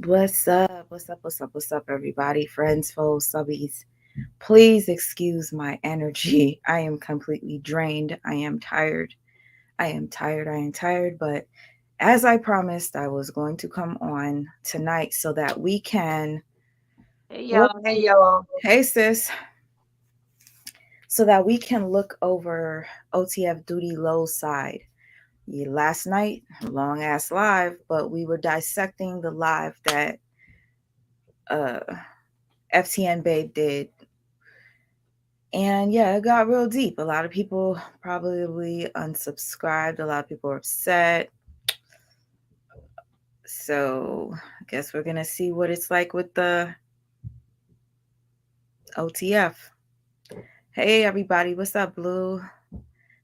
What's up? What's up? What's up? What's up, everybody? Friends, foes, subbies. Please excuse my energy. I am completely drained. I am tired. I am tired. I am tired. But as I promised, I was going to come on tonight so that we can Hey look. y'all, hey y'all. Hey, sis. So that we can look over OTF Doodie Low's side. Yeah, last night, long ass live, but we were dissecting the live that uh FTN Babe did. And yeah, it got real deep. A lot of people probably unsubscribed. A lot of people are upset. So I guess we're gonna see what it's like with the OTF. Hey everybody, what's up, Blue?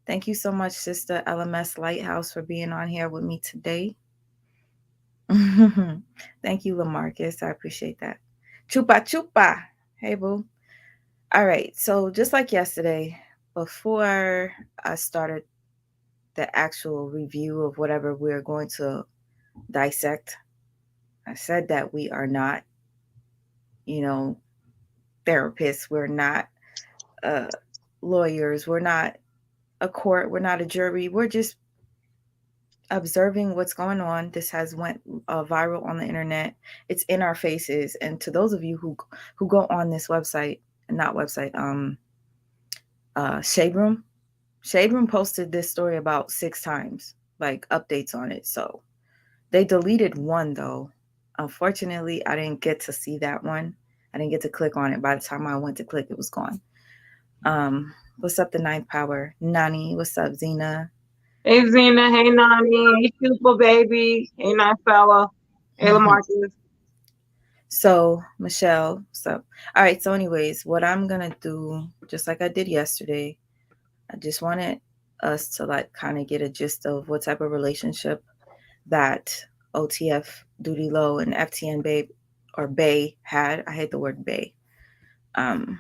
Thank you so much, Sister LMS Lighthouse, for being on here with me today. Thank you, Lamarcus. I appreciate that. Chupa chupa. Hey boo. All right. So just like yesterday, before I started the actual review of whatever we're going to dissect, I said that we are not, you know, therapists. We're not uh, lawyers. We're not a court. We're not a jury. We're just observing what's going on. This has went viral on the internet. It's in our faces. And to those of you who go on this website, not website, Shade Room. Shade Room posted this story about 6 times, like updates on it. So they deleted one though. Unfortunately, I didn't get to see that one. I didn't get to click on it. By the time I went to click, it was gone. What's up, the ninth power? Nani, what's up, Zena? Hey Zena, hey Nani, hey Super Baby, hey Nice Fella, hey Lamarcus. So, Michelle, what's up? All right, so anyways, what I'm gonna do, just like I did yesterday, I just wanted us to like kind of get a gist of what type of relationship that OTF Duty Low and FTN Babe or Bay had. I hate the word Bay. Um,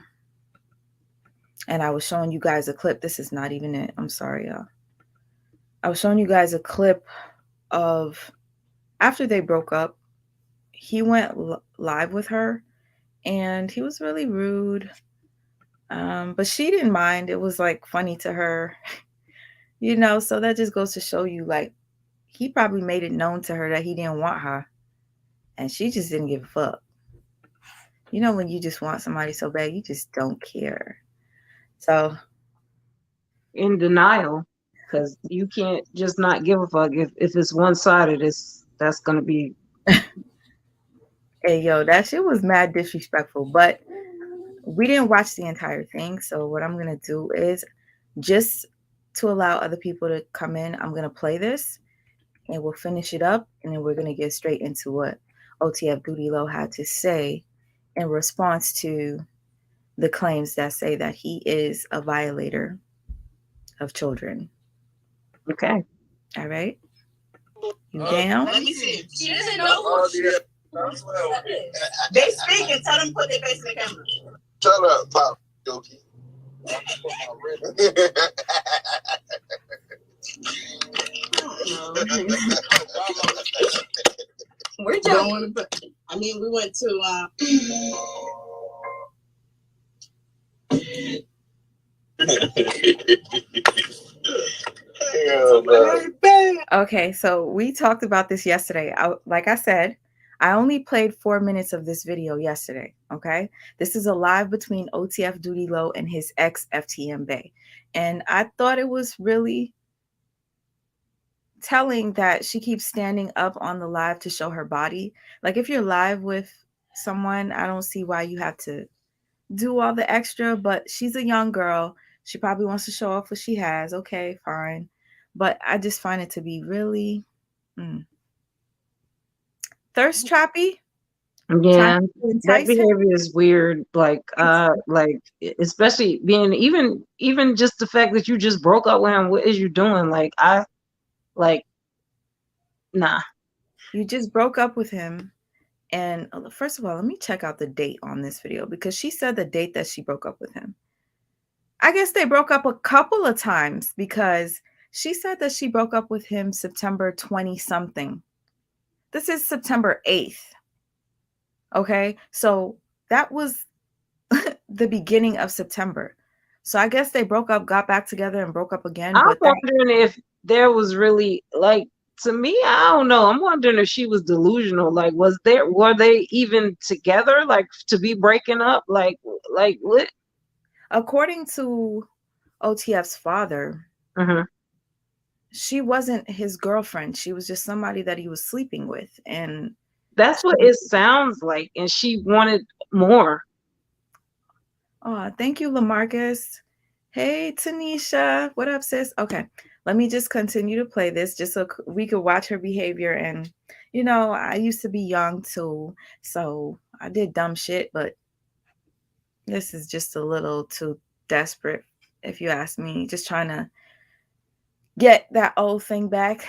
and I was showing you guys a clip. This is not even it. I'm sorry, y'all. I was showing you guys a clip of after they broke up. He went live with her, and he was really rude. But she didn't mind. It was like funny to her, So that just goes to show you, like, he probably made it known to her that he didn't want her, and she just didn't give a fuck. When you just want somebody so bad, you just don't care. So, In denial, because you can't just not give a fuck if it's one sided. That's gonna be hey, yo, that shit was mad disrespectful, but we didn't watch the entire thing. So, what I'm going to do is just to allow other people to come in, I'm going to play this and we'll finish it up. And then we're going to get straight into what OTF Booty Low had to say in response to the claims that say that he is a violator of children. okay. All right. You down? Let me see. She doesn't know who she is. They speak and tell them put their face in the camera. Shut up, Pop. Dookie. We're going. I mean, we went to. Okay, so we talked about this yesterday. Like I said, I only played 4 minutes of this video yesterday. Okay, this is a live between OTF Duty Low and his ex FTM Bay, and I thought it was really telling that she keeps standing up on the live to show her body. Like, if you're live with someone, I don't see why you have to do all the extra, but she's a young girl. She probably wants to show off what she has. Okay, fine. But I just find it to be really thirst trappy. Trying Yeah, to that entice him. behavior is weird. Like especially being even just the fact that you just broke up with him. What is you doing? Like nah. You just broke up with him. And first of all, let me check out the date on this video because she said the date that she broke up with him. I guess they broke up a couple of times because she said that she broke up with him September 20 something. This is September 8th. Okay, so that was the beginning of September. So I guess they broke up, got back together, and broke up again. I'm But that, wondering if there was really like, to me, I don't know. I'm wondering if she was delusional. Like, were they even together? Like, to be breaking up? Like what? according to OTF's father, Uh-huh. she wasn't his girlfriend. She was just somebody that he was sleeping with. And That's what she, it sounds like. And she wanted more. oh, thank you, Lamarcus. Hey, Tanisha. What up, sis? Okay, let me just continue to play this just so we could watch her behavior. And, I used to be young too. So I did dumb shit, but this is just a little too desperate, if you ask me. Just trying to get that old thing back.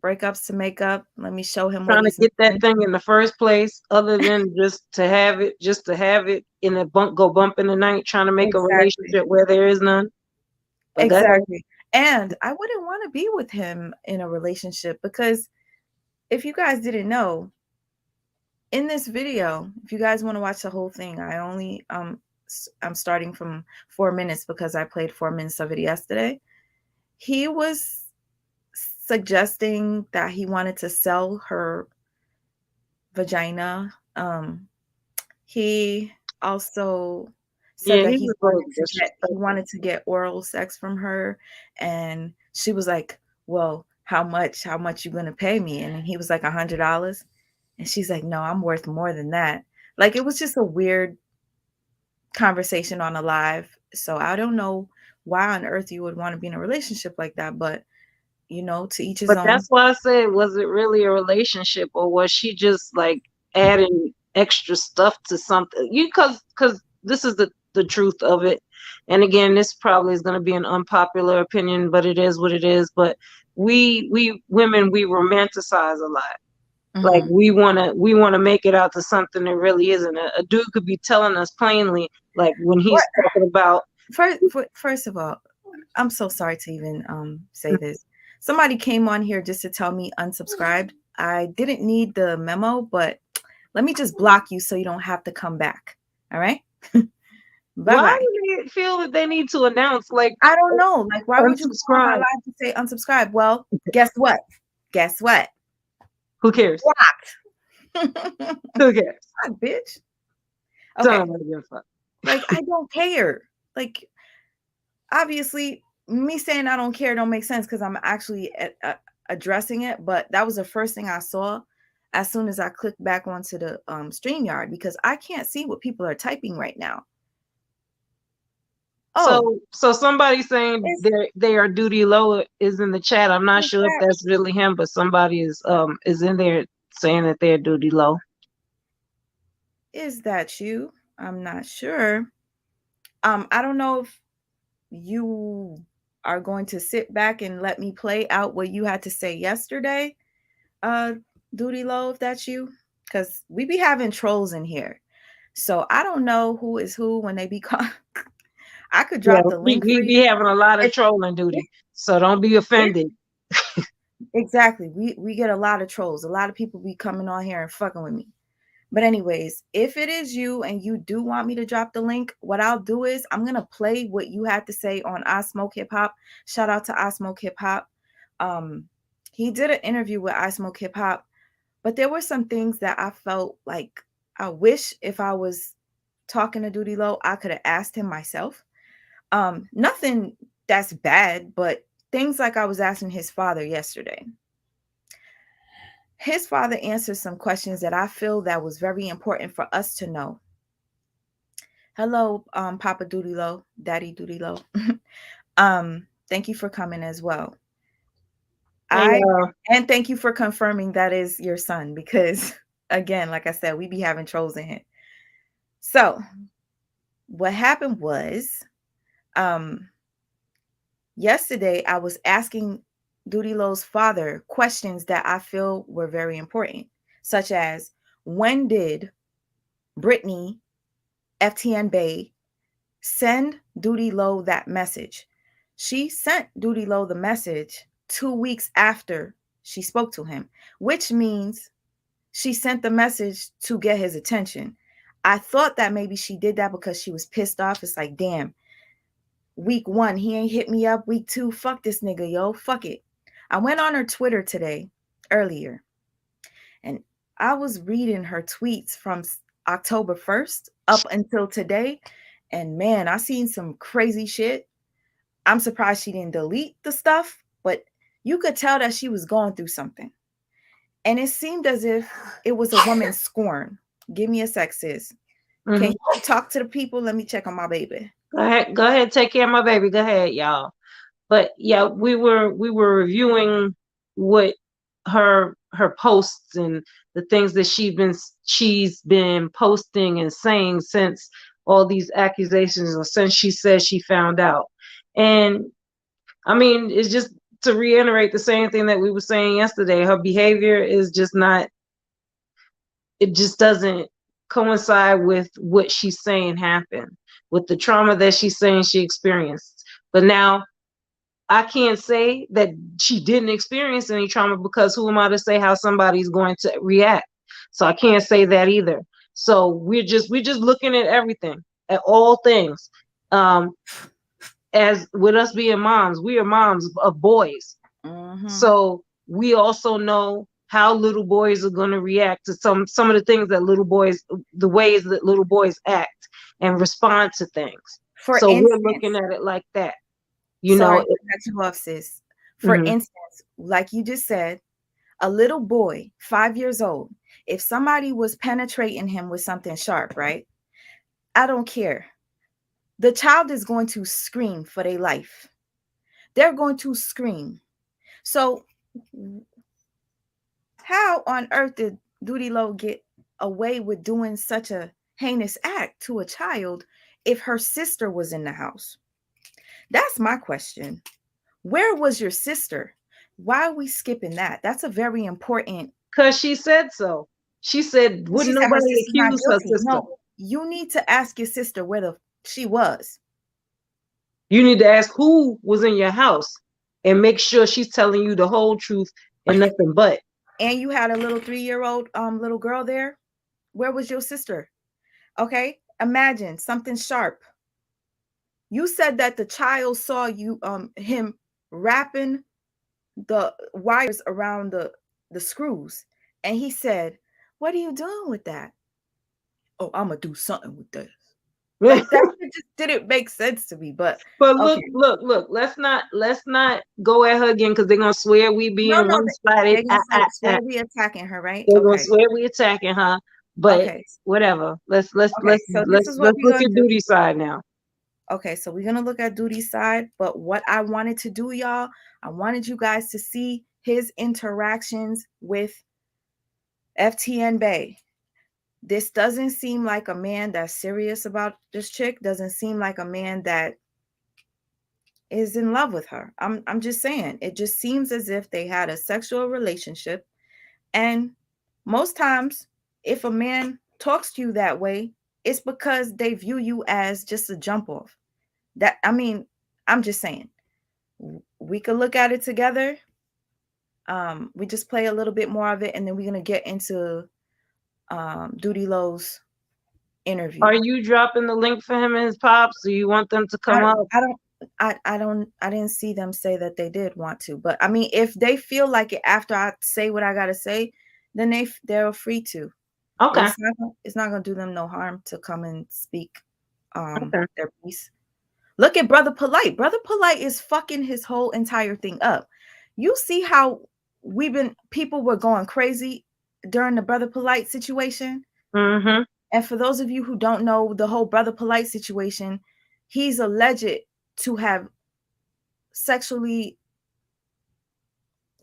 Breakups to make up. Let me show him what Trying to he's get that missing. thing in the first place, other than just to have it in a go bump in the night, trying to make a Exactly. relationship where there is none. But go ahead. Exactly. And I wouldn't want to be with him in a relationship because if you guys didn't know, in this video, if you guys want to watch the whole thing, I'm starting from 4 minutes because I played 4 minutes of it yesterday. He was suggesting that he wanted to sell her vagina. He also said Yeah, that he was a little he disrespectful. wanted to get oral sex from her, and she was like, "Well, how much? How much you gonna pay me?" And he was like, $100, and she's like, "No, I'm worth more than that." Like it was just a weird conversation on a live. So I don't know why on earth you would want to be in a relationship like that, but to each his But own. that's why I said, was it really a relationship, or was she just like adding extra stuff to something? Because this is the truth of it. And again, this probably is going to be an unpopular opinion, but it is what it is. But we women, we romanticize a lot. Like Mhm. we wanna make it out to something that really isn't. A dude could be telling us plainly, like when What he's talking about. first of all, I'm so sorry to even say this. Somebody came on here just to tell me unsubscribed. I didn't need the memo, but let me just block you so you don't have to come back. All right? Bye Why bye. do they feel that they need to announce like I don't know. Like, why would you go on my unsubscribe? live to say unsubscribe? Well, guess what? Guess what? Who cares? Blocked. Who cares? God, bitch. Don't Okay. nobody give a fuck. Like, I don't care. Like, obviously, me saying I don't care don't make sense because I'm actually addressing it. But that was the first thing I saw as soon as I clicked back onto the StreamYard because I can't see what people are typing right now. Oh, So somebody saying is they are duty low is in the chat. I'm not is sure if that that's really him, but somebody is in there saying that they're duty low. is that you? I'm not sure. I don't know if you are going to sit back and let me play out what you had to say yesterday, uh, Duty Low, if that's you, because we be having trolls in here. So I don't know who is who when they be called. I could Yeah, drop the we, link for we you. be having a lot of If, trolling if, duty, so don't be if offended. exactly, we get a lot of trolls. A lot of people be coming on here and fucking with me. But anyways, if it is you and you do want me to drop the link, what I'll do is I'm gonna play what you had to say on I Smoke Hip Hop. Shout out to I Smoke Hip Hop. Um, he did an interview with I Smoke Hip Hop, but there were some things that I felt like I wish if I was talking to Duty Low, I could have asked him myself. Nothing that's bad, but things like I was asking his father yesterday. His father answered some questions that I feel that was very important for us to know. Hello, Papa Duty Low, Daddy Duty Low. Thank you for coming as well. Hey, I and thank you for confirming that is your son because again, like I said, we be having trolls in here. So what happened was um yesterday I was asking Duty Low's father questions that I feel were very important, such as when did Brittany FTN Bay send Duty Low that message? She sent Duty Low the message 2 weeks after she spoke to him, which means she sent the message to get his attention. I thought that maybe she did that because she was pissed off. It's like, damn, week 1, he ain't hit me up. Week 2, fuck this nigga, yo. Fuck it. I went on her Twitter today, earlier, and I was reading her tweets from October 1st up until today. And man, I seen some crazy shit. I'm surprised she didn't delete the stuff, but you could tell that she was going through something. And it seemed as if it was a woman scorn. Give me a sec, sis. Mm-hmm. Can you talk to the people? Let me check on my baby. Go ahead, take care of my baby. Go ahead, y'all. But yeah, we were reviewing what her posts and the things that she's been posting and saying since all these accusations, or since she says she found out. And I mean, it's just to reiterate the same thing that we were saying yesterday. Her behavior is just not, it just doesn't coincide with what she's saying happened, with the trauma that she's saying she experienced. But now I can't say that she didn't experience any trauma, because who am I to say how somebody's going to react? So I can't say that either. So we're just looking at everything, at all things. As with us being moms, we are moms of boys. Mm-hmm. So we also know how little boys are going to react to some of the things that little boys, the ways that little boys act and respond to things. For so instance, we're looking at it like that. Sorry to cut you off, sis. For Mm-hmm. instance, like you just said, a little boy, 5 years old, if somebody was penetrating him with something sharp, right? I don't care. The child is going to scream for their life. They're going to scream. So how on earth did Doodie Lowe get away with doing such a heinous act to a child if her sister was in the house? That's my question. Where was your sister? Why are we skipping that? That's a very important. Because she said so. She said, wouldn't She said her nobody sister's not accuse her guilty. sister? No, you need to ask your sister where she was. You need to ask who was in your house and make sure she's telling you the whole truth and nothing but. And you had a little 3-year-old little girl there. Where was your sister? Okay, imagine something sharp. You said that the child saw you him wrapping the wires around the screws, and he said, "What are you doing with that?" "Oh, I'm gonna do something with this." Like that just didn't make sense to me. But look, okay. look. Let's not go at her again, because they're gonna swear we being one-sided. They're gonna swear we attacking her, right? They're gonna Okay. swear we attacking her. But Okay. whatever. Let's Okay. So this is what we're look gonna at do. Doodie's side now. Okay, so we're gonna look at Doodie's side, but what I wanted to do, y'all, I wanted you guys to see his interactions with FTN Bay. This doesn't seem like a man that's serious about this chick. Doesn't seem like a man that is in love with her. I'm just saying. It just seems as if they had a sexual relationship, and most times, if a man talks to you that way, it's because they view you as just a jump off. That, I mean, I'm just saying. We could look at it together. We just play a little bit more of it, and then we're gonna get into Doodie Lowe's interview. Are you dropping the link for him and his pops? Do you want them to come up? I didn't see them say that they did want to, but I mean, if they feel like it after I say what I gotta say, then they're free to. Okay. It's not gonna do them no harm to come and speak Okay. their piece. Look at Brother Polite. Brother Polite is fucking his whole entire thing up. You see how people were going crazy during the Brother Polite situation? Mm-hmm. And for those of you who don't know the whole Brother Polite situation, he's alleged to have sexually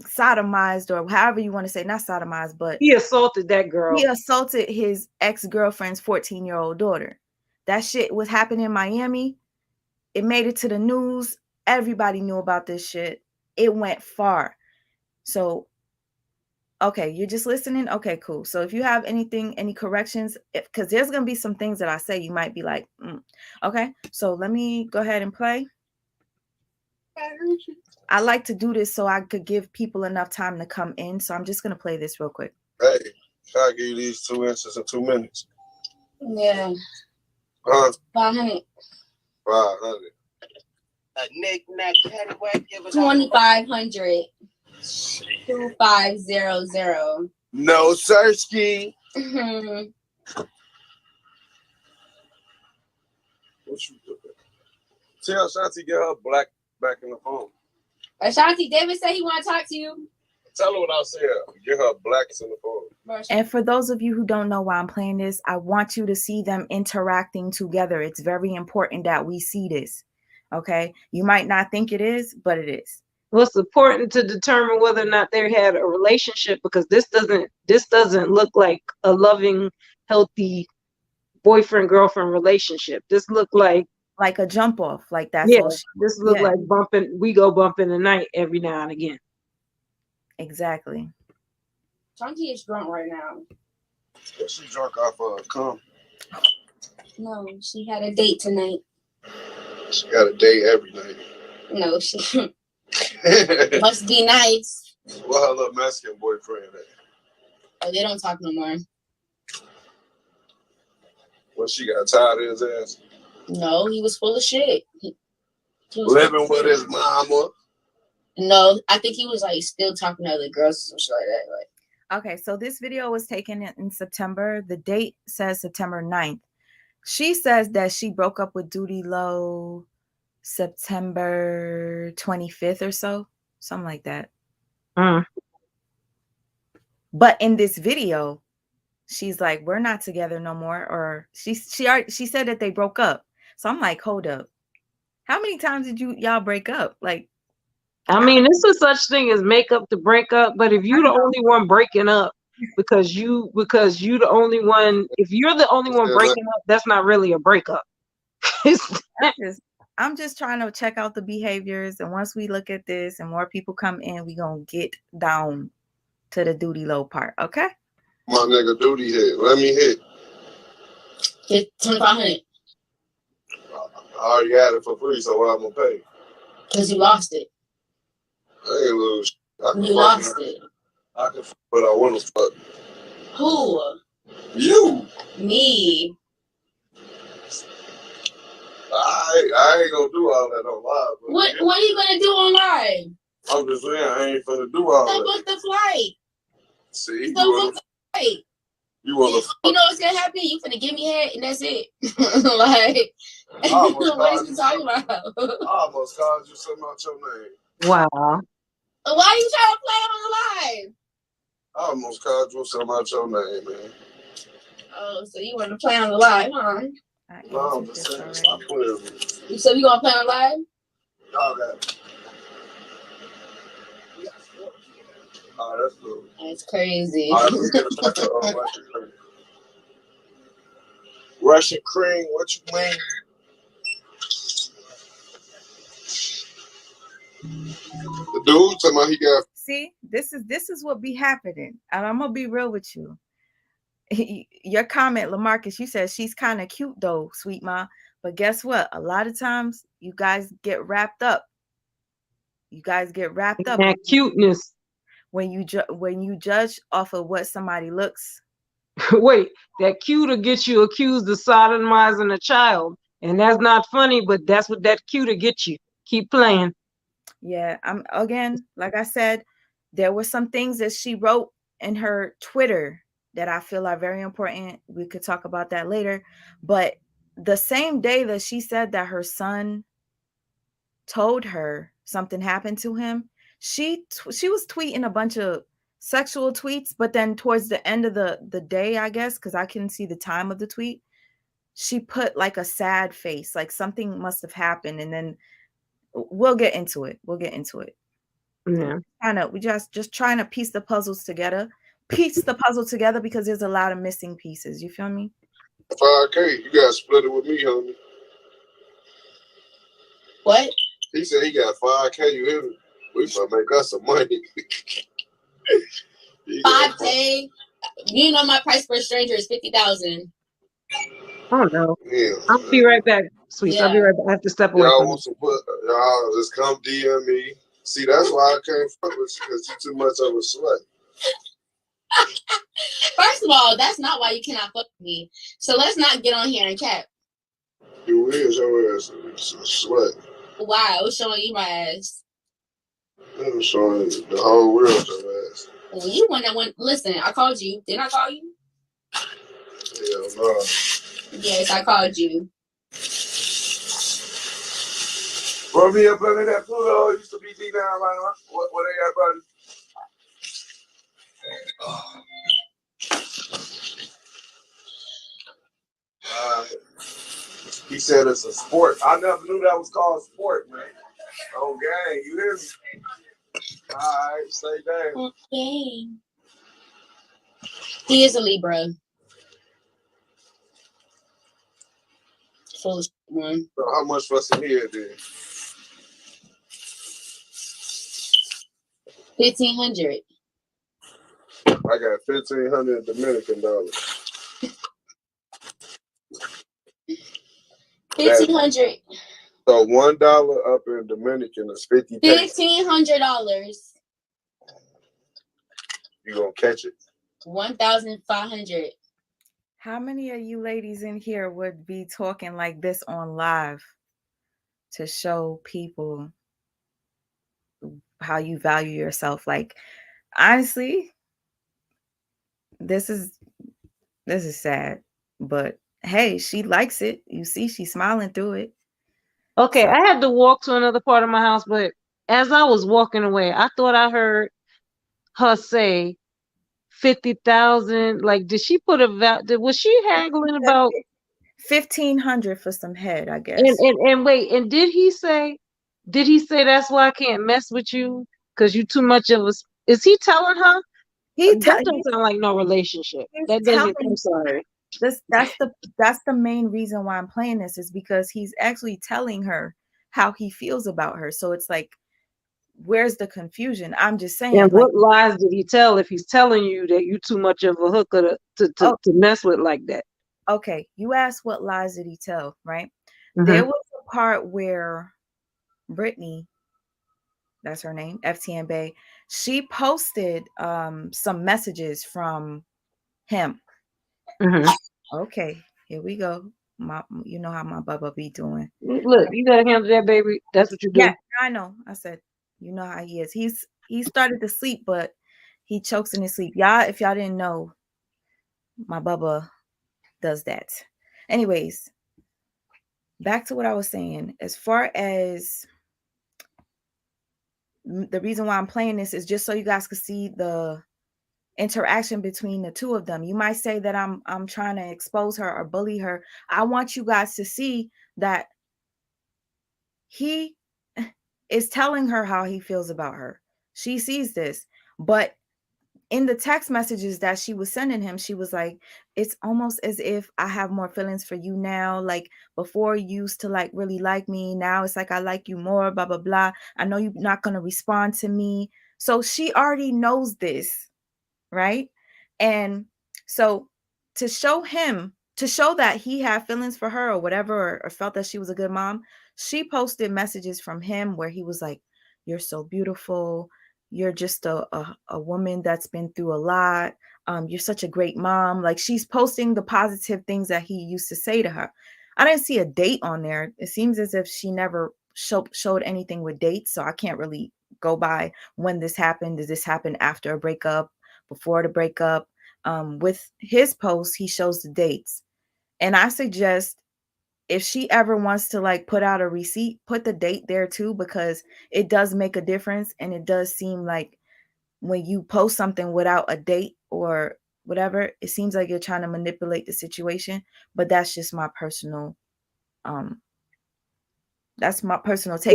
sodomized, or however you want to say, not sodomized, but he assaulted that girl. He assaulted his ex-girlfriend's 14-year-old daughter. That shit was happening in Miami. It made it to the news. Everybody knew about this shit. It went far. So, okay, you're just listening? Okay, cool. So if you have any corrections, because there's going to be some things that I say, you might be like, okay. So let me go ahead and play. I like to do this so I could give people enough time to come in. So I'm just going to play this real quick. Hey, I'll give you these 2 inches in 2 minutes. Yeah. 500. 500. A knick-knack, paddywhack, give it 2,500. 2500. No, sirski. What you doing? Tell Shanti get her black back in the phone. Ashanti, David said he want to talk to you. Tell her what I said. Get her blacks in the phone. And for those of you who don't know why I'm playing this, I want you to see them interacting together. It's very important that we see this. Okay? You might not think it is, but it is. What's important to determine whether or not they had a relationship, because this doesn't look like a loving, healthy boyfriend-girlfriend relationship. This look like a jump off. Like that's all. This look like bumping. We go bump in the night every now and again. Exactly. Chunky is drunk right now. She drunk off cum. No, she had a date tonight. She got a date every night. No, she must be nice. What her little Mexican boyfriend at? Oh, they don't talk no more. Well, she got tired of his ass. No, he was full of shit. He was living with his mama. No, I think he was like still talking to other girls or some shit like that. Like, okay, so this video was taken in September. The date says September 9th. She says that she broke up with Doodie Low September 25th or so, something like that. But in this video, she's like, we're not together no more. Or she said that they broke up. So I'm like, hold up. How many times did y'all break up? Like, I mean, it's a such thing as make up to break up, but if you're the only one breaking up because you the only one, if you're the only one breaking up, that's not really a breakup. I'm just trying to check out the behaviors, and once we look at this and more people come in, we gonna get down to the Doodie Low part, okay? My nigga Doodie hit. Let me hit. Hit 2,500. I already had it for free, so why I'm gonna pay? Because you lost it. I ain't lose. You lost it. I can fuck, but I want to fuck. Who? You. Me. I ain't gonna do all that on live. What are you gonna do on live? I'm just saying I ain't finna do all that. So book the flight. See, so book the flight. You know what's gonna happen? You finna give me head and that's it. Like, what is you talking about? I almost called you something out your name. Wow. Why are you trying to play on the live? I almost called you something out your name, man. Oh, so you want to play on the live, huh? No, I'm just saying, stop playing with me. So you gonna play on live? Y'all got it. Oh, that's cool. That's crazy. All right, let's get Russian cream. Russian cream, what you mean? The dude talking about he got. See, this is what be happening, and I'm gonna be real with you. Your comment, LaMarcus, you said she's kind of cute though, sweet ma. But guess what? A lot of times you guys get wrapped up. You guys get wrapped up in that cuteness when you judge off of what somebody looks. Wait, that cuter gets you accused of sodomizing a child, and that's not funny, but that's what that cuter gets you. Keep playing. Yeah, I'm again, like I said, there were some things that she wrote in her Twitter that I feel are very important. We could talk about that later. But the same day that she said that her son told her something happened to him, she was tweeting a bunch of sexual tweets, but then towards the end of the day, I guess, because I couldn't see the time of the tweet, she put like a sad face, like something must have happened, and then we'll get into it. Yeah. We just trying to piece the puzzle together because there's a lot of missing pieces. You feel me? 5K, you gotta split it with me, homie. What? He said he got 5K. You hear me? We gonna make us some money. 5K. You know my price for a stranger is 50,000. Oh no. Yeah. I'll be right back, sweet. Yeah. I'll be right back. I have to step away. Y'all want some y'all just come DM me. See, that's why I can't fuck with you, because you too much of a slut. First First of all, that's not why you cannot fuck with me. So let's not get on here and cap. You is your ass a slut. Why? I was showing you my ass. I'm showing the whole world your ass. Well, you one that went. Listen, I called you. Didn't I call you? Hell no. Yes, I called you. Bro, me up under that Pluto used to be deep down like what they got, buddy? He said it's a sport. I never knew that was called sport, man. Oh, gang, you hear me? All right, say damn. Okay. He is a Libra. Full one. So how much for some here then? 1,500. I got 1,500 Dominican dollars. 1,500. So $1 up in Dominican is 50 pesos. $1,500. You gonna catch it? 1,500. How many of you ladies in here would be talking like this on live to show people how you value yourself? Like, honestly, this is sad, but hey, she likes it. You see, she's smiling through it. Okay, So, I had to walk to another part of my house, but as I was walking away, I thought I heard her say 50,000. Like, did she put a was she haggling about 1,500 for some head, I and, guess. and wait, and did he say that's why I can't mess with you because you too much of a is he telling her? That doesn't sound like no relationship. He's That doesn't. telling I'm sorry. that's the main reason why I'm playing this, is because he's actually telling her how he feels about her. So it's like, where's the confusion? I'm just saying, And like, what lies did he tell if he's telling you that you too much of a hooker to mess with like that? okay, you asked what lies did he tell, right? Mm-hmm. There was a part where Brittany, that's her name, FTN Bay, she posted some messages from him. Mm-hmm. Okay, here we go. You know how my bubba be doing. Look, you gotta handle that, baby. That's what you do. Yeah, I know. I said, you know how he is. He started to sleep, but he chokes in his sleep. Y'all, if y'all didn't know, my bubba does that. Anyways, back to what I was saying. As far as the reason why I'm playing this is just so you guys could see the interaction between the two of them. You might say that I'm trying to expose her or bully her. I want you guys to see that he is telling her how he feels about her. She sees this, but in the text messages that she was sending him, she was like, it's almost as if I have more feelings for you now. Like, before you used to like really like me. Now it's like I like you more, blah, blah, blah. I know you're not going to respond to me. So she already knows this, right? And so to show that he had feelings for her or whatever, or felt that she was a good mom, she posted messages from him where he was like, you're so beautiful. You're just a woman that's been through a lot. You're such a great mom. Like, she's posting the positive things that he used to say to her. I didn't see a date on there. It seems as if she never showed anything with dates. So I can't really go by when this happened. Did this happen after a breakup, before the breakup? With his post, he shows the dates. And I suggest, if she ever wants to like put out a receipt, put the date there too, because it does make a difference. And it does seem like when you post something without a date or whatever, it seems like you're trying to manipulate the situation. But that's just my personal take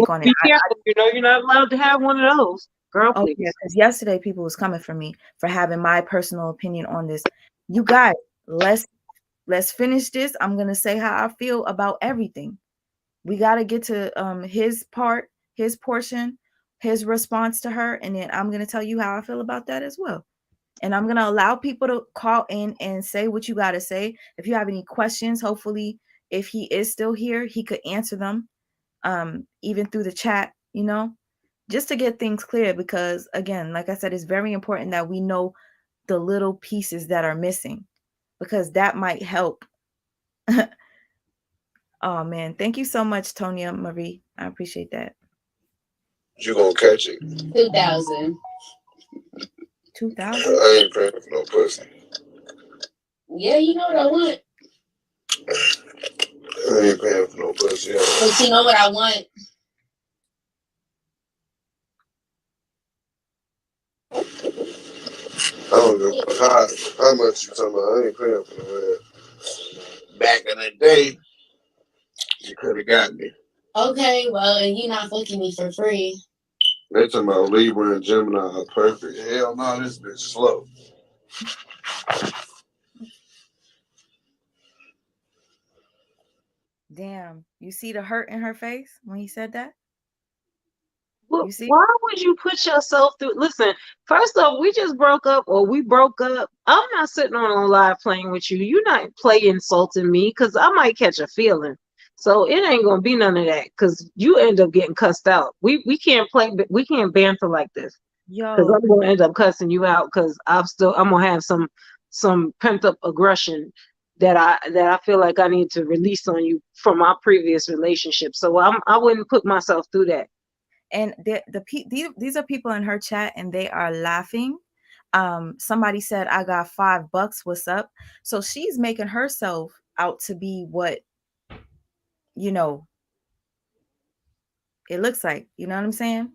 on it. Be careful. You're not allowed to have one of those. Girl, please. Yeah, because yesterday people was coming for me for having my personal opinion on this. You guys, let's finish this. I'm gonna say how I feel about everything. We gotta get to his part, his portion, his response to her, and then I'm gonna tell you how I feel about that as well. And I'm gonna allow people to call in and say what you gotta say. If you have any questions, hopefully, if he is still here, he could answer them, even through the chat, just to get things clear. Because again, like I said, it's very important that we know the little pieces that are missing, because that might help. Oh man, thank you so much, Tonya Marie. I appreciate that. You gonna catch it? 2,000. 2,000? I ain't paying for no pussy. Yeah, you know what I want. I ain't paying for no pussy. But you know what I want? I don't know how much you talking about. I ain't paying for no ass. Back in the day, you could have got me. Okay, well, and you not fucking me for free. They talking about Libra and Gemini are perfect. Hell no, this bitch slow. Damn, you see the hurt in her face when he said that? Well, You see? why would you put yourself through? Listen, first off, we just broke up, or we broke up. I'm not sitting on a live playing with you. You're not play insulting me, because I might catch a feeling. So it ain't gonna be none of that, because you end up getting cussed out. We can't play, we can't banter like this, because Yo, I'm gonna end up cussing you out, because I'm gonna have some pent up aggression that I feel like I need to release on you from my previous relationship. So I wouldn't put myself through that. and these are people in her chat and they are laughing. Somebody said, I got $5. What's up? So she's making herself out to be what, you know, it looks like. You know what I'm saying?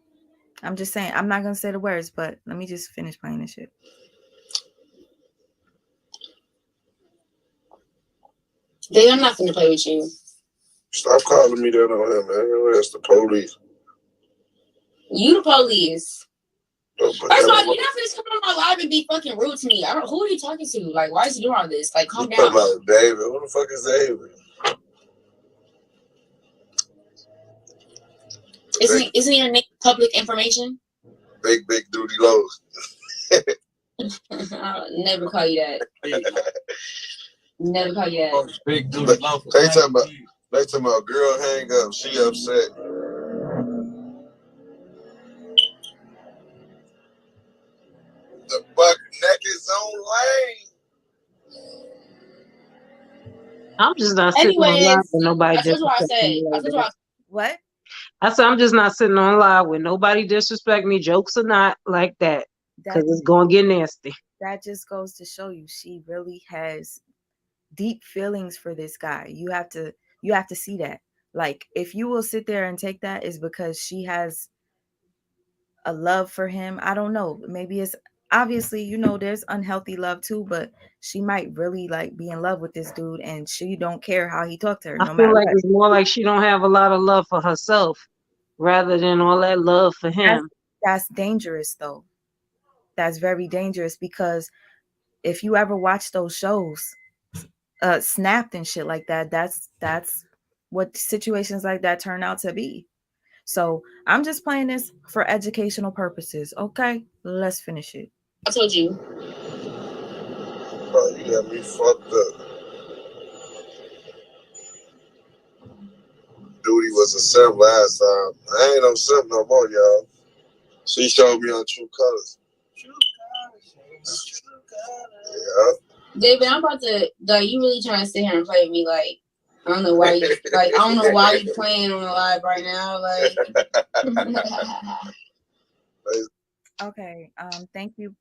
I'm just saying, I'm not gonna say the words, but let me just finish playing this shit. Dave, I'm not gonna play with you. Stop calling me that on him, man. That's the police. You the police. First First of all, you're not gonna come on my live and be fucking rude to me. Who are you talking to? Like, why is he doing all this? Like, calm down. About David. Who the fuck is David? Isn't your name public information? Big Doodie Lows. I'll never call you that. Never call you that. Big Doodie Lows. They talking about girl hang up. She upset. The buck neck is on lane. I'm just not sitting on live Anyways, with nobody I told you what I disrespecting said. me I like told you that. What? I said I'm just not sitting on live with nobody disrespect me, jokes or not, like that, because That it's gonna get nasty. that just goes to show you she really has deep feelings for this guy. You have to see that. Like, if you will sit there and take that, is because she has a love for him. I don't know. Maybe it's obviously, there's unhealthy love too, but she might really like be in love with this dude and she don't care how he talked to her I no feel matter like what. it's more like she don't have a lot of love for herself, rather than all that love for That's him. that's dangerous though. That's very dangerous, because if you ever watch those shows, Snapped and shit like that, that's what situations like that turn out to be. So I'm just playing this for educational purposes. Okay, let's finish it. I told you. Oh, you got me fucked up. Duty was a simp last time. I ain't no simp no more, y'all. She showed me on True Colors. True Colors. Yeah. David, I'm about to, like, you really trying to sit here and play with me, like, I don't know why you, like, I don't know why you playing on the live right now, like. Okay, thank you,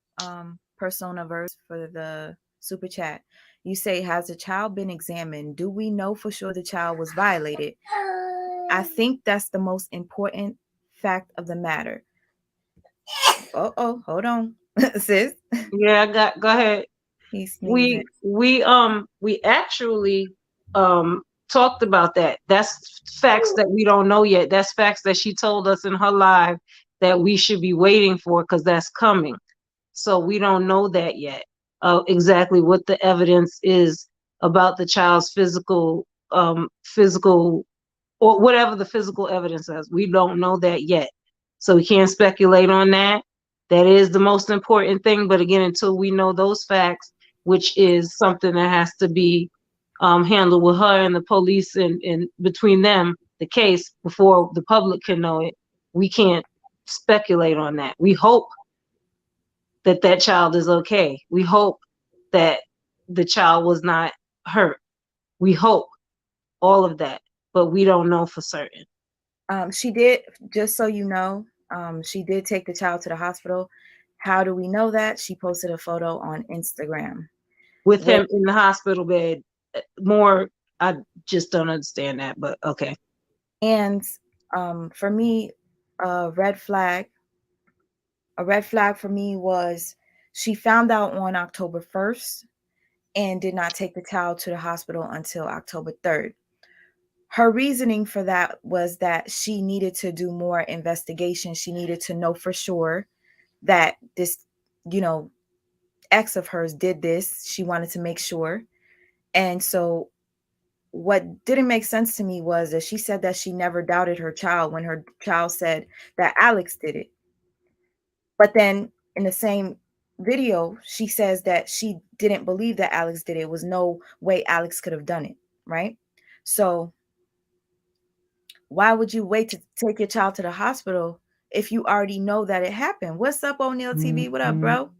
Persona Verse, for the super chat. You say, has the child been examined? Do we know for sure the child was violated? I think that's the most important fact of the matter. Oh, hold on, sis. Yeah, go ahead. He's sneezing. We actually talked about that. That's facts that we don't know yet. That's facts that she told us in her live that we should be waiting for, because that's coming. So we don't know that yet. Exactly what the evidence is about the child's physical, or whatever the physical evidence is. We don't know that yet. So we can't speculate on that. That is the most important thing. But again, until we know those facts, which is something that has to be handled with her and the police, and between them, the case, before the public can know it, we can't speculate on that. We hope that that child is okay. We hope that the child was not hurt. We hope all of that, but we don't know for certain. She did, just so you know, she did take the child to the hospital. How do we know that? She posted a photo on Instagram. With With him in the hospital bed, more, I just don't understand that, but okay. and for me, a red flag. A red flag for me was she found out on October 1st and did not take the child to the hospital until October 3rd. Her reasoning for that was that she needed to do more investigation. She needed to know for sure that this, you know, ex of hers did this. She wanted to make sure. And so what didn't make sense to me was that she said that she never doubted her child when her child said that Alex did it. But then in the same video, she says that she didn't believe that Alex did it. It was no way Alex could have done it, right? So why would you wait to take your child to the hospital if you already know that it happened? What's up, O'Neill TV? What up, bro?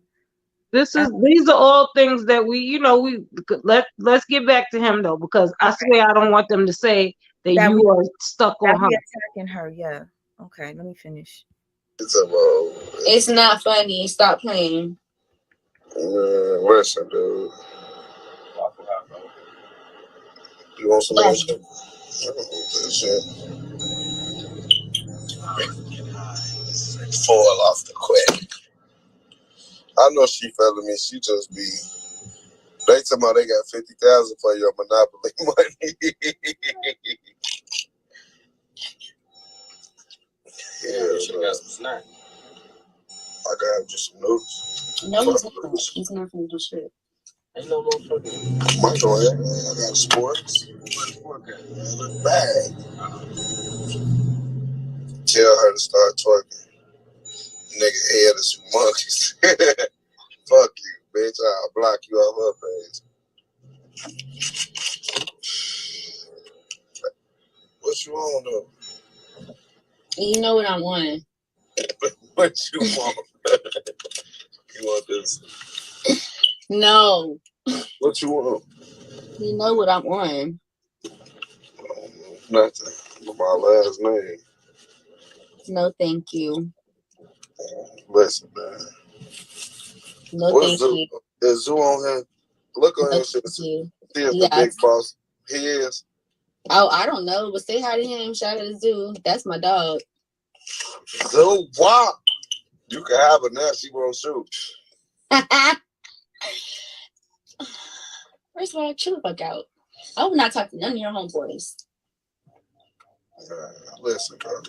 These are all things that let's get back to him though, because I swear I don't want them to say that That you we are stuck that on we her. attacking her, yeah. Okay, let me finish. It's not funny. Stop playing. Listen, dude. You want some of that shit? I don't want that shit. Fall off the quick. I know she feeling me. She just be. They talking about they got 50,000 for your Monopoly money. Yeah, Should have got some snack. I got just some noodles. No, he's not. He's not gonna do shit. Ain't no motherfucker. Might go ahead. I got sports. Look bad. Tell her to start twerking. Nigga head is some monkeys. Fuck you, bitch. I'll block you off her page. What you want though? You know what I want. What you want? You want this? No. What you want? You know what I want. Nothing. My last name. No, thank you. Listen, man. No, What's thank Zoo? you. Is Zoo on here? Look on No, his shit. thank you. He is the Yeah. big boss. He is. Oh, I don't know, but say hi to him. Shout out to Zoo. That's my dog. Zoo, what? You can have her now. She won't shoot. First of all, chill the fuck out. I will not talk to none of your homeboys. Listen, bro.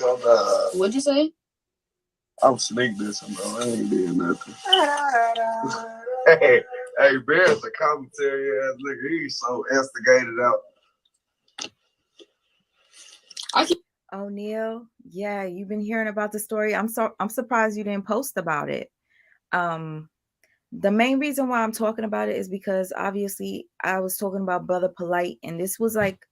Hell nah. What'd you say? I'm sneak this, bro. I ain't doing nothing. hey, Bear's a commentary ass nigga. He's so instigated out. O'Neill, yeah, you've been hearing about the story. I'm surprised you didn't post about it. The main reason why I'm talking about it is because obviously I was talking about Brother Polite, and this was like,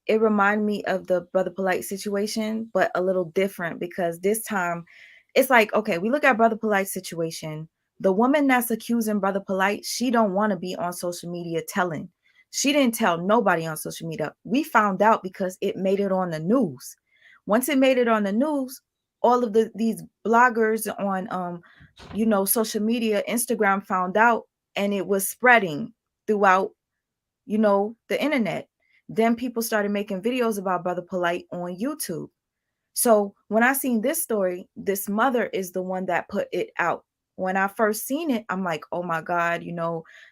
it reminded me of the Brother Polite situation, but a little different because this time it's like, okay, we look at Brother Polite's situation. The woman that's accusing Brother Polite, she don't want to be on social media telling. She didn't tell nobody on social media. We found out because it made it on the news. Once it made it on the news, all of these bloggers on social media, Instagram found out, and it was spreading throughout, the internet. Then people started making videos about Brother Polite on YouTube. So when I seen this story, this mother is the one that put it out. When I first seen it, I'm like, oh my God,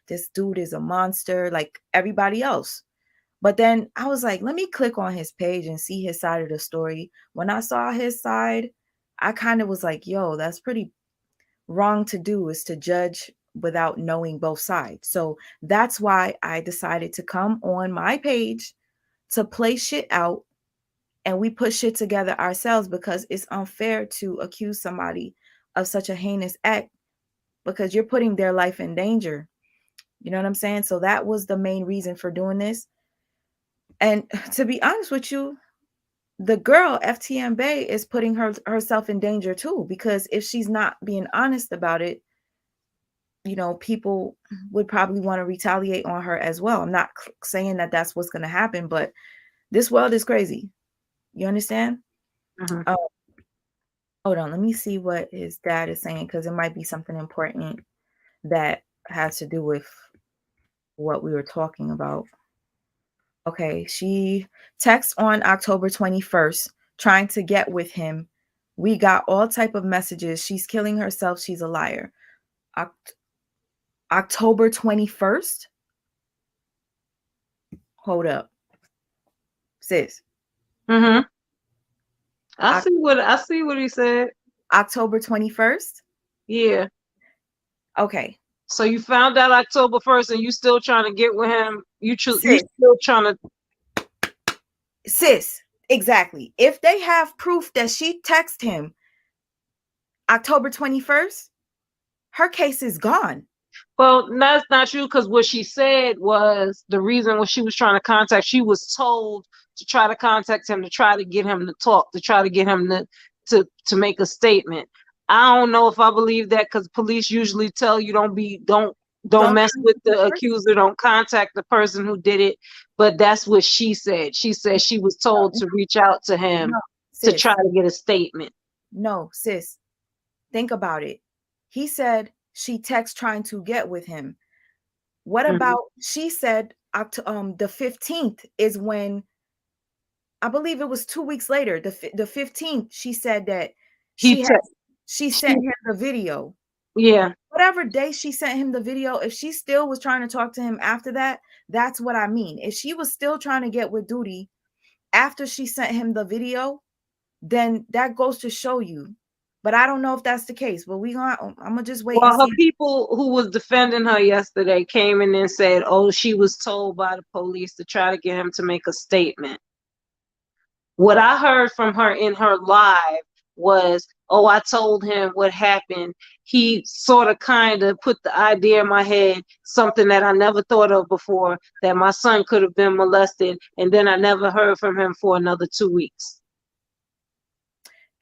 this dude is a monster like everybody else. But then I was like, let me click on his page and see his side of the story. When I saw his side, I kind of was like, yo, that's pretty wrong to do, is to judge without knowing both sides. So that's why I decided to come on my page to play shit out, and we put shit together ourselves, because it's unfair to accuse somebody of such a heinous act because you're putting their life in danger. You know what I'm saying? So that was the main reason for doing this. And to be honest with you, the girl FTM Bay is putting herself in danger too, because if she's not being honest about it, people would probably want to retaliate on her as well. I'm not saying that that's what's going to happen, but this world is crazy. You understand? Mhm. Hold on, let me see what his dad is saying, because it might be something important that has to do with what we were talking about. Okay, she texts on October 21st trying to get with him. We got all type of messages. She's killing herself. She's a liar. October 21st? Hold up. Sis. Mhm. I see what he said. October 21st? Yeah. Okay. So you found out October 1st, and you still trying to get with him. You Sis. still trying to. Sis, exactly. If they have proof that she texted him October 21st, her case is gone. Well, that's not true, because what she said was the reason what she was trying to contact. She was told to try to contact him, to try to get him to talk, to try to get him to make a statement. I don't know if I believe that, because police usually tell you don't Don't mess with the accuser, don't contact the person who did it. But that's what she said. She said she was told to reach out to him no, to try sis. to get a statement. No, sis. Think about it. He said she texted trying to get with him. What Mhm. about she said the 15th is when, I believe it was 2 weeks later, the 15th, she said that He te- she she, sent him the video. yeah. Whatever day she sent him the video, if she still was trying to talk to him after that, that's what I mean. If she was still trying to get with Doodie after she sent him the video, then that goes to show you. But I don't know if that's the case. But I'm gonna just wait and Well, her see. people who was defending her yesterday came in and said, oh, she was told by the police to try to get him to make a statement. What I heard from her in her live was, oh, I told him what happened. He sort of kind of put the idea in my head, something that I never thought of before, that my son could have been molested. And then I never heard from him for another 2 weeks.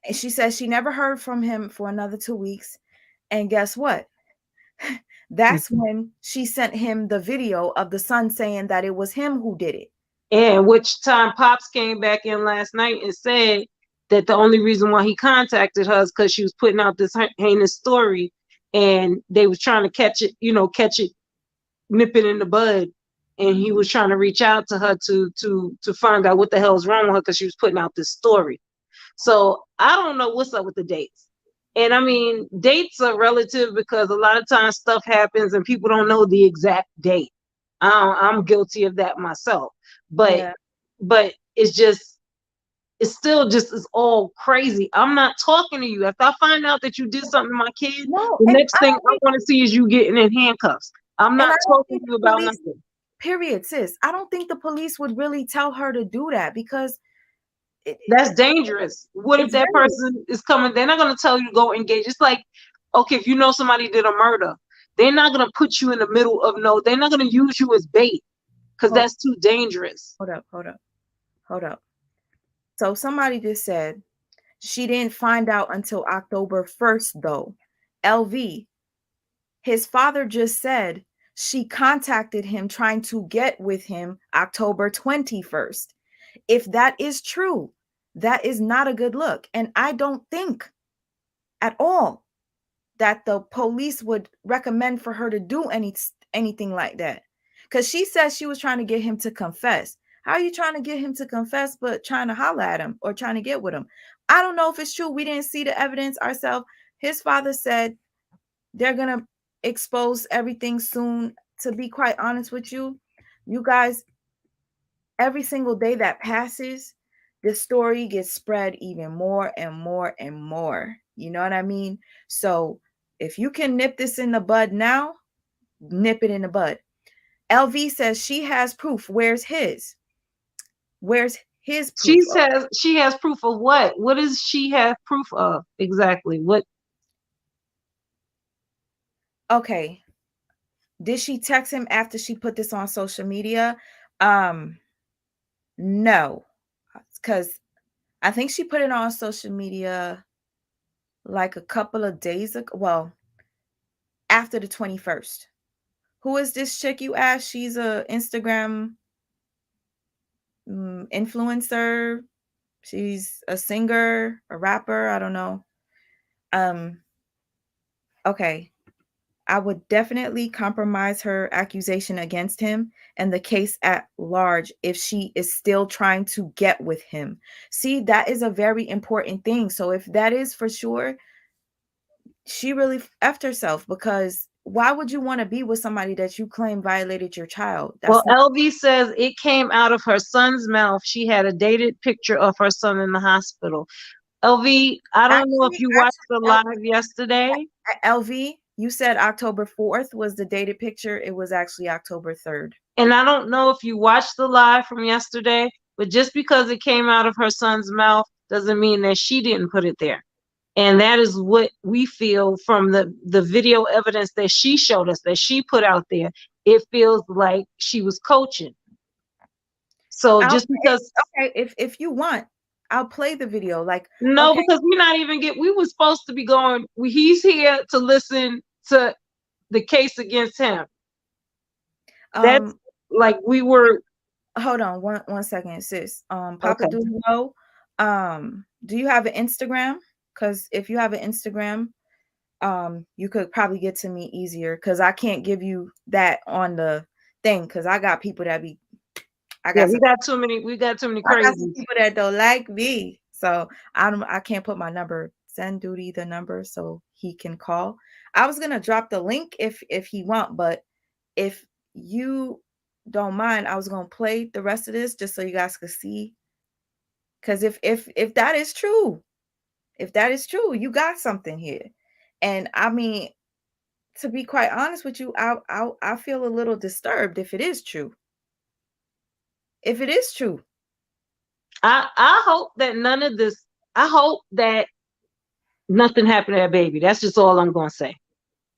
And she says she never heard from him for another 2 weeks. And guess what? That's when she sent him the video of the son saying that it was him who did it. And which time Pops came back in last night and said that the only reason why he contacted her is because she was putting out this heinous story, and they was trying to catch it, nip it in the bud. And he was trying to reach out to her to find out what the hell is wrong with her, because she was putting out this story. So I don't know what's up with the dates. And I mean, dates are relative, because a lot of times stuff happens and people don't know the exact date. I'm guilty of that myself. But Yeah. but it's still just, it's all crazy. I'm not talking to you. If I find out that you did something to my kid, No, the and next I thing don't I think, want to see is you getting in handcuffs. I'm and I not don't talking think to you the about police, nothing. period, sis. I don't think the police would really tell her to do that, because it, That's dangerous. What if it's that very, person is coming? They're not going to tell you to go engage. It's like, okay, if you know somebody did a murder, they're not going to put you in the middle of no, they're not going to use you as bait, because hold, that's too dangerous. hold up. So somebody just said she didn't find out until October 1st, though. LV, his father just said she contacted him trying to get with him October 21st. If that is true, that is not a good look. And I don't think at all that the police would recommend for her to do anything like that. Because she says she was trying to get him to confess. How are you trying to get him to confess but trying to holler at him or trying to get with him? I don't know if it's true. We didn't see the evidence ourselves. His father said they're going to expose everything soon. To be quite honest with you, you guys, every single day that passes, the story gets spread even more and more and more. You know what I mean? So if you can nip this in the bud now, nip it in the bud. LV says she has proof. Where's his? Where's his proof? She has proof of what? What does she have proof of exactly? What? Okay. Did she text him after she put this on social media? Um, No, because I think she put it on social media like a couple of days ago. Well, after the 21st. Who is this chick you asked? She's a Instagram influencer. She's a singer, a rapper. I don't know. Um, okay. I would definitely compromise her accusation against him and the case at large if she is still trying to get with him. See, that is a very important thing. So if that is for sure, she really effed herself, because why would you want to be with somebody that you claim violated your child? Well, That's not LV says it came out of her son's mouth. She had a dated picture of her son in the hospital. LV, I don't know if actually you watched the live yesterday, LV. You said October 4th was the dated picture. It was actually October 3rd. and I don't know if you watched the live from yesterday, but just because it came out of her son's mouth doesn't mean that she didn't put it there. And that is what we feel from the video evidence that she showed us, that she put out there. It feels like she was coaching. So I'll, just because, okay, if you want, I'll play the video. Like, no, okay, because we're not even we were supposed to be going, he's here to listen to the case against him. That's um, like we were. hold on one second, sis. Papa Okay. Doodie, do you have an Instagram? Because if you have an Instagram, you could probably get to me easier, because I can't give you that on the thing, because I got people that be I Yeah, got some we got too many I got some crazies. people that don't like me. So I can't put my number. Send Doodie the number so he can call. I was gonna drop the link if he want, but if you don't mind, I was gonna play the rest of this just so you guys could see. Because if that is true, if that is true, you got something here. And I mean, to be quite honest with you, I feel a little disturbed if it is true. If it is true. I hope that none of this. I hope that nothing happened to that baby. That's just all I'm gonna say.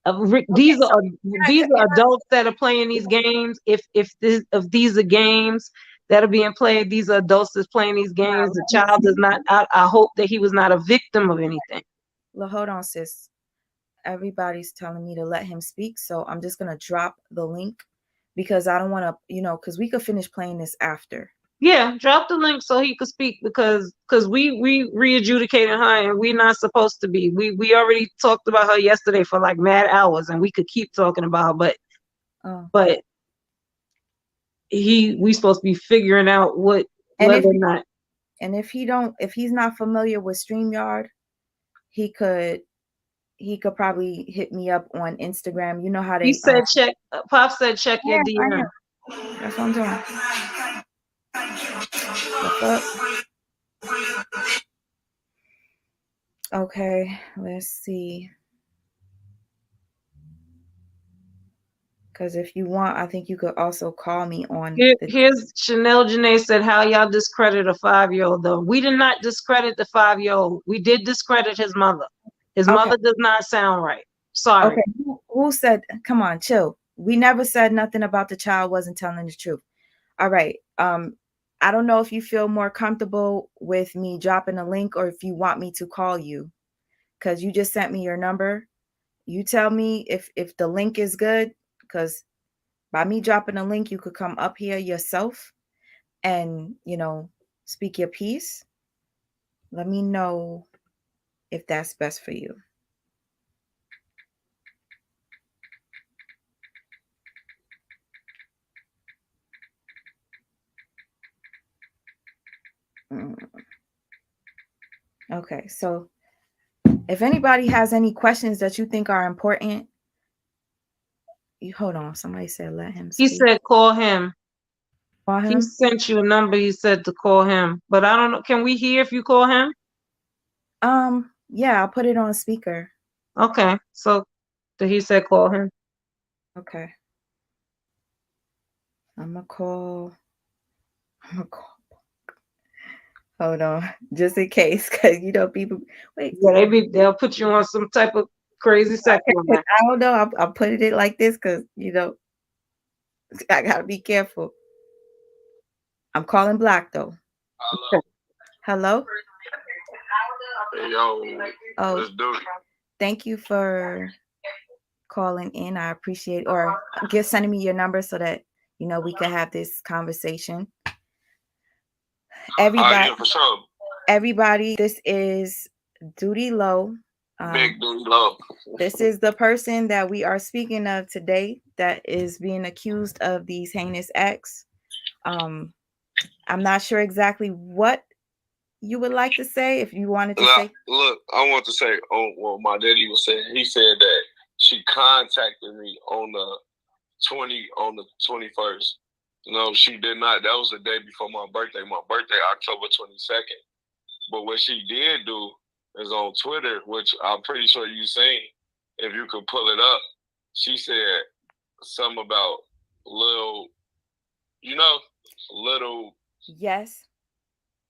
Okay, These so are can these are adults that are playing these games. If these are games that are being played, these are adults that's playing these games. The let child me does not. I hope that he was not a victim of anything. Well, hold on, sis. Everybody's telling me to let him speak, so I'm just gonna drop the link because I don't want to, because we could finish playing this after. Yeah, drop the link so he could speak because we re-adjudicated her and we're not supposed to be. We already talked about her yesterday for like mad hours and we could keep talking about her, Oh, but we supposed to be figuring out what and whether or not. if he's not familiar with StreamYard, he could probably hit me up on Instagram. You know how He they said check. Pop said check your I DM. am. That's what I'm doing. The fuck? Okay, let's see. Because if you want, I think you could also call me on the. Here's Chanel Janae said, how y'all discredit a 5-year-old though? We did not discredit the 5-year-old. We did discredit his mother. His Okay, mother does not sound right. Sorry. okay. Who said? Come on, chill. We never said nothing about the child wasn't telling the truth. All right. I don't know if you feel more comfortable with me dropping a link or if you want me to call you, because you just sent me your number. You tell me if the link is good, because by me dropping a link, you could come up here yourself and speak your piece. Let me know if that's best for you. Mm. Okay, so if anybody has any questions that you think are important, you hold on. Somebody said let him He speak. said call him. Call He him. sent you a number. He said to call him. But I don't know. Can we hear if you call him? Yeah, I'll put it on speaker. Okay. So he said call him. Okay. I'm gonna call. Hold on, just in case, because people. Wait. Yeah, they'll put you on some type of crazy secular. I don't know. I'm putting it like this because I gotta be careful. I'm calling Black though. Hello. Hello. Hey, yo, Oh, let's do it. thank you for calling in. I appreciate, or just sending me your number so that we could have this conversation. Everybody, Yeah, for sure. everybody, this is Doodie Low. Big Doodie Low. This is the person that we are speaking of today that is being accused of these heinous acts. I'm not sure exactly what you would like to say if you wanted to say. Look, I want to say, well, my daddy was saying, he said that she contacted me on the 21st. No, she did not. That was the day before my birthday. My birthday, October 22nd. But what she did do is on Twitter, which I'm pretty sure you seen, if you could pull it up, she said something about little, little. Yes.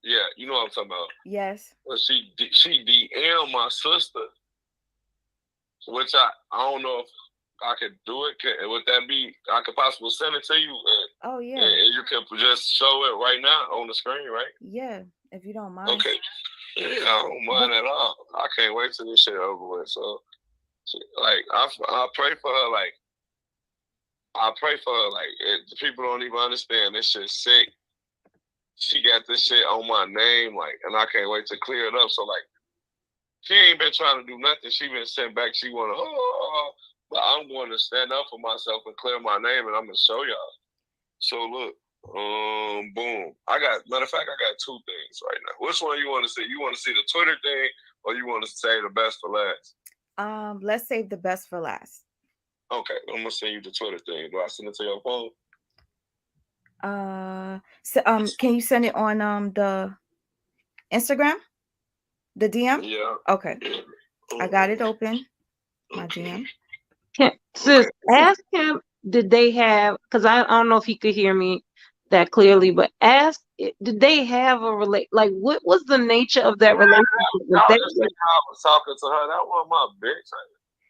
Yeah, you know what I'm talking about. Yes. But she DM'd my sister, which I don't know if I could do it. Would that be? I could possibly send it to you. Oh yeah. And you can just show it right now on the screen, right? Yeah, if you don't mind. Okay. Yeah, I don't mind at all. I can't wait till this shit over with. So, like, I pray for her. Like, the people don't even understand this shit sick. She got this shit on my name, like, and I can't wait to clear it up. So, like, she ain't been trying to do nothing. She been sent back. She wanna, but I'm going to stand up for myself and clear my name, and I'm gonna show y'all. So look, boom. Matter of fact, I got two things right now. Which one you want to see? You want to see the Twitter thing, or you want to say the best for last? Let's save the best for last. Okay, I'm gonna send you the Twitter thing. Do I send it to your phone? Can you send it on the Instagram? The DM? Yeah. Okay. I got it open. My DM. Sis, ask him, did they have, because I don't know if he could hear me that clearly, but ask, did they have a like, what was the nature of that relationship? No, I was talking to her. That wasn't my bitch.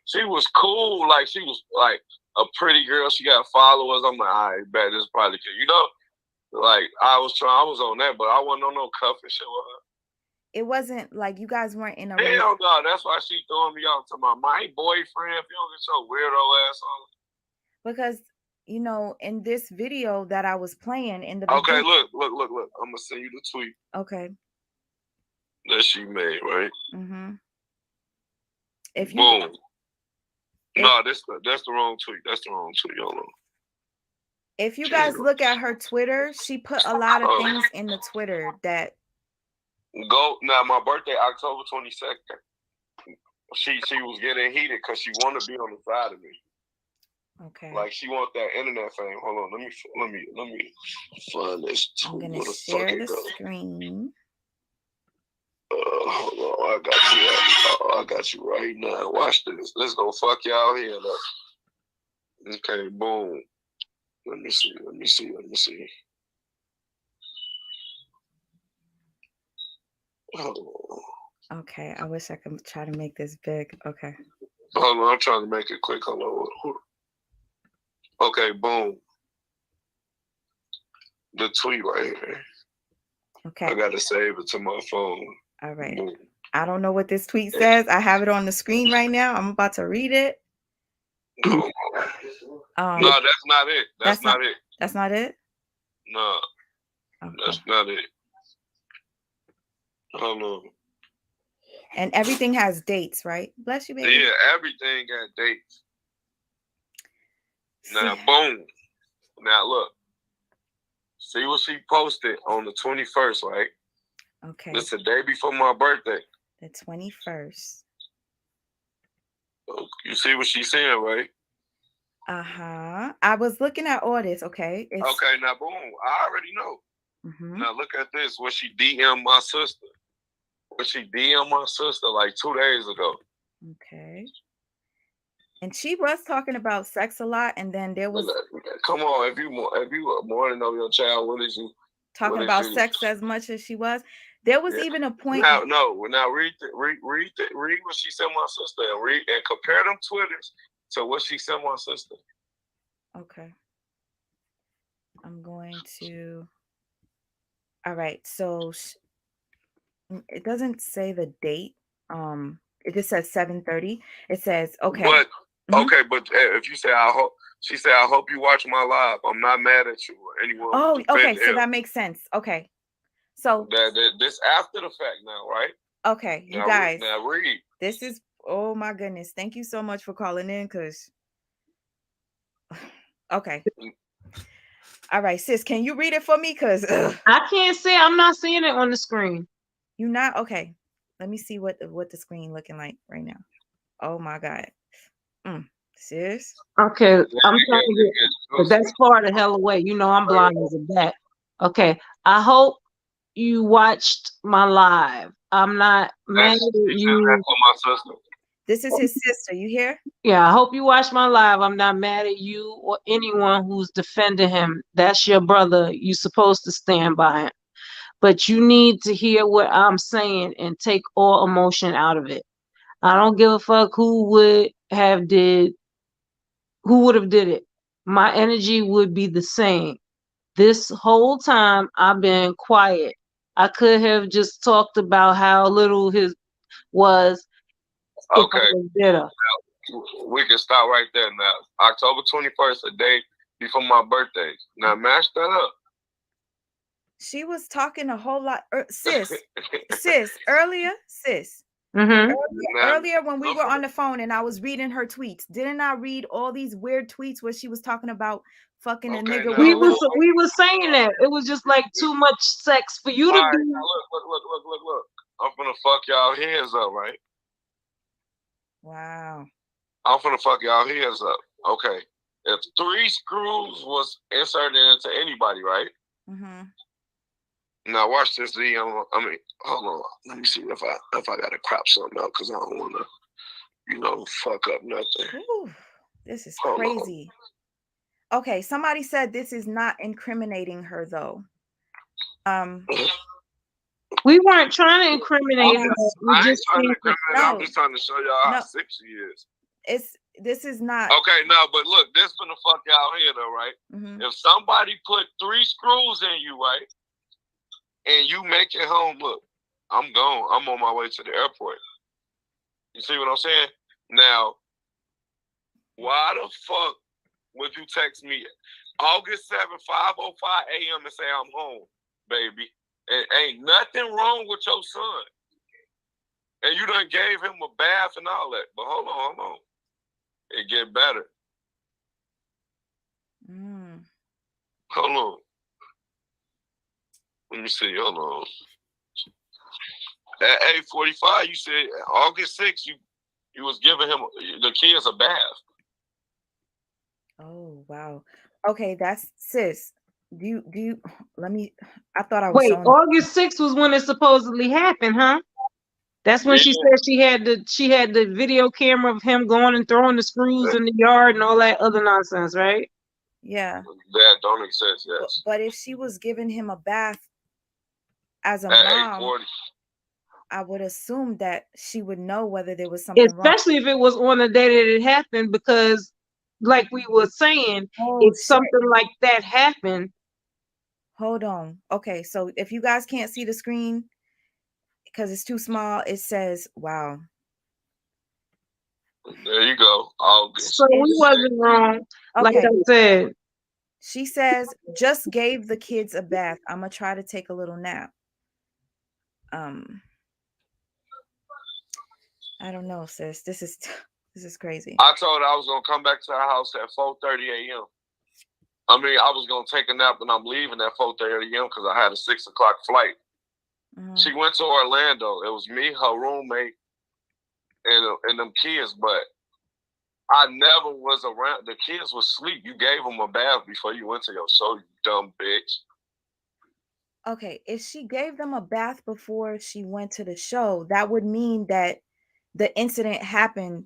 She was cool. Like, she was like a pretty girl. She got followers. I'm like, all right, bet this probably could. Like, I was on that, but I wasn't on no cuff and shit with her. It wasn't like you guys weren't in a hell no. That's why she throwing me out to my boyfriend. If you don't get your weirdo ass on. Because in this video that I was playing in the beginning. Look. I'm gonna send you the tweet. Okay. That she made, right? Mm-hmm. Boom. No, that's the wrong tweet. That's the wrong tweet. Hold on. If you guys look at her Twitter, she put a lot of things in the Twitter that. Go now. My birthday, October 22nd. She was getting heated because she wanted to be on the side of me. Okay. Like, she want that internet fame. Hold on. Let me find this. I'm gonna share the screen. Hold on. I got you right now. Watch this. Let's go fuck y'all here. Look. Okay. Boom. Let me see. Okay, I wish I could try to make this big. Okay. Hold on, I'm trying to make it quick. Hold on. Okay, boom. The tweet right here. Okay. I gotta save it to my phone. All right. Boom. I don't know what this tweet says. I have it on the screen right now. I'm about to read it. No, that's not it. That's not it. That's not it? No. Okay. That's not it. Hold on. And everything has dates, right? Bless you, baby. Yeah, everything got dates. Now, boom. Now, look. See what she posted on the 21st, right? Okay. It's the day before my birthday. The 21st. You see what she's saying, right? Uh-huh. I was looking at all this, okay? Okay, now, boom. I already know. Mm-hmm. Now, look at this. What she DM'd my sister. Like 2 days ago. Okay. And she was talking about sex a lot, and then there was. Come on, if you more to know your child, what is you talking about sex as much as she was? There was even a point. Now read what she sent my sister, and compare them Twitters to what she sent my sister. Okay. I'm going to. All right. So it doesn't say the date. It just says 7:30. It says okay. But Mhm. okay, but if you say I hope, she said I hope you watch my live. I'm not mad at you or anyone Oh, who okay. defended So him. that makes sense. Okay. So That this after the fact now, right? okay, you Now guys, now read. this is oh my goodness. Thank you so much for calling in, cause okay. All right, sis, can you read it for me? Cause I can't say I'm not seeing it on the screen. you not okay. Let me see what the screen looking like right now. Oh my god. Sis. Okay, I'm trying to It get, gets but juicy. that's far the hell away. You know I'm blind as a bat. Okay, I hope you watched my live. I'm not mad at He said that you. for my sister. This is his sister. You hear? Yeah, I hope you watched my live. I'm not mad at you or anyone who's defending him. That's your brother. You're supposed to stand by him. But you need to hear what I'm saying and take all emotion out of it. I don't give a fuck who would have did it. My energy would be the same. This whole time I've been quiet. I could have just talked about how little his was if I Okay, was bitter. we can stop right there now. October 21st, a day before my birthday. Now match that up. She was talking a whole lot, sis, earlier, sis. Mm-hmm. Now Earlier when we look were for on the phone and I was reading her tweets, didn't I read all these weird tweets where she was talking about fucking a okay nigga with now We a was little? look. we was saying that it was just like too much sex for you All to right, do. now look. I'm finna fuck y'all heads up, right? Wow. I'm finna fuck y'all heads up. Okay. If 3 screws was inserted into anybody, right? Mm-hmm. Now watch this Z. I mean, hold on. Let me see if I gotta crop something out because I don't wanna, fuck up nothing. Ooh, this is Hold on. crazy. Okay, somebody said this is not incriminating her though. Um, We weren't trying to incriminate her. We I ain't just trying to think incriminate. I'm no, just trying to show y'all how no, sick she is. this is not. Okay, no, but look, this finna fuck y'all here though, right? Mm-hmm. If somebody put 3 screws in you, right, and you make it home, look, I'm gone. I'm on my way to the airport. You see what I'm saying? Now, why the fuck would you text me August 7th, 5:05 a.m. and say I'm home, baby? And ain't nothing wrong with your son. And you done gave him a bath and all that. But hold on. It get better. Hold on. Let me see. Hold on. At 8:45, you said August 6th, you was giving him the kids a bath. Oh wow. Okay, that's sis. Do you let me I thought I was wait, showing August 6th was when it supposedly happened, huh? That's when Yeah, she said she had the video camera of him going and throwing the screws in the yard and all that other nonsense, right? yeah. that don't exist. But, Yes. but if she was giving him a bath as a At mom, 8:40. I would assume that she would know whether there was something wrong. Especially if it was on the day that it happened, because like we were saying, Oh if shit. something like that happened, Hold on. Okay, so if you guys can't see the screen because it's too small, it says, wow. There you go. August. so we wasn't wrong. Like Okay. I said, She says, just gave the kids a bath. I'm gonna try to take a little nap. Um, I don't know, sis. This is this is crazy. I told her I was gonna come back to her house at 4:30 a.m. I mean, I was gonna take a nap and I'm leaving at 4:30 a.m. because I had a 6 o'clock flight. She went to Orlando. It was me, her roommate, and them kids. But I never was around. The kids was asleep. You gave them a bath before you went to your show, you dumb bitch. Okay, if she gave them a bath before she went to the show, that would mean that the incident happened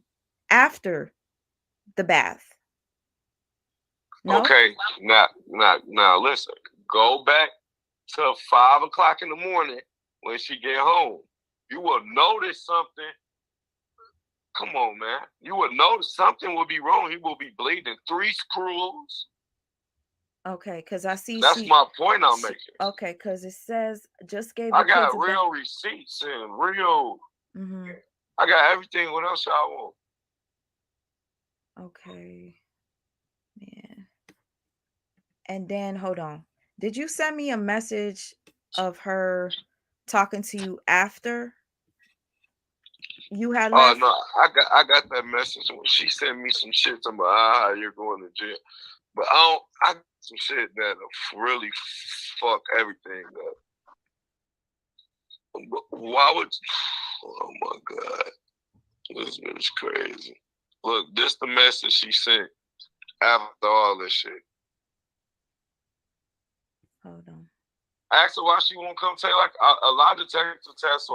after the bath. No? Okay, now listen. Go back to 5 o'clock in the morning when she get home. You will notice something. Come on, man. You will notice something will be wrong. He will be bleeding 3 screws. Okay, because I see That's my point I'm she. making. Okay, because it says just gave I the kids got a bath. real receipts and real. Mm-hmm. I got everything. What else y'all want? Okay, man. And then hold on. Did you send me a message of her talking to you after you had Oh left? no, I got that message when she sent me some shit to my you're going to jail. But I got some shit that really fuck everything up. But why would oh my god. This is crazy. Look, this the message she sent after all this shit. Hold on. Ask her why she won't come take like a lie detector test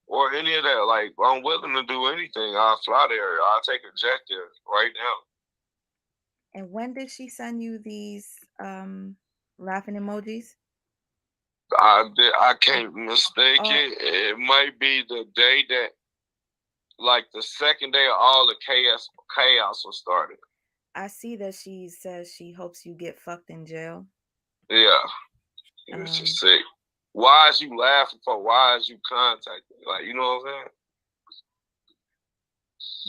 or any of that. Like I'm willing to do anything. I'll fly there. I'll take a jet there right now. And when did she send you these laughing emojis? I can't mistake Oh, it. It might be the day that like the second day of all the chaos was started. I see that she says she hopes you get fucked in jail. Yeah. It's Um, just sick. Why is you laughing for? Why is you contacting me? Like, you know what I'm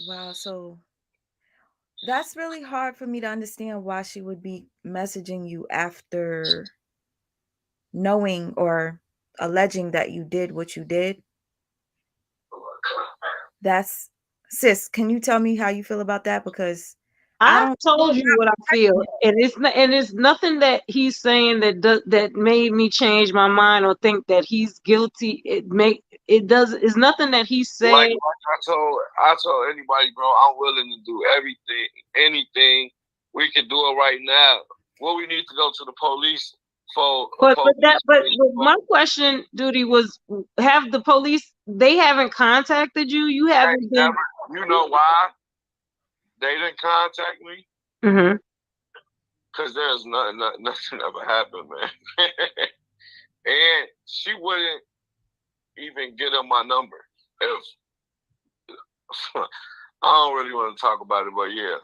wow, so that's really hard for me to understand why she would be messaging you after knowing or alleging that you did what you did. That's sis, can you tell me how you feel about that? Because I I don't told you what I feel, and it's nothing that he's saying that made me change my mind or think that he's guilty. It's nothing that he like said. I told anybody, bro, I'm willing to do everything, anything. We can do it right now. What we need to go to the police for a police But for my question, Doodie, was have the police they haven't contacted you? You ain't haven't been. never you know why? They didn't contact me? Hmm. Because there's nothing ever happened, man. And she wouldn't even get up my number. If I don't really want to talk about it, but yeah.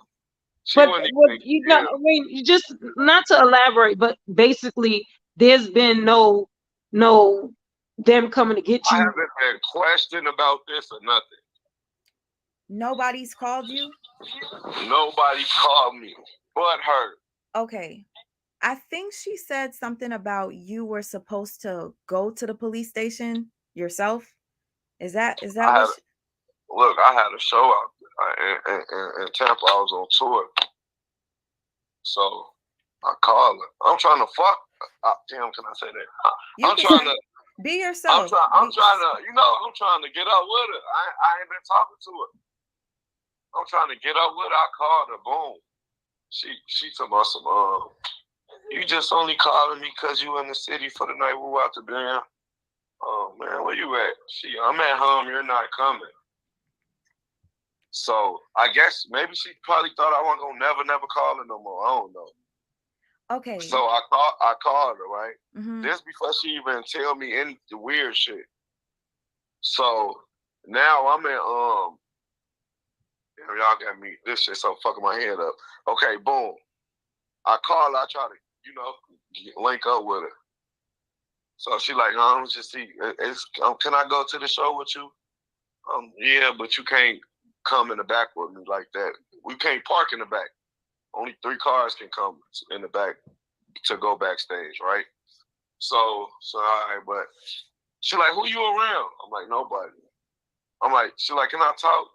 She But wouldn't what even you know, yeah. I mean, you just not to elaborate, but basically, there's been no them coming to get I you. haven't been questioned about this or nothing. nobody's called you? Nobody called me but her. Okay. I think she said something about you were supposed to go to the police station yourself. Is that I what had look, I had a show out in Tampa. I was on tour. So I called her. I'm trying to fuck. Damn, can I say that? you I'm can trying say? to. Be yourself. I'm trying to. I'm trying to get up with her. I ain't been talking to her. I'm trying to get up with her. I called her. Boom. She talking about some. You just only calling me because you in the city for the night. We out to dinner. Oh man, where you at? I'm at home. You're not coming. So I guess maybe she probably thought I wasn't gonna never call her no more. I don't know. Okay. So I called her, right? Mm-hmm. This before she even tell me any the weird shit. So now I'm in y'all got me this shit so fucking my head up. Okay, boom. I call her, I try to, link up with her. So she like, no, I'm just see can I go to the show with you? Yeah, but you can't come in the back with me like that. We can't park in the back. Only 3 cars can come in the back to go backstage, right? So all right, but she like, who you around? I'm like, nobody. I'm like, she like, can I talk?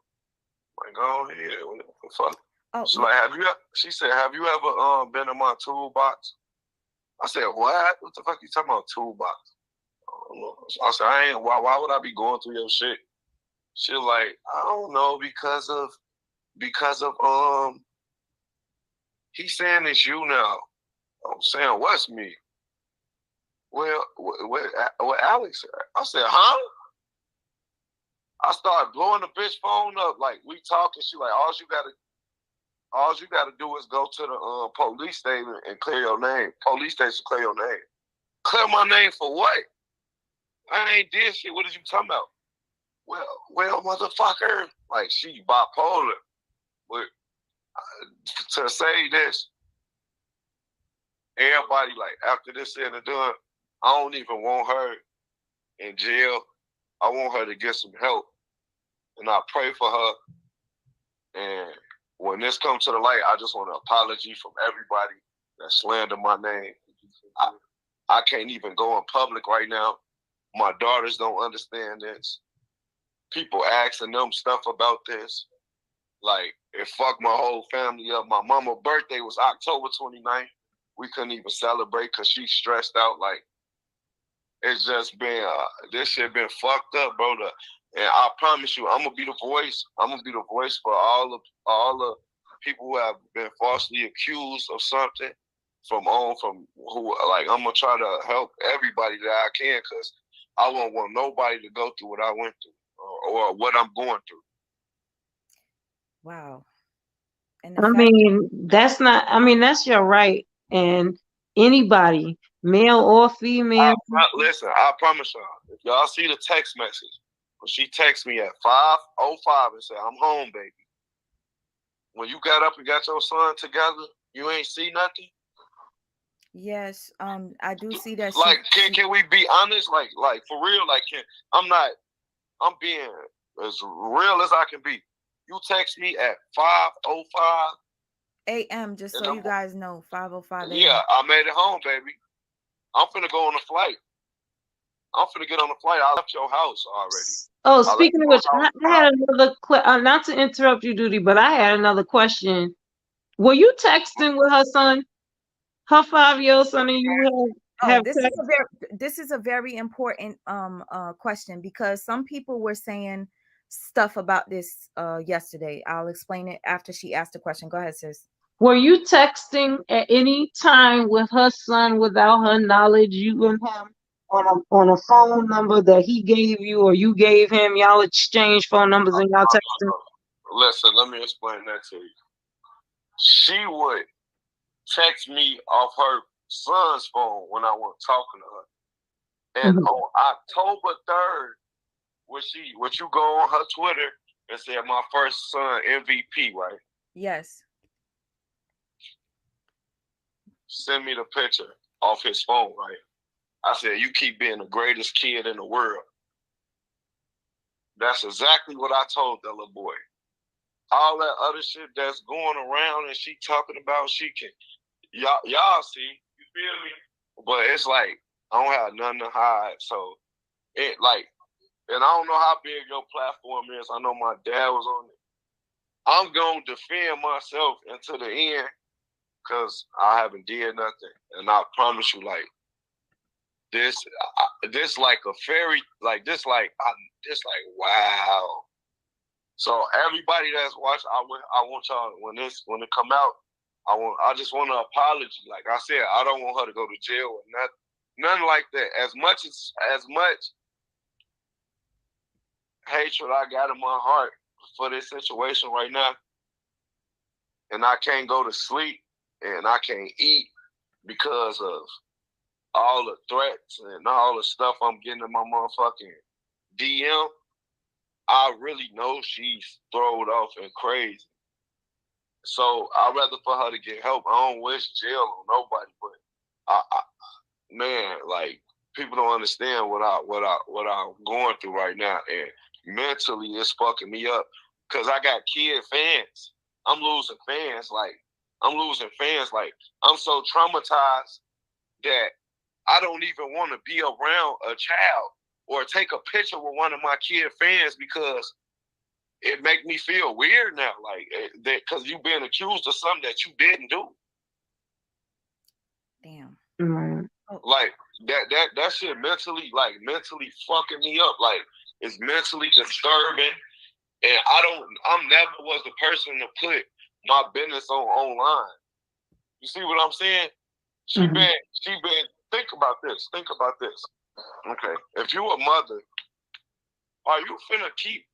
I'm like, go ahead. What the fuck? Oh, She like, she said, have you ever been in my toolbox? I said, what? What the fuck you talking about toolbox? So I said, why would I be going through your shit? She like, I don't know, because of he's saying it's you now. I'm saying, what's me? Well, what Alex? I said, huh? I started blowing the bitch phone up. Like, we talking. She like, all you gotta do is go to the police station and clear your name. Police station, clear your name. Clear my name for what? I ain't did shit. What are you talking about? Well, motherfucker. Like, she bipolar. But to say this, everybody, like, after this said and done, I don't even want her in jail. I want her to get some help. And I pray for her. And when this comes to the light, I just want an apology from everybody that slandered my name. I can't even go in public right now. My daughters don't understand this. People asking them stuff about this. Like, it fucked my whole family up. My mama's birthday was October 29th. We couldn't even celebrate because she's stressed out. Like, it's just been, this shit been fucked up, bro. And I promise you, I'm gonna be the voice. I'm gonna be the voice for all the people who have been falsely accused of something from who, like, I'm gonna try to help everybody that I can, because I don't want nobody to go through what I went through or what I'm going through. Wow. And I mean, that's your right. And anybody, male or female. Listen, I promise y'all, if y'all see the text message, when she texts me at 5:05 and said, "I'm home, baby," when you got up and got your son together, you ain't see nothing? Yes, I do see that. Like, can we be honest? Like for real? Like, I'm being as real as I can be. You text me at 5:05 a.m. Just so you guys know, 5:05 a.m. Yeah, I made it home, baby. I'm finna go on a flight. I'm finna get on a flight. I left your house already. Oh, speaking of which, I had another not to interrupt you, Doodie, but I had another question. Were you texting with her son? Her 5-year-old son and you have this is a very important question, because some people were saying stuff about this yesterday. I'll explain it after she asked the question. Go ahead, sis. Were you texting at any time with her son without her knowledge, you and him, on a phone number that he gave you or you gave him? Y'all exchange phone numbers and y'all texting? Listen, let me explain that to you. She would text me off her son's phone when I was talking to her. And on October 3rd, would you go on her Twitter and say, "My first son MVP," right? Yes. Send me the picture off his phone, right? I said, "You keep being the greatest kid in the world." That's exactly what I told that little boy. All that other shit that's going around and she talking about, y'all see, you feel me? But it's like, I don't have nothing to hide. So it like, and I don't know how big your platform is. I know my dad was on it. I'm gonna defend myself until the end, because I haven't did nothing. And I promise you, like, this like a fairy, like this, like wow. So everybody that's watched, I want y'all, when it come out, I just want an apology. Like I said, I don't want her to go to jail or nothing like that. As much hatred I got in my heart for this situation right now, and I can't go to sleep and I can't eat because of all the threats and all the stuff I'm getting in my motherfucking DM, I really know she's thrown off and crazy. So I'd rather for her to get help. I don't wish jail on nobody, but man, like, people don't understand what I'm going through right now, and mentally it's fucking me up, because I got kid fans. I'm losing fans. Like, I'm so traumatized that I don't even want to be around a child or take a picture with one of my kid fans, because it make me feel weird now, like, that, because you've been accused of something that you didn't do. Damn. Mm-hmm. Like that shit mentally fucking me up. Like, it's mentally disturbing, and I'm never was the person to put my business online. You see what I'm saying? She been think about this. Okay, if you a mother, are you finna keep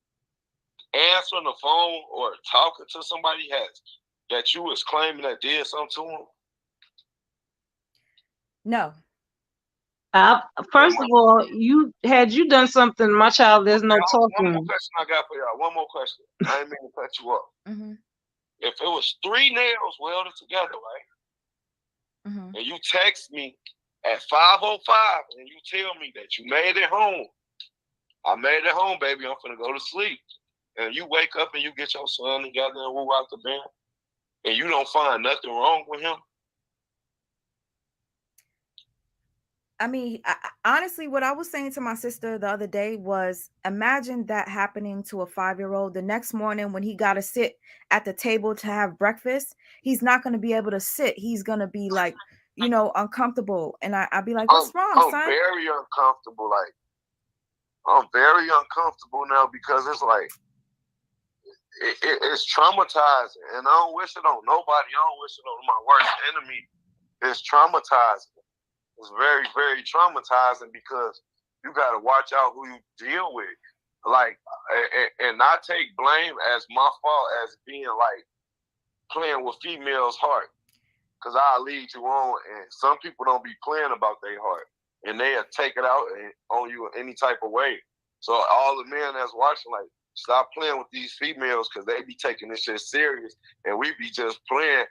answering the phone or talking to somebody that you was claiming that did something to them? No. First of all, you done something, my child, there's no talking. One more question I got for y'all. One more question. I didn't mean to cut you up. Mm-hmm. If it was 3 nails welded together, right? and you text me at 5:05 and you tell me that you made it home. I made it home, baby. I'm finna go to sleep. And you wake up and you get your son together and woo out the band, and you don't find nothing wrong with him. I mean, honestly, what I was saying to my sister the other day was, imagine that happening to a 5-year-old. The next morning when he got to sit at the table to have breakfast, he's not going to be able to sit. He's going to be like, uncomfortable. And I'll be like, what's wrong, I'm son? very uncomfortable. Like, I'm very uncomfortable now because it's like, it's traumatizing. And I don't wish it on nobody. I don't wish it on my worst enemy. It's traumatizing. It's very, very traumatizing because you got to watch out who you deal with. Like, and not take blame as my fault as being like playing with females' heart. Because I'll lead you on, and some people don't be playing about their heart. And they'll take it out on you in any type of way. So all the men that's watching, like, stop playing with these females because they be taking this shit serious. And we be just playing.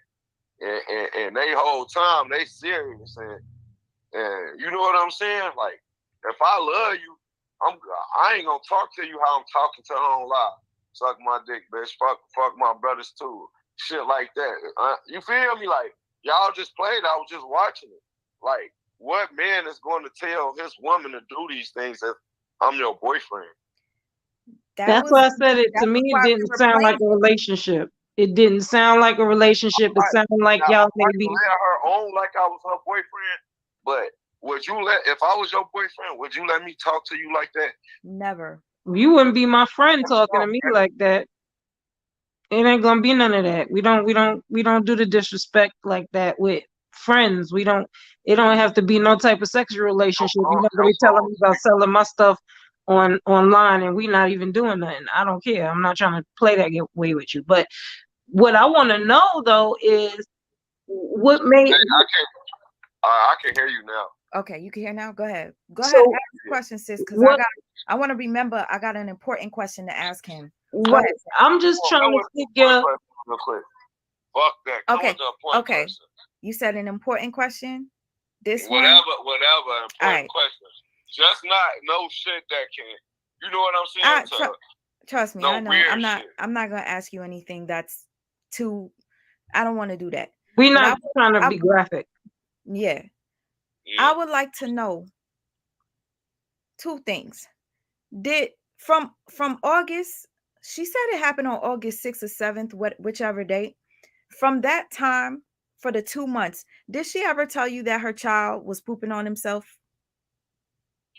And they whole time, they serious. And you know what I'm saying? Like, if I love you, I ain't gonna talk to you how I'm talking to her on live. Suck my dick, bitch. Fuck my brothers too. Shit like that. You feel me? Like, y'all just played. I was just watching it. Like, what man is going to tell his woman to do these things if I'm your boyfriend? That's why I said it. To me, it didn't sound like a relationship. It didn't sound like a relationship. It sounded like y'all maybe let her own like I was her boyfriend. But would you if I was your boyfriend, would you let me talk to you like that? Never. You wouldn't be my friend talking to me like that. It ain't gonna be none of that. We don't do the disrespect like that with friends. It don't have to be no type of sexual relationship. You know, they telling me about selling my stuff online and we not even doing nothing. I don't care. I'm not trying to play that way with you. But what I want to know though is what made I can hear you now. Okay, you can hear now. Go ahead. Ask the question, sis, because I want to remember. I got an important question to ask him. Right. I'm just trying to figure. Real quick. Fuck that. Okay. Okay. You said an important question. Whatever important question. Just not no shit that can. You know what I'm saying? Trust me, I know. I'm not gonna ask you anything that's too. I don't want to do that. We're not trying to be graphic. Yeah. I would like to know 2 things. Did from August, she said it happened on August 6th or 7th, whichever date. From that time for the 2 months, did she ever tell you that her child was pooping on himself?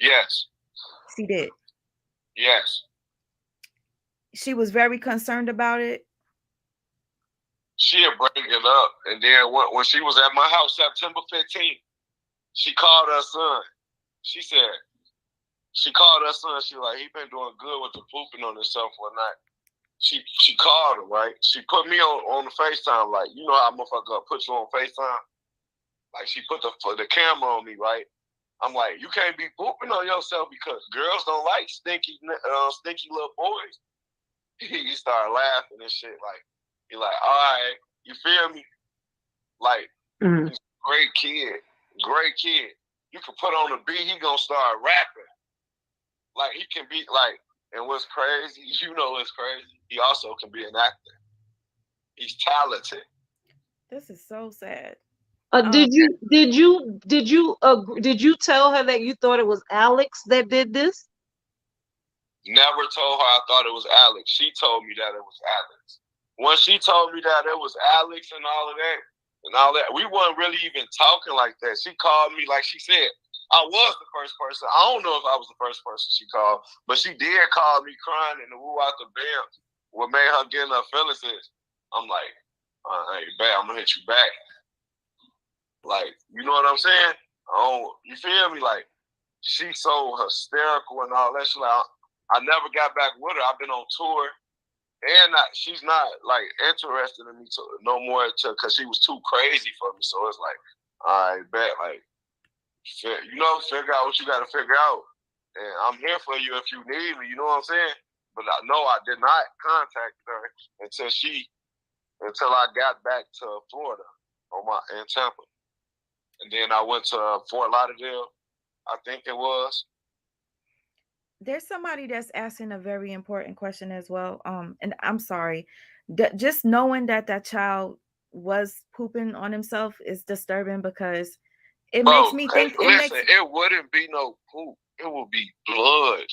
Yes. She did. Yes. She was very concerned about it. She'll bring it up. And then when she was at my house September 15th, she called her son. She called her son. She like, he been doing good with the pooping on himself one night. She called him, right? She put me on the FaceTime, like, you know how a motherfucker put you on FaceTime? Like, she put the camera on me, right? I'm like, you can't be pooping on yourself because girls don't like stinky little boys. He started laughing and shit. Like, he like, all right, you feel me? Like, he's a great kid. You can put on a beat, he gonna start rapping. Like, he can be like, and what's crazy, what's crazy? He also can be an actor. He's talented. This is so sad. Did you tell her that you thought it was Alex that did this? Never told her I thought it was Alex. She told me that it was Alex. Once she told me that it was Alex and all that, we weren't really even talking like that. She called me, like she said, I was the first person. I don't know if I was the first person she called, but she did call me crying and woo out the bed. What made her get in her feelings is, I'm like, hey, babe, I'm gonna hit you back. Like, you know what I'm saying? You feel me? Like, she's so hysterical and all that. She like, I never got back with her. I've been on tour, and she's not like interested in me no more because she was too crazy for me. So it's like, all right, bet, like, figure out what you got to figure out, and I'm here for you if you need me. You know what I'm saying? But I did not contact her until I got back to Florida in Tampa. and then I went to Fort Lauderdale. I think it was. There's somebody that's asking a very important question as well. And I'm sorry, just knowing that that child was pooping on himself is disturbing because it makes Bro, me hey, think. It listen, makes it wouldn't be no poop. It would be blood.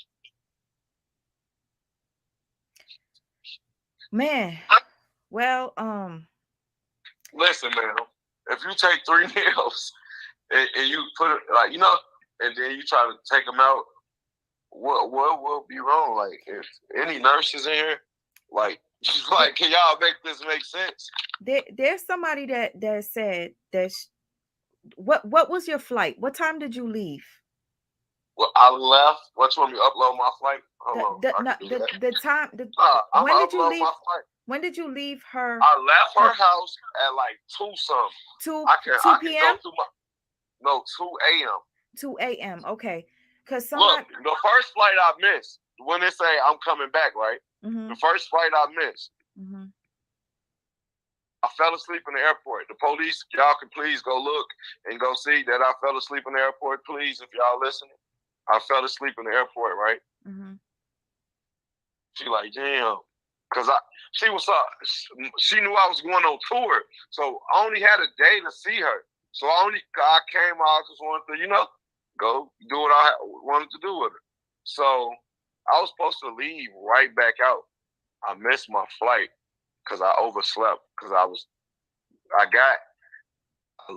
man. Well, Listen, man. If you take 3 nails and you put it like and then you try to take them out, what will be wrong? Like, if any nurses in here, like, like, can y'all make this make sense? there's somebody that said that. What was your flight? What time did you leave? Well, I left. What, you want me to upload my flight? Hold on, The I no, can do that. the time. I'm When gonna did you upload leave? my flight. When did you leave her? I left her house at like 2 something. 2 I can p.m. go through my 2 a.m. 2 a.m. Okay, because Look, somebody. the first flight I missed, when they say I'm coming back, right? Mm-hmm, The first flight I missed, mm-hmm. I fell asleep in the airport. The police, y'all can please go look and go see that I fell asleep in the airport, please, if y'all listening. I fell asleep in the airport, right? Mm-hmm. She like, damn. Cause she knew I was going on tour. So I only had a day to see her. So I came out, just wanted to, go do what I wanted to do with her. So I was supposed to leave right back out. I missed my flight because I overslept. Because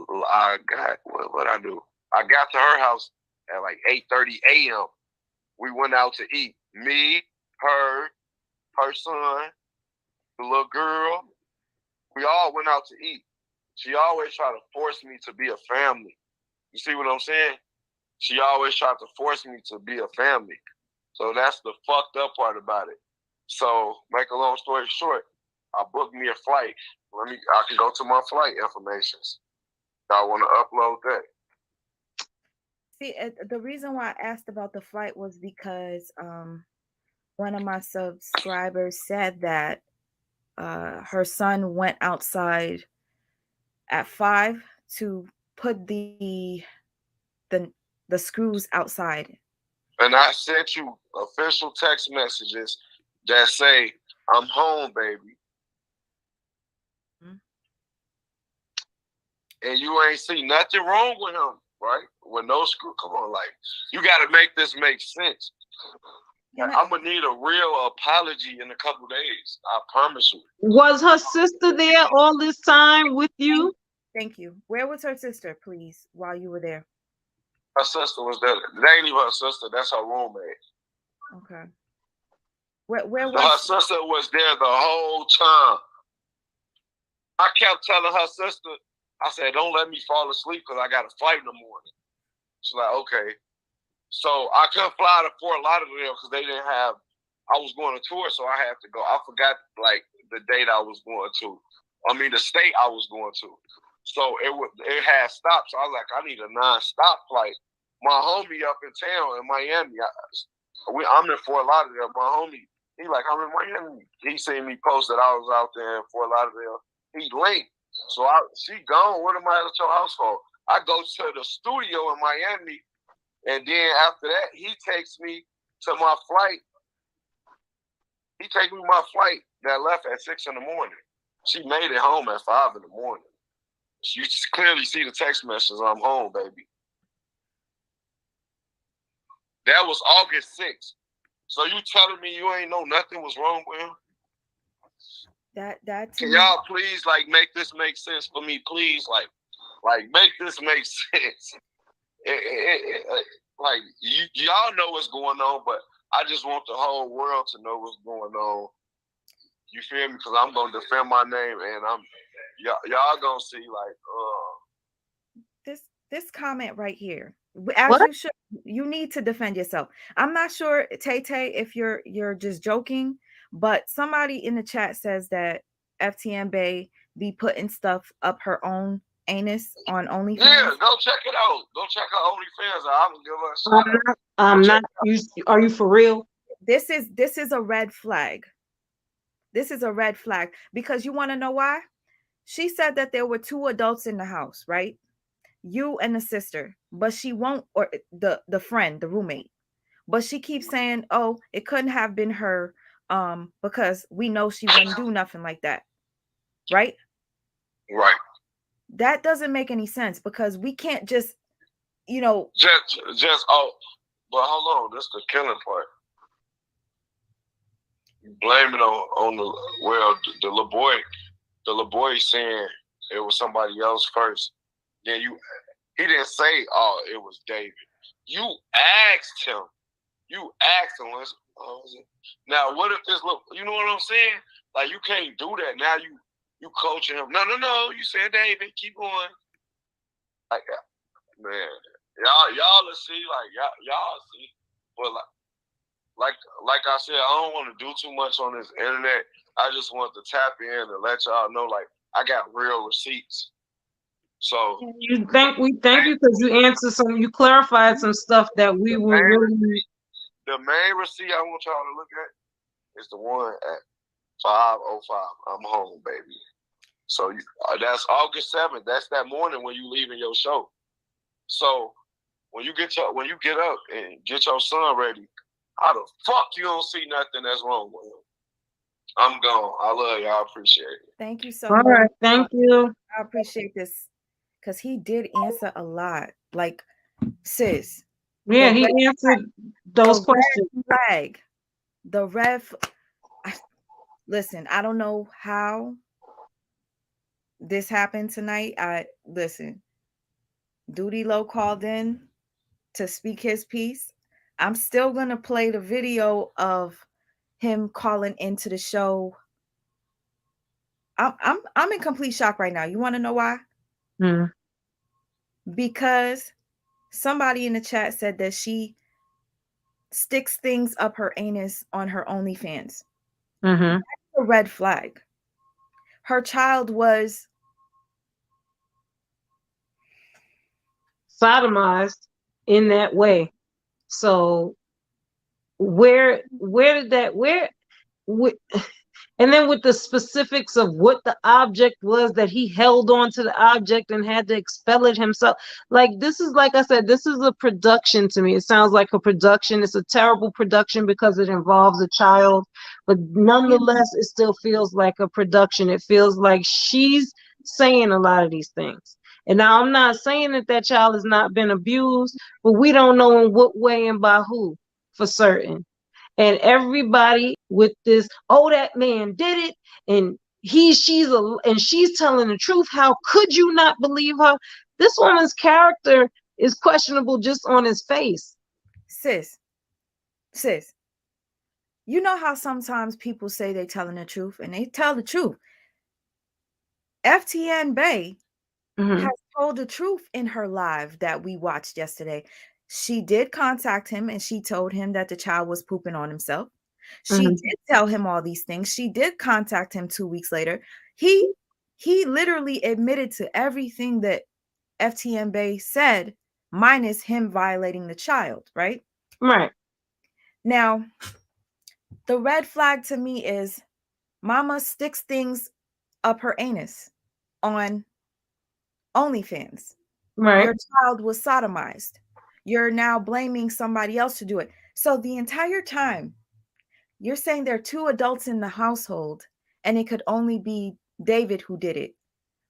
what I do? I got to her house at like 8:30 a.m. We went out to eat. Me, her son, the little girl. We all went out to eat. She always tried to force me to be a family. You see what I'm saying? She always tried to force me to be a family. So that's the fucked up part about it. So, make a long story short, I booked me a flight. I can go to my flight informations. I want to upload that. See, the reason why I asked about the flight was because one of my subscribers said that her son went outside at 5 to put the the screws outside. And I sent you official text messages that say, I'm home, baby. Mm-hmm. And you ain't see nothing wrong with him, right? With no screw. Come on, like, you got to make this make sense. I'm going to need a real apology in a couple days. I promise you. Was her sister there all this time with you? Thank you. Where was her sister, please, while you were there? Her sister was there. That ain't even her sister. That's her roommate. Okay. Where was her sister was there the whole time. I kept telling her sister, I said, don't let me fall asleep because I got a flight in the morning. She's like, okay. So I couldn't fly to Fort Lauderdale because they didn't have, I was going to tour, so I had to go. I forgot, like, the date I was going to. The state I was going to. So it had stops. So I was like, I need a non-stop flight. My homie up in town in Miami, I'm in Fort Lauderdale. My homie, he like, I'm in Miami. He seen me post that I was out there in Fort Lauderdale. He linked. So she gone. What am I at your house for? I go to the studio in Miami, and then after that, he takes me to my flight. He takes me my flight that left at 6 in the morning. She made it home at 5 in the morning. You clearly see the text messages. I'm home, baby. That was August 6th. So you telling me you ain't know nothing was wrong with him? Can y'all please make this make sense for me, please? Like make this make sense. Y'all know what's going on, but I just want the whole world to know what's going on. You feel me? Because I'm gonna defend my name, and y'all gonna see this comment right here. As you should, you need to defend yourself. I'm not sure, Tay Tay, if you're just joking, but somebody in the chat says that FTM Bay be putting stuff up her own anus on OnlyFans. Yeah, go check it out. Go check her OnlyFans out. I'm gonna give her a shout out. I'm not. Are you for real? This is a red flag. This is a red flag because you want to know why? She said that there were 2 adults in the house, right? you and the sister, but she won't, or the friend, the roommate, but she keeps saying, oh, it couldn't have been her, because we know she wouldn't do nothing like that, right? Right. That doesn't make any sense because we can't just, you know. Just oh, but hold on, this the killing part. Blame it on the the little boy saying it was somebody else first. Then he didn't say, oh, it was David. You asked him. You asked him. Now what if this look? You know what I'm saying? Like you can't do that. Now you coaching him. No. You said David. Keep going. Like man, y'all let's see. Like y'all see. But like I said, I don't want to do too much on this internet. I just want to tap in and let y'all know, like, I got real receipts. So we thank you because you answered you clarified some stuff that we were really. The main receipt I want y'all to look at is the one at 5:05. I'm home, baby. So that's August 7th. That's that morning when you leaving your show. So when you get up and get your son ready, how the fuck you don't see nothing that's wrong with him? I'm gone. I love y'all. I appreciate it. Thank you so much. All right. Thank you. I appreciate this because he did answer a lot. Like, sis. Yeah, he answered those questions. The red listen, I don't know how this happened tonight. Doodie Low called in to speak his piece. I'm still going to play the video of him calling into the show. I'm in complete shock right now. You want to know why? Because somebody in the chat said that she sticks things up her anus on her OnlyFans. That's a red flag. Her child was sodomized in that way. So where did that and then with the specifics of what the object was that he held on to the object and had to expel it himself. Like this is, like I said, this is a production to me. It sounds like a production. It's a terrible production because it involves a child, but nonetheless, it still feels like a production. It feels like she's saying a lot of these things. And now I'm not saying that child has not been abused, but we don't know in what way and by who for certain. And everybody with this, oh, that man did it, and she's telling the truth. How could you not believe her? This woman's character is questionable just on his face. Sis, you know how sometimes people say they're telling the truth, and they tell the truth. FTN Bay has told the truth in her live that we watched yesterday. She did contact him and she told him that the child was pooping on himself. She did tell him all these things. She did contact him 2 weeks later. He literally admitted to everything that FTN Bay said, minus him violating the child, right? Right. Now, the red flag to me is mama sticks things up her anus on OnlyFans. Right. Your child was sodomized. You're now blaming somebody else to do it. So the entire time, you're saying there are 2 adults in the household and it could only be David who did it.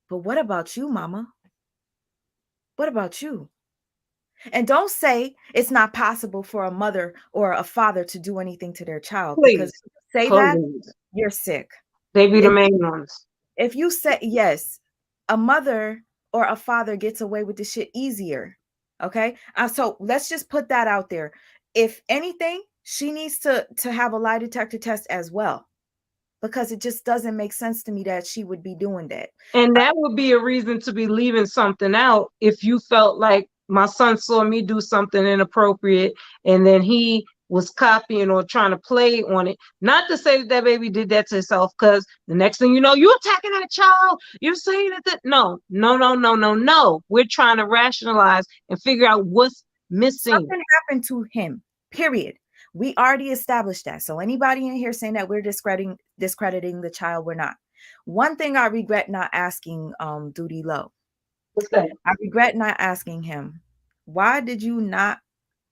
But what about you, mama? What about you? And don't say it's not possible for a mother or a father to do anything to their child. Please. Because if you say that, you're sick. They be the main ones. If you say, yes, a mother or a father gets away with this shit easier. Okay. So let's just put that out there. If anything, she needs to have a lie detector test as well, because it just doesn't make sense to me that she would be doing that. And that would be a reason to be leaving something out if you felt like my son saw me do something inappropriate and then he was copying or trying to play on it. Not to say that baby did that to herself, because the next thing you know, you're attacking that child. You're saying that no. We're trying to rationalize and figure out what's missing. Something happened to him, period. We already established that. So anybody in here saying that we're discrediting the child, we're not. One thing I regret not asking Doodie Low. What's that? I regret not asking him, why did you not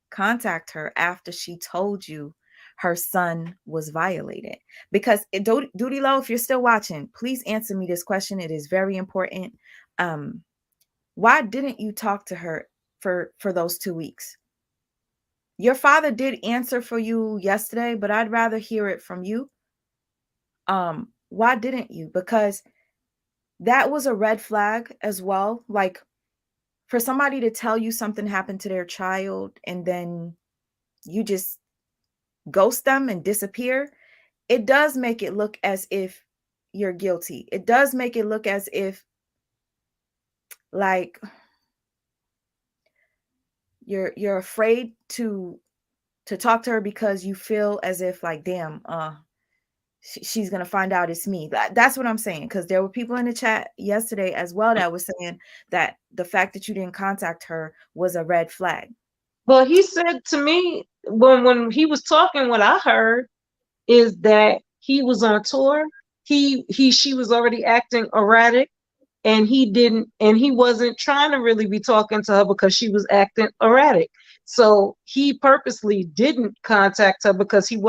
contact her after she told you her son was violated? Because Duty Low, if you're still watching, please answer me this question. It is very important. Um, why didn't you talk to her for those 2 weeks? Your father did answer for you yesterday, but I'd rather hear it from you. Why didn't you? Because that was a red flag as well. Like, for somebody to tell you something happened to their child and then you just ghost them and disappear, it does make it look as if you're guilty. It does make it look as if, like, you're afraid to talk to her because you feel as if, like, damn, she's gonna find out it's me. That's what I'm saying, because there were people in the chat yesterday as well that was saying that the fact that you didn't contact her was a red flag. Well, he said to me when he was talking, what I heard is that he was on tour. She was already acting erratic, and he wasn't trying to really be talking to her because she was acting erratic. So he purposely didn't contact her because it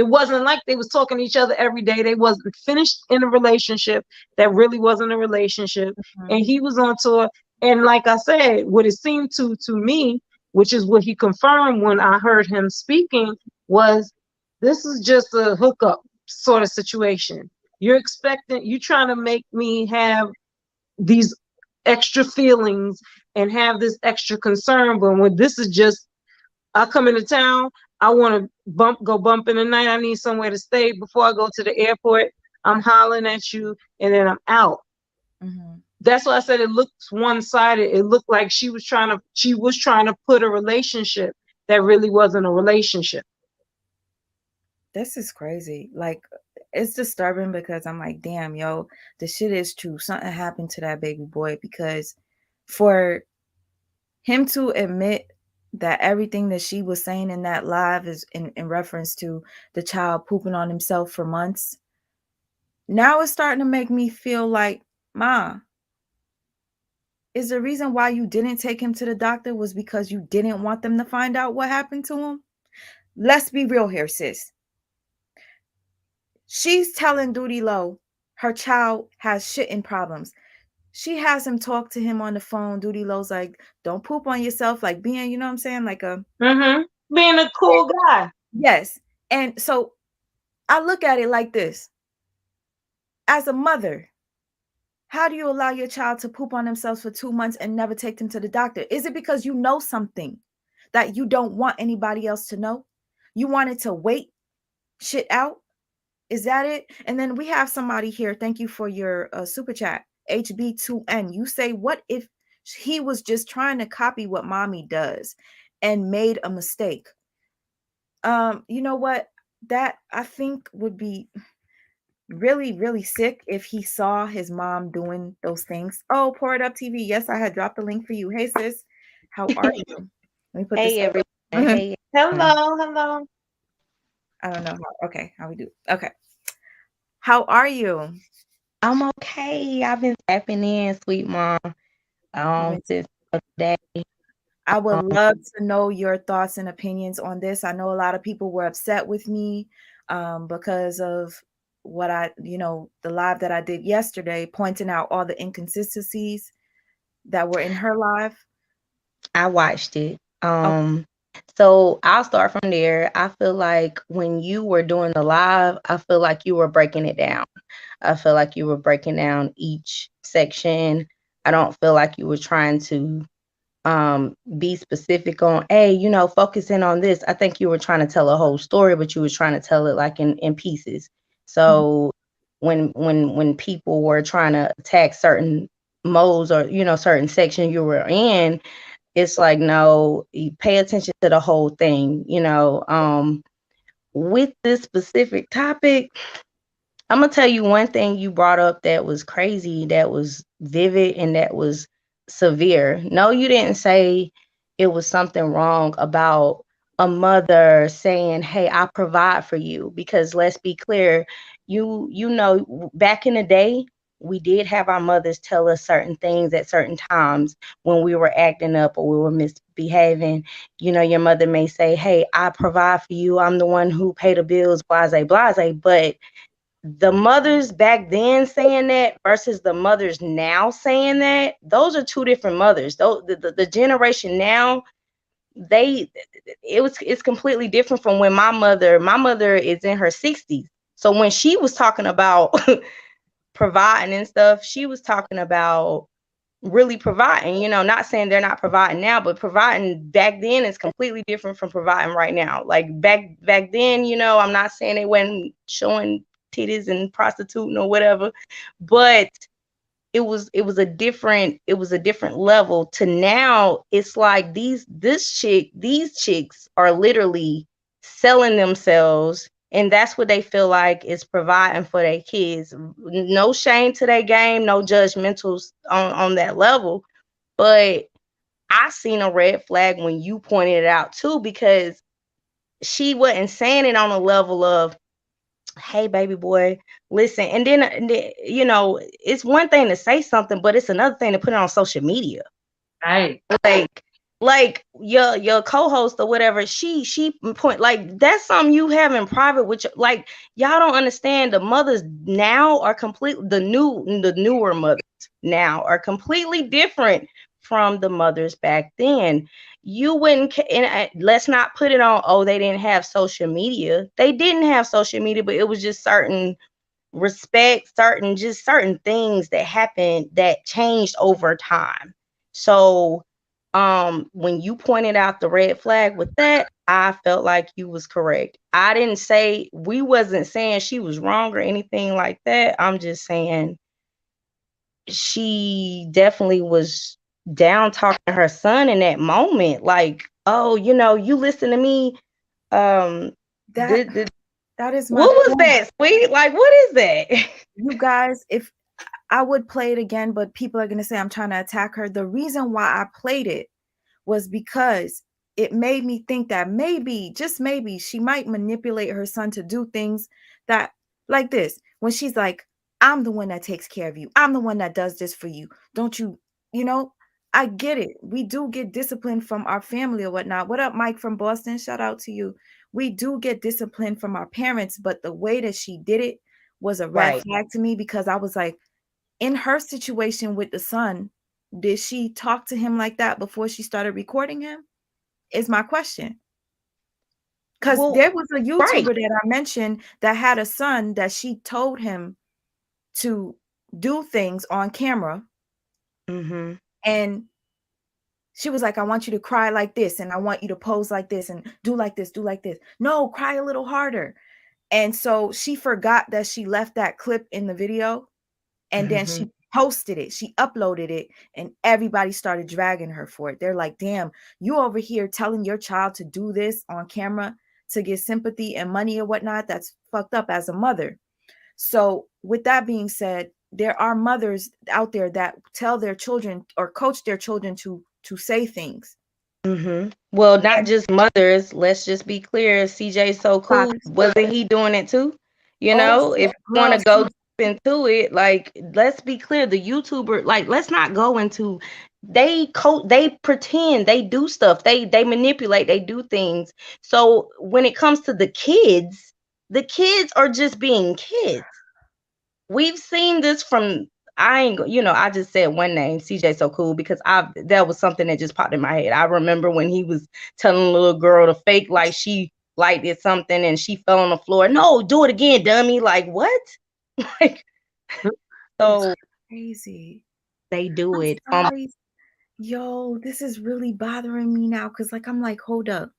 wasn't like they was talking to each other every day. They wasn't finished in a relationship that really wasn't a relationship. Mhm. And he was on tour. And like I said, what it seemed to me, which is what he confirmed when I heard him speaking, was this is just a hookup sort of situation. You're trying to make me have these extra feelings and have this extra concern. But when this is just, I come into town, I want to go bump in the night. I need somewhere to stay before I go to the airport. I'm hollering at you, and then I'm out. Mhm. That's why I said it looks one sided. It looked like she was trying to put a relationship that really wasn't a relationship. This is crazy. Like, it's disturbing because I'm like, damn, yo, the shit is true. Something happened to that baby boy, because for him to admit that everything that she was saying in that live is in reference to the child pooping on himself for months. Now it's starting to make me feel like, Ma, is the reason why you didn't take him to the doctor was because you didn't want them to find out what happened to him? Let's be real here, sis. She's telling Duty Low her child has shitting problems. She has him talk to him on the phone. Duty Low's like, don't poop on yourself, like being, you know what I'm saying? Like a, Being a cool guy. yes. And so I look at it like this. As a mother, how do you allow your child to poop on themselves for 2 months and never take them to the doctor? Is it because you know something that you don't want anybody else to know? You wanted to wait shit out? Is that it? And then we have somebody here. Thank you for your super chat. HB2N. You say, what if he was just trying to copy what mommy does and made a mistake? You know what? That I think would be really, really sick if he saw his mom doing those things. Oh, Pour It Up TV. Yes, I had dropped the link for you. Hey, sis. How are you? Let me put this Hey up. everyone. Hey everyone. Hello, hello. I don't know how. Okay, how we do. Okay. How are you? I'm okay. I've been tapping in, sweet mom, You've been since the day. I would Um, love to know your thoughts and opinions on this. I know a lot of people were upset with me because of what the live that I did yesterday, pointing out all the inconsistencies that were in her live. I watched it. Okay. So I'll start from there. I feel like when you were doing the live, I feel like you were breaking it down. I feel like you were breaking down each section. I don't feel like you were trying to be specific on, hey, focusing on this. I think you were trying to tell a whole story, but you were trying to tell it like in pieces. Mhm. So when people were trying to attack certain modes or certain section you were in, it's like, no, you pay attention to the whole thing. With this specific topic, I'm gonna tell you one thing you brought up that was crazy, that was vivid, and that was severe. No, you didn't say it was something wrong about a mother saying, "Hey, I provide for you," because let's be clear, back in the day, we did have our mothers tell us certain things at certain times when we were acting up or we were misbehaving. You know, your mother may say, "Hey, I provide for you. I'm the one who pay the bills, blase, blase." But the mothers back then saying that versus the mothers now saying that, those are two different mothers. Though the generation now, it's completely different from when my mother is in her 60s. So when she was talking about providing and stuff, she was talking about really providing, not saying they're not providing now, but providing back then is completely different from providing right now. Like back then, I'm not saying they wasn't showing titties and prostituting or whatever, but it was a different level to now. It's like these chicks are literally selling themselves, and that's what they feel like is providing for their kids. No shame to their game, no judgmentals on that level, but I seen a red flag when you pointed it out too, because she wasn't saying it on a level of, "Hey baby boy, listen." And then it's one thing to say something, but it's another thing to put it on social media. Right. Like your co-host or whatever, she point, like, that's something you have in private, which, like, y'all don't understand. The mothers now are completely the newer mothers now are completely different from the mothers back then. You wouldn't and let's not put it on, oh, they didn't have social media. They didn't have social media, but it was just certain respect, certain things that happened that changed over time. So when you pointed out the red flag with that, I felt like you was correct. We wasn't saying she was wrong or anything like that. I'm just saying she definitely was down talking to her son in that moment, like, "Oh, you listen to me." um That did, that is my what was point. that, sweet? Like, what is that? You guys, if I would play it again, but people are going to say I'm trying to attack her. The reason why I played it was because it made me think that maybe, just maybe, she might manipulate her son to do things that, like this, when she's like, "I'm the one that takes care of you. I'm the one that does this for you. Don't you, you know, I get it. We do get discipline from our family or whatnot." What up, Mike from Boston? Shout out to you. We do get discipline from our parents, but the way that she did it was a red Right. flag to me, because I was like, in her situation with the son, did she talk to him like that before she started recording him? Is my question. Because Well, there was a right. YouTuber that I mentioned that had a son that she told him to do things on camera. Mm-hmm. And she was like, "I want you to cry like this, and I want you to pose like this, and do like this, do like this. No, cry a little harder." And so she forgot that she left that clip in the video. And then Mm-hmm. she posted it, she uploaded it, and everybody started dragging her for it. They're like, "Damn, you over here telling your child to do this on camera to get sympathy and money or whatnot. That's fucked up as a mother." So, with that being said, there are mothers out there that tell their children or coach their children to say things. Mm-hmm. Well, not And just mothers. Let's just be clear. CJ So Cool, facts. wasn't he doing it too? Oh, If you want girl, to go see, deep into it, like, let's be clear. The YouTuber, like, let's not go into. They pretend, they do stuff. They manipulate. They do things. So when it comes to the kids are just being kids. We've seen this from, I just said one name, CJ So Cool, because that was something that just popped in my head. I remember when he was telling a little girl to fake like she like did something and she fell on the floor. "No, do it again, dummy." Like, what? Like, it's so crazy. they do I'm it. sorry. Yo, this is really bothering me now, because like I'm like, hold up.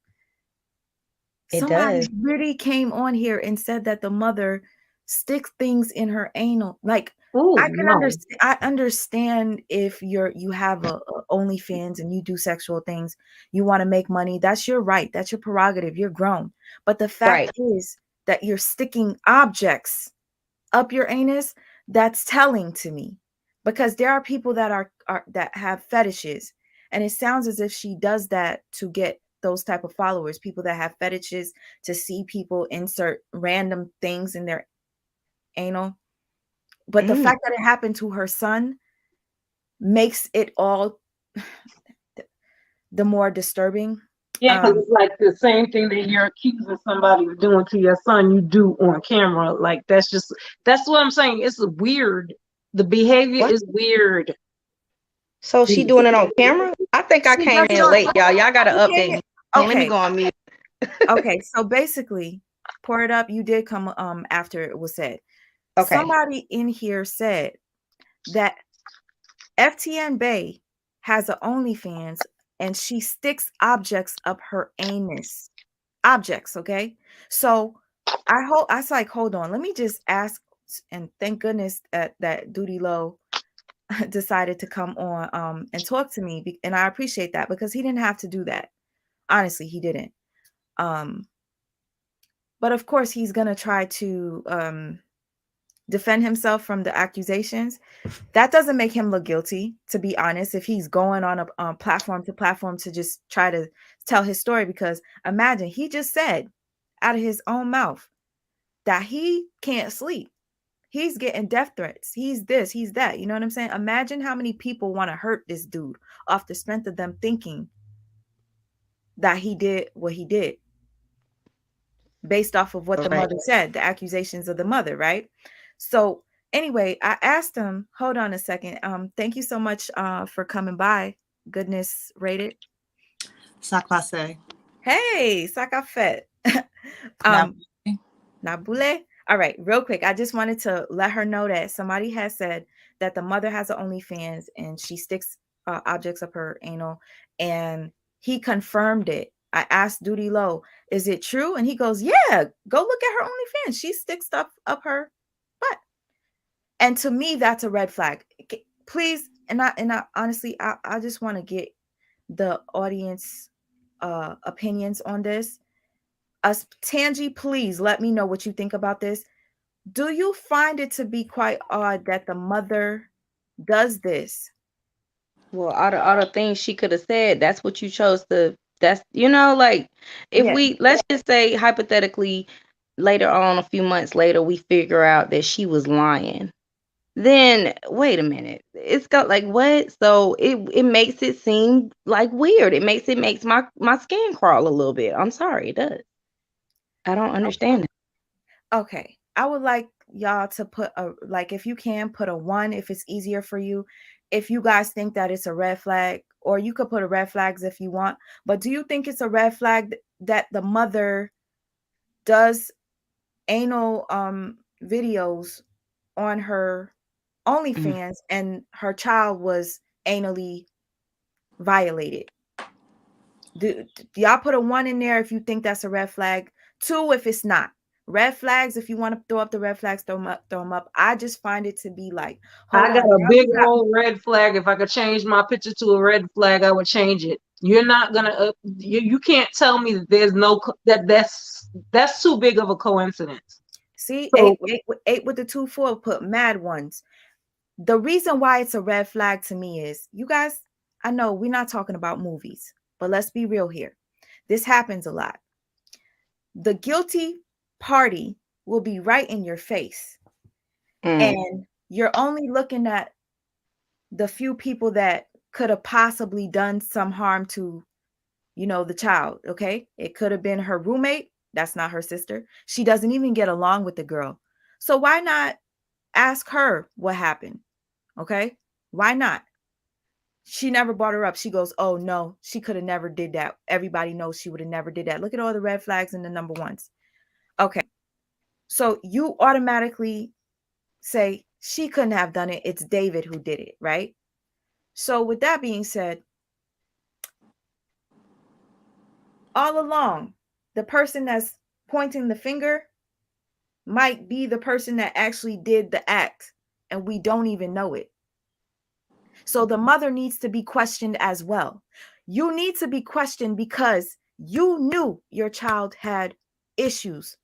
It Somebody does. really came on here and said that the mother sticks things in her anal. Like, Oh I can no. understand. I understand if you have a OnlyFans and you do sexual things, you want to make money. That's your right. That's your prerogative. You're grown. But the Right. fact is that you're sticking objects up your anus. That's telling to me, because there are people that are that have fetishes, and it sounds as if she does that to get those type of followers, people that have fetishes, to see people insert random things in their anal. But the fact that it happened to her son makes it all the more disturbing. Yeah, because it's like the same thing that you're accusing somebody of doing to your son, you do on camera. Like that's what I'm saying. It's weird. The behavior What? is weird. So she doing it on camera? I think I She came does it in on. late, y'all. Y'all gotta You came update in. me. Let me Okay. go on mute. Okay. So basically, pour it up. You did come after it was said. Okay. Somebody in here said that FTN Bay has a OnlyFans and she sticks objects up her anus. Objects, okay? So I was like, hold on, let me just ask, and thank goodness that Doodie Low decided to come on and talk to me, and I appreciate that because he didn't have to do that. Honestly, he didn't. But of course he's gonna try to defend himself from the accusations. That doesn't make him look guilty, to be honest, if he's going on a platform to platform to just try to tell his story. Because imagine, he just said out of his own mouth that he can't sleep. He's getting death threats. He's this, he's that. You know what I'm saying? Imagine how many people want to hurt this dude off the strength of them thinking that he did what he did based off of what the Right. mother said, the accusations of the mother, right? So anyway, I asked him, hold on a second. Thank you so much for coming by. Goodness rated. Sakase. Hey, Sakafet. Nabule. All right, real quick. I just wanted to let her know that somebody has said that the mother has an OnlyFans and she sticks objects up her anal, and he confirmed it. I asked Doodie Low, is it true? And he goes, yeah, go look at her OnlyFans. She sticks stuff up her butt. And to me, that's a red flag. Please, and I honestly, I just want to get the audience opinions on this. Tangi, please let me know what you think about this. Do you find it to be quite odd that the mother does this? Well, all the things she could have said, that's what you chose to. That's like if Yeah. let's just say hypothetically, later on, a few months later, we figure out that she was lying. Then wait a minute, it's got like what? So it makes it seem like weird. It makes my skin crawl a little bit. I'm sorry, it does. I don't understand it. Okay. I would like y'all to put a, like, if you can put a 1 if it's easier for you. If you guys think that it's a red flag, or you could put a red flags if you want. But do you think it's a red flag that the mother does anal videos on her OnlyFans and her child was anally violated? Do y'all put a 1 in there if you think that's a red flag? 2 if it's not. Red flags, if you want to throw up the red flags, throw them up, throw them up. I just find it to be like, hold I got on. a Now big we got, old red flag. If I could change my picture to a red flag, I would change it. You're not gonna. You can't tell me that there's no that's too big of a coincidence. see, So eight with the 2-4, put mad ones. The reason why it's a red flag to me is, you guys, I know we're not talking about movies, but let's be real here. This happens a lot. The guilty party will be right in your face, and you're only looking at the few people that could have possibly done some harm to, the child. Okay, it could have been her roommate. That's not her sister. She doesn't even get along with the girl. So why not ask her what happened? Okay, why not? She never brought her up. She goes, oh no, she could have never did that. Everybody knows she would have never did that. Look at all the red flags and the number ones. Okay, so you automatically say she couldn't have done it. It's David who did it, right? So with that being said, all along, the person that's pointing the finger might be the person that actually did the act, and we don't even know it. So the mother needs to be questioned as well. You need to be questioned because you knew your child had issues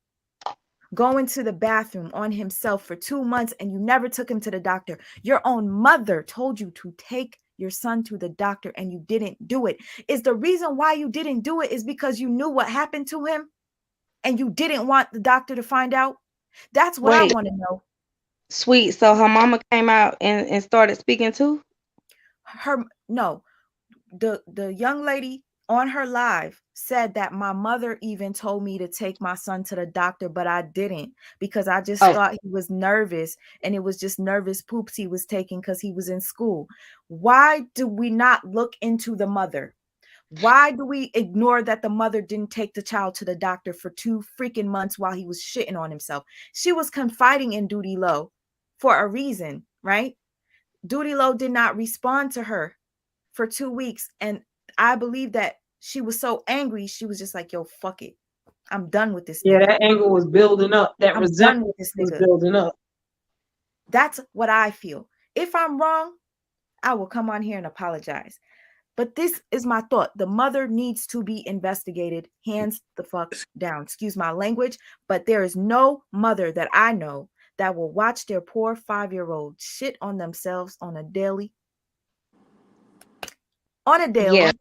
going to the bathroom on himself for 2 months, and you never took him to the doctor. Your own mother told you to take your son to the doctor and you didn't do it. Is the reason why you didn't do it is because you knew what happened to him and you didn't want the doctor to find out? That's what I Wait, want to know. Sweet. So her mama came out and started speaking too? No, the young lady on her live said that my mother even told me to take my son to the doctor, but I didn't, because I just Oh, thought he was nervous, and it was just nervous poops he was taking because he was in school. Why do we not look into the mother? Why do we ignore that the mother didn't take the child to the doctor for 2 freaking months while he was shitting on himself? She was confiding in Doodie Low for a reason, right? Doodie Low did not respond to her for 2 weeks, and I believe that she was so angry, she was just like, yo, fuck it. I'm done with this Yeah, nigga. that anger was building up. That I'm done resentment with this was nigga. building up. That's what I feel. If I'm wrong, I will come on here and apologize. But this is my thought. The mother needs to be investigated, hands the fuck down. Excuse my language, but there is no mother that I know that will watch their poor 5-year-old shit on themselves on a daily, yeah.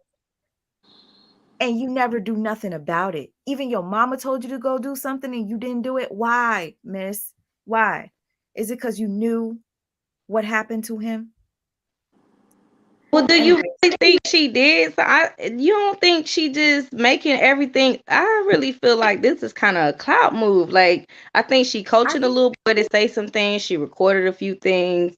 and you never do nothing about it. Even your mama told you to go do something and you didn't do it. Why, miss? Why? Is it because you knew what happened to him? Well, do you Anyways, really think she did? So you don't think she just making everything? I really feel like this is kind of a clout move. Like, I think she I coaching a little boy to say some things. She recorded a few things.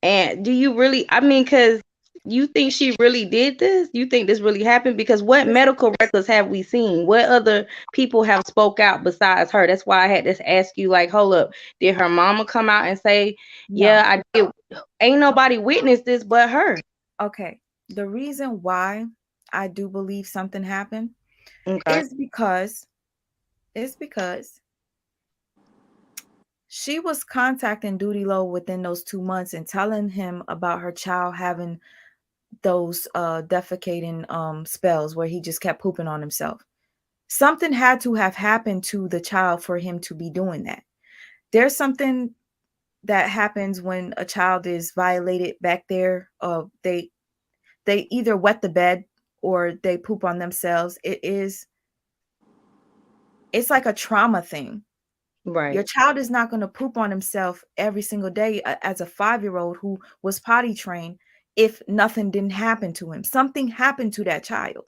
And do you really? I mean, because you think she really did this? You think this really happened? Because what listen, medical records have we seen? What other people have spoke out besides her? That's why I had to ask you. Like, hold up, did her mama come out and say, no. "Yeah, I did"? Ain't nobody witnessed this but her. Okay. The reason why I do believe something happened Okay. is because she was contacting Duty Low within those 2 months and telling him about her child having those defecating spells where he just kept pooping on himself. Something had to have happened to the child for him to be doing that. There's something that happens when a child is violated back there. They either wet the bed or they poop on themselves. It's like a trauma thing. Your Right. child is not going to poop on himself every single day as a 5-year-old who was potty trained if nothing didn't happen to him. Something happened to that child.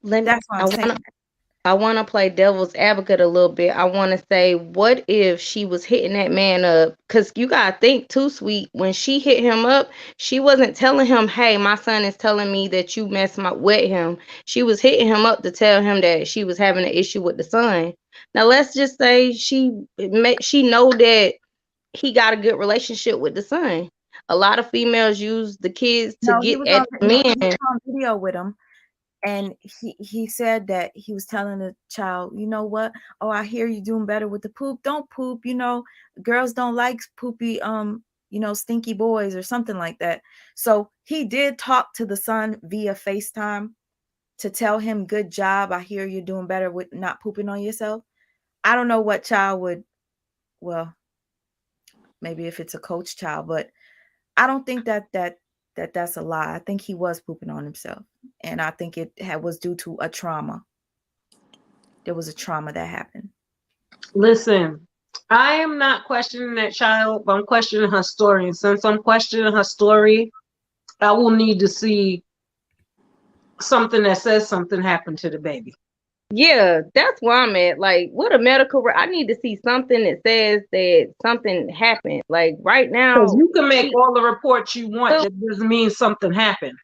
Let That's what I'm saying. I want to play devil's advocate a little bit. I want to say, what if she was hitting that man up? Because you got to think too, sweet. When she hit him up, she wasn't telling him, hey, my son is telling me that you messed with him. She was hitting him up to tell him that she was having an issue with the son. Now, let's just say she know that he got a good relationship with the son. A lot of females use the kids to No, he get was at on the no, he men. was on video with him, and he said that he was telling the child, you know what? Oh, I hear you doing better with the poop. Don't poop. Girls don't like poopy, stinky boys or something like that. So he did talk to the son via FaceTime to tell him, good job. I hear you're doing better with not pooping on yourself. I don't know what child would, well, maybe if it's a coach child, but I don't think that's a lie. I think he was pooping on himself, and I think was due to a trauma. There was a trauma that happened. Listen, I am not questioning that child, but I'm questioning her story. And since I'm questioning her story, I will need to see something that says something happened to the baby. Yeah, that's where I'm at. Like, what a I need to see something that says that something happened. Like right Because now, you can make all the reports you want. That doesn't mean something happened.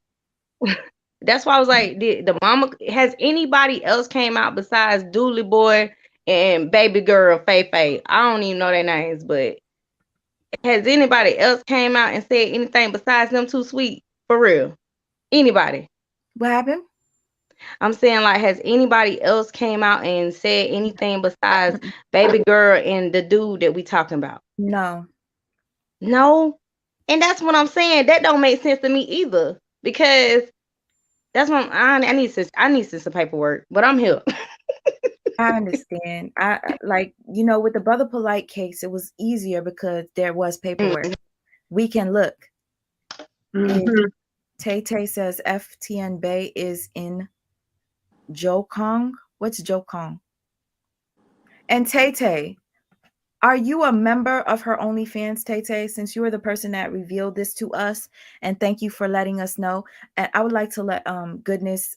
that's why I was like, the mama has anybody else came out besides Dooley Boy and baby girl Fei Fei? I don't even know their names, but has anybody else came out and said anything besides them two sweet? For real? Anybody? What happened? I'm saying, like, has anybody else came out and said anything besides baby girl and the dude that we talking about? No. No. And that's what I'm saying. That don't make sense to me either. Because that's what I need some paperwork. But I'm here. I understand. I like, with the Brother Polite case, it was easier because there was paperwork. We can look. Mm-hmm. Tay Tay says FTN Bay is in Jokong. What's Jokong? And Tay Tay, Are you a member of her OnlyFans, Tay Tay? Since you were the person that revealed this to us, and thank you for letting us know. And I would like to let Goodness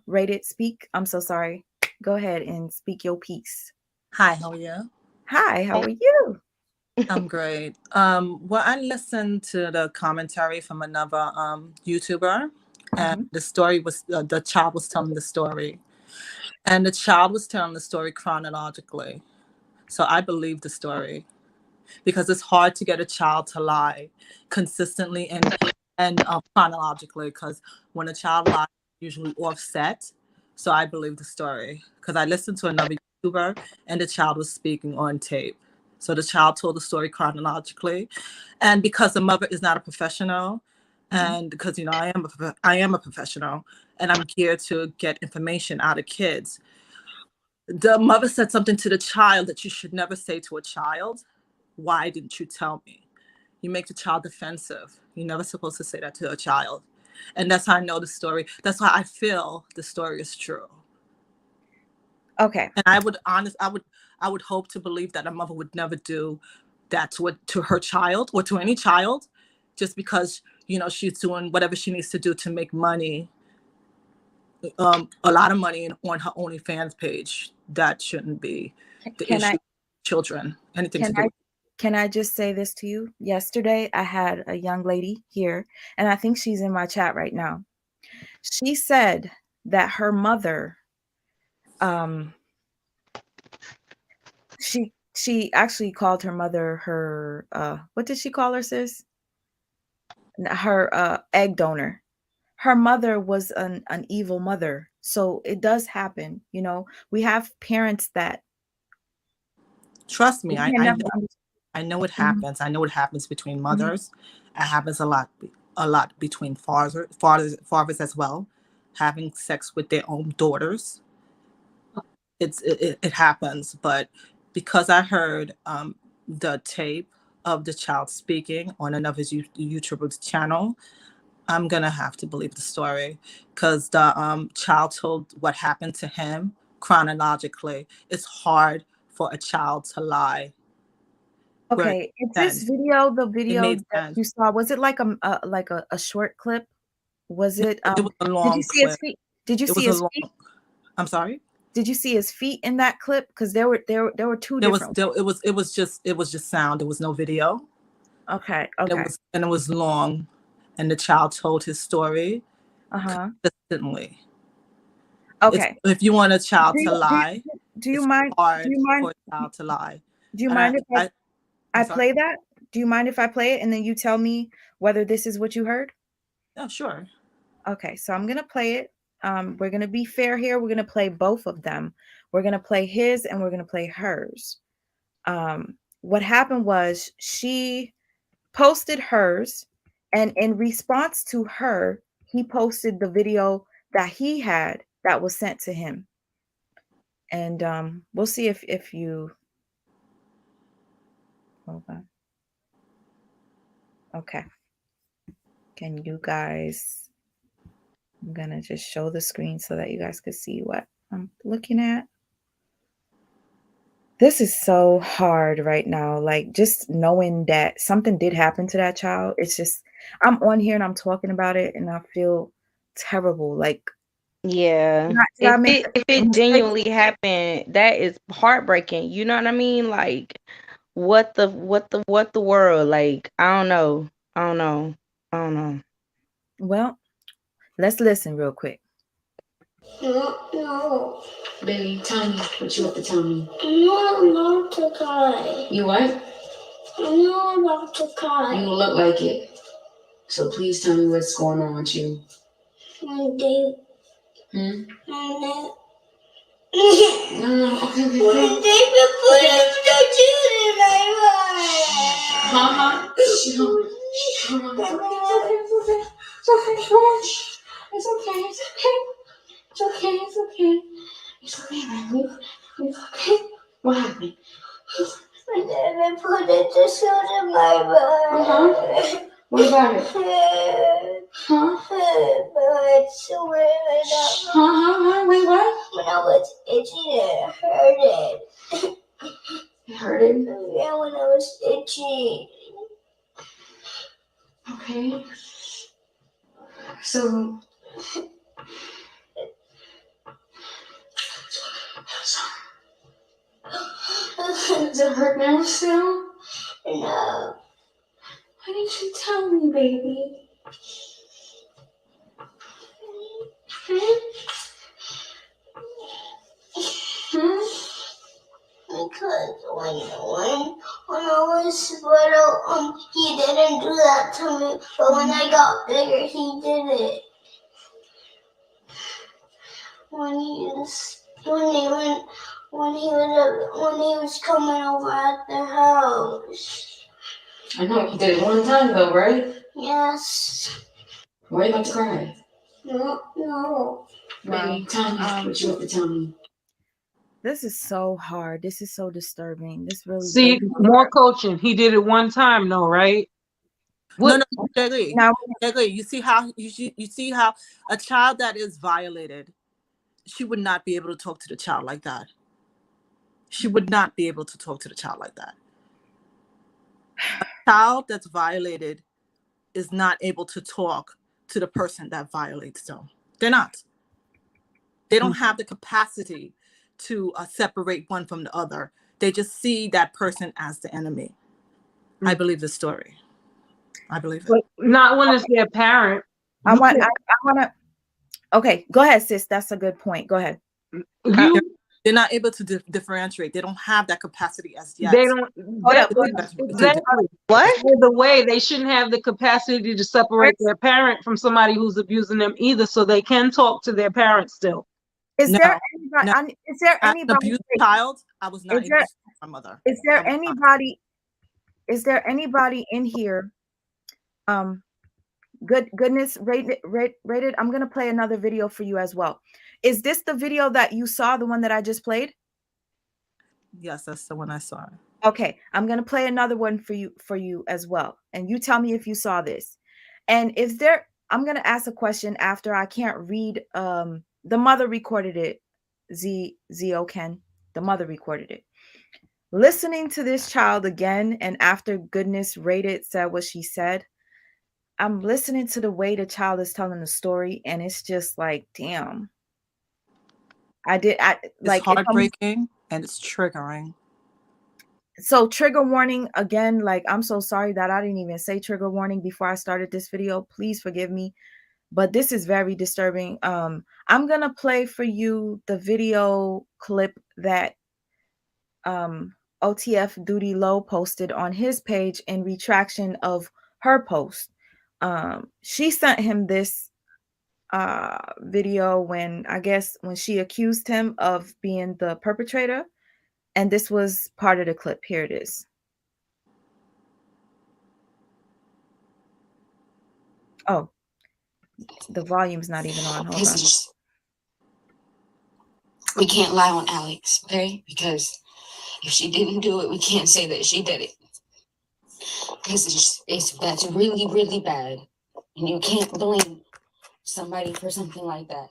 Rated speak. I'm so sorry. Go ahead and speak your piece. Hi, how are you? Hi, how are you? I'm great. Well, I listened to the commentary from another YouTuber, and Mm-hmm. the story was the child was telling the story, and the child was telling the story chronologically. So I believe the story because it's hard to get a child to lie consistently and chronologically. Because when a child lies, it's usually offset. So I believe the story because I listened to another YouTuber and the child was speaking on tape. So the child told the story chronologically, and because the mother is not a professional, Mm-hmm. and because I am a professional, and I'm here to get information out of kids. The mother said something to the child that you should never say to a child. Why didn't you tell me? You make the child defensive. You're never supposed to say that to a child. And that's how I know the story. That's why I feel the story is true. Okay. And I would hope to believe that a mother would never do that to her child or to any child just because, she's doing whatever she needs to do to make money, a lot of money on her OnlyFans page. That shouldn't be the Can issue. I Children, anything can to do I with. can I just say this to you? Yesterday I had a young lady here, and I think she's in my chat right now. She said that her mother um she actually called her mother her what did she call her, sis? Her egg donor. Her mother was an evil mother. So it does happen, We have parents that Trust me, we can never I know it understand. happens. I know it happens between Mhm. mothers. It happens a lot between fathers as well, having sex with their own daughters. It happens, but because I heard the tape of the child speaking on another YouTuber's channel, I'm gonna have to believe the story because the child told what happened to him chronologically. It's hard for a child to lie. Where it Okay, is made this sense. video the It video made that sense. you saw? Was it like a short clip? Was No, it it was a did you long see his clip. feet? Did you It see was a his long. feet? I'm sorry. Did you see his feet in that clip? Because there were two There was different. still it was just sound. There was no video. Okay, And okay. it was long, and the child told his story Uh-huh. consistently. It's Okay. if you want a Do child to you do you, lie, do you it's mind do hard you mind for a child to lie. do you And mind if I I'm sorry. play that? Do you mind if I play it and then you tell me whether this is what you heard? Yeah, sure. Okay, so I'm gonna play it. We're gonna be fair here. We're gonna play both of them. We're gonna play his and we're gonna play hers. What happened was she posted hers, and in response to her, he posted the video that he had that was sent to him. And we'll see if you hold on. Okay. Can you guys I'm gonna just show the screen so that you guys can see what I'm looking at. This is so hard right now. Like just knowing that something did happen to that child. It's just I'm on here and I'm talking about it and I feel terrible. Like Yeah. did I make If a it mistake? genuinely happened, that is heartbreaking. You know what I mean? Like what the world? Like, I don't know. I don't know. I don't know. Well, let's listen real quick. No, no. Baby, tell me what you have to tell me. No, I'm not to cry. You what? No, I'm about to cry. You look like it. So please tell me what's going on with you. My day. My no, no, okay, okay. When David put his tattoo in my mind. Mama, it's okay. It's okay. It's okay. It's okay. It's okay. It's okay, man. It's okay. What happened? My dad put it to suit in my mind. What about it? Huh? It's so weird. Huh? Wait, what? When I was itchy, it hurted. It hurted? Yeah, when I was itchy. Okay. So does it hurt now still? No. Why didn't you tell me, baby? Hmm? Because when I was little, he didn't do that to me. But when I got bigger, he did it. When he was coming over at the house. I know he did it one time though, right? Yes. Why are you about to cry? No. Baby, tell me what you have to tell me. This is so hard. This is so disturbing. This really See, breaks my more heart. coaching. He did it one time, though, right? No, What? no, Jerry. Now, Jerry, you see how a child that is violated, she would not be able to talk to the child like that. She would not be able to talk to the child like that. A child that's violated is not able to talk to the person that violates them. They're not. They don't have the capacity to separate one from the other. They just see that person as the enemy. I believe the story. I believe it. But not when it's their parent. I want to. Okay, go ahead, sis. That's a good point. Go ahead. They're not able to differentiate. They don't have that capacity as yet. They don't. Hold up. Exactly. What? Either way, they shouldn't have the capacity to separate their parent from somebody who's abusing them either, so they can talk to their parents still. Is No, there anybody? no. Is there As an anybody? abused child, I was not Is able there- to talk to my mother. Is there anybody? Is there anybody in here? Goodness rated. I'm gonna play another video for you as well. Is this the video that you saw? The one that I just played? Yes, that's the one I saw. Okay, I'm gonna play another one for you as well, and you tell me if you saw this. And if there, I'm gonna ask a question after. I can't read. The mother recorded it. Zio Ken. The mother recorded it. Listening to this child again, and after Goodness rated said what she said, I'm listening to the way the child is telling the story, and it's just like, damn. It's heartbreaking and it's triggering. So trigger warning again, like I'm so sorry that I didn't even say trigger warning before I started this video. Please forgive me. But this is very disturbing. I'm gonna play for you the video clip that OTF Doodie Low posted on his page in retraction of her post. She sent him this video when she accused him of being the perpetrator, and this was part of the clip. Here it is. Oh, the volume's not even on. Hold on. We can't lie on Alex, okay? Because if she didn't do it, we can't say that she did it. Because that's really, really bad. And you can't blame somebody for something like that,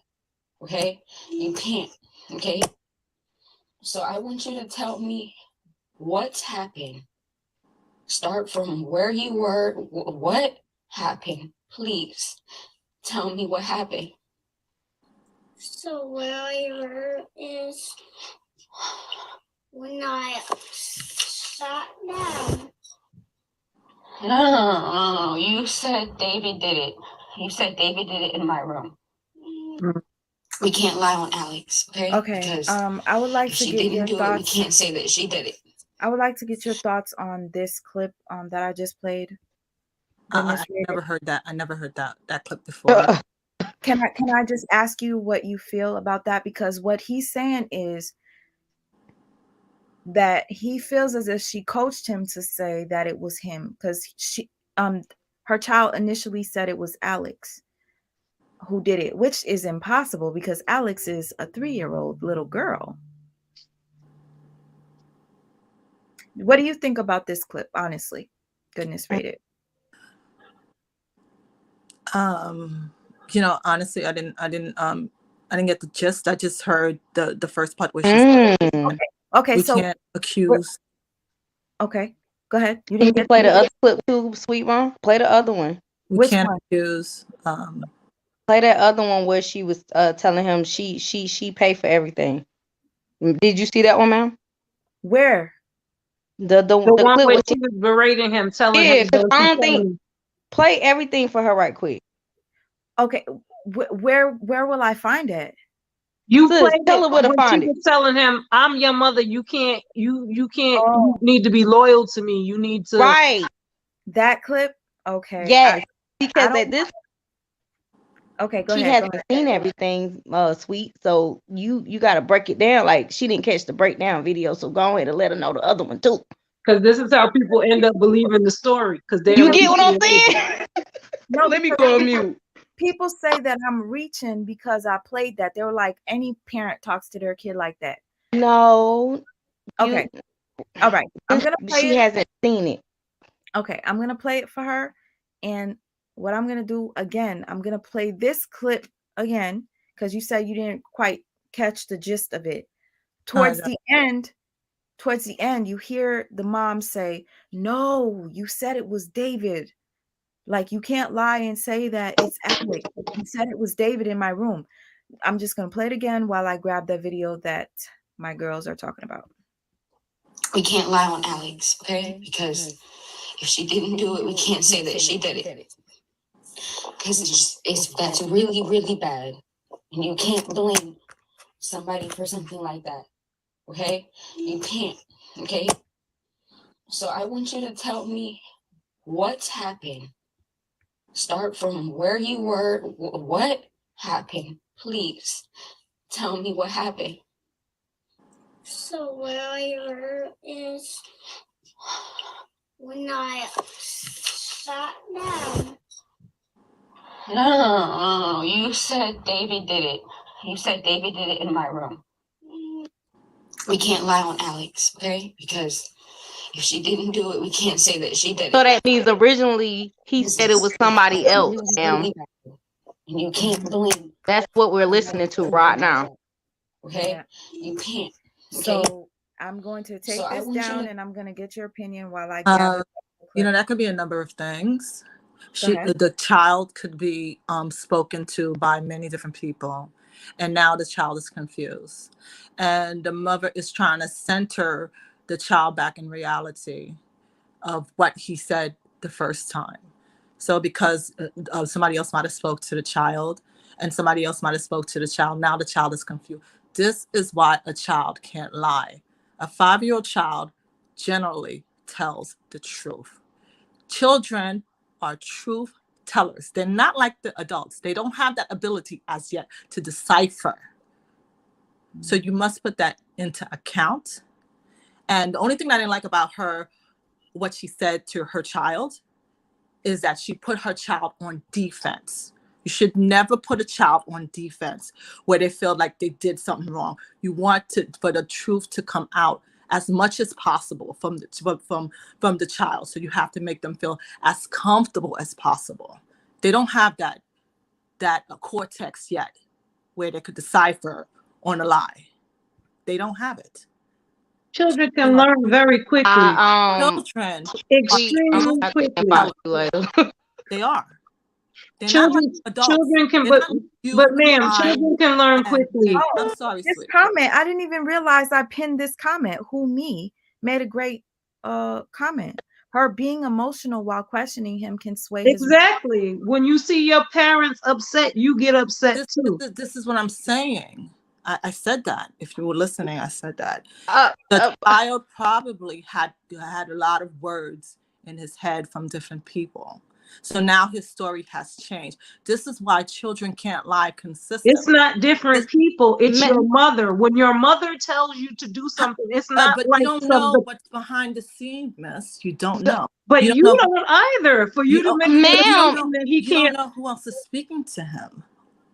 okay? You can't, okay? So I want you to tell me what's happened. Start from where you were. What happened? Please tell me what happened. So where I were is when I sat down. No. You said David did it. You said David did it in my room. We can't lie on Alex, okay? Okay. Because I would like to get your thoughts. We can't say that she did it. I would like to get your thoughts on this clip that I just played. I never heard that. I never heard that clip before. Can I just ask you what you feel about that? Because what he's saying is that he feels as if she coached him to say that it was him, because her child initially said it was Alex who did it, which is impossible because Alex is a 3-year-old little girl. What do you think about this clip, honestly? Goodness rated. Honestly, I didn't get the gist. I just heard the first part where she said, okay, we so can't accuse Okay, go ahead. You Can didn't you get play the other clip too, Sweet Ron? Play the other one. We which can't one? accuse. Play that other one where she was telling him she paid for everything. Did you see that one, ma'am? Where? The The one clip where where she was berating him, telling him yeah, because that I she's don't think telling. play everything for her right quick. Okay, where will I find it? You Sis, played tell it her where to when she find it. was telling him, "I'm your mother. You Oh, need to be loyal to me. You need to." Right. that clip. Okay, Yes. I Because don't. at this Okay, go she ahead. Go hasn't ahead. seen everything, Sweet. So you gotta break it down. Like she didn't catch the breakdown video, so go ahead and let her know the other one too. Because this is how people end up believing the story. Because they You don't Because get what I'm see it. saying? no, Let me because go on mute. people say that I'm reaching because I played that. They were like, any parent talks to their kid like that. No, you Okay, all right. I'm gonna play she it. hasn't seen it. Okay, I'm gonna play it for her. And what I'm gonna do again, I'm gonna play this clip again because you said you didn't quite catch the gist of it. I Towards the end, towards the end, you hear the mom say, "No, you said it was David. Like you can't lie and say that it's Alex. You said it was David in my room." I'm just gonna play it again while I grab that video that my girls are talking about. We can't lie on Alex, okay? Because if she didn't do it, we can't say that she did it. Because that's really, really bad. And you can't blame somebody for something like that, okay? You can't, okay? So I want you to tell me what's happened. Start from where you were. What happened? Please tell me what happened. So where I were is when I sat down. No. You said David did it. You said David did it in my room. We can't lie on Alex, okay? Because if she didn't do it, we can't say that she did So it. that means originally he said it was somebody else. Really, Now really bad. And you can't blame that's what we're listening to right now. okay? Yeah. You can't. Okay? So I'm going to So take I this want you down to and I'm going to get your opinion while I gather. That could be a number of things. Go ahead. The child could be spoken to by many different people, and now the child is confused, and the mother is trying to center the child back in reality of what he said the first time. So because somebody else might have spoke to the child, and somebody else might have spoke to the child, now the child is confused. This is why a child can't lie. A 5-year-old child generally tells the truth. Children are truth tellers. They're not like the adults. They don't have that ability as yet to decipher. So you must put that into account. And the only thing I didn't like about her, what she said to her child, is that she put her child on defense. You should never put a child on defense where they feel like they did something wrong. You want for the truth to come out as much as possible from the child. So you have to make them feel as comfortable as possible. They don't have that cortex yet where they could decipher on a lie. They don't have it. Children can learn very quickly, Children extremely I think quickly. about you later. they are. They're not like Children, adults. children can, They're not like but you and ma'am, I. children can learn quickly. Oh, I'm sorry, this sweet. comment. I didn't even realize I pinned this comment. Who me made a great comment. Her being emotional while questioning him can sway his. Exactly. When you see your parents upset, you get upset too. This is what I'm saying. I said that. If you were listening, I said that. Uh, The child probably had a lot of words in his head from different people. So now his story has changed. This is why children can't lie consistently. It's not different people. It's your mother. When your mother tells you to do something, it's not but like you don't know what's behind the scenes, miss. You don't know. But you you don't either. For you to make a decision that he you can't. don't know who else is speaking to him.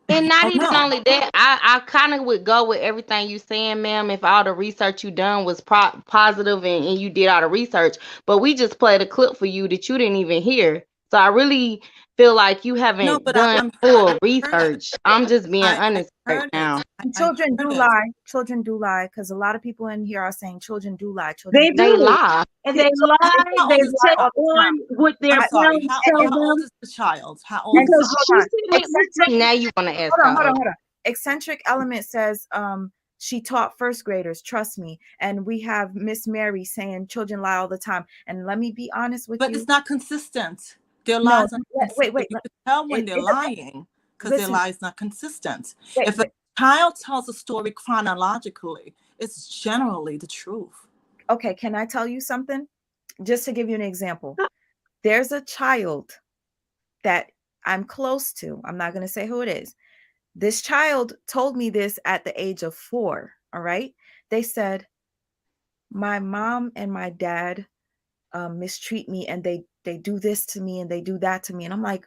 And not even only that, I kind of would go with everything you saying, ma'am, if all the research you done was positive and you did all the research. But we just played a clip for you that you didn't even hear. So I really feel like you haven't but done full research. I'm just being honest right now. And children do lie. Children do lie because a lot of people in here are saying children do lie. They Children do. They lie. And they lie. How They old is the take child? on what their I'm sorry. parents How tell old them. is the child? How old is Because hold she on. said it. Now you want to ask Hold on, how hold on, old. hold on. Eccentric Element says she taught first graders, trust me. And we have Miss Mary saying children lie all the time. And let me be honest with But you. it's not consistent. Their No, lies are wait. You can tell when they're lying because their listen, lies not consistent. wait, If a child tells a story chronologically, it's generally the truth. okay, can I tell you something? Just to give you an example. There's a child that I'm close to. I'm not going to say who it is. This child told me this at the age of 4. All right. They said, my mom and my dad mistreat me and they do this to me and they do that to me. And I'm like,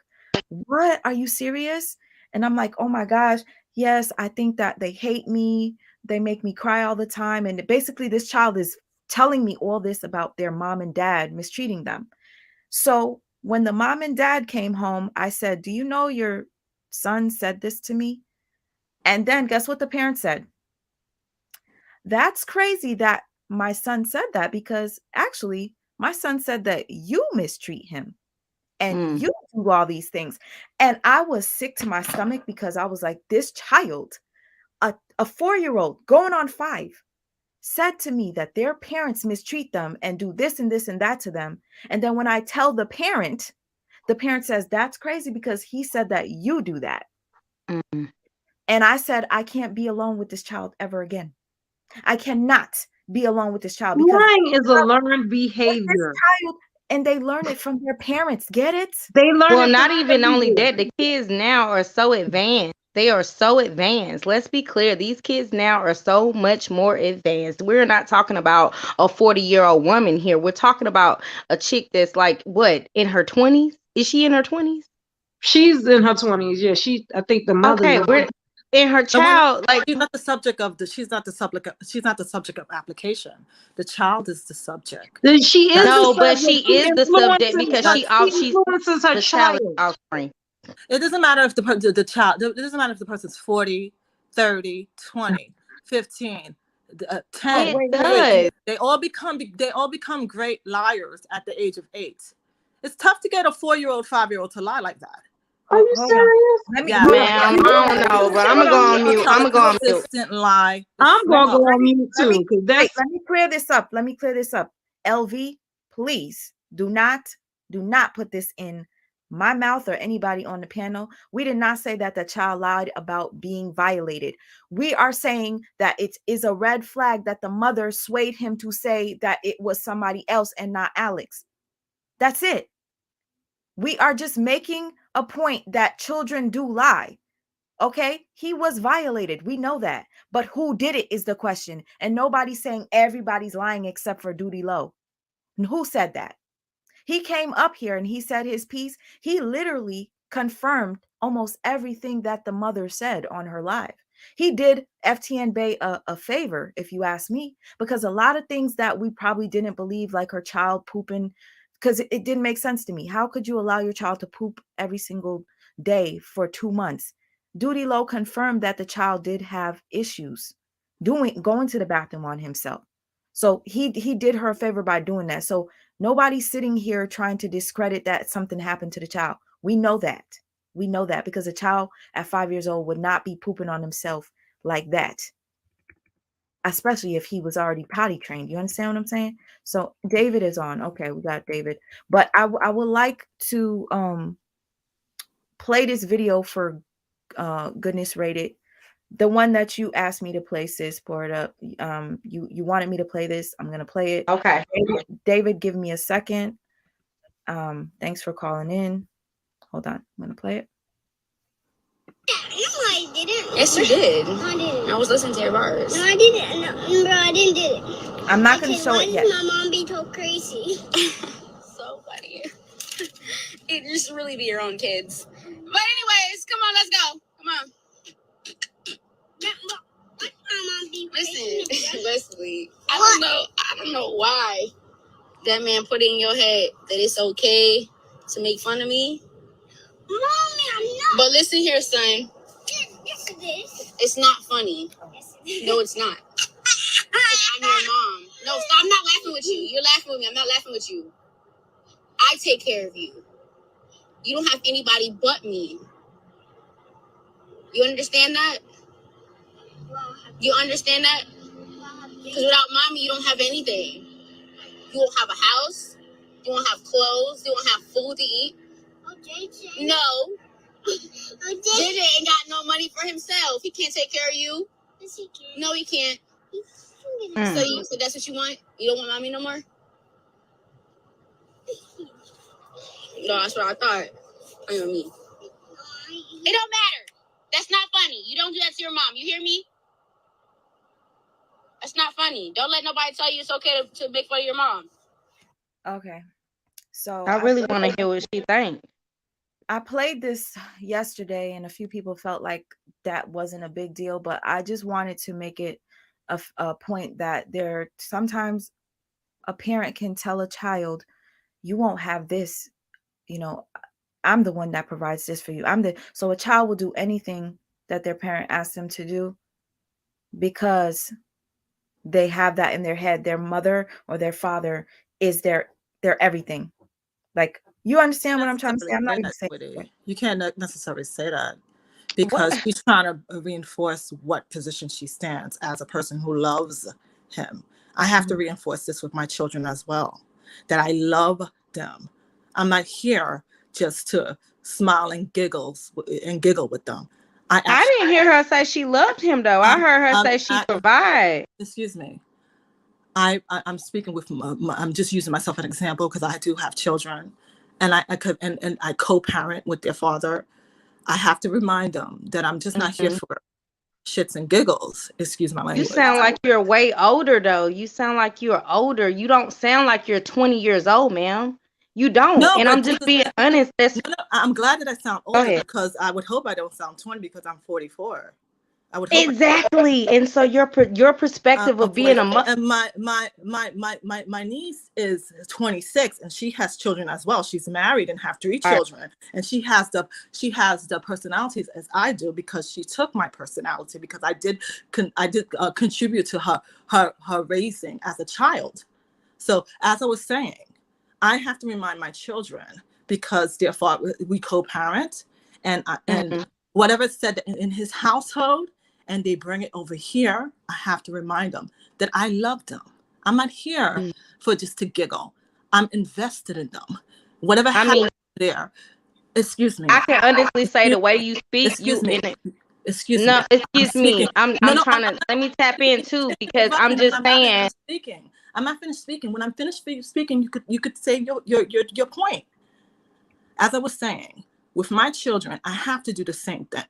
what? Are you serious? And I'm like, oh my gosh, yes, I think that they hate me. They make me cry all the time. And basically, this child is telling me all this about their mom and dad mistreating them. So when the mom and dad came home, I said, do you know your son said this to me? And then guess what the parents said? That's crazy that my son said that because actually my son said that you mistreat him and you do all these things. And I was sick to my stomach because I was like, this child, a 4-year-old going on 5, said to me that their parents mistreat them and do this and this and that to them. And then when I tell the parent says, that's crazy because he said that you do that. And I said, I can't be alone with this child ever again. I cannot be alone with this child because lying is a learned behavior. And they learn it from their parents. Get it? They learn Well, it not from even only everywhere. that, the kids now are so advanced. They are so advanced. Let's be clear. These kids now are so much more advanced. We're not talking about a 40-year-old woman here. We're talking about a chick that's like, what, in her 20s? Is she in her 20s? She's in her 20s. Yeah, I think the mother. Okay, we're in her child. Like, she's not the subject of she's not the subject of application. The child is the subject. She is no, the but subject. she is the subject because she influences her the child. offspring. It doesn't matter if the child. It doesn't matter if the person's 40, 30, 20, 15, 10. It does. They all become great liars at the age of 8. It's tough to get a 4-year-old, 5-year-old to lie like that. Are you serious? Ma'am, I don't know, but I'm gonna go on mute. I'm gonna go on mute. Consistent lie. I'm gonna go on mute too. Let me clear this up. LV, please do not put this in my mouth or anybody on the panel. We did not say that the child lied about being violated. We are saying that it is a red flag that the mother swayed him to say that it was somebody else and not Alex. That's it. We are just making a point that children do lie. Okay, he was violated. We know that. But who did it is the question. And nobody's saying everybody's lying except for Doodie Low. And who said that? He came up here and he said his piece. He literally confirmed almost everything that the mother said on her live. He did FTN Bay a favor, if you ask me, because a lot of things that we probably didn't believe, like her child pooping, because it didn't make sense to me. How could you allow your child to poop every single day for 2 months? Doodie Low confirmed that the child did have issues going to the bathroom on himself. So he did her a favor by doing that. So nobody's sitting here trying to discredit that something happened to the child. We know that. We know that because a child at 5 years old would not be pooping on himself like that, especially if he was already potty trained. You understand what I'm saying? So David is on. Okay, we got David. But I would like to play this video for Goodness Rated. The one that you asked me to play, sis, pour it up. You wanted me to play this. I'm gonna play it. Okay. David, give me a second. Thanks for calling in. Hold on, I'm gonna play it. No, I didn't. Yes, you did. No, I didn't. I was listening to your bars. No, I didn't. No, bro, I didn't do it. I'm not gonna show it yet. Why does my mom be so crazy? So funny. It just really be your own kids. But anyways, come on, let's go. Come on. Why my mom be crazy? Listen, Leslie. I don't know why that man put in your head that it's okay To make fun of me? Mommy, I'm not. But listen here, son. Yes, it is. It's not funny. Yes, it is. No, it's not. I'm your mom. No, stop. I'm not laughing with you. You're laughing with me. I'm not laughing with you. I take care of you. You don't have anybody but me. You understand that? You understand that? Because without mommy, you don't have anything. You won't have a house. You won't have clothes. You won't have food to eat. Oh, JJ. No. Oh, JJ ain't got no money for himself. He can't take care of you. Yes, he can. No, he can't. Mm. So that's what you want? You don't want mommy no more? No, that's what I thought. I know me. It don't matter. That's not funny. You don't do that to your mom. You hear me? That's not funny. Don't let nobody tell you it's okay to make fun of your mom. Okay. So I really want to hear what she thinks. I played this yesterday, and a few people felt like that wasn't a big deal, but I just wanted to make it a point that sometimes a parent can tell a child, you won't have this, I'm the one that provides this for you. So a child will do anything that their parent asks them to do because they have that in their head. Their mother or their father is their everything. Like, you understand what I'm trying to say? I'm not even saying that. You can't necessarily say that, because she's trying to reinforce what position she stands as a person who loves him. I have to reinforce this with my children as well, that I love them. I'm not here just to smile and giggle with them. I didn't hear her say she loved him, though. I heard her say she provide. Excuse me. I'm speaking with. I'm just using myself as an example because I do have children, and I co-parent with their father. I have to remind them that I'm just not here for shits and giggles. Excuse my language. You sound like you're way older, though. You sound like you're older. You don't sound like you're 20 years old, ma'am. You don't. No, and I'm just being honest. No, I'm glad that I sound older, because I would hope I don't sound 20 because I'm 44. I would hope exactly. And so your perspective of being a mother. And my niece is 26, and she has children as well. She's married and have 3 children, and she has the personalities as I do, because she took my personality, because I did contribute to her raising as a child. So as I was saying, I have to remind my children, because therefore we co-parent, and whatever is said in his household, and they bring it over here, I have to remind them that I love them. I'm not here for just to giggle. I'm invested in them. Whatever happens there, excuse me. I can honestly say the way you speak, excuse me. I'm trying to let me tap in too, because I'm just saying. I'm not finished speaking. When I'm finished speaking, you could say your point. As I was saying, with my children, I have to do the same thing.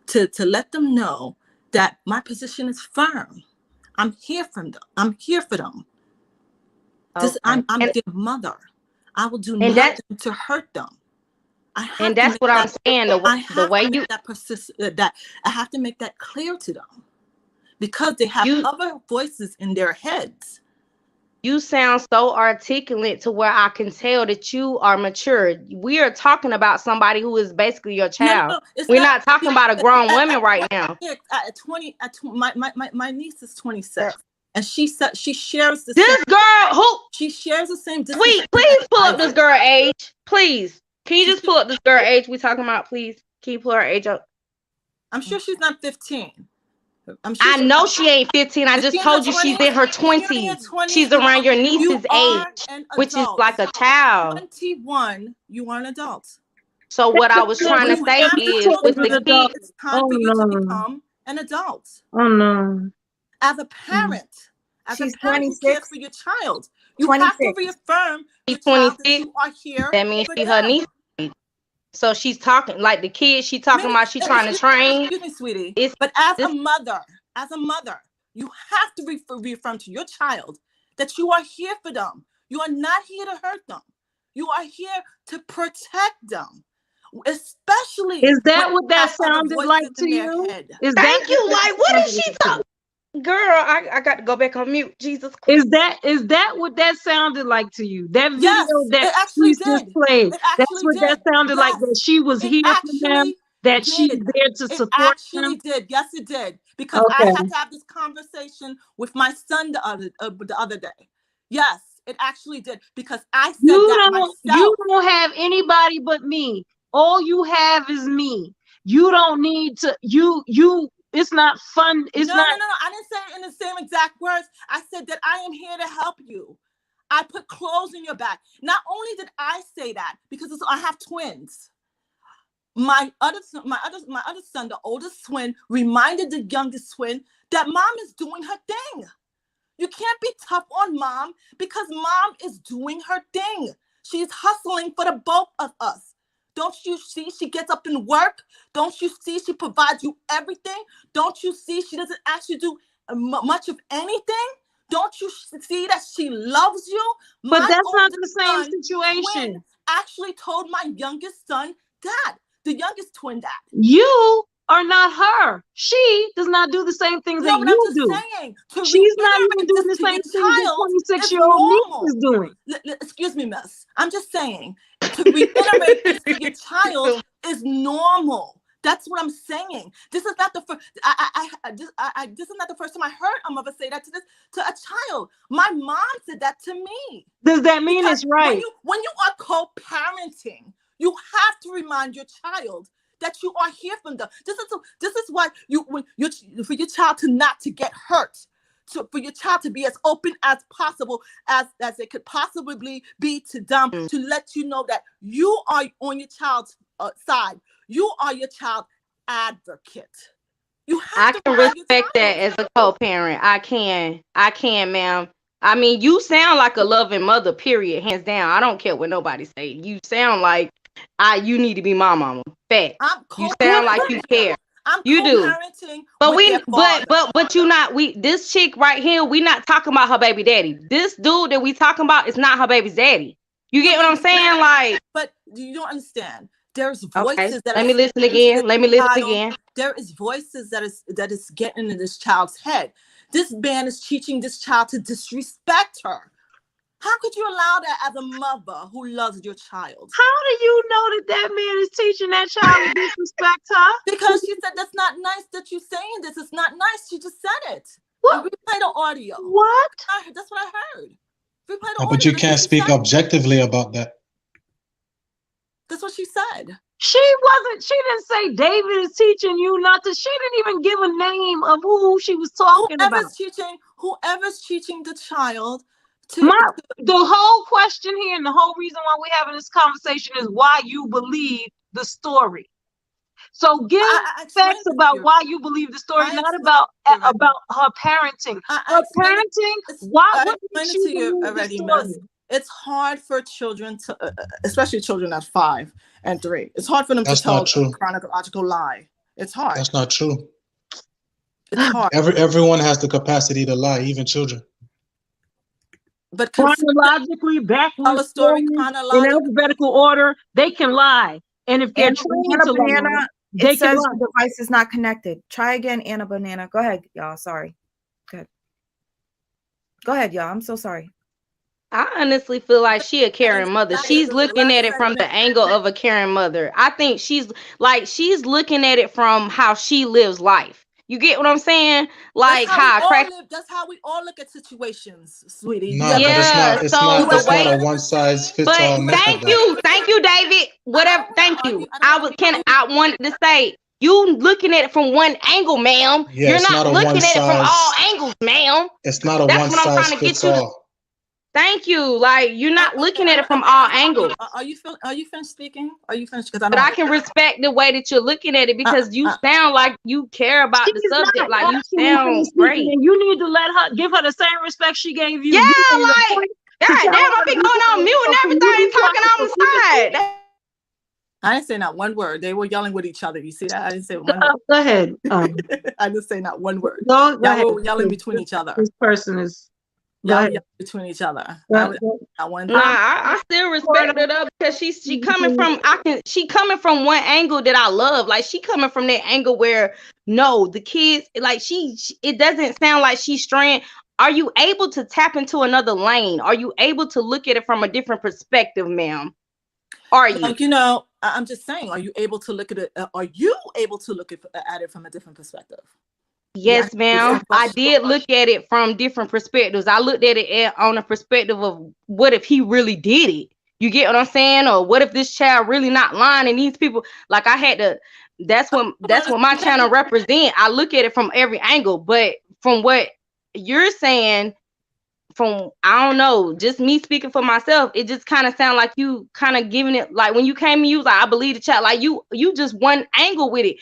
To let them know that my position is firm. I'm here for them. I'm here for them. Okay. I'm their mother. I will do nothing to hurt them. That's what I'm saying. The way you that I have to make that clear to them, because they have other voices in their heads. You sound so articulate to where I can tell that you are mature. We are talking about somebody who is basically your child. No, we're not talking about a grown woman right now. At 20, my niece is 26, and she said she shares the this girl who she shares the same. Sweet, please pull up this girl age, please. Can you just pull up this girl age we talking about, please? Can you pull her age up? I'm sure she's not 15. I know she ain't 15. I just told you she's in her 20s. She's around your niece's age, which is like a child. 21, you are an adult. So what I was trying to say is, with the kids, it's time for you to become an adult. Oh no! As a parent, she's 26 who cares for your child. You have to reaffirm your child that you are here. That means she's her niece. So she's talking like the kid. She talking about she trying to train. Excuse me, sweetie. But as a mother, you have to reaffirm to your child that you are here for them. You are not here to hurt them. You are here to protect them. Especially, is that what that sounded like to you? Thank you. Like, what is she talking? Girl, I got to go back on mute. Jesus Christ. Is that what that sounded like to you? That video Yes, that it actually Priest just did. played. It That's actually what that did. sounded like. Yes, That she was it here for them. actually That she's did. there to It support actually them. did. Yes, it did. Because I Okay. had to have this conversation with my son the other day. Yes, it actually did. Because I said that You myself. don't have anybody but me. All you have is me. You don't need to. It's not fun. It's No, not. no, no, no. I didn't say it in the same exact words. I said that I am here to help you. I put clothes in your back. Not only did I say that, because I have twins. My other son, the oldest twin, reminded the youngest twin that mom is doing her thing. You can't be tough on mom because mom is doing her thing. She's hustling for the both of us. Don't you see she gets up and work? Don't you see she provides you everything? Don't you see she doesn't actually do much of anything? Don't you see that she loves you? But My that's not oldest the same son, situation. twin, actually told my youngest son, Dad, the youngest twin dad. You are not her. She does not do the same things that No, but I'm you just do. saying, to She's not even reiterate doing this the to same your things that child is 26-year-old niece normal. is doing. Excuse me, miss. I'm just saying, to reiterate this to your child is normal. That's what I'm saying. This is not the first. This is not the first time I heard a mother say that to a child. My mom said that to me. Does that mean Because it's right? when you are co-parenting, you have to remind your child that you are here for them. This is why for your child to not to get hurt. For your child to be as open as possible as it could possibly be to them, to let you know that you are on your child's side. You are your child advocate. You have I to can remind your respect that child. as a co-parent. I can, ma'am. I mean, you sound like a loving mother, period, hands down. I don't care what nobody say. You sound like you need to be my mama. Fact. I'm You sound like you co-parenting. care. I'm You do. co-parenting But with their father. you not this chick right here, we not talking about her baby daddy. This dude that we talking about is not her baby's daddy. You get what I'm saying? Like, but you don't understand. There's okay, voices that let are me listen speaking to again. this Let me listen child. again. There is voices that is getting in this child's head. This man is teaching this child to disrespect her. How could you allow that as a mother who loves your child? How do you know that man is teaching that child to disrespect her? Because she said that's not nice that you're saying this. It's not nice. She just said it. What? Replay the audio. What? That's what I heard. Replay the audio. But you can't speak objectively about that. That's what she said. She didn't say David is teaching you not to. She didn't even give a name of who she was talking about. Whoever's teaching the child the whole question here and the whole reason why we're having this conversation is why you believe the story. So give facts about why you believe the story, not about her parenting. Her parenting, what makes you believe the story? It's hard for children to, especially children at 5 and 3. It's hard for them to tell a chronological lie. It's hard. That's not true. It's hard. Everyone has the capacity to lie, even children. But chronologically, backwards, in alphabetical order, they can lie. And if they're trained to lie, they it says the device is not connected. Try again, Anna Banana. Go ahead, y'all. Sorry. Go ahead, y'all. I'm so sorry. I honestly feel like she a caring mother. She's looking at it from the angle of a caring mother. I think she's looking at it from how she lives life. You get what I'm saying? Like that's how we all look at situations, sweetie. No, but it's not a one size fits all method. Thank you, David. Whatever. Thank you. I wanted to say you looking at it from one angle, ma'am. Yeah, you're not looking at it from all angles, ma'am. It's not a one size fits all. Thank you. Like you're not looking at it from all angles. Are you finished speaking? Are you finished? But I can respect the way that you're looking at it because you sound like you care about the subject. Like you sound great. And you need to give her the same respect she gave you. Yeah, like God damn, I be going on mute and everything, talking on the side. I didn't say not one word. They were yelling with each other. You see that? I didn't say one word. Go ahead. I didn't say not one word. Go ahead. Y'all were yelling between each other. This person is. Y'all But yell between each other. but, That one Nah, time. I still respect her though because she coming from she coming from one angle that I love. Like she coming from that angle where no, the kids like it doesn't sound like she's straying. Are you able to tap into another lane? Are you able to look at it from a different perspective, ma'am? Are you? You know, I'm just saying, are you able to look at it? Are you able to look at it from a different perspective? Yes, ma'am. I did look at it from different perspectives. I looked at it on a perspective of what if he really did it? You get what I'm saying? Or what if this child really not lying and these people like I had to that's what my channel represent. I look at it from every angle, but from what you're saying, from I don't know, just me speaking for myself, it just kind of sound like you kind of giving it like when you came and you was like, I believe the child, like you just one angle with it.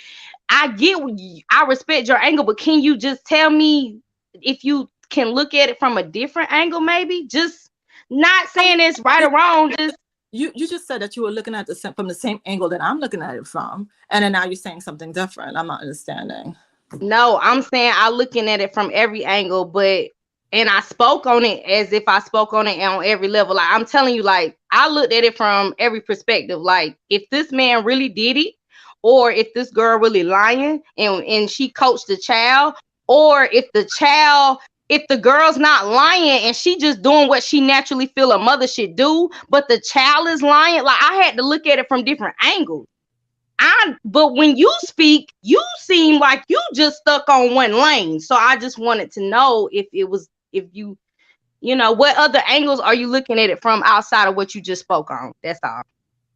I get I respect your angle, but can you just tell me if you can look at it from a different angle, maybe? Just not saying it's right or wrong. Just you just said that you were looking at from the same angle that I'm looking at it from, and then now you're saying something different. I'm not understanding. No, I'm saying I'm looking at it from every angle, but and I spoke on it as if I spoke on it on every level. Like I'm telling you, like I looked at it from every perspective. Like if this man really did it, or if this girl really lying and she coached the child, or if the girl's not lying and she just doing what she naturally feel a mother should do, but the child is lying. Like I had to look at it from different angles. But when you speak, you seem like you just stuck on one lane. So I just wanted to know if you what other angles are you looking at it from outside of what you just spoke on? That's all.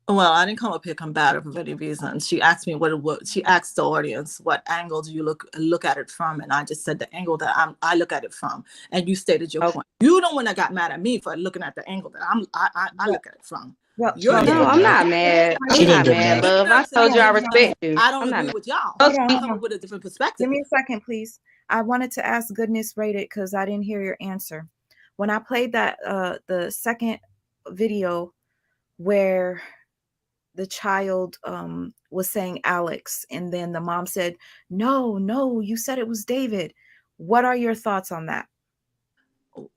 Well, I didn't come up here combative for any reason. She asked me what she asked the audience, what angle do you look at it from? And I just said the angle that I look at it from. And you stated your point. You don't want to got mad at me for looking at the angle that I look at it from. Well, no, I'm not mad. I'm not mad, love. I told you I respect you. I don't agree with y'all. Hold I on. come up with a different perspective. Give me a second, please. I wanted to ask Goodness Rated because I didn't hear your answer. When I played that the second video where the child was saying Alex, and then the mom said, no, you said it was David. What are your thoughts on that?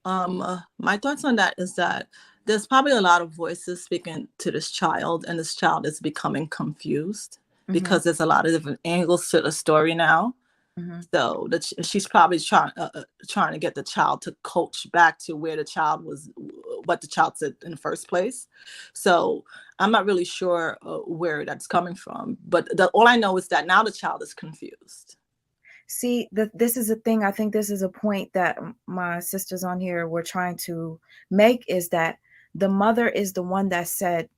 My thoughts on that is that there's probably a lot of voices speaking to this child, and this child is becoming confused because there's a lot of different angles to the story now. So she's probably trying to get the child to coach back to where the child was, what the child said in the first place. So I'm not really sure where that's coming from, but all I know is that now the child is confused. See, this is a thing. I think this is a point that my sisters on here were trying to make, is that the mother is the one that said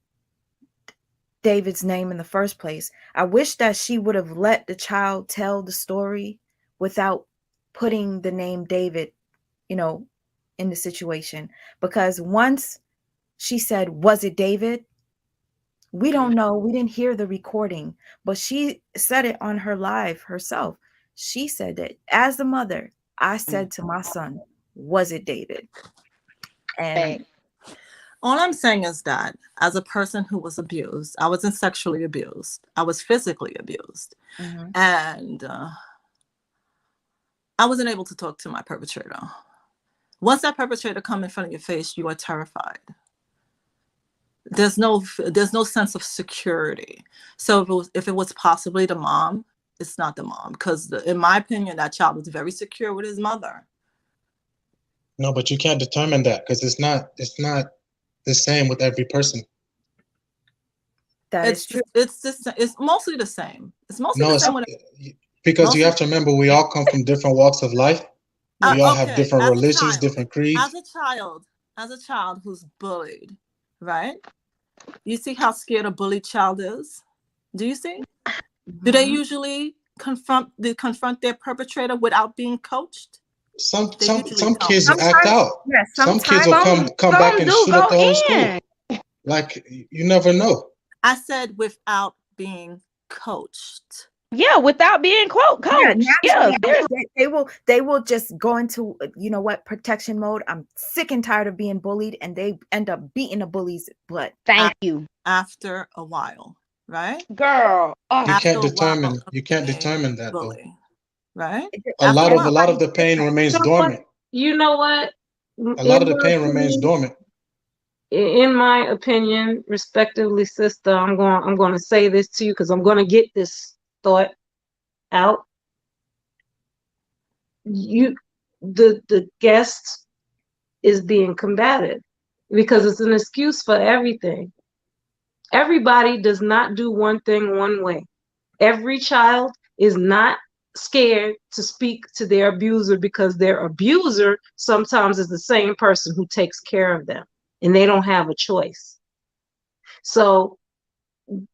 David's name in the first place. I wish that she would have let the child tell the story without putting the name David, in the situation. Because once she said, was it David? We don't know. We didn't hear the recording, but she said it on her live herself. She said that as the mother, I said to my son, was it David? And all I'm saying is that as a person who was abused, I wasn't sexually abused. I was physically abused. And I wasn't able to talk to my perpetrator. Once that perpetrator comes in front of your face, you are terrified. There's no sense of security. So if it was possibly the mom, it's not the mom, because in my opinion, that child was very secure with his mother. No, but you can't determine that because it's not the same with every person. It's true. It's mostly the same. It's mostly the same. Because you have to remember, we all come from different walks of life. We all have different religions, different creeds. As a child who's bullied, right? You see how scared a bullied child is? Do you see? Do they usually confront their perpetrator without being coached? Some kids act out. Yes, some kids will come back and shoot up the whole school. Like, you never know. I said without being coached. Yeah, without being coached. Yeah, they will just go into protection mode. I'm sick and tired of being bullied, and they end up beating the bully's butt. Thank you. After a while, right? Girl, you can't determine that bully, though. Right? A lot of the pain remains dormant. You know what? A lot of the pain remains dormant. In my opinion, respectively, sister, I'm going to say this to you because I'm going to get this thought out. The guest is being combative because it's an excuse for everything. Everybody does not do one thing one way. Every child is not scared to speak to their abuser because their abuser sometimes is the same person who takes care of them and they don't have a choice. So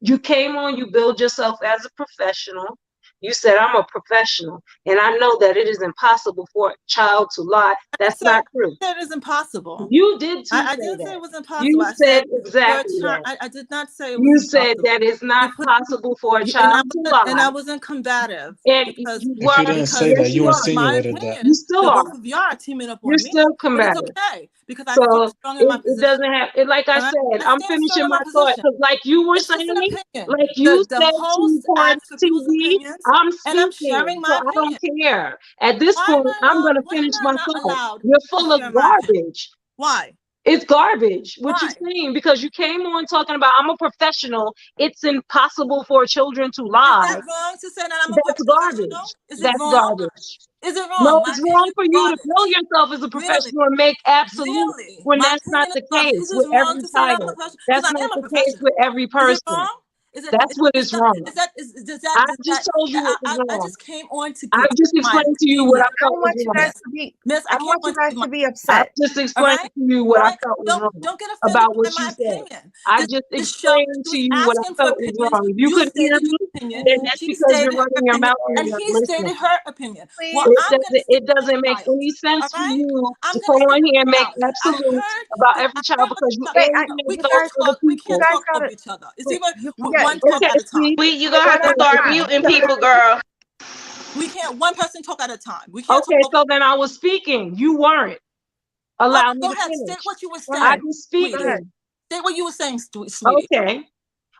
you came on, you build yourself as a professional. You said, I'm a professional, and I know that it is impossible for a child to lie. That's not true. That is impossible. You did too. I didn't say it was impossible. You said exactly that. I did not say it you was impossible. said that it's not possible for a child to lie. And I wasn't combative. And because you if you didn't say that, you insinuated that. You still are. Both of y'all are teaming up on You're me. still combative. But it's okay because I so feel strong in my position. It doesn't have it. Like I said, I'm finishing my thought because, like you were saying, like you said, the host asked for people's opinions, I'm speaking, and I'm sharing my opinion. I don't care. At this point, I'm going to finish my thought. You're full of garbage. Why? It's garbage what you're saying because you came on talking about I'm a professional. It's impossible for children to lie. Is that wrong to say that I'm a That's professional? garbage. Is it That's wrong? garbage. Is it wrong? No, it's wrong for you to bill yourself as a professional and make absolute when that's not the case with every child. That's not the case with every person. That's what is wrong. I just told you what was wrong. I just came on to I just explained to you what I felt was wrong. I don't want you guys to be upset. I just explained to you what I felt was wrong. Don't get offended about what by you my said. opinion. I just explained to you what I felt was wrong. If you could hear me, then that's because you're running your mouth and you're not listening. Stated her opinion. Well, it doesn't make any sense for you to come on here and make absolutes about every child because you alienate those other people. We can't talk over each other. It's even one talk at a time. You're going to have to start muting people, girl. We can't, one person talk at a time. We can't talk so then I was speaking. You weren't. Allow me to finish. State what you were saying. I was speaking. State what you were saying, sweetie. Okay.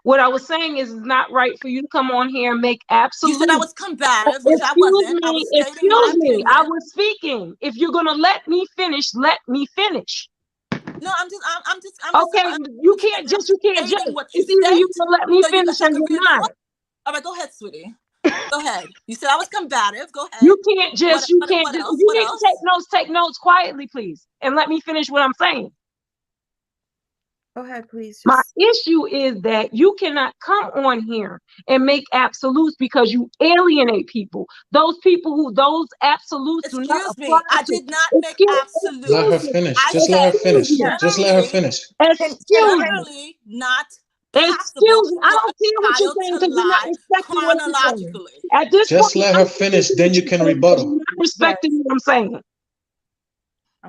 What I was saying is it's not right for you to come on here and make absolute. You said I was combative, which I wasn't. I was stating my opinion. I was speaking. If you're gonna let me finish, let me finish. No, I'm just. Okay, you can't just. It's either you can let me finish or you're not. All right, go ahead, sweetie. Go ahead. You said I was combative. Go ahead. You can't just. You need to take notes quietly, please, and let me finish what I'm saying. Go ahead, please. My issue is that you cannot come on here and make absolutes because you alienate people. Those people who those absolutes do not apply to. I did not make absolutes. Let her finish. Just let her finish. Just let her finish. Excuse me. Not. Excuse me. I don't care what you're saying because you're not respecting what I'm saying. At this just let her finish, then you can rebuttal. You're not respecting what I'm saying.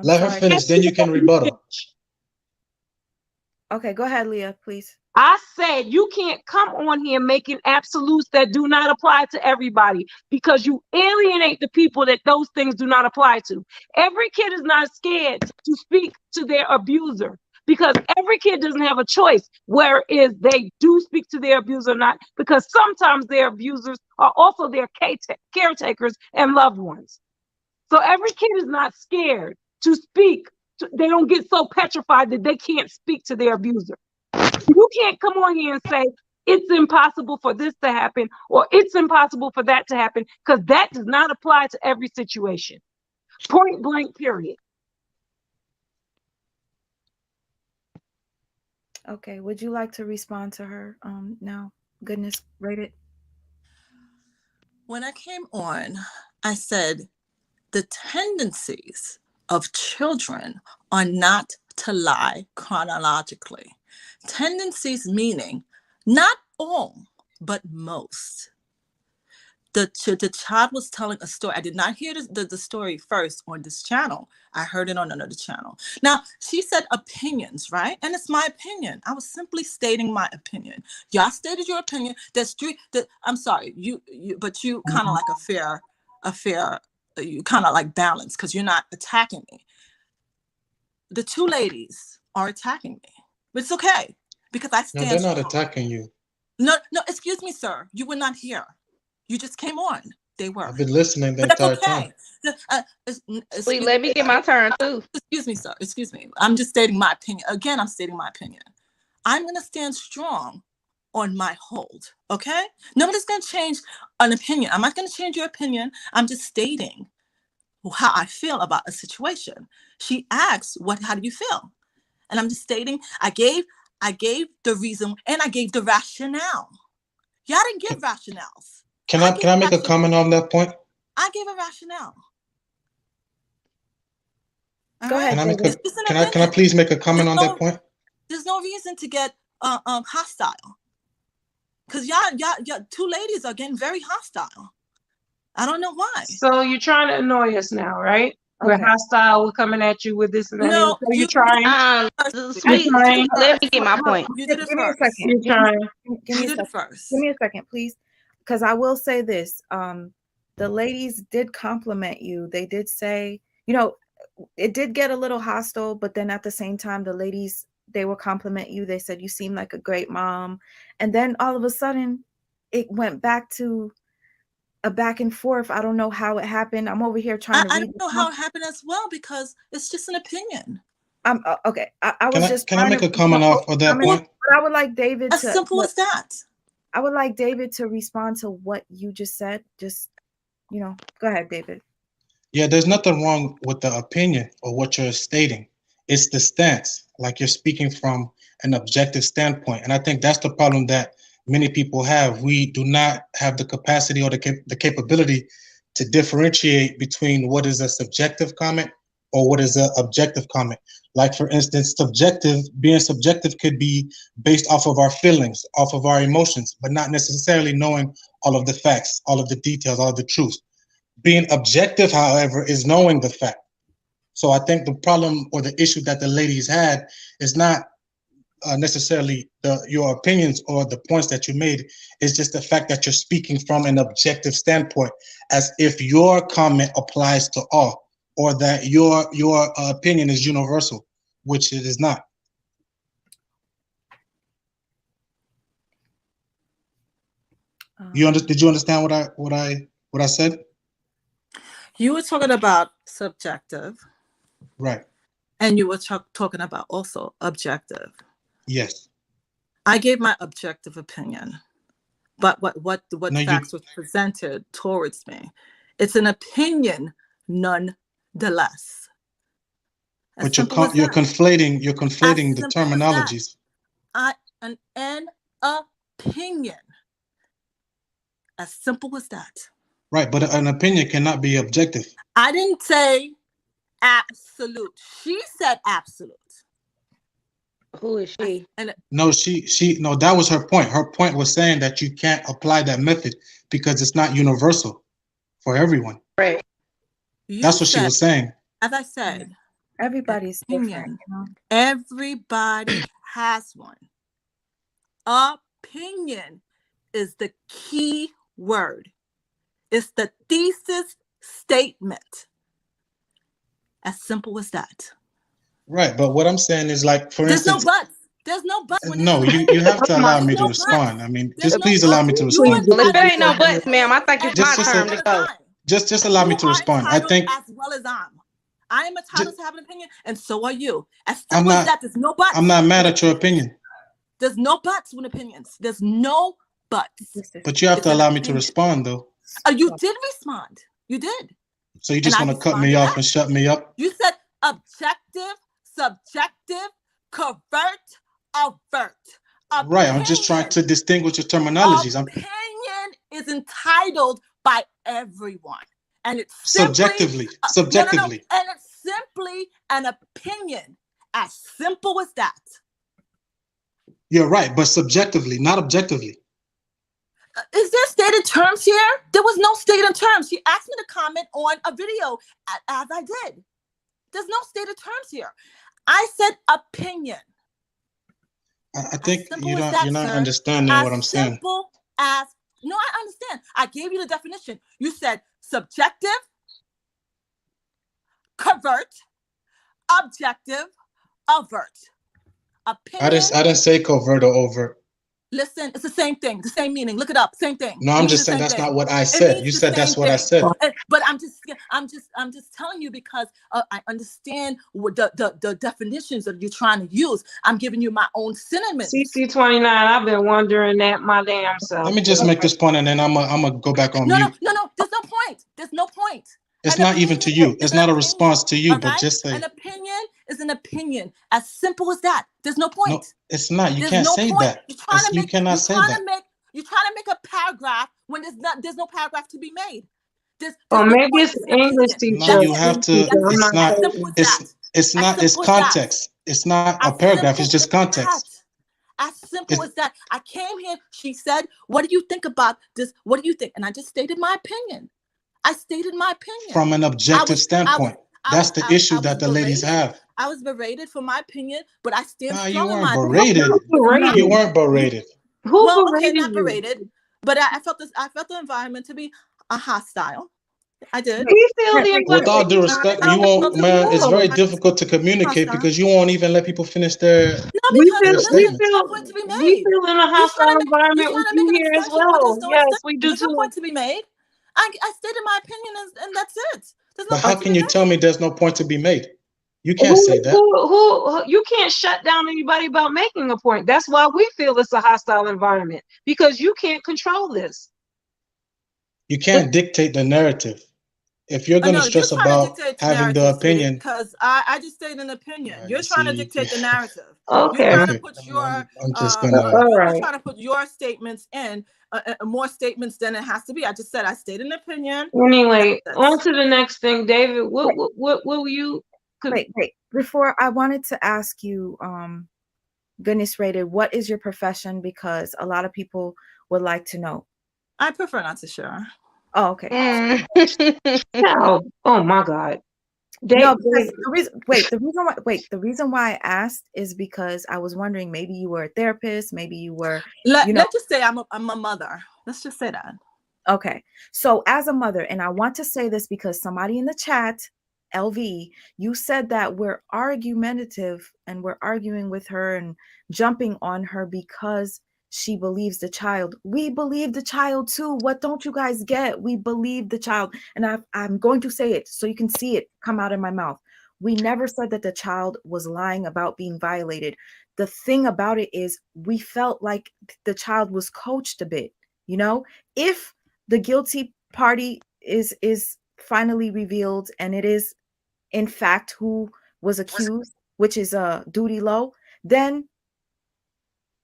Let her finish, then you can rebuttal. Okay, go ahead, Leah, please. I said you can't come on here making absolutes that do not apply to everybody because you alienate the people that those things do not apply to. Every kid is not scared to speak to their abuser because every kid doesn't have a choice whereas they do speak to their abuser or not because sometimes their abusers are also their caretakers and loved ones. So every kid is not scared to speak. They don't get so petrified that they can't speak to their abuser. You can't come on here and say it's impossible for this to happen or it's impossible for that to happen because that does not apply to every situation. Point blank, period. Okay, would you like to respond to her now? Goodness rated. When I came on, I said the tendencies of children are not to lie chronologically. Tendencies meaning not all, but most. The child was telling a story. I did not hear the story first on this channel. I heard it on another channel. Now, she said opinions, right? And it's my opinion. I was simply stating my opinion. Y'all stated your opinion. I'm sorry, but you kind of like a fair, you kind of like balance because you're not attacking me. The two ladies are attacking me, but it's okay because I stand. No, they're not attacking you. No, excuse me, sir. You were not here. You just came on. They were. I've been listening the But that's entire okay. time. Wait, let me get my turn too. Excuse me, sir. Excuse me. I'm just stating my opinion. Again, I'm stating my opinion. I'm going to stand strong on my hold, okay? Nobody's going to change an opinion. I'm not going to change your opinion. I'm just stating how I feel about a situation. She asked, how do you feel? And I'm just stating, I gave the reason and I gave the rationale. Y'all didn't give rationales. Can I make a comment on that point? I gave a rationale. Go ahead. Can I please make a comment on that point? There's no reason to get hostile. Because y'all two ladies are getting very hostile. I don't know why. So you're trying to annoy us now, right? We're hostile. We're coming at you with this and that. No, so you're trying. Sweet, let me get my point. You did it Give me a first. second. You're trying. Give me a second. First. Give me a second, please. Because I will say this. The ladies did compliment you. They did say, it did get a little hostile, but then at the same time, the ladies, they will compliment you. They said you seem like a great mom. And then all of a sudden, it went back to a back and forth. I don't know how it happened. I'm over here trying to read. I don't know how it happened as well because it's just an opinion. Okay. I was just. Can I make a comment off of that point? But I would like David. As simple as that. I would like David to respond to what you just said. Just, go ahead, David. Yeah, there's nothing wrong with the opinion or what you're stating. It's the stance, like you're speaking from an objective standpoint. And I think that's the problem that many people have. We do not have the capacity or the capability to differentiate between what is a subjective comment or what is an objective comment. Like, for instance, being subjective could be based off of our feelings, off of our emotions, but not necessarily knowing all of the facts, all of the details, all of the truth. Being objective, however, is knowing the fact. So I think the problem or the issue that the ladies had is not necessarily your opinions or the points that you made. It's just the fact that you're speaking from an objective standpoint, as if your comment applies to all, or that your opinion is universal, which it is not. Did you understand what I said? You were talking about subjective. Right. And you were talking about also objective. Yes. I gave my objective opinion. But what facts were presented towards me, it's an opinion nonetheless. But you're conflating the terminologies. An opinion. As simple as that. Right, but an opinion cannot be objective. I didn't say absolute. She said absolute. Who is she? No, no, that was her point. Her point was saying that you can't apply that method because it's not universal for everyone. Right. That's what she was saying. As I said, everybody's opinion. Everybody has one. Opinion is the key word. It's the thesis statement. As simple as that. Right, but what I'm saying is, like, for instance, there's no buts. No, you have to allow me to respond. I mean, please allow me to respond. Well, if there ain't no buts, ma'am, I think it's my turn to go. Just allow me to respond. I think as well as I am entitled to have an opinion, and so are you. As simple as that, there's no buts. I'm not mad at your opinion. There's no buts with opinions. There's no buts. But you have to allow me to respond, though. You did respond. You did. So you just want to cut me off and shut me up? You said objective, subjective, covert, overt. Right. I'm just trying to distinguish your terminologies. Opinion is entitled by everyone. And it's subjectively. No. And it's simply an opinion. As simple as that. You're right, but subjectively, not objectively. Is there stated terms here? There was no stated terms. She asked me to comment on a video as I did. There's no stated terms here. I said opinion. I think you're not understanding what I'm saying. No, I understand. I gave you the definition. You said subjective, covert, objective, overt. Opinion. I didn't say covert or overt. Listen, it's the same thing, the same meaning. Look it up, same thing. No, It I'm means just the saying same that's thing. not what I It said. means You the said same that's what I thing. said. But I'm just telling you because I understand what the definitions that you're trying to use. I'm giving you my own synonyms. CC29, I've been wondering that my damn self. Let me just make this point, and then I'm gonna go back on No, mute. there's no point. There's no point. It's An not even to opinion you. is It's an not a opinion. response to you, All but right? just An say opinion is an opinion. As simple as that. There's no no. point. It's not. You There's can't no say point. that. You're trying to You cannot say that. make a paragraph when there's no paragraph to be made. There's Or no maybe point. it's It's an an English opinion. No, teacher. That's you it. have to. I'm That's it. not As saying. simple as that. It's As not. It's simple as that. context. It's not a As paragraph. It's simple just as context. that. As simple It's as that. I came here. She said, "What do you think about this? What do you think?" And I just stated my opinion. I stated my opinion. from an objective I was standpoint. That's the issue that the ladies berated. have. I was berated for my opinion, but I stand No, you strong in weren't my berated. Who opinion. You berated? weren't berated. Who Well, okay, berated not you? berated, but I felt this. I felt the environment to be hostile. I did. We feel the With all due environment. respect, I you won't, felt it man. It's very No, difficult to communicate hostile. because you won't even let people finish their No, we because feel their we listen, there's statements. no feel point to be we made. feel in a You trying hostile to you environment trying with to you make an here as extension where there's well. no Yes, extension. we do There's no too. point to be made. I stated my opinion and that's it. There's no But how point to can be you tell made. me there's no point to be made? You can't say Who, that. who, who, you can't shut down anybody about making a point. That's why we feel it's a hostile environment because you can't control this. You can't dictate the narrative. If you're going to No, you're stress trying to about dictate the having the narrative, sweetie, opinion, because I just stated an opinion. You're you trying to see, dictate the narrative. You're Okay. trying to okay, put your I'm just gonna. All you're right. trying to put your statements in more statements than it has to be. I just said I stated an opinion. Anyway, on That's to the next thing, David. Wait, What will you? wait. Before I wanted to ask you, goodness rated, what is your profession? Because a lot of people would like to know. I prefer not to share. Oh, okay. Oh my God. No, because the reason why I asked is because I was wondering maybe you were a therapist, maybe you were, Let's just say I'm a mother. Let's just say that. Okay. So as a mother, and I want to say this because somebody in the chat, LV, you said that we're argumentative and we're arguing with her and jumping on her because she believes the child. We believe the child too. What don't you guys get? We believe the child. And I'm going to say it so you can see it come out of my mouth. We never said that the child was lying about being violated. The thing about it is we felt like the child was coached a bit, if the guilty party is finally revealed and it is in fact who was accused, which is Doodie Low, then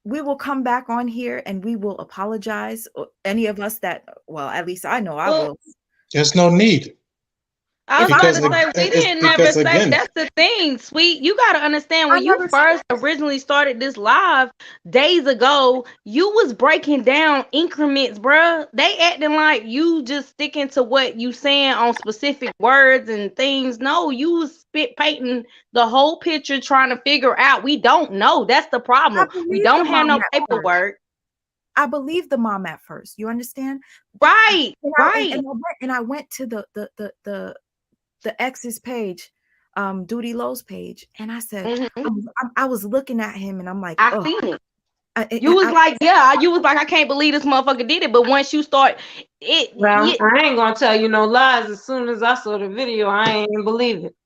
we will come back on here and we will apologize. Any of us that, well, at least I know I will. There's no need. I was Because about to say we didn't never because say again, that's the thing, sweet. You gotta understand when you first originally started this live days ago, you was breaking down increments, bruh. They acting like you just sticking to what you saying on specific words and things. No, you was spit painting the whole picture, trying to figure out. We don't know. That's the problem. We don't have no paperwork. I believe the mom at first. You understand? Right, right. And I went to the ex's page, Doodie Low's page, and I said, I was looking at him, and I'm like, I seen it. You was like, I can't believe this motherfucker did it. But once you start well, I ain't gonna tell you no lies. As soon as I saw the video, I ain't believe it.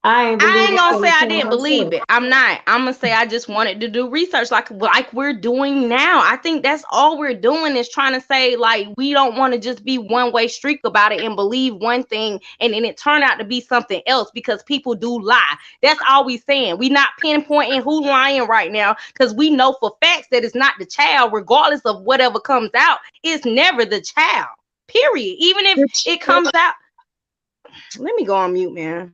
I ain't gonna say I didn't believe it. I'm not. I'm gonna say I just wanted to do research like we're doing now. I think that's all we're doing is trying to say like we don't want to just be one way streak about it and believe one thing and then it turn out to be something else because people do lie. That's all we saying. We not pinpointing who lying right now because we know for facts that it's not the child, regardless of whatever comes out. It's never the child. Period. Even if it comes out. Let me go on mute, man.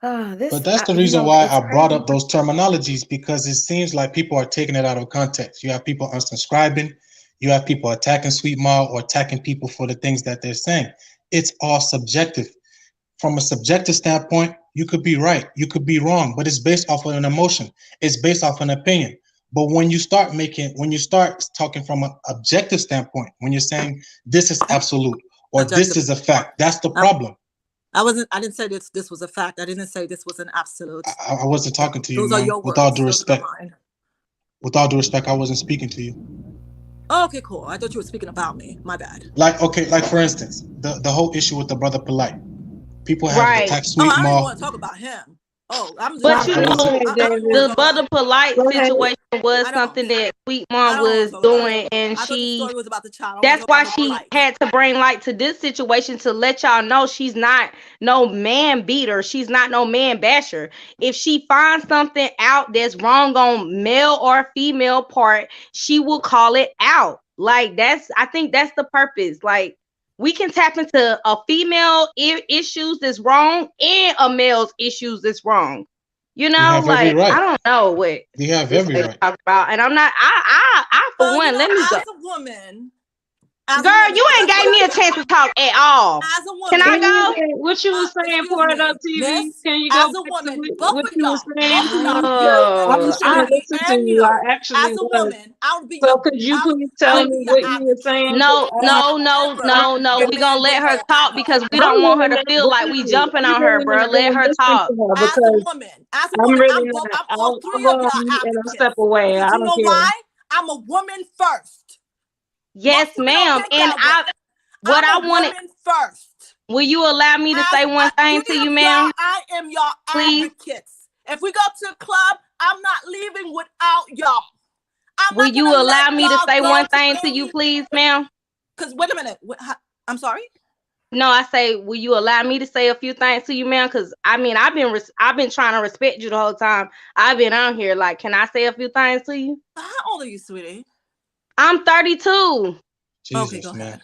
But that's the reason why I brought up those terminologies, because it seems like people are taking it out of context. You have people unsubscribing, you have people attacking Sweet Ma or attacking people for the things that they're saying. It's all subjective. From a subjective standpoint, you could be right, you could be wrong, but it's based off of an emotion. It's based off an opinion. But when you start talking from an objective standpoint, when you're saying this is absolute or this is a fact, that's the problem. I didn't say this was a fact. I didn't say this was an absolute. I wasn't talking to you, Those are man. your words. With all due respect. Those are mine. With all due respect, I wasn't speaking to you. Okay, cool. I thought you were speaking about me. My bad. Like, okay, like for instance, the whole issue with the brother Polite. People have Right. attacked Oh, Sweet I don't even Ma. want to talk about him. Oh, I'm just But talking you about. Go know, ahead, I don't even want to the talk Butter about. Polite Go ahead. situation was I don't. something that Sweet I Mom don't want was to talk about it. doing, and I thought the she. story was about the child. I want to That's talk why about she Polite. had to bring light to this situation to let y'all know she's not no man beater. She's not no man basher. If she finds something out that's wrong on male or female part, she will call it out. Like I think that's the purpose. Like we can tap into a female issues that's wrong and a male's issues that's wrong. You You know, have every like I right. don't know what You have this every lady right. talk about, and I'm not. I for Well, one, let me go. as a woman, Girl, you ain't guess what gave me I a chance think? to talk at all. As a Can I Can woman, you go? what you was saying? excuse Pour it up, me, TV. miss. Can you go As a back to woman, what you was saying? both of y'all, you I and was trying I to Tweety listen to and you. you. I actually As a was. woman, I would be So your. could you please I tell would me be your what you were advocate. saying? no, Cause no, no, However, no, no. your We man gonna let did her go at talk her. because we I'm don't want her really to not feel like we going. jumping I'm on her, really bro. not Let going to her listen talk. to her As a because woman, I'm really I'm both. not. I'm all I'll three go of on y'all mute and I'll step advocates. away. Because I you don't know care. why? I'm a woman first. Yes, Most people don't ma'am. think And that way. what I'm I a wanted. woman first. Will you allow me to say one thing to Three you, of y'all, ma'am? I am your Please. advocates. If we go to a club, I'm not leaving without y'all. I'm Will not you gonna let allow me to y'all say go one to thing to you, any. please, ma'am? Because wait a minute, I'm sorry. No, I say, will you allow me to say a few things to you, ma'am? Because I mean, I've been trying to respect you the whole time I've been on here. Like, can I say a few things to you? How old are you, sweetie? I'm 32. Jesus, Okay, go man. ahead.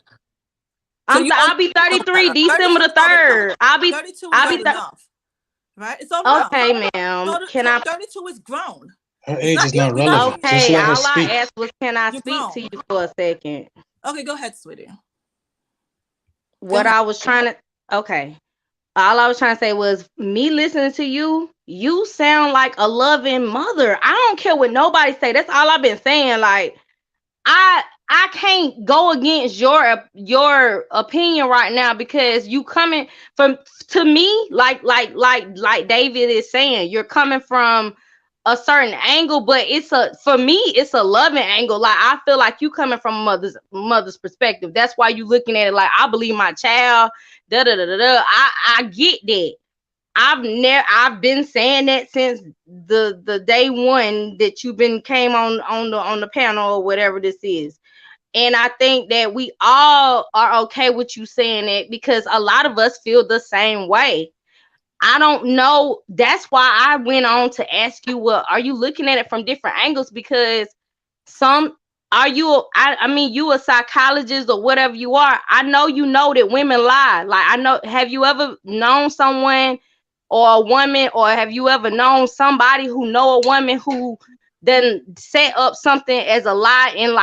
So I'll be 33 December the 3rd. 32 is old enough, right? It's old enough. Okay, ma'am. Can I? 32 is grown. Her It's age not is not you're not relevant. teenage. Just Okay, let her all I speak. asked was, can I You're speak to grown. you for a second? Okay, go ahead, sweetie. What I was trying to, okay. All I was trying to say was, me listening to you, you sound like a loving mother. I don't care what nobody say. That's all I've been saying. Like, I can't go against your opinion right now because you coming from, to me, like David is saying, you're coming from a certain angle, but for me it's a loving angle. Like, I feel like you coming from mother's perspective. That's why you looking at it like, I believe my child. Da da da da da. I get that. I've been saying that since the day one that you've been came on the panel or whatever this is. And I think that we all are okay with you saying it because a lot of us feel the same way. I don't know. That's why I went on to ask you, well, are you looking at it from different angles? Because some are you I mean, you a psychologist or whatever you are. I know you know that women lie. Like, I know, have you ever known someone or a woman, or have you ever known somebody who know a woman who then set up something as a lie in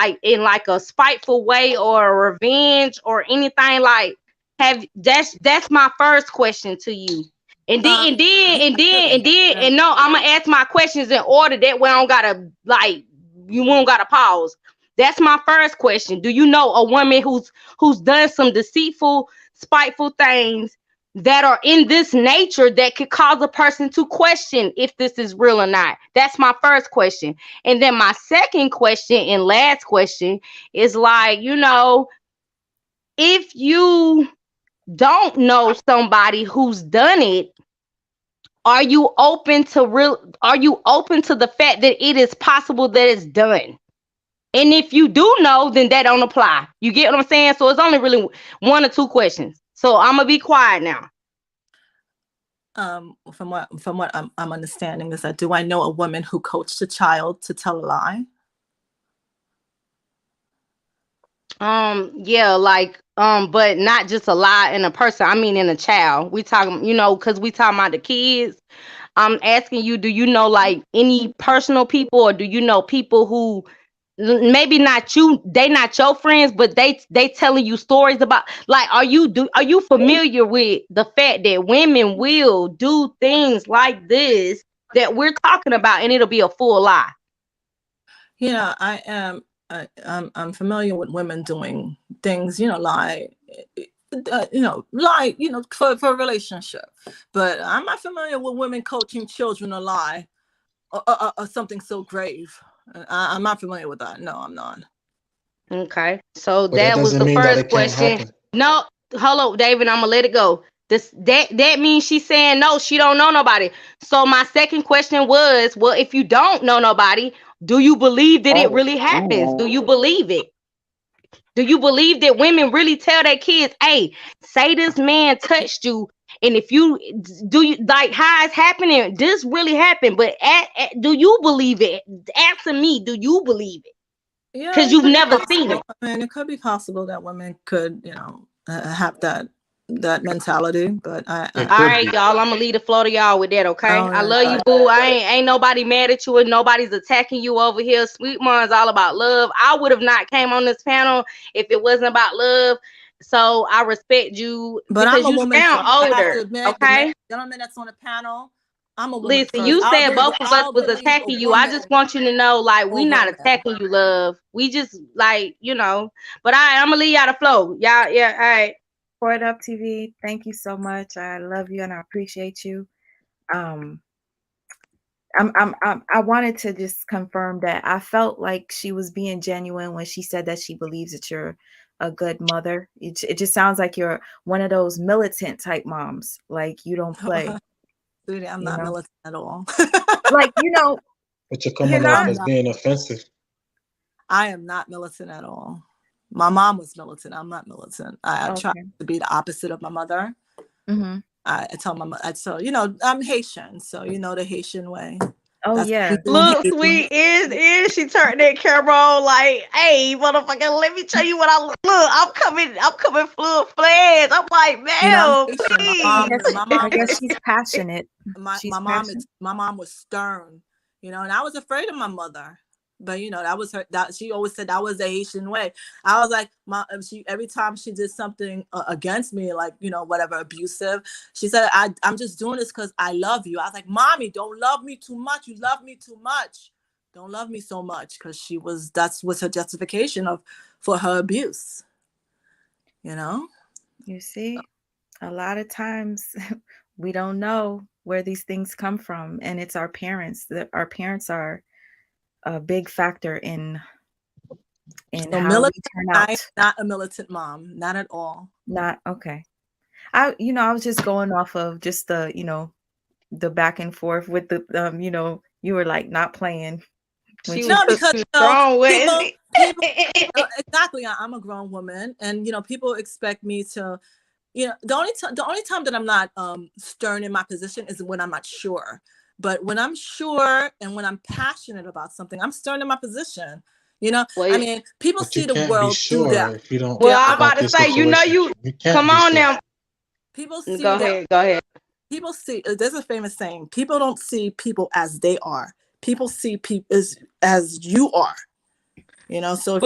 like a spiteful way or a revenge or anything? Like, that's my first question to you. And then and then and then and then and no, I'm gonna ask my questions in order. That way I don't gotta, like, you won't gotta pause. That's my first question. Do you know a woman who's done some deceitful, spiteful things that are in this nature that could cause a person to question if this is real or not? That's my first question. And then my second question and last question is, like, if you don't know somebody who's done it, are you open to the fact that it is possible that it's done? And if you do know, then that don't apply. You get what I'm saying? So it's only really one or two questions. So I'm gonna be quiet now. From what I'm understanding is that, do I know a woman who coached a child to tell a lie? Yeah, like, but not just a lie in a person. I mean, in a child. We talking, because we talking about the kids. I'm asking you, do you know, like, any personal people, or do you know people who maybe not you, they not your friends, but they telling you stories about, like, are you familiar with the fact that women will do things like this that we're talking about, and it'll be a full lie? Yeah, I am. I'm familiar with women doing things, lie, for a relationship. But I'm not familiar with women coaching children to lie, or something so grave. I'm not familiar with that. No, I'm not. Okay. So But that that was doesn't the mean that first it can't question. happen. No, hello, David. I'm gonna let it go. That means she's saying no, she don't know nobody. So my second question was, well, if you don't know nobody, do you believe that it really happens? Do you believe it? Do you believe that women really tell their kids, hey, say this man touched you, and if you do, you like how it's happening, this really happened, but do you believe it? Answer me, do you believe it? Yeah, Because it you've could be never seen it. possible. I mean, it could be possible that women could, have that mentality. But It All could right, be. y'all. I'm gonna leave the floor to y'all with that, okay? oh I yeah, love you, boo. I ain't nobody mad at you and nobody's attacking you over here. Sweet Mon's all about love. I would have not came on this panel if it wasn't about love. So I respect you but I'm because a you woman sound first. I have to older, admit, the okay? gentleman that's on the panel, I'm a woman Listen, first. you said both of us I'll was believe a attacking you. I just woman want you to know, like, we over a not man. attacking you, love. We just like, you know. But I'm gonna leave y'all the flow. Y'all, yeah, all right. Pour It Up TV, thank you so much. I love you and I appreciate you. Um, I wanted to just confirm that I felt like she was being genuine when she said that she believes that you're a good mother. It just sounds like you're one of those militant type moms. Like you don't play, Dude, I'm you not know? militant at all. Like, But you're you're coming off not? I'm as not. being offensive. I am not militant at all. My mom was militant. I'm not militant. I try Okay. to be the opposite of my mother. Mm-hmm. I tell my mother, so I'm Haitian, so the Haitian way. Oh That's yeah. what we Look, do. sweet, is she turned that camera on like, hey, motherfucker, let me show you what I look. I'm coming full fledged. I'm like, I'm man, Haitian. I please. guess My I mom guess was she's passionate. She's passionate. my mom was stern, and I was afraid of my mother. But that was her. That she always said that was the Haitian way. I was like, she every time she did something against me, like whatever abusive, she said, I'm just doing this because I love you. I was like, mommy, don't love me too much. You love me too much. Don't love me so much, because that was her justification for her abuse. You see, a lot of times we don't know where these things come from, and it's our parents. Our parents are a big factor in So how we militant, turn I'm out. not a militant mom, not at all. Not okay. I was just going off of just the back and forth with the you were like not playing when She she was No, so because strong with people it. exactly. I'm a grown woman, and people expect me to. The only time that I'm not stern in my position is when I'm not sure. But when I'm sure and when I'm passionate about something, I'm stern in my position. I Well, mean, people But you see the can't be world through sure their if you don't well, their I'm eyes. about about to your say, situation. you You come can't be on sure. now. People Go see their ahead, go ahead. people see. There's a famous saying: people don't see people as they are. People see people as you are. So if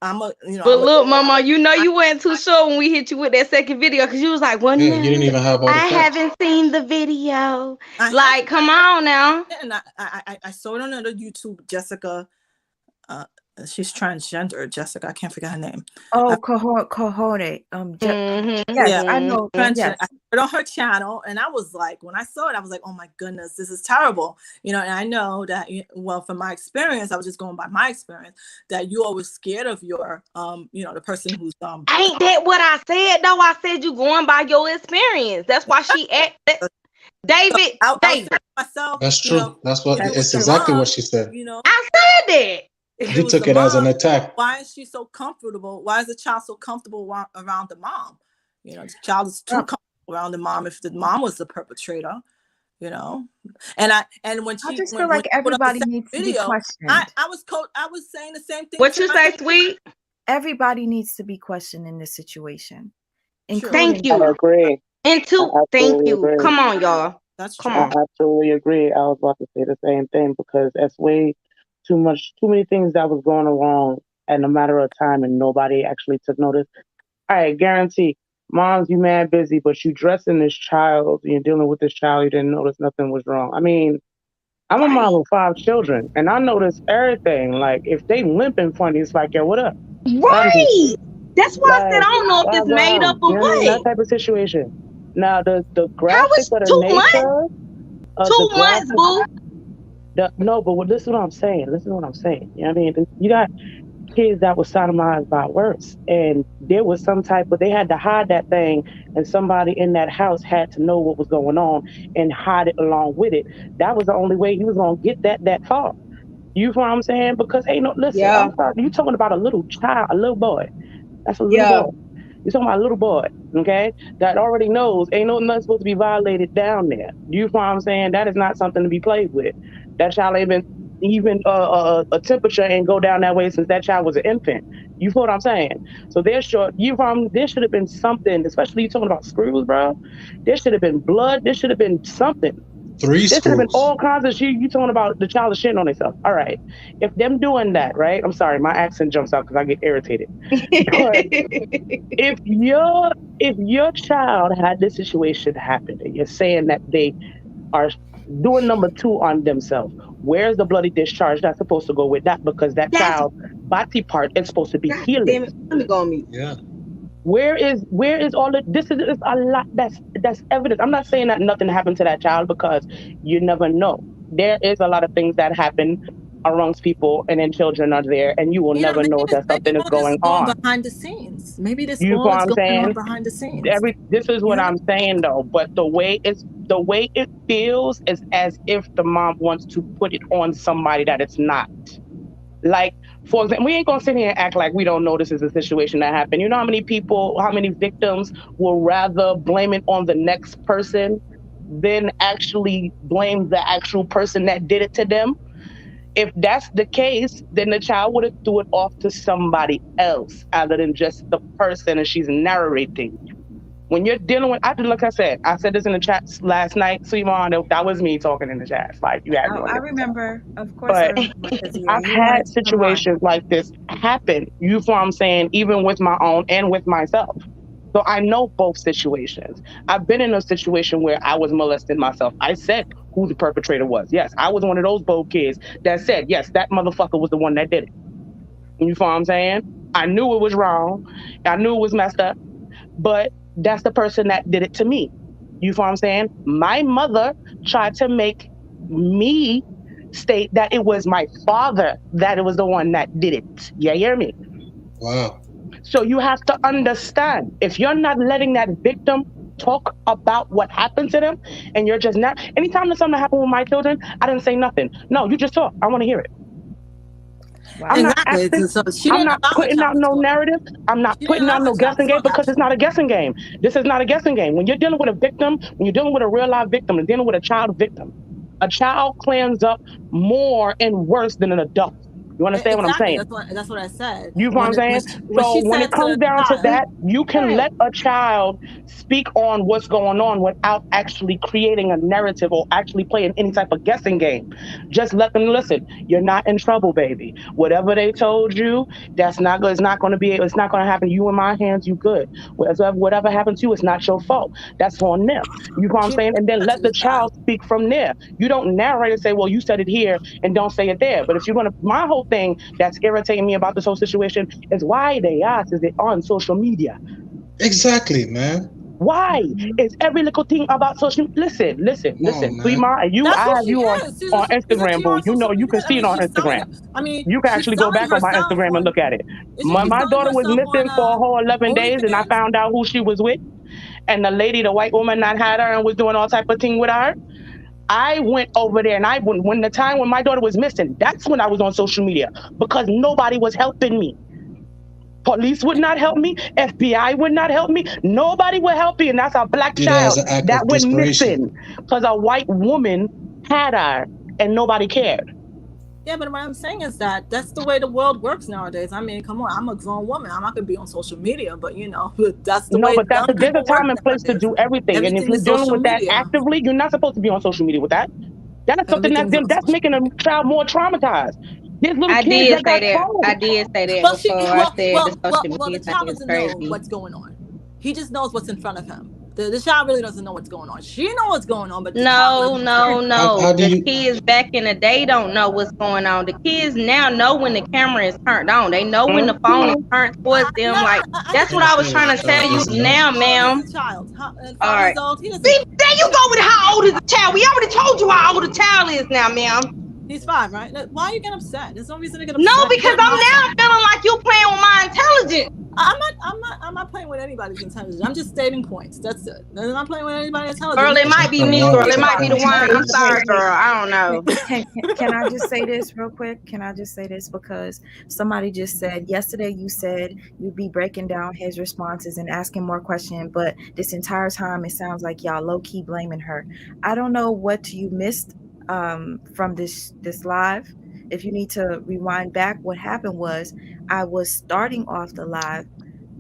I'm a, But I'm a, look, mama, I, you weren't too sure when we hit you with that second video because you was like, well, Yeah, you didn't no, even have all the I facts. haven't seen the video. I have, Like, come on now. and I saw it on another YouTube. Jessica, she's transgender. Jessica, I can't forget her name. Oh, cohort. Yes, Yeah, I Mm-hmm. know. transgender. Yes. I saw it on her channel, and I was like, when I saw it, I was like, oh my goodness, this is terrible. And I know that, well, from my experience, I was just going by my experience, that you always scared of your, the person who's Ain't that what I said, though? I said you going by your experience. That's why she act. So David, I was saying David, to myself, That's true. That's what if it was That's it's the true. exactly what mom, she said. I said that. if it You was took the it as an mom, attack. why is she so comfortable? Why is the child so comfortable around the mom? The child is too Um, comfortable around the mom if the mom was the perpetrator. And when I she just feel when like she put up the everybody second needs to be video, questioned. I was saying the same thing What to you my say, sweet? Everybody needs to be questioned in this situation, true. Thank including I you. you. agree. And I two, thank absolutely you. agree. Come on, y'all. That's Come I true. on. absolutely agree. I was about to say the same thing because that's way too many things that was going wrong in a matter of time and nobody actually took notice. All right, guarantee. Moms, you mad busy, but you dressing this child, you're dealing with this child, you didn't notice nothing was wrong. I mean, I'm a Right. mom of 5 children and I notice everything. Like if they limping funny, it's like, yo, what up? What happened to you? Right. That's why I said I Like, don't know if what's it's going made up on? or You know what I mean? That what. type of situation. Now the How graphic is or the 2 months? nature of the 2 months, graphic, boo. No, but this is what I'm saying. Listen to what I'm saying. You know what I mean? You got kids that were sodomized by worse, and there was some type of they had to hide that thing, and somebody in that house had to know what was going on and hide it along with it. That was the only way he was gonna get that far. You know what I'm saying? Because ain't no listen. Yeah, I'm sorry. You talking about a little child, a little boy. That's a little yeah, boy. You're talking about a little boy, okay? That already knows ain't no nothing supposed to be violated down there. You know what I'm saying? That is not something to be played with. That child ain't been even a temperature ain't go down that way since that child was an infant. You feel what I'm saying? So there's short. There should have been something, especially you talking about screws, bro. There should have been blood. There should have been something. Three There should have been screws. all kinds of shit. You talking about the child is shitting on themselves. All right. If them doing that, right? I'm sorry, my accent jumps out because I get irritated. But if your child had this situation happen and you're saying that they are doing number two on themselves, where's the bloody discharge that's supposed to go with that? Because that That's child's body part is supposed to be God healing. damn it. Let me go on mute. Yeah. Where is all the this is it's a lot that's evidence. I'm not saying that nothing happened to that child because you never know. There is a lot of things that happen amongst people and then children are there and you will never know that Maybe something is all this is going going on. behind the scenes. Maybe this You know all what is I'm going on saying? behind the scenes. This is You what know? I'm saying though, but the way it feels is as if the mom wants to put it on somebody that it's not. Like, for example, we ain't gonna sit here and act like we don't know this is a situation that happened. You know how many victims will rather blame it on the next person than actually blame the actual person that did it to them? If that's the case, then the child would have threw it off to somebody else other than just the person and she's narrating. When you're dealing with, like I said this in the chat last night, Simon, that was me talking in the chat. Like you had me on I it. remember. Of course, I But remember because yeah, I've you had wanted to come on. situations like this happen. You know what I'm saying? Even with my own and with myself. So I know both situations. I've been in a situation where I was molested myself. I said who the perpetrator was. Yes, I was one of those bold kids that said, yes, that motherfucker was the one that did it. You know what I'm saying? I knew it was wrong. I knew it was messed up, but that's the person that did it to me. You know what I'm saying? My mother tried to make me state that it was my father that it was the one that did it. You hear me? Wow. So you have to understand if you're not letting that victim talk about what happened to them and you're just not anytime that something happened with my children, I didn't say nothing. No, you just talk. I want to hear it. I'm Wow. not Exactly. asking. So she I'm didn't not allow her putting child out to no talk. narrative. I'm not She didn't putting allow out her no child to guessing game talk, because it's not a actually. guessing game. This is not a guessing game. When you're dealing with a victim, when you're dealing with a real live victim and dealing with a child clams up more and worse than an adult. You understand what I'm Exactly. saying? That's what I said. You know what I'm saying? When So she when said it to comes the down to child, that, you can let a child speak on what's going on without actually creating a narrative or actually playing any type of guessing game. Just let them listen. You're not in trouble, baby. Whatever they told you, that's not good. It's not going to be. It's not going to happen. You in my hands. You good. Whatever happened to you, it's not your fault. That's on them. You know what I'm she saying? And then said let to the the child. child speak from there. You don't narrate and say, "Well, you said it here," and don't say it there. But if you're gonna, my whole thing that's irritating me about this whole situation is why they ask is it on social media? Exactly, man. Why Mhm. is every little thing about social? Come on, Listen. man. Prima, and you, That's I what have she you is. on She's a Instagram, PR boo. on You social know you media. can I see mean, it on she's selling Instagram. her. I mean, You can she's actually go selling back on my herself Instagram and on. look at it. Isn't she My selling daughter was herself on missing for a whole 11 days, and I OnlyFans? found out who she was with, and the lady, the white woman that had her and was doing all type of thing with her. I went over there and I went when the time when my daughter was missing, that's when I was on social media because nobody was helping me. Police would not help me. FBI would not help me. Nobody would help me. And that's a black See that as child an act that of went desperation. missing because a white woman had her and nobody cared. Yeah, but what I'm saying is that that's the way the world works nowadays. I mean, come on, I'm a grown woman. I'm not gonna be on social media, but that's the No, way but young there's a people work time and place to nowadays. do everything. And if Everything you're is dealing social with that media. actively, you're not supposed to be on social media with that. That is something Everything's on that's social making a media. child more traumatized. There's little I kids did that say got that. I told. did say that Well, she before. I well said the well well social well media the thing child is doesn't know crazy. what's going on. He just knows what's in front of him. The child really doesn't know what's going on. She knows what's going on, but the child No, doesn't know. no, no. How do The you? kids back in the day don't know what's going on. The kids now know when the camera is turned on. They know when the phone is Mhm. turned towards them. Like I that's what understand. I Can't was say that trying the to tell child you doesn't know. now, How old ma'am. is the child? All 5 years right. old. He See, doesn't. there you go with how old is the child. We already told you how old the child is now, ma'am. He's 5, right? Why are you getting upset? There's no reason to get No, upset. because I'm now feeling like you playing with my intelligence. I'm not playing with anybody's intelligence. I'm just stating points. That's it. I'm not playing with anybody's intelligence. Girl, it There's might be nothing me, wrong girl. with It your might be the feelings. wine. I'm sorry, girl. I don't know. Can I just say this real quick? Can I just say this? Because somebody just said yesterday you said you'd be breaking down his responses and asking more questions, but this entire time it sounds like y'all low key blaming her. I don't know what you missed from this live. If you need to rewind back, what happened was I was starting off the live.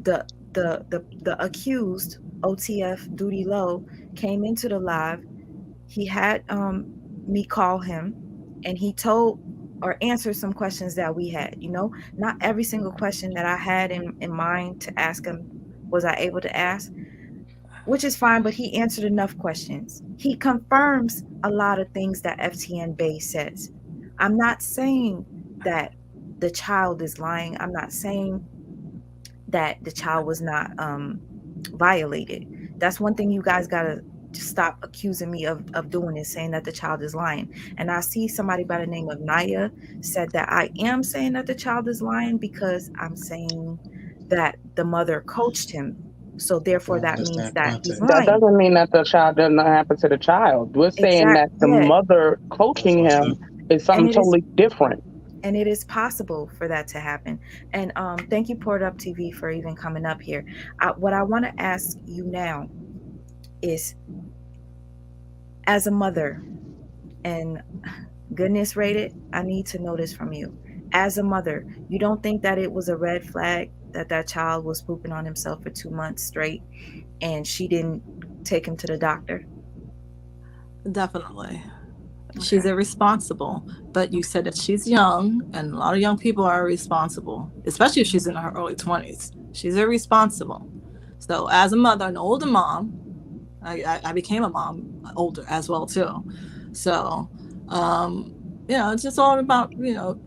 The accused OTF Duty Low came into the live. He had me call him, and he told or answered some questions that we had. Not every single question that I had in mind to ask him was I able to ask, which is fine, but he answered enough questions. He confirms a lot of things that FTN Bay says. I'm not saying that the child is lying. I'm not saying that the child was not violated. That's one thing you guys gotta stop accusing me of doing, is saying that the child is lying. And I see somebody by the name of Naya said that I am saying that the child is lying because I'm saying that the mother coached him. So therefore Don't that means understand that he's context. That lying. doesn't mean that the child doesn't happen to the child. We're saying Exact that the yeah. mother That's coaching what I him said. is And something it is totally different. and it is possible for that to happen. And thank you, Port Up TV, for even coming up here. What I want to ask you now is, as a mother, and goodness rated, I need to know this from you. As a mother, you don't think that it was a red flag that that child was pooping on himself for 2 months straight and she didn't take him to the doctor? Definitely. She's Okay. irresponsible. But you said that she's young, and a lot of young people are irresponsible, especially if she's in her early 20s. She's irresponsible. So, as a mother, an older mom, I became a mom older as well too. So, it's just all about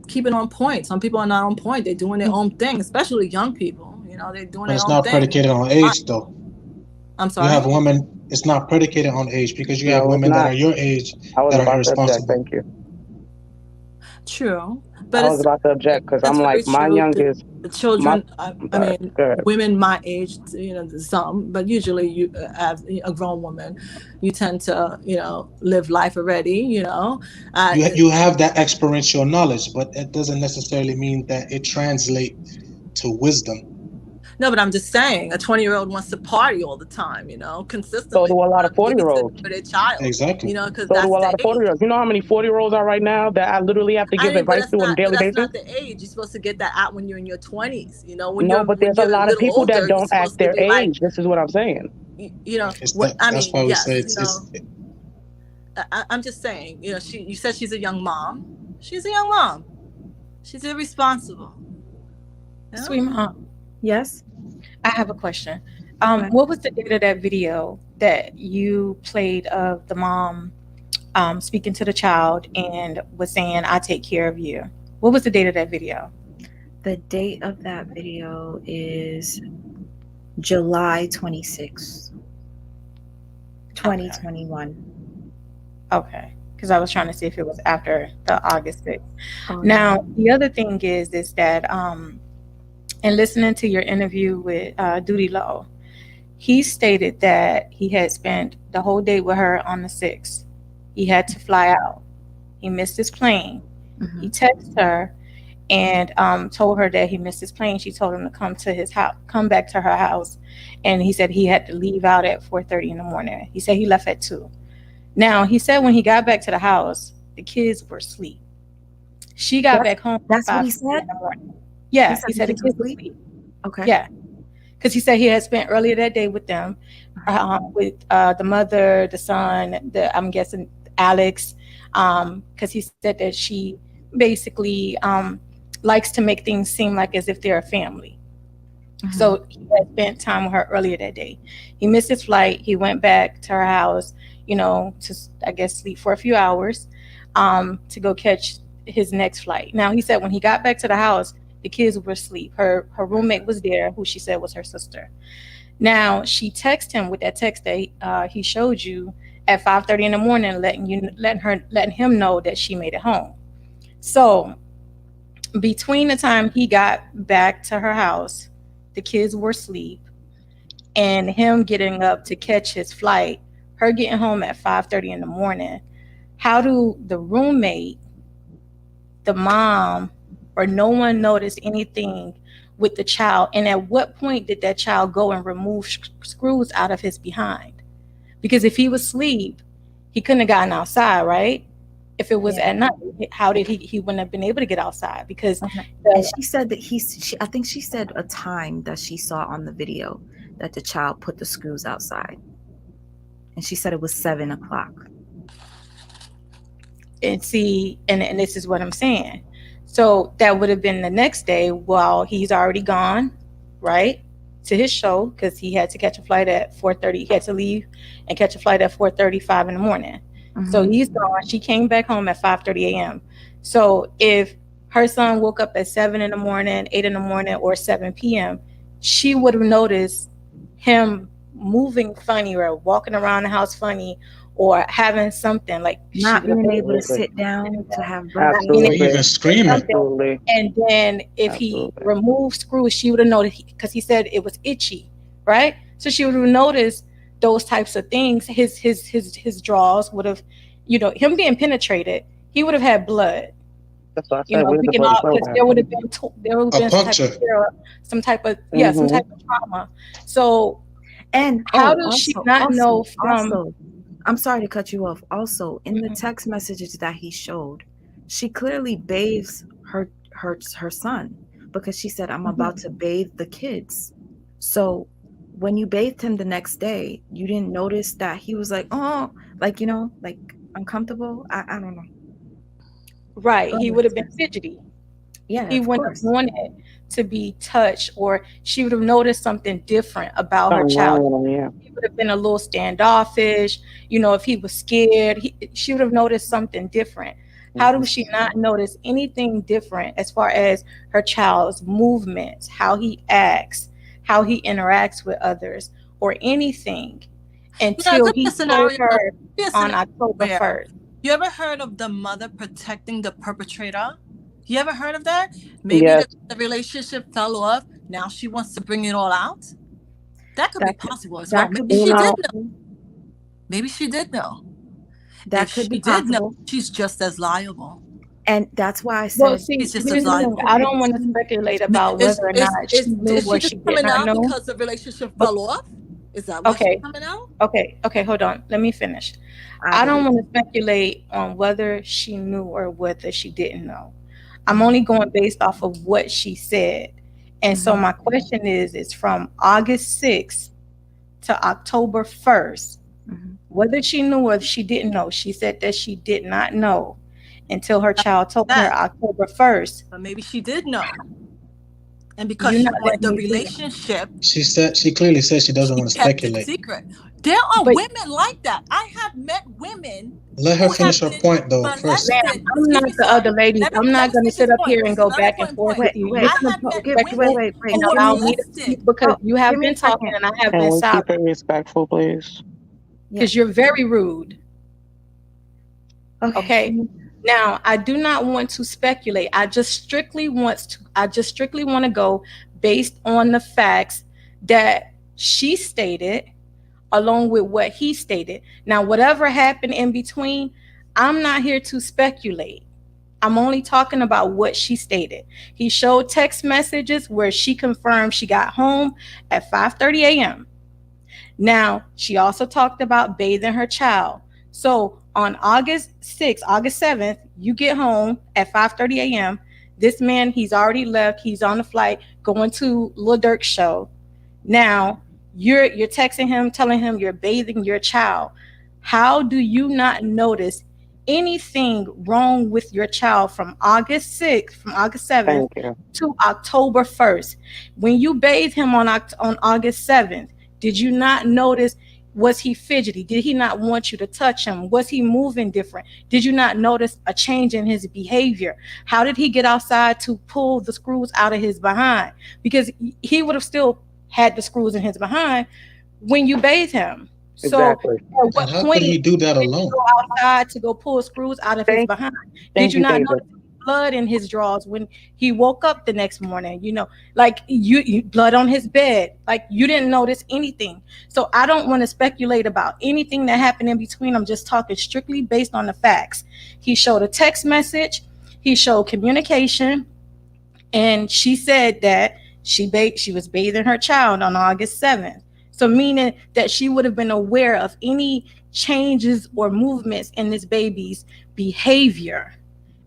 keeping on point. Some people are not on point. They're doing their own thing, especially young people. They're doing But their it's own not thing. predicated on age, though. I'm You sorry. have women. It's not predicated on age because you have No, it's women that not. are your age I was that are about to object. irresponsible. Thank you. True, but I was about to object because that's I'm very like, my true. youngest, The my, children, I'm I sorry. mean, Go ahead. women my age, some, but usually you, as a grown woman, you tend to, live life already. You have that experiential knowledge, but it doesn't necessarily mean that it translates to wisdom. No, but I'm just saying, a 20-year-old wants to party all the time, So consistently. do a lot of They need to years for their child, Exactly. because So do that's a the lot of age. 40-year-olds. You know how many 40-year-olds are right now that I literally have to I give mean, but advice to on a daily that's basis? not the age. You're supposed to get that out when you're in your 20s. No, but When there's a you're a lot of little people that older, you're don't act supposed to their be like, age. This is what I'm saying. It's what I that's mean. why we Yes, say it's I'm just saying. You said she's a young mom. She's a young mom. She's irresponsible. Sweet mom, Yes. I have a question. Okay. What was the date of that video that you played of the mom speaking to the child and was saying, "I take care of you"? What was the date of that video? The date of that video is July 26th, Okay, 2021. okay. Because I was trying to see if it was after the August 6th. Oh, Now, the other thing is that in listening to your interview with Doodie Low, he stated that he had spent the whole day with her on the 6th. He had to fly out. He missed his plane. mhm. He texted her and told her that he missed his plane. She told him to come to his house, come back to her house, and he said he had to leave out at 4:30 in the morning. He said he left at 2. Now he said when he got back to the house, the kids were asleep. She got That's back home at that's what he 5:30 said. in the morning. He Yeah, said he the said the kids were kids were asleep. asleep. Okay. Yeah, because he said he had spent earlier that day with them, with the mother, the son, I'm guessing Alex, because he said that she basically likes to make things seem like as if they're a family. Mhm. So he had spent time with her earlier that day. He missed his flight. He went back to her house, to I guess sleep for a few hours, to go catch his next flight. Now he said when he got back to the house, the kids were asleep. Her roommate was there, who she said was her sister. Now she texted him with that text that he showed you at 5:30 in the morning, letting him know that she made it home. So between the time he got back to her house, the kids were asleep, and him getting up to catch his flight, her getting home at 5:30 in the morning, how do the roommate, the mom, or no one notice anything with the child? And at what point did that child go and remove screws out of his behind? Because if he was asleep, he couldn't have gotten outside, right? If it was Yeah. at night, how did he wouldn't have been able to get outside? Because Okay. And the, she said that I think she said a time that she saw on the video that the child put the screws outside. And she said it was 7 o'clock. and see, and this is what I'm saying. So that would have been the next day while he's already gone, right, to his show, because he had to catch a flight at 4:30. He had to leave and catch a flight at 4:35 in the morning. So Mhm. he's gone. She came back home at 5:30 a.m. So if her son woke up at 7 in the morning, 8 in the morning, or 7 p.m., she would have noticed him moving funny or walking around the house funny or having something like she Not would have being able to Absolutely. sit down to have not being breakfast. able Or Absolutely. even screaming. something. Absolutely. And then if he Absolutely. removed screws, she would have noticed because he said it was itchy, right? So she would have noticed those types of things. His drawers would have, him being penetrated, he would have had blood. That's what I said. Where We the can bloody all clothes because at? A there would have been some type of puncture. tear, some Mm-hmm. type of trauma. So And how does she not know from? also, I'm sorry to cut you off. Also, in the text messages that he showed, she clearly bathes her son because she said, "I'm about to bathe the kids." So when you bathed him the next day, you didn't notice that he was like, oh, like like uncomfortable. I don't know. Right, Go he ahead, would have been sis. fidgety. Yeah, He of wouldn't have course. wanted to be touched, or she would have noticed something different about her Something child. wrong with them, yeah. He would have been a little standoffish. If he was scared, she would have noticed something different. How Mm-hmm. does she not notice anything different as far as her child's movements, how he acts, how he interacts with others, or anything Yeah, until just he a told scenario. her Be a on scenario October where 1st? you ever heard of the mother protecting the perpetrator? You ever heard of that? Maybe Yes. the relationship fell off. Now she wants to bring it all out. That could be That could possible as well. that could Maybe be You she did know, know. possible. Maybe she did know. If That could be she did know, possible. she's just as liable. And that's why I Well, said She's see, just as here's the thing. liable. I don't want to speculate about Is whether or is not she is knew is or she just she did coming not out know. because the relationship But fell off? Is that why she's okay, coming out? okay, hold on. Let me finish. I I don't believe. want to speculate on whether she knew or whether she didn't know. I'm Mhm. only going based off of what she said. And so Mhm. my question is, it's from August 6th to October 1st. Mhm. Whether she knew or she didn't know, she said that she did not know until her That's child told her that. October 1st. But maybe she did know. And because You're she not wanted letting the me finish. relationship, She clearly said she doesn't she want to kept it speculate. secret. There are But women like that. I have met women Let her who finish have her been point though first. ma'am, molested. I'm Excuse not me, the sir. other lady. I'm Let not me going to make sit this up point. here and This is go not a back and point forth point. with Wait, you. You're wait. I going have to met Okay, wait, women speculate wait, wait. and who were Give allow me me to speak molested. because oh, you have give me a been talking second. and I have can been we keep silent it respectful, please? Yeah. because you're very rude. Okay. Okay. Now, I do not want to speculate. I just strictly want to go based on the facts that she stated along with what he stated. Now, whatever happened in between, I'm not here to speculate. I'm only talking about what she stated. He showed text messages where she confirmed she got home at 5:30 a.m. Now, she also talked about bathing her child. So, on August 6th, August 7th, you get home at 5:30 a.m. This man, he's already left. He's on the flight going to Lil Durk's show. Now, you're texting him, telling him you're bathing your child. How do you not notice anything wrong with your child from August 6th, from August 7th Thank you. to October 1st? When you bathe him on August 7th, did you not notice? Was he fidgety? Did he not want you to touch him? Was he moving different? Did you not notice a change in his behavior? How did he get outside to pull the screws out of his behind? Because he would have still had the screws in his behind when you bathe him. So Exactly. at And what how could point he do that did he alone? go outside to go pull screws out of his Thank behind? Did thank you you, not Taser. notice blood in his drawers when he woke up the next morning. Like you blood on his bed. Like you didn't notice anything. So I don't want to speculate about anything that happened in between. I'm just talking strictly based on the facts. He showed a text message. He showed communication, and she said that she was bathing her child on August 7th. So meaning that she would have been aware of any changes or movements in this baby's behavior.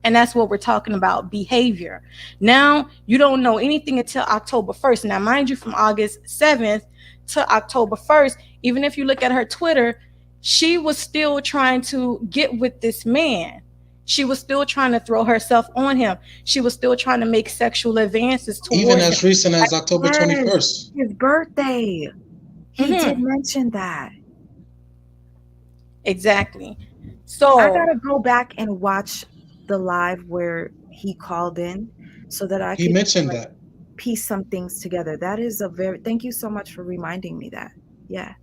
And that's what we're talking about, behavior. Now, you don't know anything until October 1st. Now, mind you, from August 7th to October 1st, even if you look at her Twitter, she was still trying to get with this man. She was still trying to throw herself on him. She was still trying to make sexual advances Even towards him. as recent as October Yes, 21st. his birthday. He did Mhm. mention that. Exactly. I So, gotta go back and watch the live where he called in so that I He could mentioned that. piece some things together. That is a very, thank you so much for reminding me that. Yeah, thank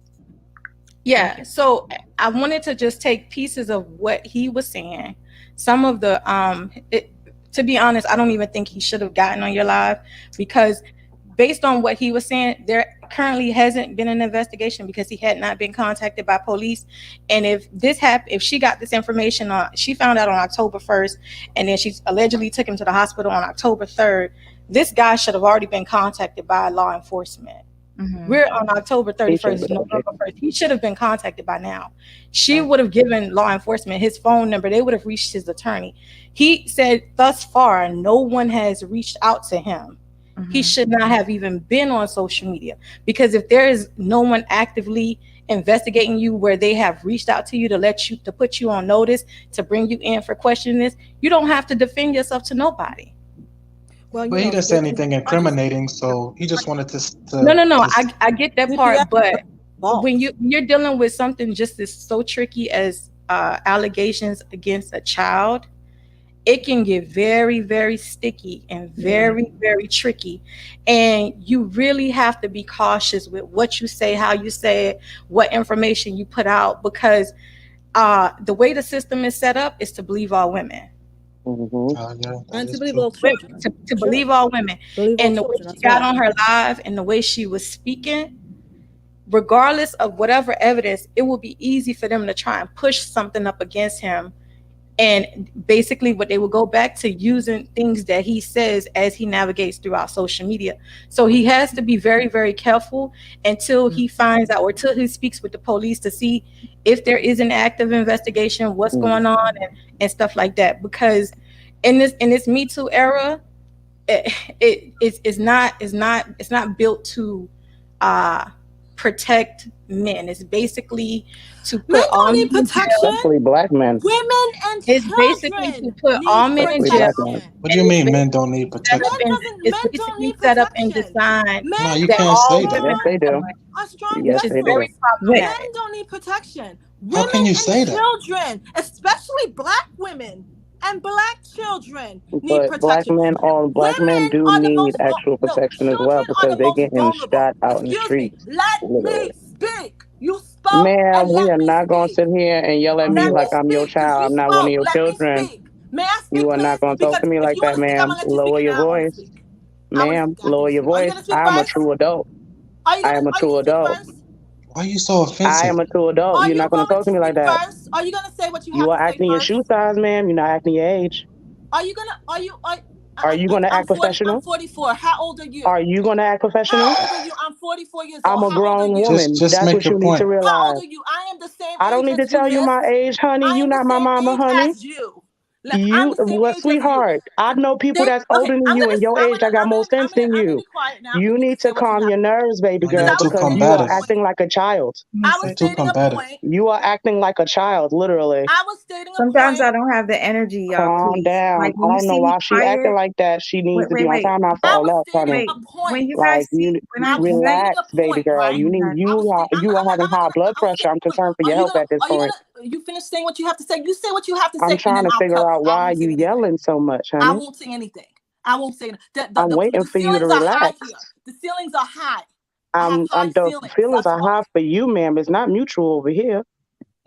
yeah, you. so I wanted to just take pieces of what he was saying. Some of the to be honest, I don't even think he should have gotten on your live, because based on what he was saying, there currently hasn't been an investigation because he had not been contacted by police. And if she got this information on, she found out on October 1st, and then she allegedly took him to the hospital on October 3rd, this guy should have already been contacted by law enforcement. Mm-hmm. We're on October He should 31st, have it's been OJ. November 1st. He should have been contacted by now. She Right. would have given law enforcement his phone number. They would have reached his attorney. He said thus far, no one has reached out to him. He Mm-hmm. should not have even been on social media, because if there is no one actively investigating you where they have reached out to you to put you on notice, to bring you in for questioning this, you don't have to defend yourself to nobody. Well, But he didn't say anything incriminating, so he just wanted No. to I get that CPS part, but false. when you're dealing with something just as so tricky as allegations against a child, it can get very, very sticky and very, very tricky. And you really have to be cautious with what you say, how you say it, what information you put out, because the way the system is set up is to believe all women. Mm-hmm. yeah, that And to is believe true. all children. To Sure. believe all women. Believe all And the way children she as got well. on her live and the way she was speaking, regardless of whatever evidence, it will be easy for them to try and push something up against him. And basically, what they will go back to using things that he says as he navigates throughout social media. So he has to be very, very careful until he finds out, or till he speaks with the police to see if there is an active investigation, what's going on, and stuff like that. Because in this Me Too era, it's not built to uh protect men. It's basically to Men put all don't men need in protection. jail. Especially black men. Women and It's basically to children put need all men in Especially jail, black men. protection. What do and you mean men don't need protection? it's Men don't basically need set up and protection. designed No, Men you that can't all say women Yes, that. they are do. doing, are strong Yes, which is they vessels. do. very Wait, Men problematic. don't need protection. How can Women you and say that? children, especially black women and black children, need But protection. black men Women do are the need most actual no, protection as well children are because the they most getting vulnerable. shot out in the Excuse me. streets, Let me literally. speak. You spoke and Ma'am, we let are me not gonna speak. sit here and yell at me Let me like I'm your speak, because child. you I'm not one of spoke. your Let me children. speak. May I You speak, are not please? gonna talk Because to me if like you want that, to speak, I'm ma'am. gonna let you speak, Lower and your then I want to voice. speak. I want to Ma'am, speak after lower you your speak. Are you voice. gonna speak I'm a first? true adult. I am a Are you true gonna speak adult. first? Why are you so I offensive? am a true adult. Are You're you not gonna going talk to to me like speak that. first? Are you gonna say what you You have are to say acting your shoe first? size, ma'am. You're not acting your age. Are you gonna? Are you? Are you gonna I'm act 40. I'm professional? 44. How old are you? Are you gonna act How professional? old are you? I'm 44 years I'm old. a How old are grown you? woman. Just That's make what your you need to point. How old realize. are you? I am the same I don't age need as to you, tell you miss. my age, honey. I You am the not my same mama, age honey. as you. I'm You, the same what, age as you. sweetheart? I know people that's older than you and your age that got more sense than I'm gonna you. be quiet now, You and you can need say to what you calm have your to say. nerves, baby Oh, Because you're girl, I was too because stating you a are combative. point. acting like a child. he I was said Too stating a combative. point. You are acting like a child, literally. I was stating a sometimes I point. don't have the energy, y'all. Calm Please, down. like I when you don't know see me why she acting quiet. like that. She needs Wait, to wait, be on wait, timeout for I all was that, stating honey. wait. a When point. you Like guys see, when I I was when I stating relax, a baby point, girl. right? You need I was stating. you are having high blood I was pressure. stating I'm a point. concerned for your health at this Are you point. gonna? You finish saying what you have to say. You say what you have to I'm say, and trying then to I'll figure tell. out I why won't say you anything. yelling so much, I honey. won't say anything. I won't say anything. I'm waiting The for you to ceilings are high relax. here. The ceilings are high. I have high The ceilings. feelings That's are why. high for you, ma'am. It's not mutual over here.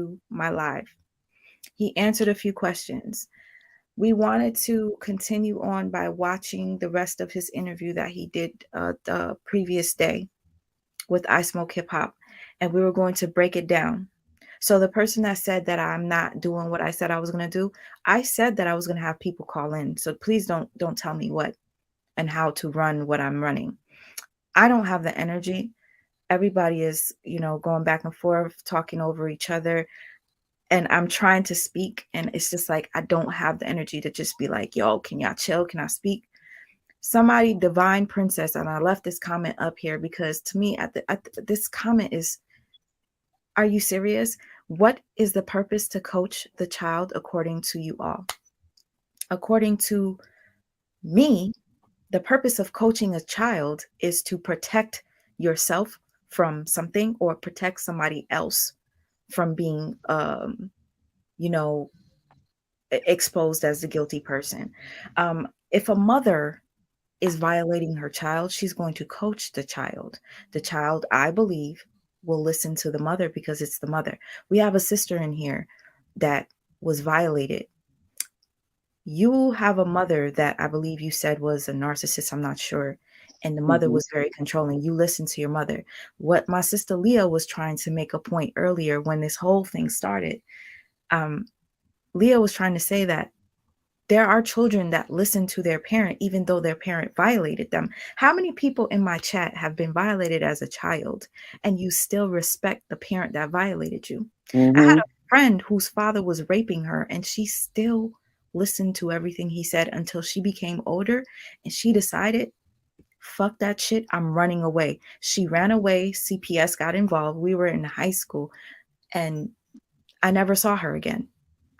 into my life. He answered a few questions. We wanted to continue on by watching the rest of his interview that he did the previous day with I Smoke Hip Hop, and we were going to break it down. So the person that said that I'm not doing what I said I was going to do, I said that I was going to have people call in. So please don't tell me what and how to run what I'm running. I don't have the energy. Everybody is, going back and forth, talking over each other. And I'm trying to speak, and it's just like I don't have the energy to just be like, yo, can y'all chill? Can I speak? Somebody, Divine Princess, and I left this comment up here because to me, this comment is, are you serious? What is the purpose to coach the child according to you all? According to me, the purpose of coaching a child is to protect yourself from something or protect somebody else from being, you know, exposed as the guilty person. If a mother is violating her child, she's going to coach the child. The child, I believe, will listen to the mother because it's the mother. We have a sister in here that was violated. You have a mother that I believe you said was a narcissist, I'm not sure. And the mother was very controlling. You listen to your mother. What my sister Leah was trying to make a point earlier when this whole thing started, Leah was trying to say that there are children that listen to their parent, even though their parent violated them. How many people in my chat have been violated as a child and you still respect the parent that violated you? I had a friend whose father was raping her and she still listened to everything he said until she became older and she decided, fuck that shit, I'm running away. She ran away. CPS got involved. We were in high school and I never saw her again.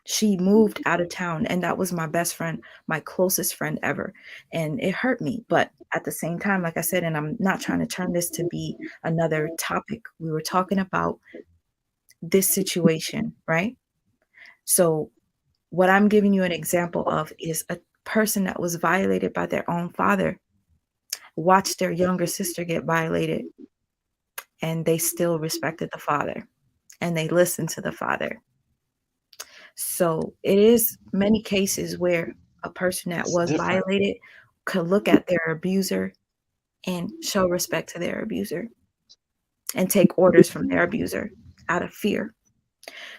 She moved out of town, and that was my best friend, my closest friend ever. And it hurt me. But at the same time, like I said, and I'm not trying to turn this to be another topic, we were talking about this situation, right? So, what I'm giving you an example of is a person that was violated by their own father, watched their younger sister get violated, and they still respected the father and they listened to the father. So it is many cases where a person that It's was different. violated could look at their abuser and show respect to their abuser and take orders from their abuser out of fear.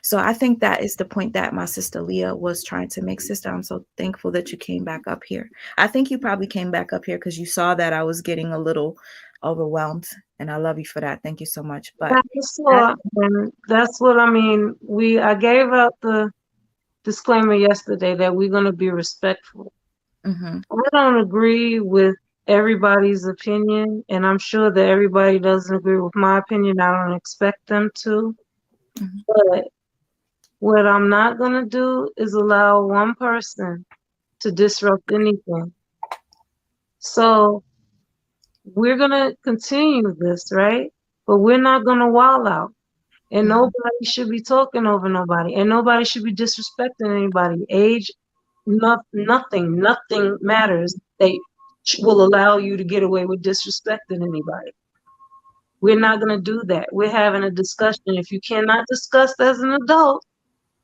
So I think that is the point that my sister Leah was trying to make. Sister, I'm so thankful that you came back up here. I think you probably came back up here because you saw that I was getting a little overwhelmed, and I love you for that. Thank you so much. But That's what, and that's what I mean. I gave out the disclaimer yesterday that we're going to be respectful. mhm. I don't agree with everybody's opinion, and I'm sure that everybody doesn't agree with my opinion. I don't expect them to. Mhm. But what I'm not going to do is allow one person to disrupt anything. So we're going to continue this, right? But we're not going to wall out. And nobody should be talking over nobody. And nobody should be disrespecting anybody. Age, nothing matters. They will allow you to get away with disrespecting anybody. We're not going to do that. We're having a discussion. If you cannot discuss as an adult,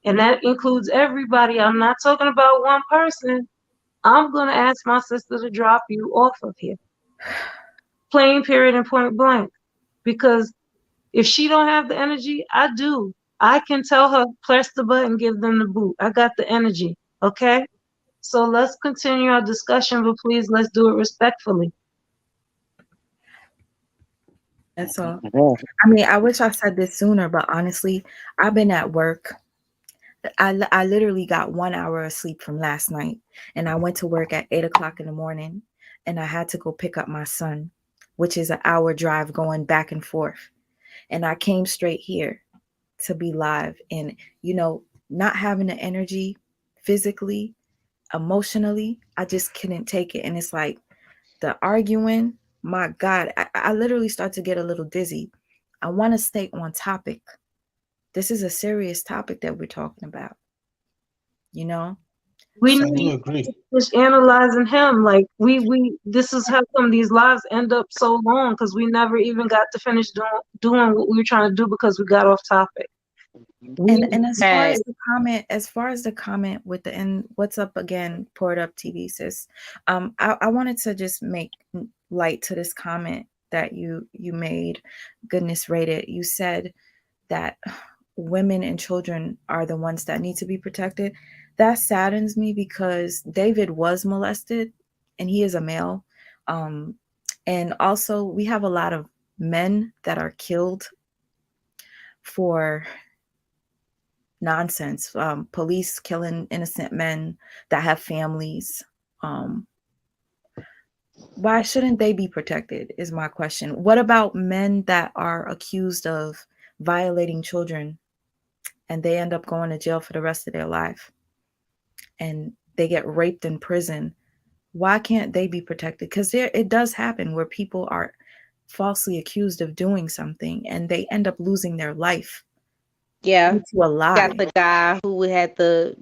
and that includes everybody, I'm not talking about one person, I'm going to ask my sister to drop you off of here. Plain, period, and point blank. Because if she don't have the energy, I do. I can tell her, press the button, give them the boot. I got the energy. Okay? So let's continue our discussion, but please let's do it respectfully. That's all. I mean, I wish I said this sooner, but honestly, I've been at work. I literally got 1 hour of sleep from last night, and I went to work at 8 o'clock in the morning, and I had to go pick up my son, which is an hour drive going back and forth. And I came straight here to be live, and not having the energy physically, emotionally, I just couldn't take it. And it's like the arguing, my God, I literally start to get a little dizzy. I want to stay on topic. This is a serious topic that we're talking about, you know? We I do need agree. to finish analyzing him. Like this is how come these lives end up so long, because we never even got to finish doing what we were trying to do because we got off topic. And as far had as the comment with the and what's up again, poured up TV sis. I wanted to just make light to this comment that you made. Goodness rated. You said that women and children are the ones that need to be protected. That saddens me because David was molested and he is a male. Um, and also, we have a lot of men that are killed for nonsense. Police killing innocent men that have families. Um, why shouldn't they be protected? Is my question. What about men that are accused of violating children and they end up going to jail for the rest of their life and they get raped in prison? Why can't they be protected? Because it does happen where people are falsely accused of doing something and they end up losing their life yeah. due to a lie. Got the guy who had the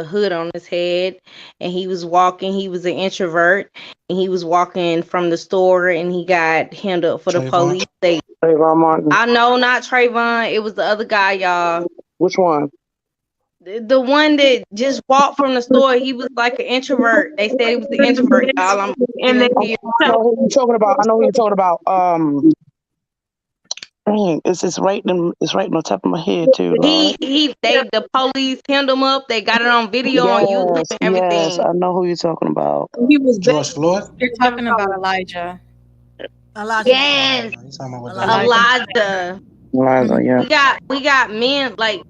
hood on his head, and he was walking. He was an introvert, and he was walking from the store, and he got hemmed up for the Trayvon. police. Trayvon Martin. I know, not Trayvon. It was the other guy, y'all. Which one? The one that just walked from the store. He was like an introvert. They said he was the introvert, y'all. I'm And giving they it to you. I know who you're talking about. I know who you're talking about. Dang, it's right in the top of my head too, Lord. The police hemmed him up. They got it on video on YouTube Yes, and yes, everything. I know who you're talking about. he was George Floyd. You're talking about Elijah. Elijah. Yes, He's talking about what they Elijah. Elijah. Liza, yeah. We got men like,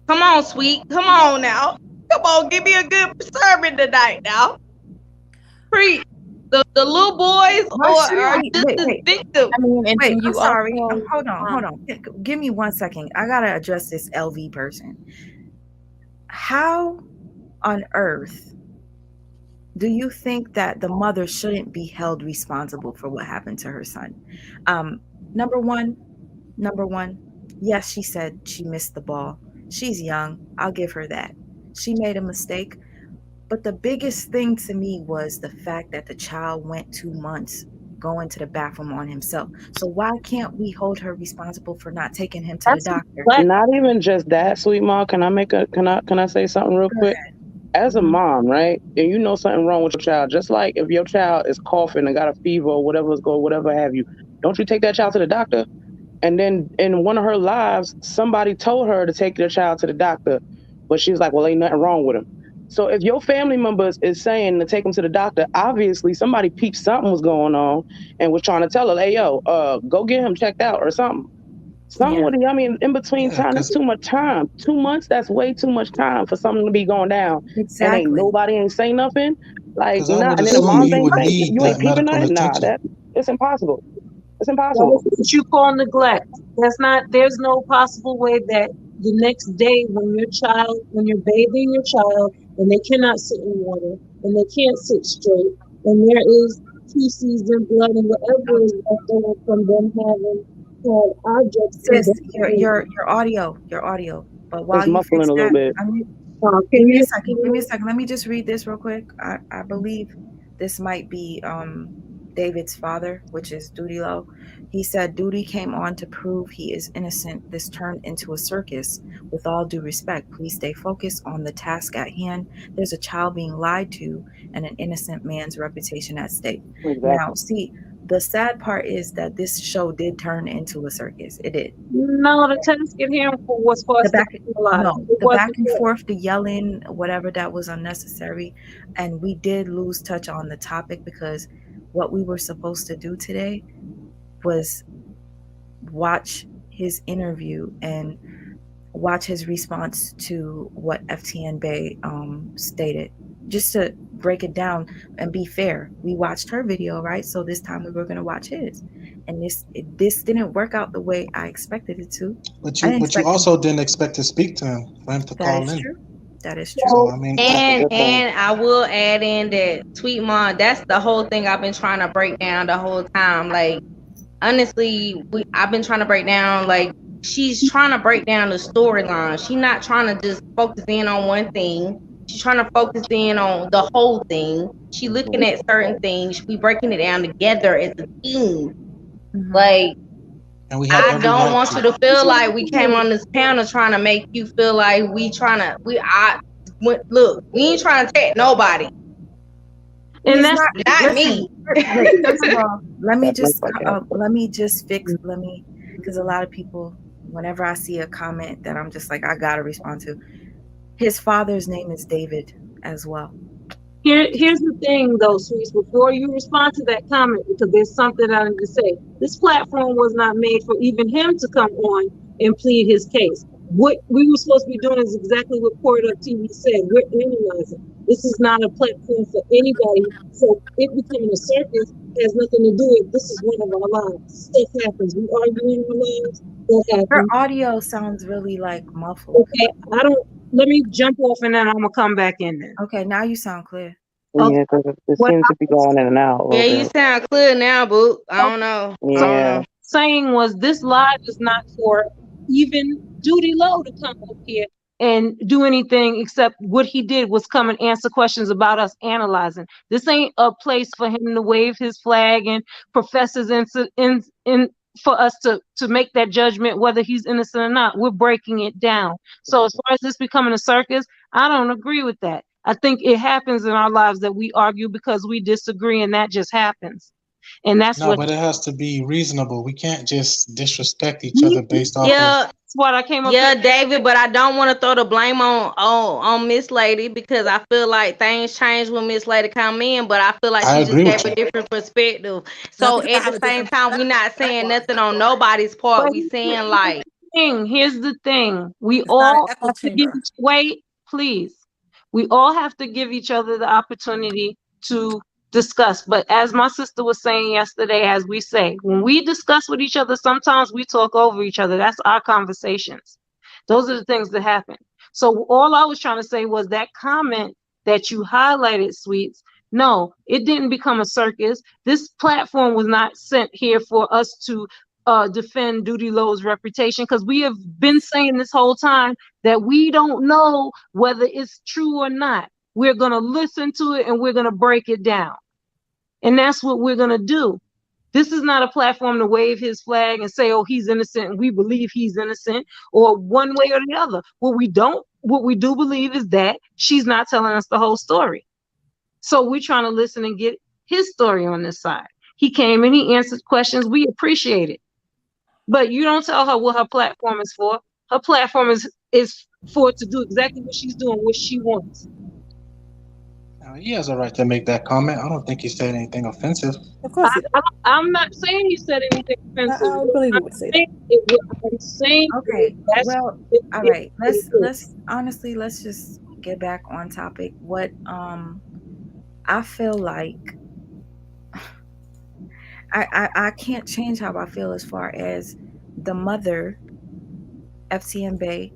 come on, sweet, come on now, come on, give me a good sermon tonight now. Preach. The little boys are just as victims. I mean, and Wait, then I'm you sorry. also Hold on. Give me 1 second. I gotta address this LV person. How on earth do you think that the mother shouldn't be held responsible for what happened to her son? Um, number one, yes, she said she missed the ball. She's young. I'll give her that. She made a mistake. But the biggest thing to me was the fact that the child went 2 months going to the bathroom on himself. So why can't we hold her responsible for not taking him to the doctor? Not even just that, sweet mom. Can I say something real quick? As a mom, right, and you know something wrong with your child, just like if your child is coughing and got a fever or whatever have you, don't you take that child to the doctor? And then in one of her lives, somebody told her to take their child to the doctor, but she's like, well, ain't nothing wrong with him. So if your family members is saying to take him to the doctor, obviously somebody peeped something was going on and was trying to tell her, hey, yo, go get him checked out or something. I mean, in between time, that's too much time. 2 months, that's way too much time for something to be going down. And ain't say nothing. Like, Because I would and then the assume moms you ain't would saying, need you ain't that peeping medical nothing? Nah, attention. it's impossible. It's impossible. That's what you call neglect. There's no possible way that the next day when you're bathing your child and they cannot sit in water and they can't sit straight and there is feces and blood and whatever is left over from them having had objects in Sis, their your audio. But while It's you muffling fix a little that, bit. give me a second. Give me a second. Let me just read this real quick. I believe this might be David's father, which is Doodie Low. He said Doodie came on to prove he is innocent. This turned into a circus. With all due respect, please stay focused on the task at hand. There's a child being lied to and an innocent man's reputation at stake. Exactly. Now, see, the sad part is that this show did turn into a circus. It did. No, the task at hand was for us to realize. The back and forth, the yelling, whatever, that was unnecessary. And we did lose touch on the topic because what we were supposed to do today was watch his interview and watch his response to what FTN Bay stated. Just to break it down and be fair, we watched her video, right? So this time we were going to watch his, and this didn't work out the way I expected it to. But you also didn't expect to speak to him, for him to call in. That is true. So I mean, And I will add in that, sweet mom, that's the whole thing I've been trying to break down the whole time. Like, honestly, I've been trying to break down, like, she's trying to break down the storyline. She's not trying to just focus in on one thing. She's trying to focus in on the whole thing. She looking at certain things. We breaking it down together as a team. Like, And we have I every don't right want to. you to feel like we came on this panel trying to make you feel like look, we ain't trying to take nobody. And He's that's not. Not Listen. me. Wait. First of all, That looks like that. because a lot of people, whenever I see a comment that I'm just like, I gotta respond to. His father's name is David as well. Here's the thing, though, Sweets, before you respond to that comment, because there's something I need to say. This platform was not made for even him to come on and plead his case. What we were supposed to be doing is exactly what Court Up TV said. We're analyzing. This is not a platform for anybody. So it becoming a circus has nothing to do with this is one of our lives. Stuff happens. We argue in our lives. That Her happens. audio sounds really like muffled. Okay. Let me jump off and then I'm going to come back in then. Okay, now you sound clear. Okay. Yeah, because it What seems I to be going in and out a Yeah, little you bit. sound clear now, boo. I don't know. I don't Yeah. know. saying was this live is not for even Doodie Lowe to come up here and do anything except what he did was come and answer questions about us analyzing. This ain't a place for him to wave his flag and professors in for us to make that judgment whether he's innocent or not. We're breaking it down. So as far as this becoming a circus, I don't agree with that. I think it happens in our lives that we argue because we disagree, and that just happens. And that's No, what but it has to be reasonable. We can't just disrespect each we other based off of. Yeah, that's what I came up here. yeah, David, but I don't want to throw the blame on Miss Lady because I feel like things change when Miss Lady come in, but I feel like I she just agree gave with a you. different perspective. That's So because I at have the a same different time, we not saying nothing on nobody's But part. We saying like, here's the thing. We it's not an all echo have to give chamber. wait, please. We all have to give each other the opportunity to discuss. But as my sister was saying yesterday, as we say, when we discuss with each other, sometimes we talk over each other. That's our conversations. Those are the things that happen. So all I was trying to say was that comment that you highlighted, Sweets. No, it didn't become a circus. This platform was not sent here for us to defend Doodie Lowe's reputation because we have been saying this whole time that we don't know whether it's true or not. We're going to listen to it and we're going to break it down. And that's what we're going to do. This is not a platform to wave his flag and say, oh, he's innocent and we believe he's innocent or one way or the other. What we do believe is that she's not telling us the whole story. So we're trying to listen and get his story on this side. He came and he answered questions. We appreciate it. But you don't tell her what her platform is for. Her platform is for to do exactly what she's doing, what she wants. He has a right to make that comment. I don't think he said anything offensive. Of course he does. I'm not saying he said anything offensive. I believe he would say that. I'm saying Okay. that's Well, all it, right. Let's honestly, let's just get back on topic. What I feel like I can't change how I feel as far as the mother, FTM Bay,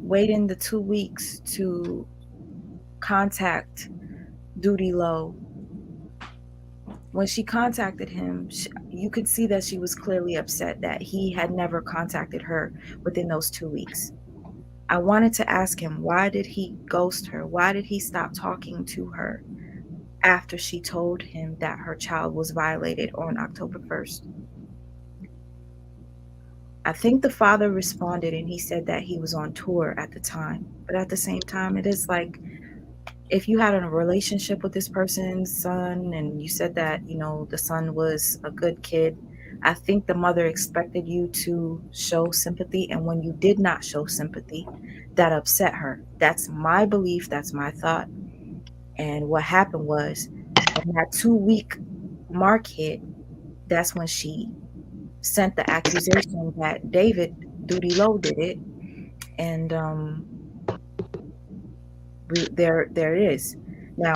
waiting the 2 weeks to contact Doodie Lowe. When she contacted him, you could see that she was clearly upset that he had never contacted her within those 2 weeks. I wanted to ask him, why did he ghost her? Why did he stop talking to her after she told him that her child was violated on October 1st? I think the father responded and he said that he was on tour at the time. But at the same time, it is like if you had a relationship with this person's son and you said that, the son was a good kid, I think the mother expected you to show sympathy. And when you did not show sympathy, that upset her. That's my belief. That's my thought. And what happened was when that 2 week mark hit, that's when she sent the accusation that David Doodie Lowe did it. And there it is. Now,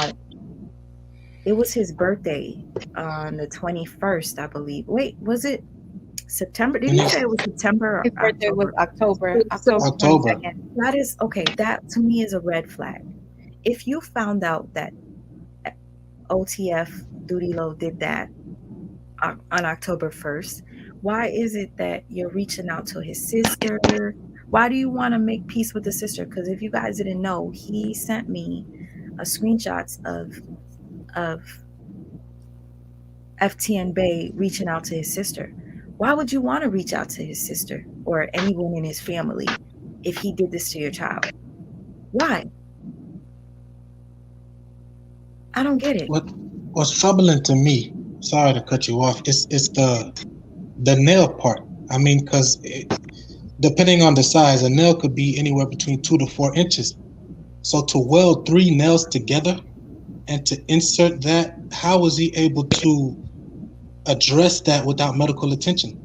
it was his birthday on the 21st, I believe. Wait, was it September? Did you say it was September His or birthday was October? October October. 22nd. That is okay. That to me is a red flag. If you found out that OTF Doodie Lowe did that on October 1st, why is it that you're reaching out to his sister? Why do you want to make peace with the sister? Because if you guys didn't know, he sent me screenshots of FTN Bay reaching out to his sister. Why would you want to reach out to his sister or anyone in his family if he did this to your child? Why? I don't get it. What's troubling to me, sorry to cut you off, it's the nail part. I mean, because depending on the size, a nail could be anywhere between 2 to 4 inches. So to weld 3 nails together and to insert that, how was he able to address that without medical attention?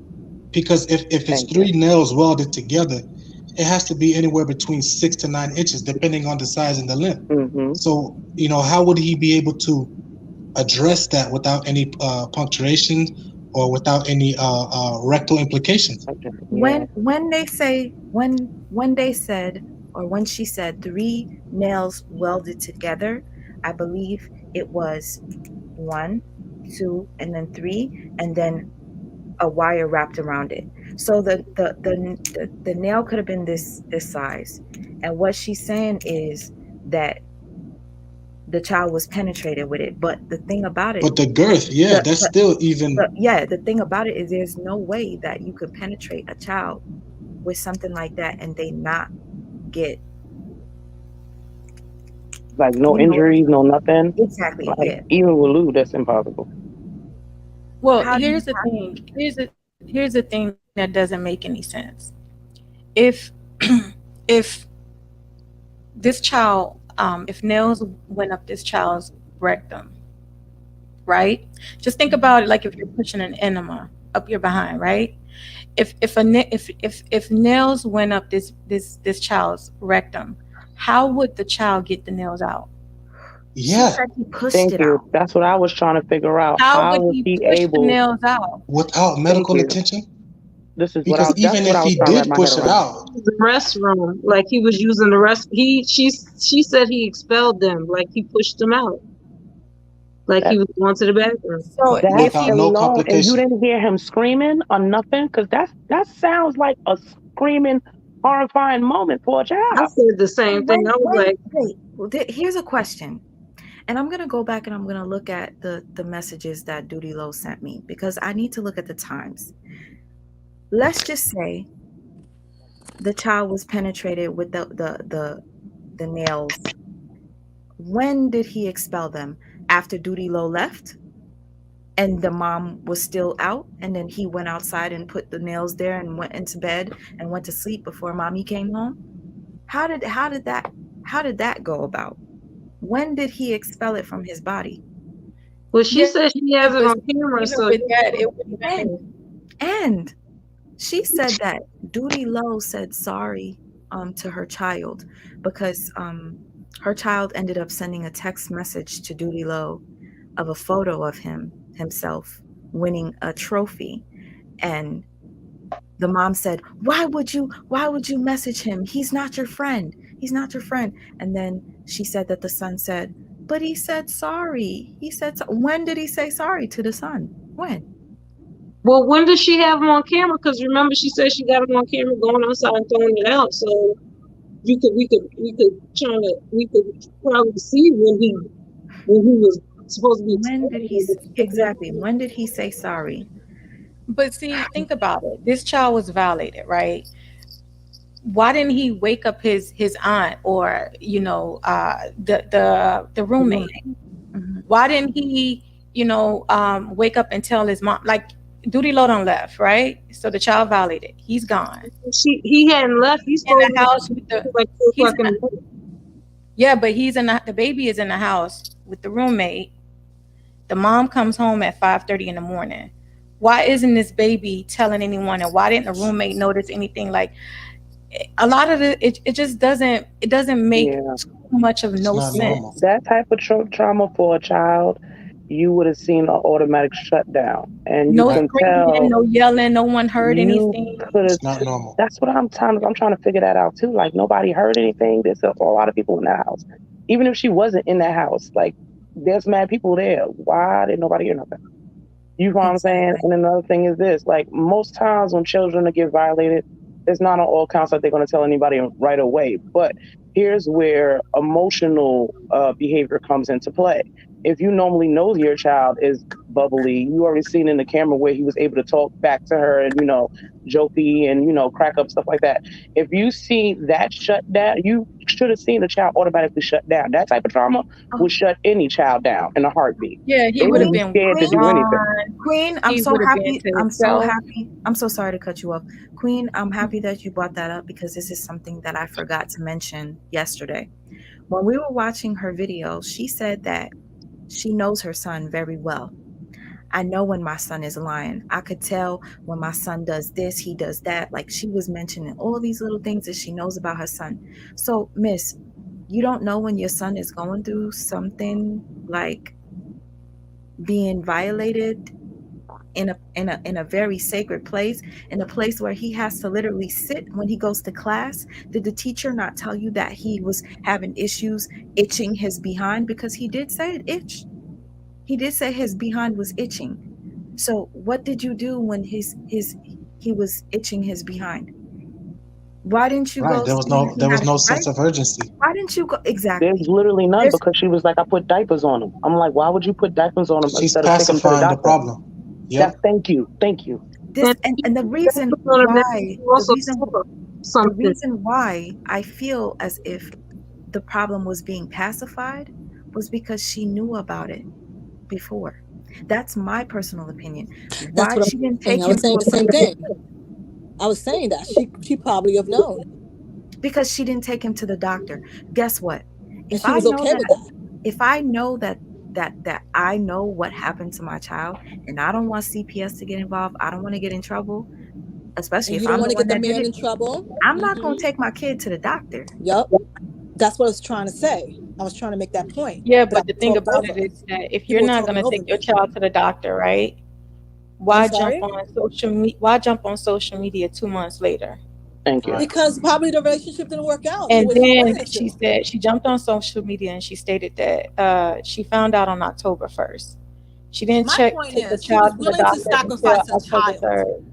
Because if it's Thank you. 3 nails welded together, it has to be anywhere between 6 to 9 inches, depending on the size and the length. Mm-hmm. So, how would he be able to address that without any punctuation or without any rectal implications? Okay. Yeah. When they say when they said or when she said 3 nails welded together, I believe it was 1, 2, and then 3, and then a wire wrapped around it. So the nail could have been this size. And what she's saying is that the child was penetrated with it. But the thing about it, But the girth, yeah, the, that's the, still even yeah, the thing about it is there's no way that you could penetrate a child with something like that and they not get, Like no you know, injuries, no nothing. exactly, Like yeah. even with Lou, that's impossible. Well, How do you, here's the thing. Here's the thing that doesn't make any sense. If if this child, if nails went up this child's rectum, right? Just think about it like if you're pushing an enema up your behind, right? If nails went up this child's rectum, how would the child get the nails out? she yeah, said he pushed Thank it you. out. That's what I was trying to figure out. How How would was he he push the able? nails out? without Thank medical you. attention. This is what I. Because That's even what if I was he trying to wrap did my head push it around. out, The restroom, like he was using the rest. She said he expelled them, like he pushed them out, like he That was going to the bathroom. So that if without he no alone, and you complication. didn't hear him screaming or nothing, because that sounds like a screaming, horrifying moment for a I child. said the same and thing. I was like, wait, well, here's a question. And I'm gonna go back and I'm gonna look at the messages that Doodie Low sent me because I need to look at the times. Let's just say the child was penetrated with the nails. When did he expel them? After Doodie Low left and the mom was still out, and then he went outside and put the nails there and went into bed and went to sleep before mommy came home? How did that go about? When did he expel it from his body? well, she yeah, said she but has it on camera, even so with that, it wouldn't have And been. and she said that Doodie Low said sorry to her child because her child ended up sending a text message to Doodie Low of a photo of himself winning a trophy, and the mom said, why would you message him? He's not your friend. He's not your friend. And then she said that the son said, but he said sorry. He said when did he say sorry to the son? When? well, when does she have him on camera? Because remember, she said she got him on camera going outside and throwing it out. So we could probably see when he was supposed to be When did he exactly? When did he say sorry? But see, think about it. This child was violated, right? Why didn't he wake up his aunt or the The roommate? roommate. Mhm. Why didn't he wake up and tell his mom? Like Duty Low done left, right? So the child violated. He's gone he hadn't left. He's in supposed the to house with be the like 2 o'clock he's in the morning. yeah, but he's in the baby is in the house with the roommate. The mom comes home at 5:30 in the morning. Why isn't this baby telling anyone? And why didn't the roommate notice anything? Like a lot of it just doesn't make Yeah. too much of It's no not normal. sense. That type of trauma for a child, you would have seen an automatic shutdown, and you No Right. can screaming, tell no yelling, no one heard you anything. could have. It's not normal. That's what I'm trying to figure that out too. Like nobody heard anything. There's a lot of people in that house. Even if she wasn't in that house, like there's mad people there. Why did nobody hear nothing? You know what I'm saying? Exactly. And another thing is this: like most times when children get violated, it's not on all counts that they're going to tell anybody right away. But here's where emotional behavior comes into play. If you normally know your child is bubbly. You already seen in the camera where he was able to talk back to her and, jokey and, crack up stuff like that. If you see that shut down, you should have seen the child automatically shut down. That type of trauma Oh, would shut any child down in a heartbeat. Yeah, he They would would have be Queen, been scared to Queen, do anything. withdrawn. Queen, I'm He so would have been happy. to I'm so himself. happy. I'm so sorry to cut you off. Queen, I'm happy that you brought that up because this is something that I forgot to mention yesterday. When we were watching her video, she said that she knows her son very well. I know when my son is lying. I could tell when my son does this, he does that. Like she was mentioning all these little things that she knows about her son. So, Miss, you don't know when your son is going through something like being violated in a very sacred place, in a place where he has to literally sit when he goes to class. Did the teacher not tell you that he was having issues itching his behind? Because he did say it itched. He did say his behind was itching. So what did you do when his he was itching his behind? Why didn't you Right. go There was see no if he there had was it? no Right? sense of urgency. Why didn't you go There's exactly? literally none There's because she was like, I put diapers on him. I'm like, why would you put diapers on him She's instead of taking him to the pacifying the doctor? problem. Yep. Thank you. Thank you. this And and the reason that's one of them why the also reason saw the something. reason why I feel as if the problem was being pacified was because she knew about it before. That's my personal opinion. That's Why what she didn't I'm saying. take I him was to saying a the same place thing. I was saying that she probably have known, because she didn't take him to the doctor. Guess what? and If she I was know okay that with that. if I know that I know what happened to my child and I don't want CPS to get involved, I don't want to get in trouble, especially And if you don't I'm want the to get one the that did man it. in trouble. I'm not going to take my kid to the doctor. Yep. That's what I was trying to say. I was trying to make that point Yeah, that but the I thing talked about over. it is that if you're People were not talking gonna over take your me. child to the doctor, right? I'm Why jump sorry. on social media? Why jump on social media 2 months later? Thank you. Right. Because probably the relationship didn't work out the And way she wanted then it she to. said she jumped on social media and she stated that she found out on October 1st. She didn't My point take the is, she was child to the willing to doctor until sacrifice a October child 3rd.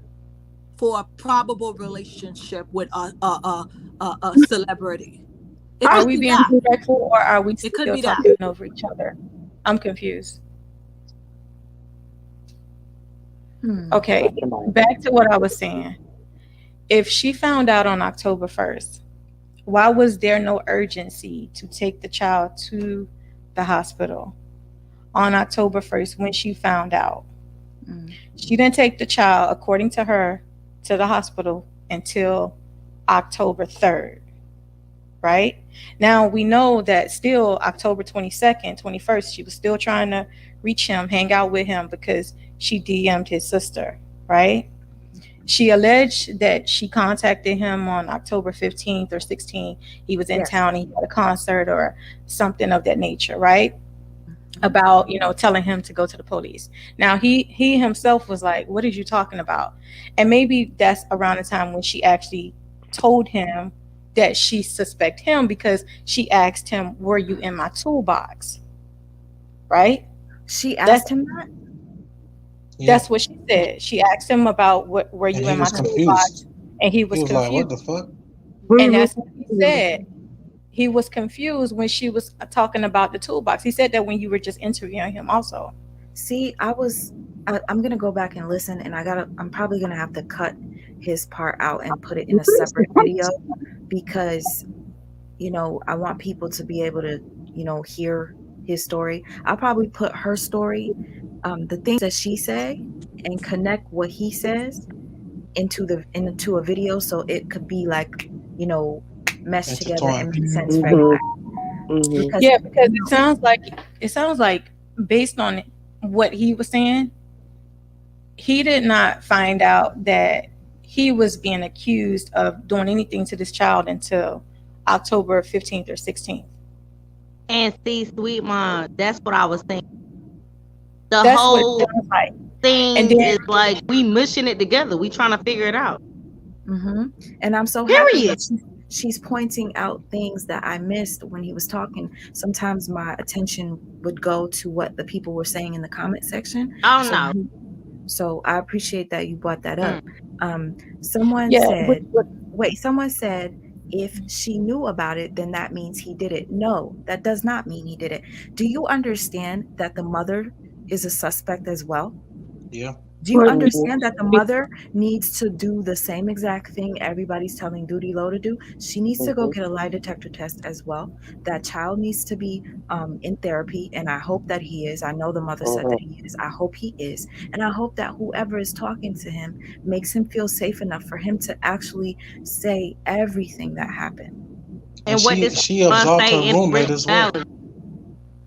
for a probable relationship with a celebrity. It Are could we be being that. respectful or are we It could still be that. talking over each other? I'm confused. Okay, back to what I was saying. If she found out on October 1st, why was there no urgency to take the child to the hospital on October 1st when she found out? Mm. She didn't take the child, according to her, to the hospital until October 3rd, right? Now we know that still October 22nd, 21st, she was still trying to reach him, hang out with him because she DM'd his sister, right? She alleged that she contacted him on October 15th or 16th. He was in Yes. town, he had a concert or something of that nature, right? Mhm. About, telling him to go to the police. Now he himself was like, what are you talking about? And maybe that's around the time when she actually told him that she suspect him because she asked him, were you in my toolbox? Right? She That's asked him that? Yeah. that's what she said. She asked him about what were And you he in my was toolbox, confused. and he He was was like, "What confused. the fuck?" And that's what he said. He was confused when she was talking about the toolbox. He said that when you were just interviewing him also. See, I'm gonna go back and listen, and I'm probably gonna have to cut his part out and put it in a separate video because I want people to be able to hear his story. I'll probably put her story, the things that she say, and connect what he says into a video so it could be like you know meshed together and Intertwined. make sense for Mm-hmm. everybody Mm-hmm. because Yeah, because it sounds like based on what he was saying, he did not find out that he was being accused of doing anything to this child until October 15th or 16th. And see, sweet mom, that's what I was saying. The That's what it whole sounds like. And thing then is like we mushing it together. We trying to figure it out. hmm and I'm so happy Period. that she's pointing out things that I missed when he was talking. Sometimes my attention would go to what the people were saying in the comment section. Oh So no. so I appreciate that you brought that up. Mm. Someone yeah, said, wait, someone said, if she knew about it, then that means he did it. No, that does not mean he did it. Do you understand that the mother is a suspect as well? Yeah. Do you But understand that the mother needs to do the same exact thing everybody's telling Doodie Low to do? She needs to go Mhm. get a lie detector test as well. That child needs to be in therapy, and I hope that he is. I know the mother said Mhm. that he is. I hope he is. And I hope that whoever is talking to him makes him feel safe enough for him to actually say everything that happened. And And what she this she mom absolved her say in roommate as well. reality?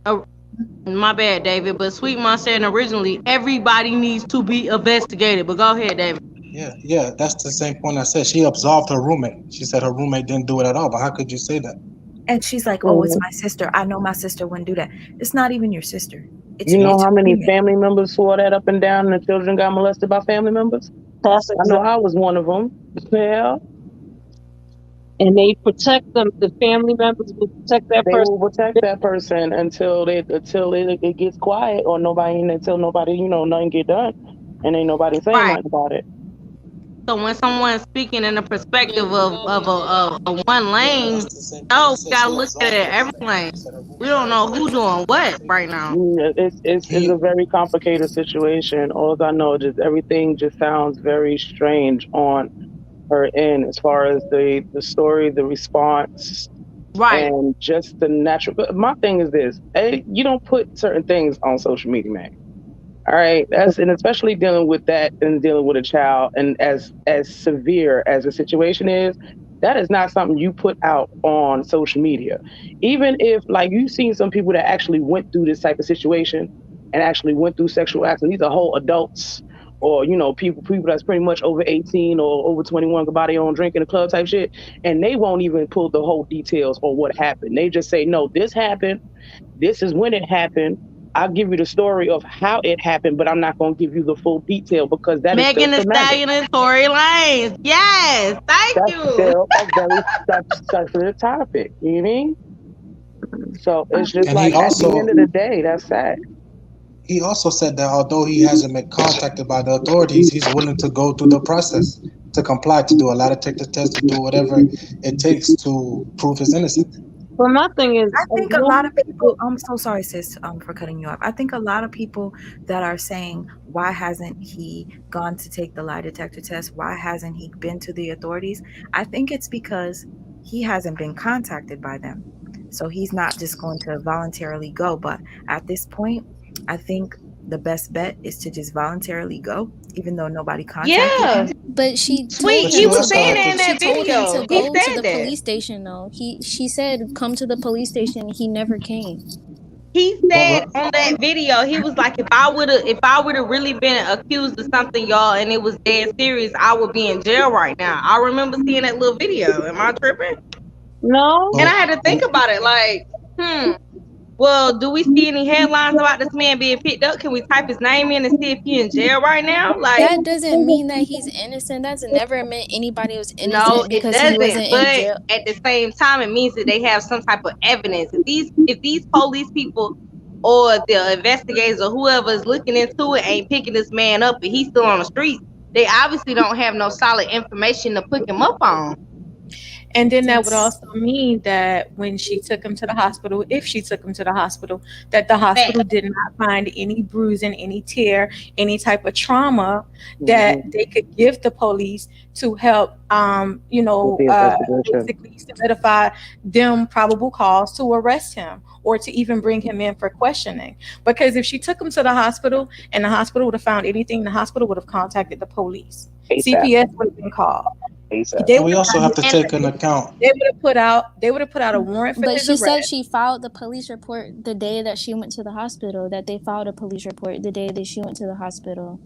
Oh, my bad, David. But Sweet Mom said originally everybody needs to be investigated. But go ahead, David. Yeah, yeah, that's the same point I said. She absolved her roommate. She said her roommate didn't do it at all. But how could you say that? And she's like, "Oh, it's Mhm. my sister. I know my sister wouldn't do that." It's not even your sister. You It's know it's how her many roommate. family members swore that up and down, and the children got molested by family members? that's I know exactly, I was one of them. Yeah, and they protect them. The family members will protect that they person. will protect that person until it gets quiet or nobody until nobody nothing get done, and ain't nobody saying Right. nothing about it. So when someone's speaking in the perspective of one Yeah, lane, that's the same point I oh, we said. gotta She look at absolved it her every roommate. lane. She said her We roommate don't didn't know do it. who doing what right now. It's a He very complicated situation. All I know is just everything just sounds very strange on her end as far as the story, the response, Right. and just the natural. But my thing is this: you don't put certain things on social media, man. All right, that's and especially dealing with that and dealing with a child, and as severe as the situation is, that is not something you put out on social media. Even if like you've seen some people that actually went through this type of situation and actually went through sexual acts, and these are whole adults or people that's pretty much over 18 or over 21 can buy their own drink in a club type shit, and they won't even pull the whole details or what happened. They just say, no, this happened, this is when it happened. I'll give you the story of how it happened, but I'm not going to give you the full detail because that is still Megan Thee semantic. Stallion and Tory Lanez. Yes, thank That's you. still a very sensitive topic. You know what I mean? So it's just and he like at the also end of the day, that's sad. he also said that although he hasn't been contacted by the authorities, he's willing to go through the process to comply, to do a lie detector test, to do whatever it takes to prove his innocence. But my thing is, I as think a lot long of people, I'm so sorry, sis, for cutting you off. I think a lot of people that are saying, why hasn't he gone to take the lie detector test? Why hasn't he been to the authorities? I think it's because he hasn't been contacted by them. So he's not just going to voluntarily go. But at this point, I think the best bet is to just voluntarily go, even though nobody contacted Yeah, him. But she Sweet. told But He him you was also saying have to it in to. she that told him video. to He go to said the that. police station though. She said come to the police station. He never came. He But said on that video, he was like, if I would have really been accused of something, y'all, and it was dead serious, I would be in jail right now. I remember seeing that little video. Am I tripping? no, And I but had to think about it, like, well, do we see any headlines about this man being picked up? Can we type his name in and see if he's in jail right now? Like, That doesn't mean that he's innocent. That's never meant anybody was no, innocent it because he doesn't. wasn't in But jail. at the same time, it means that they have some type of evidence. If these police people or the investigators or whoever is looking into it ain't picking this man up and he's still on the streets, they obviously don't have no solid information to pick him up on. And then that would That's also mean that when she took him to the hospital, if she took him to the hospital, that the Fact. hospital did not find any bruising, any tear, any type of trauma Mm-hmm. that they could give the police to help, With the investigation. basically solidify them probable cause to arrest him or to even bring him in for questioning. Because if she took him to the hospital and the hospital would have found anything, the hospital would have contacted the police. ASAP. CPS would have been called. ASAP. They and would we have also have to And take into account. they would have put out a warrant for but his she said arrest. she filed the police report the day that she went to the hospital. That they filed a police report the day that she went to the hospital.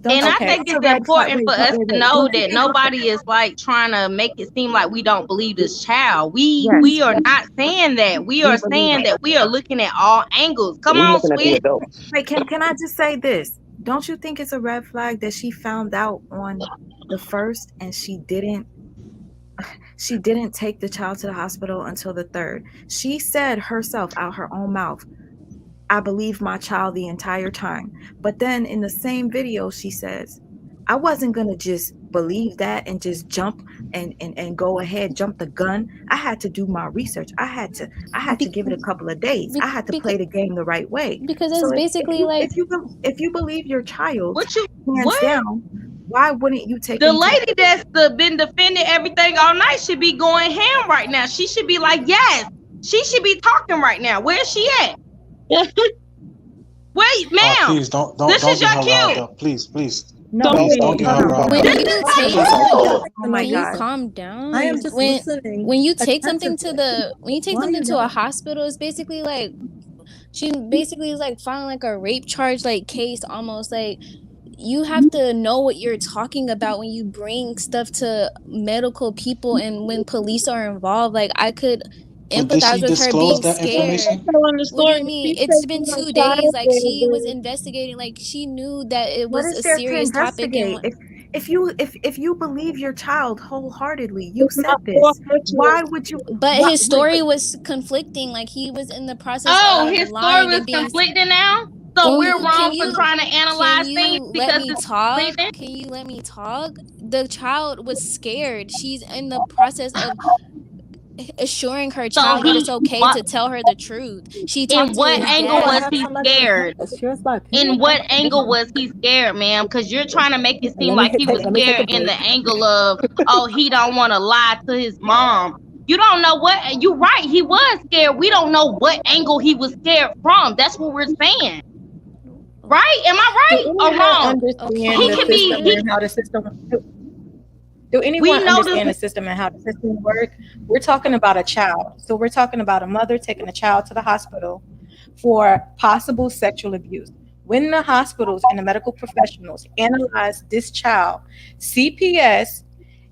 Don't and you I think Okay. think it's a it's red flag? important for us to Wait. know Don't you that think? nobody is like trying to make it seem like we don't believe this child. We Yes, are not saying that. We we are believe saying it. that we are looking at all angles. Come We're on, looking at the sweet. adults. Wait, can I just say this? Don't you think it's a red flag that she found out on the first and she didn't take the child to the hospital until the third? She said herself out her own mouth, I believed my child the entire time. But then in the same video, she says, I wasn't going to just believe that and just jump and go ahead, jump the gun. I had to do my research. I had to Be- give it a couple of days. I had to play the game the right way. because So that's basically like if you believe your child, What you hands what? down, why wouldn't you take The them to lady that's been defending everything all night should be going ham right now. She should be like, yes. She should be talking right now. Where's she at? Wait, ma'am. Please don't This is get your her riled cue. up. Please, No, please don't get her riled when up. you take oh my can you God. calm down? I am just listening. When you take something to attentively. when you take Why something you to a yelling? hospital, it's basically like she basically is like filing like a rape charge like case almost. Like you have to know what you're talking about when you bring stuff to medical people and when police are involved. Like I could But did empathize she with her disclose being that scared. information? telling the What do story. you mean? She's It's been taking her 2 days. child Like there. she was investigating. Like she knew that it What was a is there to serious topic and investigate? If you believe your child wholeheartedly, you It's said not this. far-fetched. Why would you? but Why? his Wait, story wait. was conflicting. Like he was in the process Oh, of his story lying was and being. conflicting now. So Can we're you wrong for trying to can analyze you things let because me it's talk? conflicting. Can you let me talk? The child was scared. She's in the process of assuring her So child that he it's okay what to tell her the truth. She in talked to what his angle Can I was dad. have he somebody? scared? Here's my In opinion. what angle was he scared, ma'am? Because you're trying to make it seem like he was Let me take a scared in the break. angle of, oh, he don't want to lie to his mom. You don't know what you're right. He was scared. We don't know what angle he was scared from. That's what we're saying. Right? Am I Do right or anyone wrong? understand He the can Okay. be system he and how the system? Do we anyone know understand this the system and how the system works? We're talking about a child. So we're talking about a mother taking a child to the hospital for possible sexual abuse. When the hospitals and the medical professionals analyze this child, CPS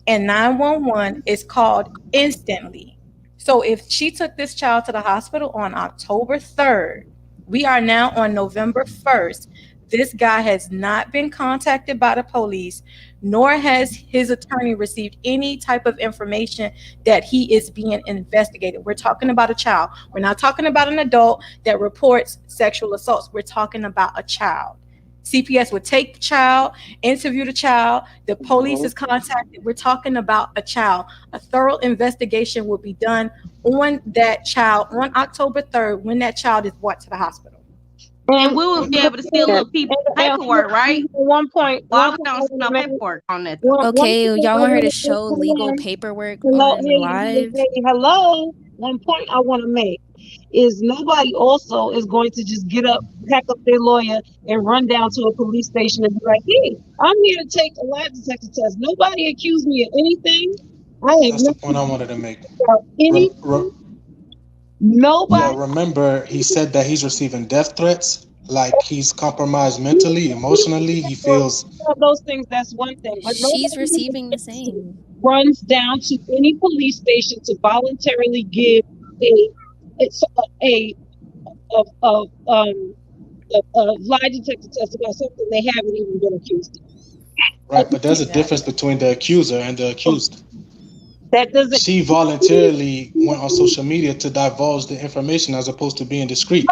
and 911 is called instantly. So if she took this child to the hospital on October 3rd, we are now on November 1st. This guy has not been contacted by the police, nor has his attorney received any type of information that he is being investigated. We're talking about a child. We're not talking about an adult that reports sexual assaults. We're talking about a child. CPS would take the child, interview the child, the police is contacted. We're talking about a child. A thorough investigation will be done on that child on October 3rd when that child is brought to the hospital. and we will be able to see a little paperwork, right? One point Why I we don't see want no to make. paperwork on that though? One Okay, point y'all I want her to want to show legal make. paperwork Hello, on hey, hey, live? hey, hello. One point I want to make is nobody also is going to just get up, pack up their lawyer, and run down to a police station and be like, "Hey, I'm here to take a lie detector test." Nobody accused me of anything. I have That's the nothing point I wanted to make. about Rem- anything. re- yeah, Nobody. remember he said that he's receiving death threats, like he's compromised mentally, emotionally. He feels Those things. That's one thing, but She's receiving the nobody same. runs down to any police station to voluntarily give a it's a lie detector test about something they haven't even been accused of. right, but there's a difference between the accuser and the accused. That doesn't. She voluntarily went on social media to divulge the information as opposed to being discreet.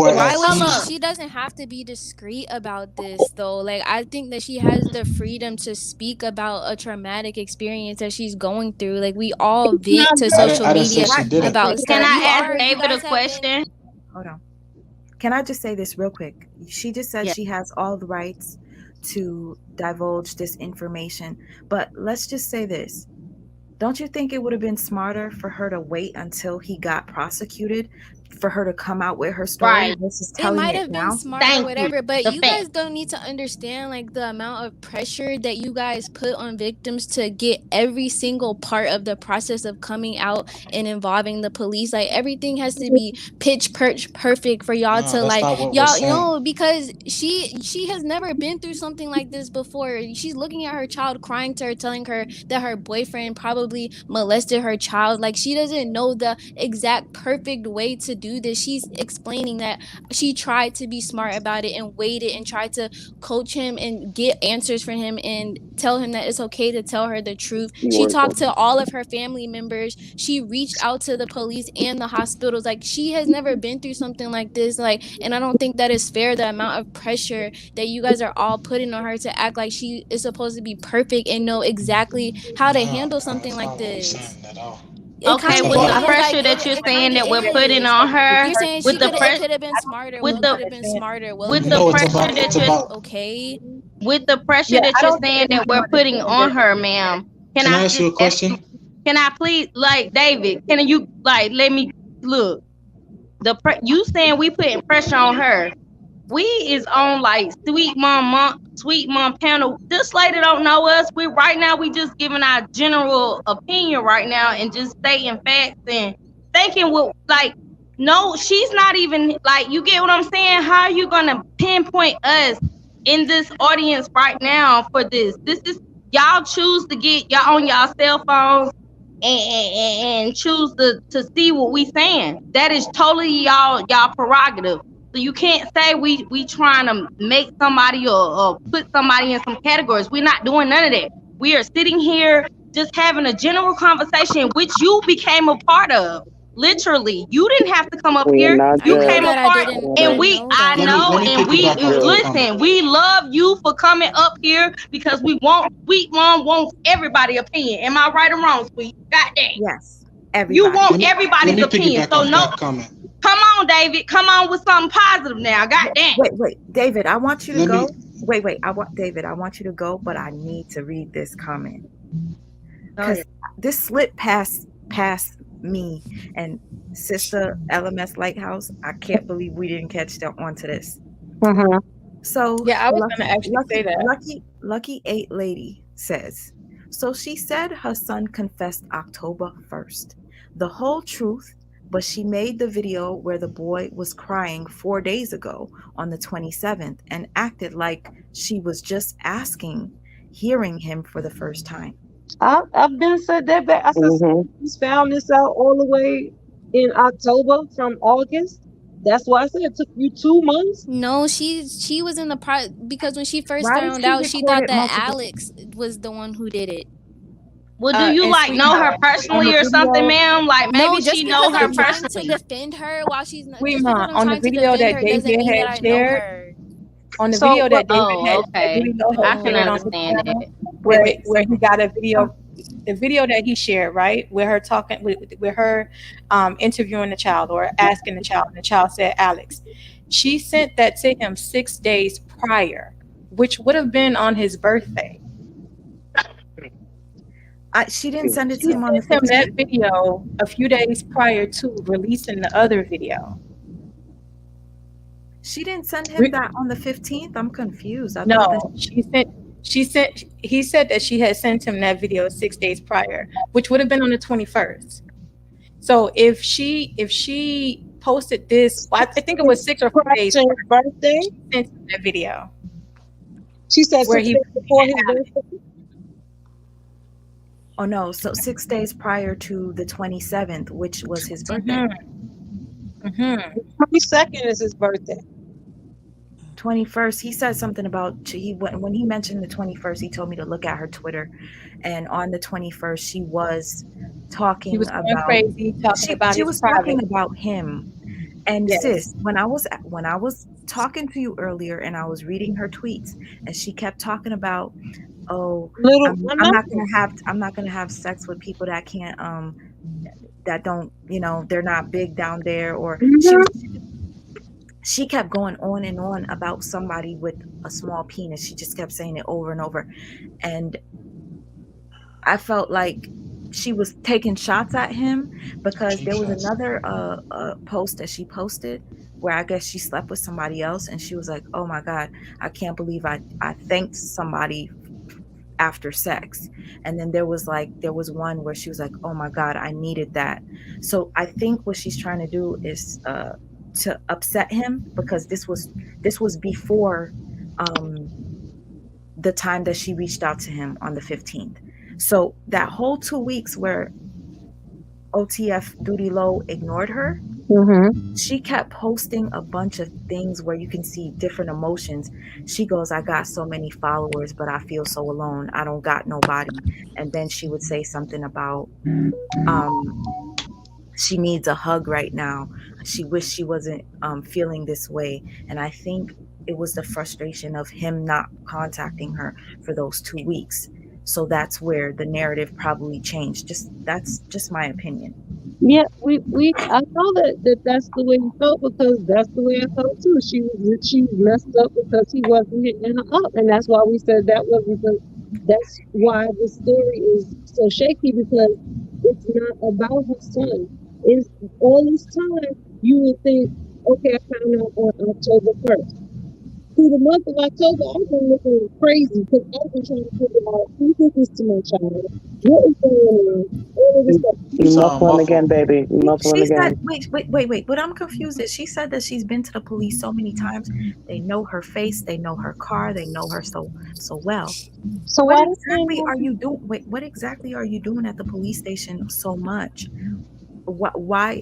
Why Whereas would she? he's She doesn't have to be discreet about this, though. Like, I think that she has the freedom to speak about a traumatic experience that she's going through. Like, we all vent to social I didn't say media she didn't. about Can stuff. I ask You David a guys have been. question? Hold on. Can I just say this real quick? She just said Yeah. she has all the rights to divulge this information, but let's just say this. Don't you think it would have been smarter for her to wait until he got prosecuted for her to come out with her story Right. versus It telling might it have been now? smart or Thank you. whatever, but you Defense. guys don't need to understand like the amount of pressure that you guys put on victims to get every single part of the process of coming out and involving the police. Like everything has to be pitch perch perfect for y'all No, to that's like not what we're y'all saying. know because she has never been through something like this before. She's looking at her child crying to her, telling her that her boyfriend probably molested her child. Like she doesn't know the exact perfect way to do this. She's explaining that she tried to be smart about it and waited and tried to coach him and get answers from him and tell him that it's okay to tell her the truth. She talked to all of her family members. She reached out to the police and the hospitals. Like, she has never been through something like this. Like, and I don't think that is fair, the amount of pressure that you guys are all putting on her to act like she is supposed to be perfect and know exactly how to handle something That's like not what I'm this. saying at all. It Okay, kind of It's with it the about is pressure like that you're it saying kind of that we're putting is. on her, You're saying with she the could it press, could have been smarter. with What could the have been smarter? What with could the have no, it's been pressure about that it's you're about. okay? with the pressure Yeah, that I you're don't think saying that we're anyone is putting saying on that. her, ma'am. Can Can I I ask just you a question? can I please, like, David? Can you, like, let me look? You saying we putting pressure on her? We is on like sweet mom panel. This lady don't know us. We right now we just giving our general opinion right now and just stating facts and thinking what, like, no, she's not even, like, you get what I'm saying? How are you gonna pinpoint us in this audience right now for this? This is, y'all choose to get y'all on y'all cell phones and choose to see what we saying. That is totally y'all prerogative. So you can't say we trying to make somebody or put somebody in some categories. We're not doing none of that. We are sitting here just having a general conversation, which you became a part of. Literally, you didn't have to come up We are here. not I You know came judged. a that I part, and didn't Order. know I that. know, Let me and piggyback off your comment. listen. We love you for coming up here because we want, sweet mom wants everybody opinion. Am I right or wrong, sweet? God dang, Yes, you everybody. want Let everybody's me opinion. piggyback So off no, that comment. come on, David, come on with something positive now. God dang. Wait, David, I want you to Let me. go. Wait, I want David, I want you to go, but I need to read this comment Oh yeah. because this slipped past me and sister LMS Lighthouse. I can't believe we didn't catch that onto this. Mm-hmm. So Yeah, I was gonna actually say that. lucky 8 lady says, so she said her son confessed October 1st. The whole truth, but she made the video where the boy was crying 4 days ago on the 27th and acted like she was just asking, hearing him for the first time. I've been said that back. I said, so Mm-hmm. you found this out all the way in October from August. That's why I said it took you 2 months. No, she was in the part because when she first Why did found she out, she record thought it that multiple? Alex was the one who did it. Well, do you And like Sweet know her Mom, on personally the or something, video, ma'am? Like No, maybe just she because know her I'm Sweet Mom, trying to personally. defend her while she's not, Sweet just because Mom, I'm on the trying to video defend that her doesn't David mean that had I know shared, her. on the So video what? that David Oh, had, that okay. Doodie I had can shared Oh. on his understand channel, it. Wait. where he got a video, the video that he shared, right, with her talking, with her interviewing the child or asking the child, and the child said Alex. She sent that to him 6 days prior, which would have been on his birthday. She didn't send it She to him on the sent him that 15th. video a few days prior to releasing the other video. She didn't send him that on the 15th. I'm confused. I thought that No, he said that she had sent him that video 6 days prior, which would have been on the 21st. So if she posted this, well, I think it was 6 or 4 days His prior, birthday. she sent him that video She said where 6 days he before his had Alex. birthday. Oh no, so 6 days prior to the 27th, which was his birthday. Mm-hmm. 22nd is his birthday. 21st, he said something about when he mentioned the 21st, he told me to look at her Twitter, and on the 21st, she was He talking was going about crazy, talking about she his was talking private. about him. And Yes. sis, when I was talking to you earlier, and I was reading her tweets, and she kept talking about, oh, Little, I I'm know. not gonna have sex with people that can't that don't, they're not big down there, or Mhm. she kept going on and on about somebody with a small penis. She just kept saying it over and over. And I felt like she was taking shots at him because Cheap there was shots. another post that she posted where I guess she slept with somebody else, and she was like, "Oh my God, I can't believe I thanked somebody after sex." And then there was one where she was like, "Oh my God, I needed that." So I think what she's trying to do is to upset him because this was before um the time that she reached out to him on the 15th. So that whole 2 weeks where OTF Duty Low ignored her, She kept posting a bunch of things where you can see different emotions. She goes, I got so many followers, but I feel so alone. I don't got nobody. And then she would say something about um she needs a hug right now. She wished she wasn't feeling this way. And I think it was the frustration of him not contacting her for those 2 weeks. So that's where the narrative probably changed. Just that's just my opinion. Yeah, I saw that's the way he felt because that's the way I felt too. She messed up because he wasn't hitting her up, and that's why we said that was because that's why the story is so shaky because it's not about her son. It's all this time you would think, okay, I found out on October 1st. Through the month of October, I've been looking crazy because I've been trying to figure out who did this to my child, what is going on, all of this stuff. You You sound muffling again, muffled. baby. You muffling She said, again. wait. What I'm confused is she said that she's been to the police so many times. They know her face, they know her car, they know her so well. So What why does exactly are you doing? Wait, what exactly are you doing at the police station so much? What?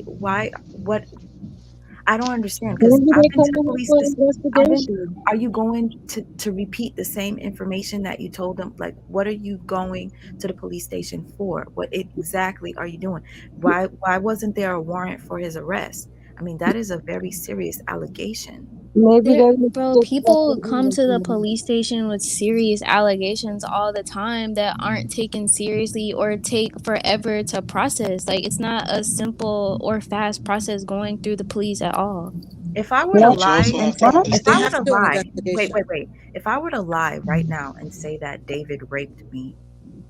I don't understand because when do I've they been come to the to her police. for This, I've been. investigation? Are you going to repeat the same information that you told them? Like, what are you going to the police station for? What exactly are you doing? Why wasn't there a warrant for his arrest? I mean, that is a very serious allegation. Maybe There, they bro, just stuff people with come to the everything. police station with serious allegations all the time that aren't taken seriously or take forever to process. Like, it's not a simple or fast process going through the police at all. If I were to Well, But you lie also and have to say, huh? if They I understand. were have to to do an lie, investigation. wait. If I were to lie right now and say that David raped me,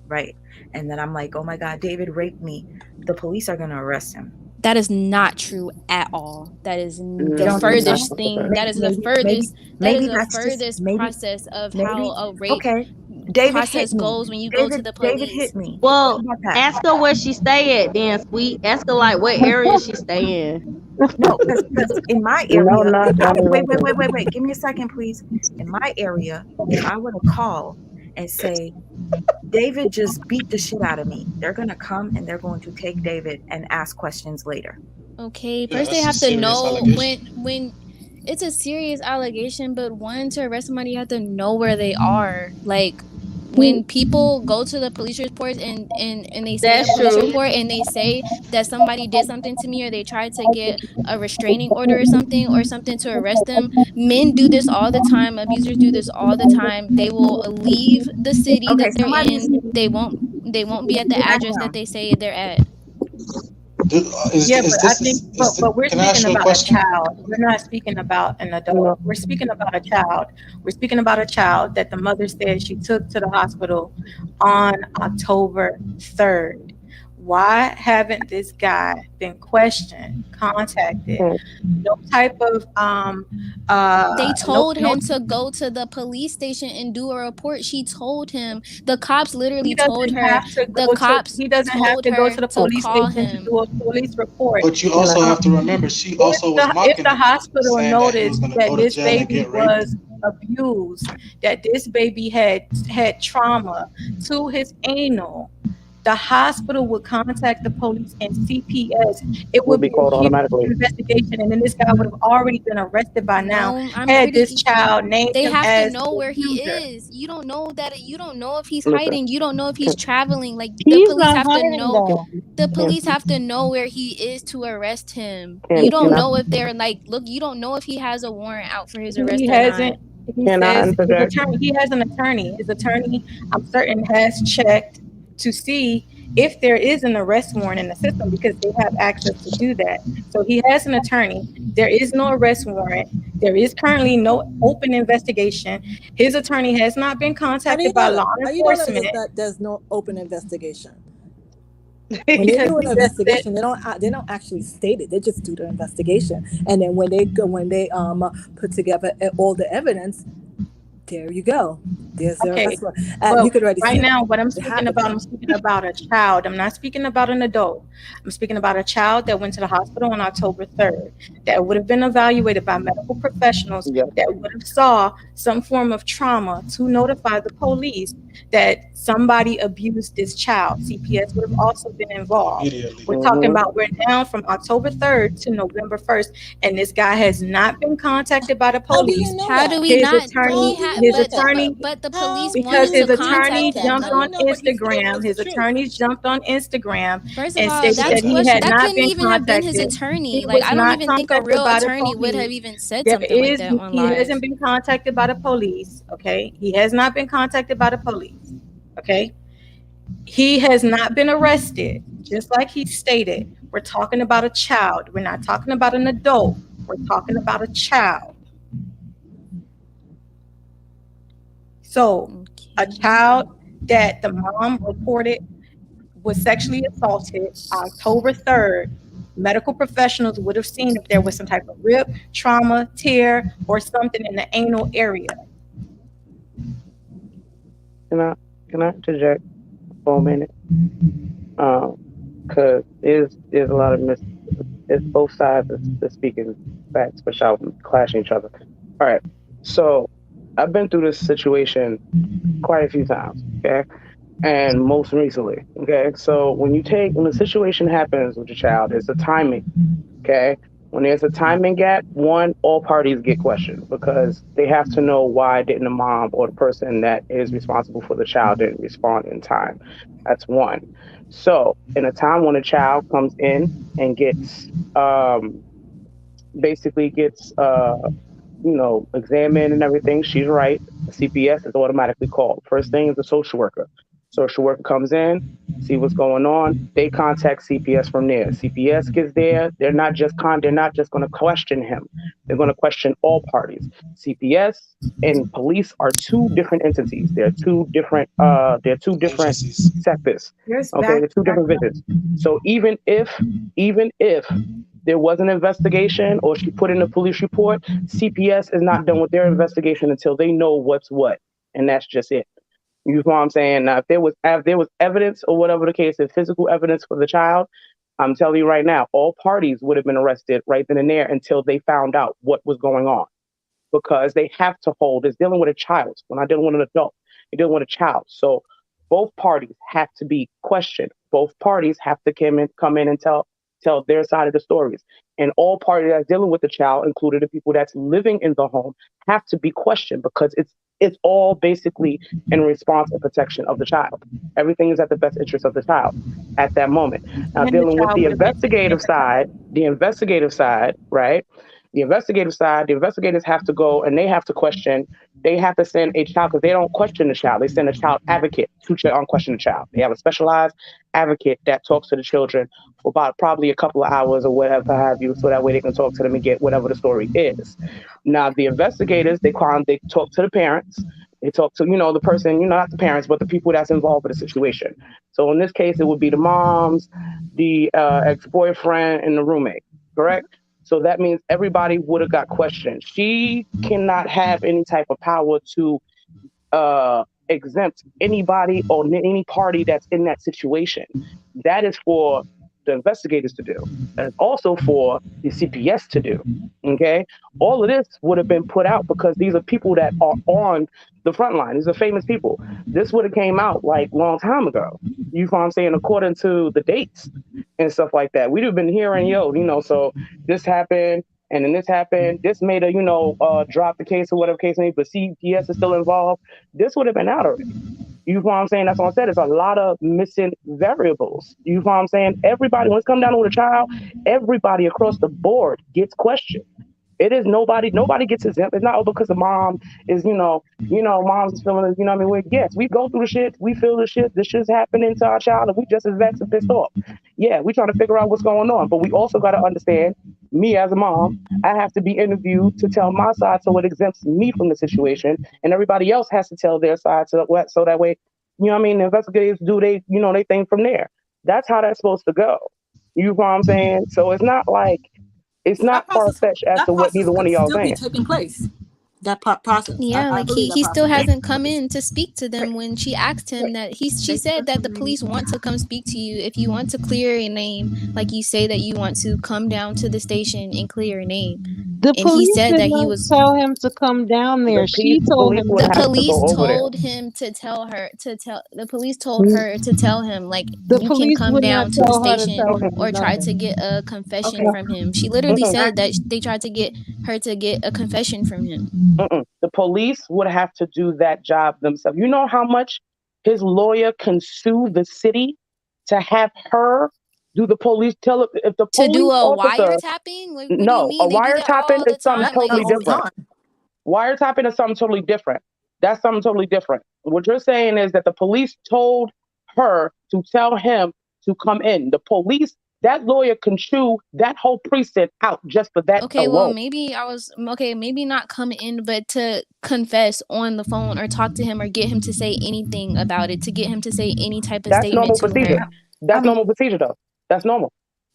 right? And then I'm like, oh my God, David raped me, the police are going to arrest him. That is not true at all. That is You the don't think so? furthest thing. Maybe, That is the maybe, maybe, furthest. That is maybe the that's just, furthest process of how maybe, a rape okay. David hit process me. goes when you go to the David police. hit me. What Well, about that? ask her where she stay at then, sweet. Ask her like what area she stay in. No, because in my No, area, not if I Johnny Raymond. wait, give me a second, please. In my area, if I were to call and say David just beat the shit out of me, they're gonna come and they're going to take David and ask questions later. Okay, Yeah, first they that's a have to serious know allegation. when it's a serious allegation, but one to arrest somebody, you have to know where they are. Like when people go to the police report and they say in a That's police true. report and they say that somebody did something to me or they tried to get a restraining order or something to arrest them. Men do this all the time. Abusers do this all the time. They will leave the city Okay, that they're somebody in. is They won't be at the back address that down. they say they're at. Yeah, but Is I this think, is but we're can I speaking ask you a about a question? child. We're not speaking about an No. adult. We're speaking about a child. We're speaking about a child that the mother said she took to the hospital on October 3rd. Why haven't this guy been questioned, contacted? Mm. No type of They no told no. him to go to the police station and do a report. She told him. The cops He literally told doesn't her. have to The go to. cops He doesn't have told to go her to the to police call station to him. do a police report. But you Can I? also Um, have to remember she if also was if mocking the him, hospital saying that he was noticed gonna that go to this jail and baby get raped. was abused, that this baby had trauma to his anal, the hospital would contact the police and CPS. It Will would be be a called huge automatically. investigation, and then this guy would have already been arrested by now. No, I'm Had this pretty. child named They him have to as know the where he abuser. is. You don't know that. You don't know if he's Listen. hiding. You don't know if he's Can, traveling. Like the He's police not have to hiding know. can, though. The can, police have to know where he is to arrest him. You can don't I know if they're like, look, you don't know if he has a warrant out for his He arrest or not. hasn't. He can I says his interject? attorney. He has an attorney. His attorney, I'm certain, has checked to see if there is an arrest warrant in the system because they have access to do that. So he has an attorney. There is no arrest warrant. There is currently no open investigation. His attorney has not been How do you contacted by know that? law How do you know that enforcement there's no open investigation? When they because do an he just said investigation, they don't actually state it. They just do the investigation, and then when they put together all the evidence, There you go. There's the Okay. first one. But You could already right see now, what I'm it speaking about, happening. I'm speaking about a child. I'm not speaking about an adult. I'm speaking about a child that went to the hospital on October 3rd, that would have been evaluated by medical professionals, Yeah. that would have saw some form of trauma to notify the police that somebody abused this child. CPS would have also been involved. Immediately. We're talking Mm-hmm. about, we're now from October 3rd to November 1st, and this guy has not been contacted by the How do you police. know How do that? we His not? How attorney, do you his know that? attorney, But the police How because wanted do his to you attorney know contact that? him jumped How do you on though. know what you feel Instagram. is the His truth? attorney jumped on Instagram First of and all, stated that's that he question. had That not couldn't been even have been his contacted. He attorney. Like, was I don't not even think a contacted real by the attorney would have police. even said There something like is, that on he live. hasn't been contacted by the police. Okay. He has not been contacted by the police. Okay. He has not been arrested. Just like he stated, we're talking about a child. We're not talking about an adult. We're talking about a child. So, a Okay. child that the mom reported was sexually assaulted October 3rd, medical professionals would have seen if there was some type of rip, trauma, tear, or something in the anal area. Can I can I interject for a minute? Because there's a lot of it's both sides that's speaking facts but shouting clashing each other. All right. So I've been through this situation quite a few times. Okay. And most recently. Okay. So when the situation happens with your child, it's a timing. Okay. When there's a timing gap, one, all parties get questioned because they have to know why didn't the mom or the person that is responsible for the child didn't respond in time. That's one. So in a time when a child comes in and gets basically gets examined and everything, she's right. The CPS is automatically called. First thing is the social worker. Social worker comes in, see what's going on. They contact CPS from there. CPS gets there. They're not just going to question him. They're going to question all parties. CPS and police are two different entities. They're two different Agencies. sectors. There's Okay, they're two back. different visions. So even if there was an investigation or she put in a police report, CPS is not done with their investigation until they know what's what. And that's just it. You know what I'm saying? Now, if there was evidence or whatever the case, if physical evidence for the child, I'm telling you right now, all parties would have been arrested right then and there until they found out what was going on because they have to hold. It's dealing with a child. We're not dealing with an adult. You're dealing with a child. So both parties have to be questioned. Both parties have to come in and tell their side of the stories. And all parties that's dealing with the child, including the people that's living in the home, have to be questioned because it's all basically in response and protection of the child. Everything is at the best interest of the child at that moment. Now, And the dealing with child the would have been taken investigative into side, custody. right? The investigators have to go and they have to question. They have to send a child because they don't question the child. They send a child advocate to unquestion the child. They have a specialized advocate that talks to the children for about probably a couple of hours or whatever have you, so that way they can talk to them and get whatever the story is. Now the investigators they talk to the parents. They talk to the person, not the parents, but the people that's involved with the situation. So in this case, it would be the moms, the ex-boyfriend, and the roommate. Correct. So that means everybody would have got questioned. She cannot have any type of power to exempt anybody or any party that's in that situation. That is for the investigators to do. And it's also for the CPS to do. Okay. All of this would have been put out because these are people that are on the front line. These are famous people. This would have came out like long time ago. You know what I'm saying? According to the dates and stuff like that. We'd have been hearing, so this happened and then this happened. This made a, drop the case or whatever case may be, but CPS is still involved. This would have been out already. You know what I'm saying? That's what I said. There's a lot of missing variables. You know what I'm saying? Everybody, when it's come down to a child, everybody across the board gets questioned. It is nobody gets exempt. It's not all because the mom is, moms is feeling, what I mean? Yes, we go through the shit, we feel the shit, this shit's happening to our child, and we just as vexed and pissed off. Yeah, we trying to figure out what's going on. But we also got to understand, me as a mom, I have to be interviewed to tell my side so it exempts me from the situation, and everybody else has to tell their side so that way, the investigators do they thing from there. That's how that's supposed to go. You know what I'm saying? So it's not like it's So not far fetched as to that what process neither one could of y'all still be saying. taking place. That process. Yeah, I like believe that he still process. hasn't come in to speak to them when she asked him that she They said took that him the in. police want to come speak to you. If you want to clear a name, like you say that you want to come down to the station and clear your name. The And he police said did that he not was tell him to come down there. She The told police him would the to. have to police go over there. told him to tell her to tell the police told her to tell him like The you can police come would not down to the tell her to station tell him or try to nothing. get a confession Okay. from him. She literally Mm-mm, said that they tried to get her to get a confession from him. mm-mm. The police would have to do that job themselves. You know how much his lawyer can sue the city to have her do the police tell if the To do police a officer. wiretapping? Like, what do you No, a mean? They do that wiretapping all is the something time. That Like totally all it's the different. time. Wiretapping is something totally different. That's something totally different. What you're saying is that the police told her to tell him to come in. The police, that lawyer can chew that whole precinct out just for that okay, well alone. maybe I was okay, maybe not come in, but to confess on the phone or talk to him or get him to say anything about it, to get him to say any type of That's statement normal to procedure. her. I That's mean, normal procedure, though. That's normal.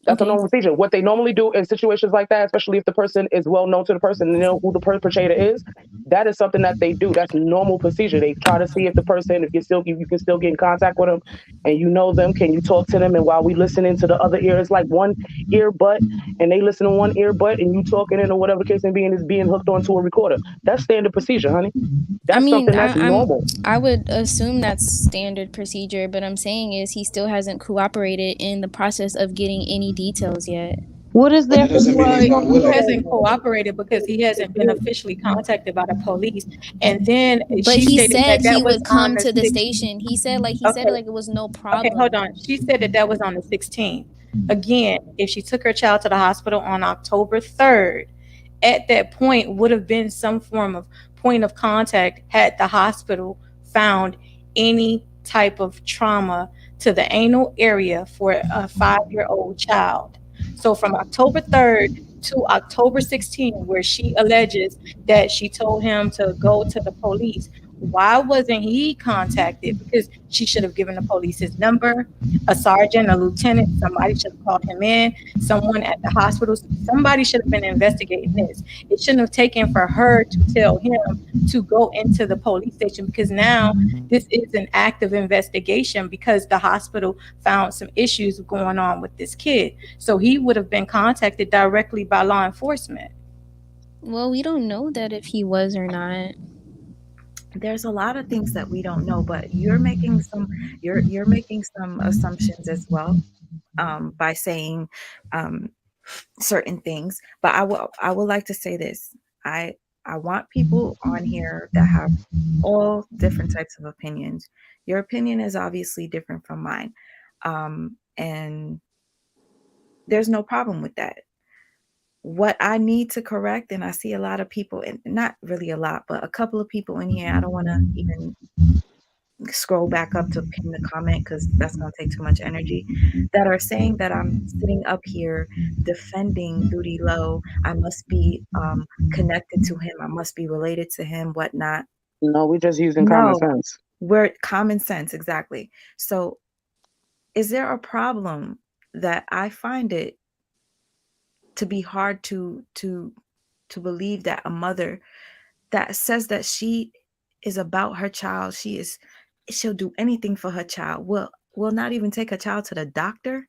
That's a Okay. normal procedure. What they normally do in situations like that, especially if the person is well known to the person and they know who the perpetrator is, that is something that they do. That's normal procedure. They try to see if the person, if you can still get in contact with them, and you know them, can you talk to them? And while we listening to the other ear, it's like one earbud, and they listen to one earbud, and you talking in or whatever the case may be, and it's being hooked onto a recorder. That's standard procedure, honey. I That's mean, something that's normal. I would assume that's standard procedure, but I'm saying is he still hasn't cooperated in the process of getting any details yet. What is But there that for doesn't you mean Well, he's not to he willing. hasn't say? cooperated because he hasn't been officially contacted by the police. And then But she he stated that said he that was would on come the to the 16th. station. He said it Okay, like it was no okay, hold problem. on. She said that that was on the 16th. Again, if she took her child to the hospital on October 3rd, at that point would have been some form of point of contact had the hospital found any type of trauma to the anal area for a 5-year-old child. So from October 3rd to October 16th, where she alleges that she told him to go to the police, why wasn't he contacted? Because she should have given the police his number, a sergeant, a lieutenant, somebody should have called him in, someone at the hospital, somebody should have been investigating this. It shouldn't have taken for her to tell him to go into the police station because now this is an active investigation because the hospital found some issues going on with this kid. So he would have been contacted directly by law enforcement. Well, we don't know that if he was or not. there's a lot of things that we don't know, but you're making some assumptions as well, by saying um, certain things. But I would like to say this. I I want people on here that have all different types of opinions. Your opinion is obviously different from mine. And there's no problem with that. What I need to correct, and I see a lot of people, and not really a lot, but a couple of people in here, I don't want to even scroll back up to pin the comment because that's going to take too much energy, that are saying that I'm sitting up here defending Doodie Lowe. I must be connected to him. I must be related to him, whatnot. No, we're just using common No, sense. we're common sense, exactly. So, is there a problem that I find it to be hard to believe that a mother that says that she is about her child, she'll do anything for her child, will not even take her child to the doctor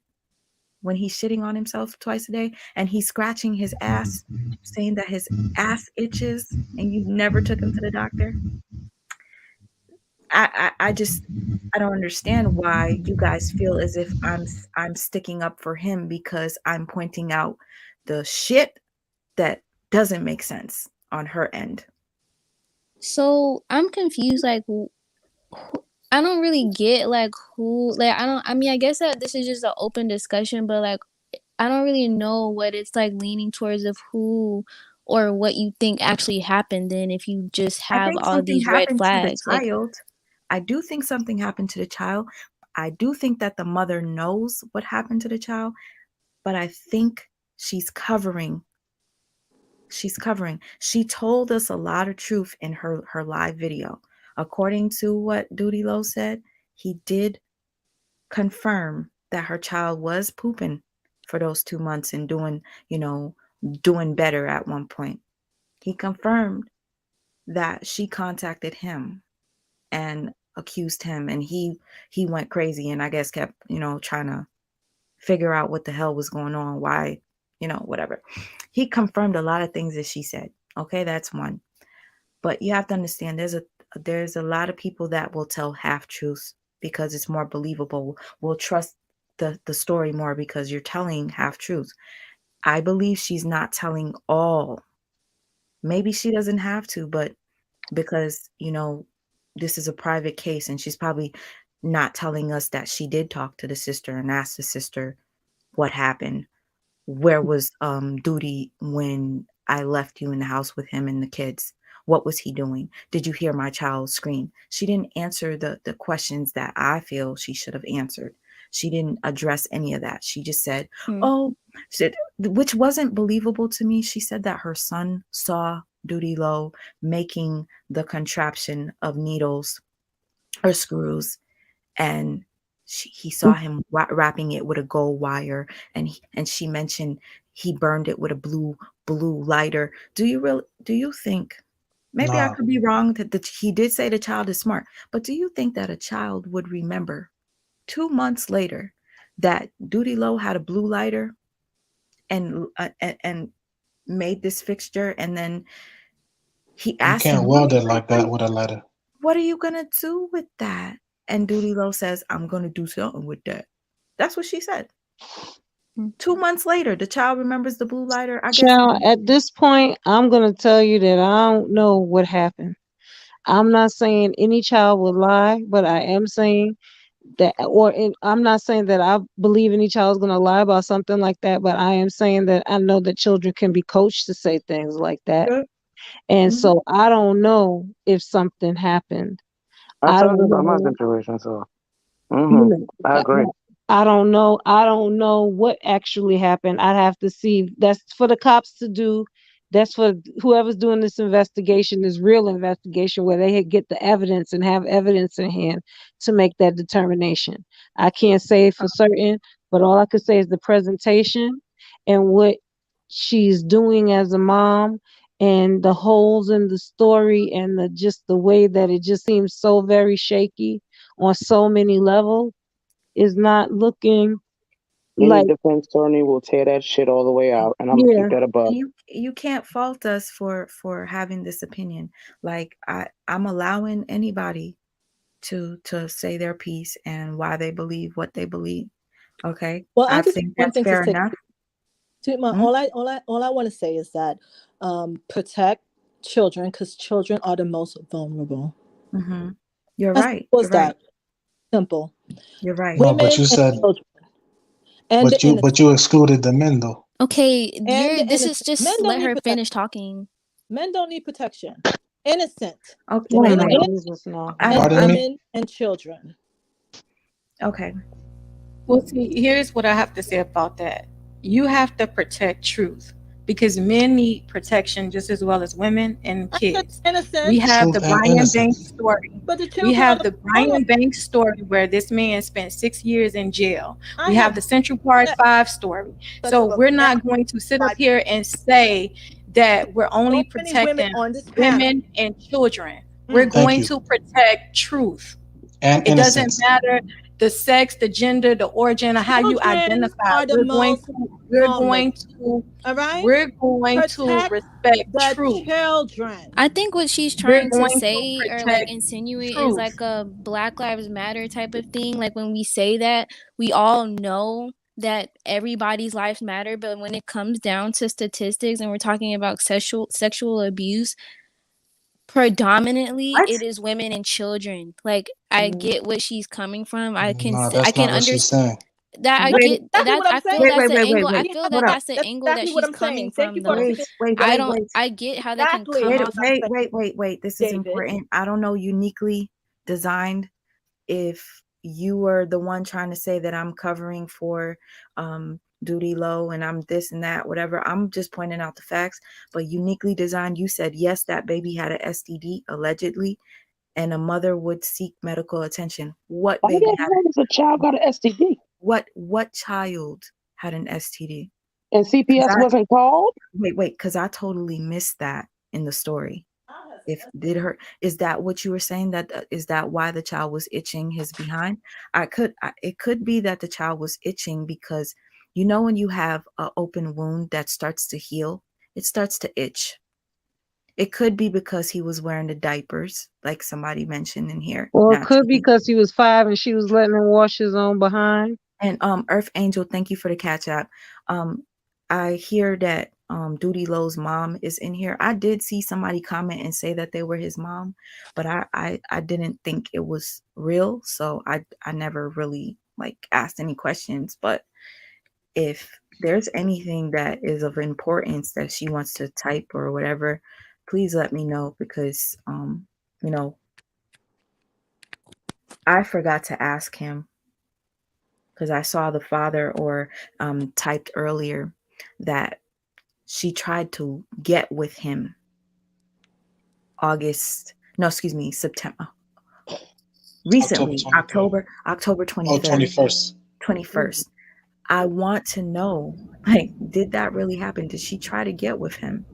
when he's shitting on himself twice a day and he's scratching his ass, saying that his ass itches, and you never took him to the doctor. I just I don't understand why you guys feel as if I'm sticking up for him because I'm pointing out the shit that doesn't make sense on her end. So I'm confused. Like, I don't really get like who. Like, I don't. I mean, I guess that this is just an open discussion, but like, I don't really know what it's like leaning towards of who or what you think actually happened. Then, if you just I have think all something these red happened to the flags, like, child. I do think something happened to the child. I do think that the mother knows what happened to the child, but I think she's covering. She's covering. She told us a lot of truth in her live video. According to what Doodie Lowe said, he did confirm that her child was pooping for those 2 months and doing, doing better at one point. He confirmed. that she contacted him and accused him, and he went crazy, and I guess kept, trying to figure out what the hell was going on, why, whatever. He confirmed a lot of things that she said. Okay, that's one. But you have to understand, there's a lot of people that will tell half truths because it's more believable. Will trust the story more because you're telling half truths. I believe she's not telling all. Maybe she doesn't have to, but because, this is a private case, and she's probably not telling us that she did talk to the sister and ask the sister what happened. Where was Doodie when I left you in the house with him and the kids? What was he doing? Did you hear my child scream? She didn't answer the questions that I feel she should have answered. She didn't address any of that. She just said, oh, which wasn't believable to me. She said that her son saw Doodie Lowe making the contraption of needles or screws, and he saw him wrapping it with a gold wire, and she mentioned he burned it with a blue lighter. Do you think, maybe I Nah, could be wrong, that he did say the child is smart, but do you think that a child would remember 2 months later that Doodie Lowe had a blue lighter and made this fixture, and then he you asked him, can't weld it like that with a lighter. what are you gonna do with that? And Doodie Lowe says, I'm gonna do something with that. That's what she said. 2 months later, the child remembers the blue lighter. I guess Child, at this point, I'm gonna tell you that I don't know what happened. I'm not saying any child will lie, but I am saying that, I'm not saying that I believe any child is gonna lie about something like that, but I am saying that I know that children can be coached to say things like that. yeah. And Mhm. so I don't know if something happened. I I told don't you about my know, situation, so you know, I agree. I don't know. I don't know what actually happened. I'd have to see. That's for the cops to do. That's for whoever's doing this investigation, this real investigation, where they get the evidence and have evidence in hand to make that determination. I can't say for certain, but all I could say is the presentation and what she's doing as a mom, and the holes in the story, and just the way that it just seems so very shaky on so many levels, is not looking Any like, defense attorney will tear that shit all the way out, and I'm gonna yeah. keep that above. You can't fault us for having this opinion. Like, I'm allowing anybody to say their piece and why they believe what they believe. Okay, Well, I I just think one that's thing to fair say. enough. Hmm? All I want to say is that protect children, because children are the most vulnerable. Hmm. You're As right. simple You're as right. that. Simple. You're right. No, but Women you and said, children and the innocent. but you excluded the men though. Okay, And the this is innocent. Men just don't let need her protection. finish talking. Men don't need protection. Innocent. Okay, Oh wait, my wait. Jesus, no. I, And Pardon I'm me? women and children. okay. Well, see, here's what I have to say about that. You have to protect truth because men need protection just as well as women and I said kids. We innocent, have Truth the and Brian Banks innocence. story. but the We children are have the the vulnerable. Brian Banks story where this man spent 6 years in jail. I We have have the Central Park met 5 story. such So a we're bad not going to sit up life. here and say that we're only So many women protecting on this panel. women and children. We're Thank going you. to protect truth. And It doesn't innocence. matter the sex, the gender, the origin, or how you Children identify. are the We're going most to we're going vulnerable. to All right? we're going to Protect respect the truth. children. I think what she's We're trying to going to say or like protect insinuate is truth. like a Black Lives Matter type of thing. Like when we say that, we all know that everybody's lives matter, but when it comes down to statistics and we're talking about sexual abuse, predominantly What? it is women and children. Like I get what she's coming from. No, I that's can not what she's understand saying. that. I That's Wait, get exactly that. what I'm I feel saying. wait, that's wait, the wait, wait, angle. I wait. feel Hold that up. that's the That's angle that exactly what she's I'm coming saying. Thank you from for though. Wait, understanding, wait, I wait, don't wait. I get how they can exactly come Wait, off. what I'm wait, saying, wait, wait, wait. This is David. important. I don't know uniquely designed if you were the one trying to say that I'm covering for Doodie Lowe and I'm this and that, whatever. I'm just pointing out the facts. But uniquely designed, you said yes, that baby had an STD allegedly, and a mother would seek medical attention. What Why baby the had hell does a child got an STD what child had an STD? and Because CPS I wasn't called? wait, because I totally missed that in the story. if did her, is that what you were saying, that is that why the child was itching his behind? It could be that the child was itching because, when you have an open wound that starts to heal, it starts to itch. It could be because he was wearing the diapers, like somebody mentioned in here. Or it could be Naturally. because he was 5 and she was letting him wash his own behind. And Earth Angel, thank you for the catch app. I hear that Doodie Lowe's mom is in here. I did see somebody comment and say that they were his mom, but I didn't think it was real, so I never really like asked any questions. But if there's anything that is of importance that she wants to type or whatever, please let me know, because you know I forgot to ask him, because I saw the father or typed earlier that she tried to get with him September. Recently, October 21st. 21st. I want to know, like, did that really happen? Did she try to get with him?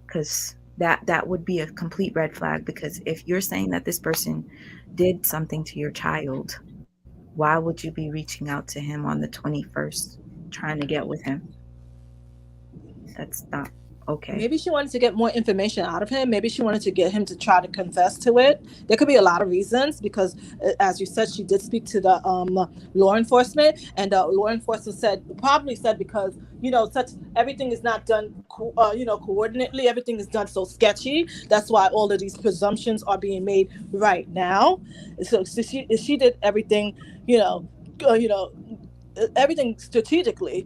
Because that would be a complete red flag, because if you're saying that this person did something to your child, why would you be reaching out to him on the 21st trying to get with him? That's not okay. Maybe she wanted to get more information out of him. Maybe she wanted to get him to try to confess to it. There could be a lot of reasons, because, as you said, she did speak to the law enforcement, and law enforcement probably said because such everything is not done coordinately. Everything is done so sketchy. That's why all of these presumptions are being made right now. So she did everything everything strategically,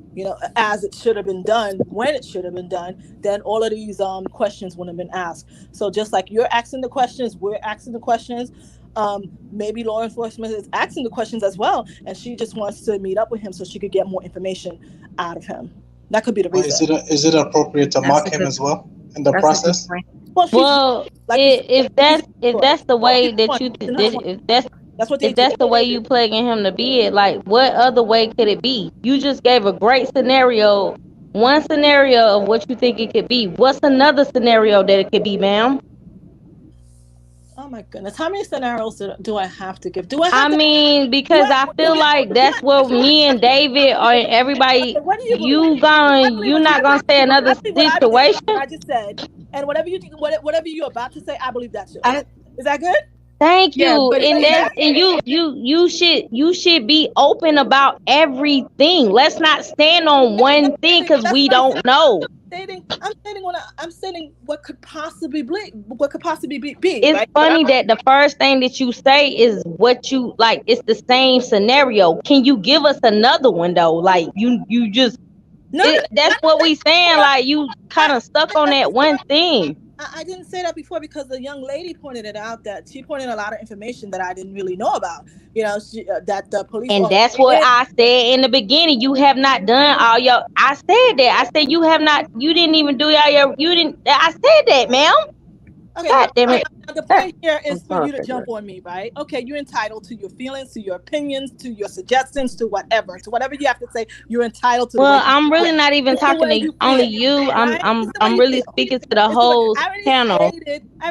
as it should have been done, when it should have been done, then all of these questions wouldn't have been asked. So just like you're asking the questions, we're asking the questions. Maybe law enforcement is asking the questions as well, and she just wants to meet up with him so she could get more information out of him. That could be the reason. Is it appropriate to mock him as well in the process? Well, if that's the way that if that's the way you plugging him to be it, like, what other way could it be? You just gave a great scenario, one scenario of what you think it could be. What's another scenario that it could be, ma'am? Oh my goodness, how many scenarios do I have to give? Because I feel like that's what me and David or everybody. What do you believe? You're not gonna say another situation. I just said, and whatever you're about to say, I believe that too. Is that good? Thank you. And you should be open about everything. Let's not stand on one thing because we don't know. I'm stating what could possibly be. It's right? funny that the first thing that you say is what you like. It's the same scenario. Can you give us another one though? Like you just that's what we saying. Like you kind of stuck on that one thing. I didn't say that before because the young lady pointed it out, that she pointed a lot of information that I didn't really know about. That the police. And that's what I said in the beginning. You have not done all your. I said that. I said you have not. You didn't even do all your. You didn't. I said that, ma'am. Okay, God damn it. the point here is for you to jump on me, right? Okay, you're entitled to your feelings, to your opinions, to your suggestions, to whatever you have to say. You're entitled to. Well, I'm really not even talking to only you. I'm really speaking to the whole panel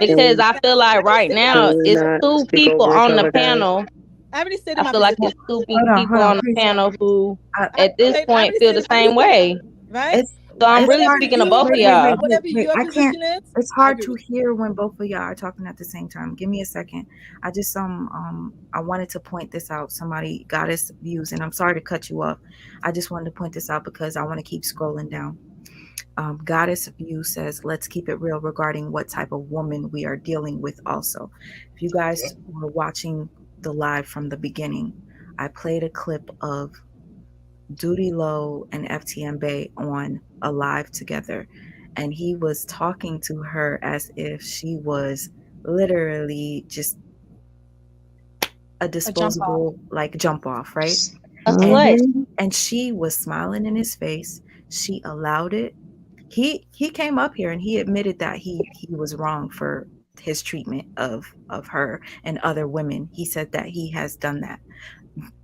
because I feel like right now it's two people on the panel. I feel like it's two people on the panel who, at this point, feel the same way. Right? So I'm really speaking to both of y'all. I can't. It's hard to hear when both of y'all are talking at the same time. Give me a second. I just I wanted to point this out. Somebody got his views, and I'm sorry to cut you off. I just wanted to point this out because I want to keep scrolling down. Goddess View says, let's keep it real regarding what type of woman we are dealing with also. If you guys were watching the live from the beginning, I played a clip of Doodie Lowe and FTM Bay on a live together, and he was talking to her as if she was literally just a disposable jump off, right? And she was smiling in his face. She allowed it. He came up here and he admitted that he was wrong for his treatment of her and other women. He said that he has done that,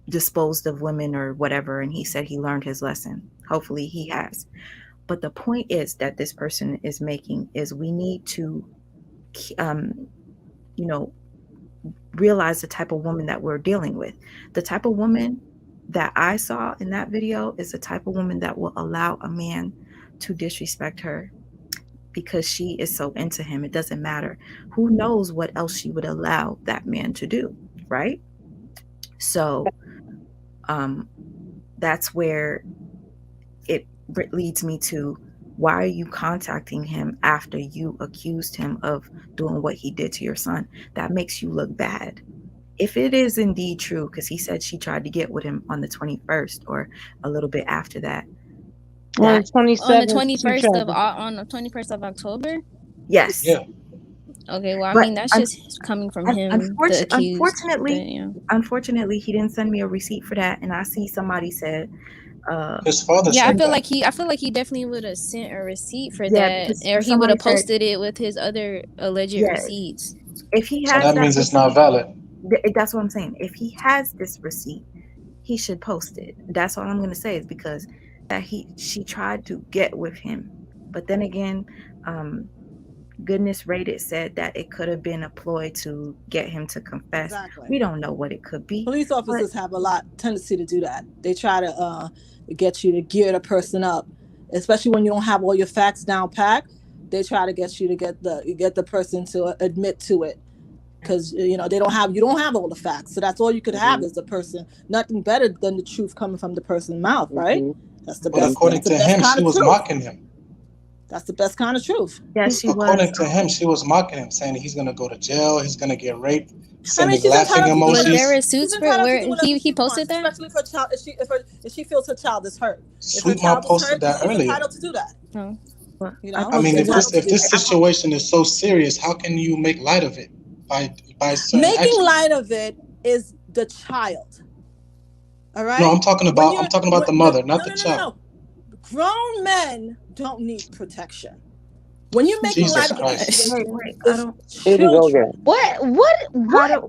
disposed of women or whatever, and he said he learned his lesson. Hopefully he has. But the point is that this person is making is we need to you know, realize the type of woman that we're dealing with. The type of woman that I saw in that video is the type of woman that will allow a man to disrespect her because she is so into him. It doesn't matter. Who knows what else she would allow that man to do, right? So that's where it leads me to, why are you contacting him after you accused him of doing what he did to your son? That makes you look bad. If it is indeed true, because he said she tried to get with him on the 21st or a little bit after that. On On the 27th, 21st of October. Yes. Yeah. Okay, well, I But mean, that's just coming from him, the accused. But, yeah. Unfortunately, he didn't send me a receipt for that, and I see somebody said, his father yeah, said I feel that. like he definitely would have sent a receipt for yeah, that, because or he would somebody have said, posted it with his other alleged yeah, receipts. if he So has that that means it's not receipt, valid. that's what I'm saying. If he has this receipt, he should post it. That's all I'm gonna say, is because that she tried to get with him, but then again, Goodness Rated said that it could have been a ploy to get him to confess. Exactly. We don't know what it could be. Police officers have a lot tendency to do that. They try to get you to gear the person up, especially when you don't have all your facts down packed. They try to get you to get the person to admit to it, because you don't have all the facts. So that's all you could have is the person. Nothing better than the truth coming from the person's mouth, right? That's the But best. according to him, she was mocking him. That's the best kind of truth. Yeah, she According was. to him, she was mocking him, saying he's gonna go to jail, he's gonna get raped, sending she's laughing entitled to do Was emojis. there whatever. receipts She's for it entitled to where do whatever he she posted wants, that? especially if her child, if she feels her child is hurt. If her Sweet Mom child is posted hurt, that she's earlier. entitled to do that. Oh. Well, I mean, She's entitled to if do this that. situation is so serious, how can you make light of it by certain Making actions? light of it is the child. All right. No, I'm talking about the mother, not the child. No. Grown men don't need protection. When you're making Jesus light of Christ. it, wait, I don't. Here we go again. What? How did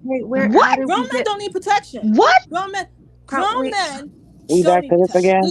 grown we men get? don't need protection. What? Grown men Wait, We don't back need to this protection. again?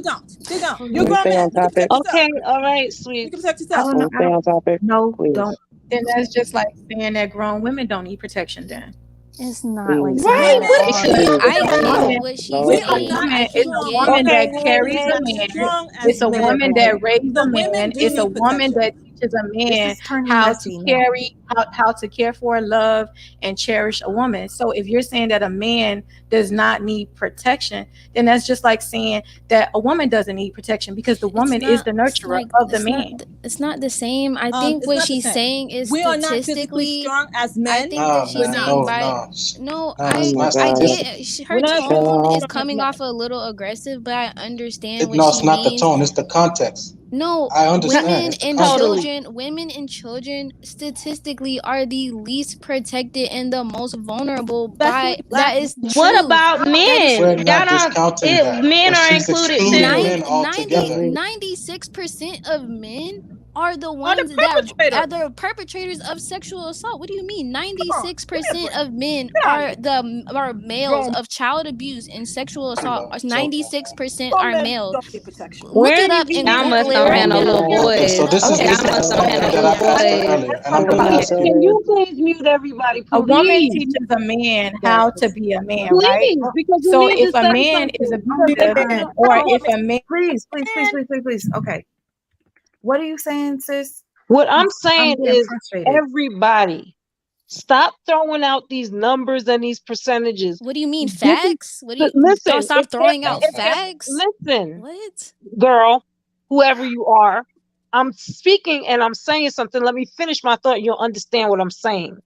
They don't. hold You're a on. Can we grown stay man. on You can protect topic? yourself. Okay, all right, You sweet. can protect I yourself. don't know. Can we stay on topic? No, Please. don't. Then that's just like saying that grown women don't need protection. Then It's not like Please. saying Right? that at What? all. Please. I it's a get woman. what she's No, We It's a are please. not saying. woman. I as It's can a strong. get woman Okay, that it. carries We're a not as man. strong It's as a men. woman that raises a The women man. do It's a need woman protection. that teaches a This man is turning how messy to now. carry, how to care for, love, and cherish a woman. So if you're saying that a man does not need protection, then that's just like saying that a woman doesn't need protection, because the woman is the nurturer of the man. It's not the same. I think It's what not the she's same. saying is We are not physically statistically. strong as I men. think that she's We're man, not. saying by it's no, Oh my not I God. statistic. get We're her not tone Chill. is strong as coming men. off a little aggressive, but I understand what No, she it's not the means. tone, it's the context. No, I understand. women It's the and context. children statistically are the least protected and the most vulnerable. Especially By black that is men. What truth. about That is We're men? Y'all not don't. discounting that, Men but are she's included excluding too. men altogether. 96% of men are the Are the ones that perpetrators. are the perpetrators of sexual assault. What do you mean? Come on. Give me a 96% break. of men Get out of are here. males of child abuse and sexual assault. So 96% Grown are men males. don't need protection. Look where it are you up and getting Y'all this Google must it don't right have no now. little Look okay, so it boys. this is up. Y'all this is must the don't have question no that I little asked her boys. earlier, and I'm gonna Please. ask it. Can you please mute everybody, A woman please? teaches a man how to be a man, right? Please, because you So need if to a say man is something. abusive, All or right. if a man Please. Okay. What are you saying, sis? What I'm I'm saying getting is, frustrated. everybody, stop throwing out these numbers and these percentages. What do you mean, This is, facts? What do you listen. stop throwing out If facts? listen, What? girl, whoever you are, I'm speaking and I'm saying something. Let me finish my thought. You'll understand what I'm saying.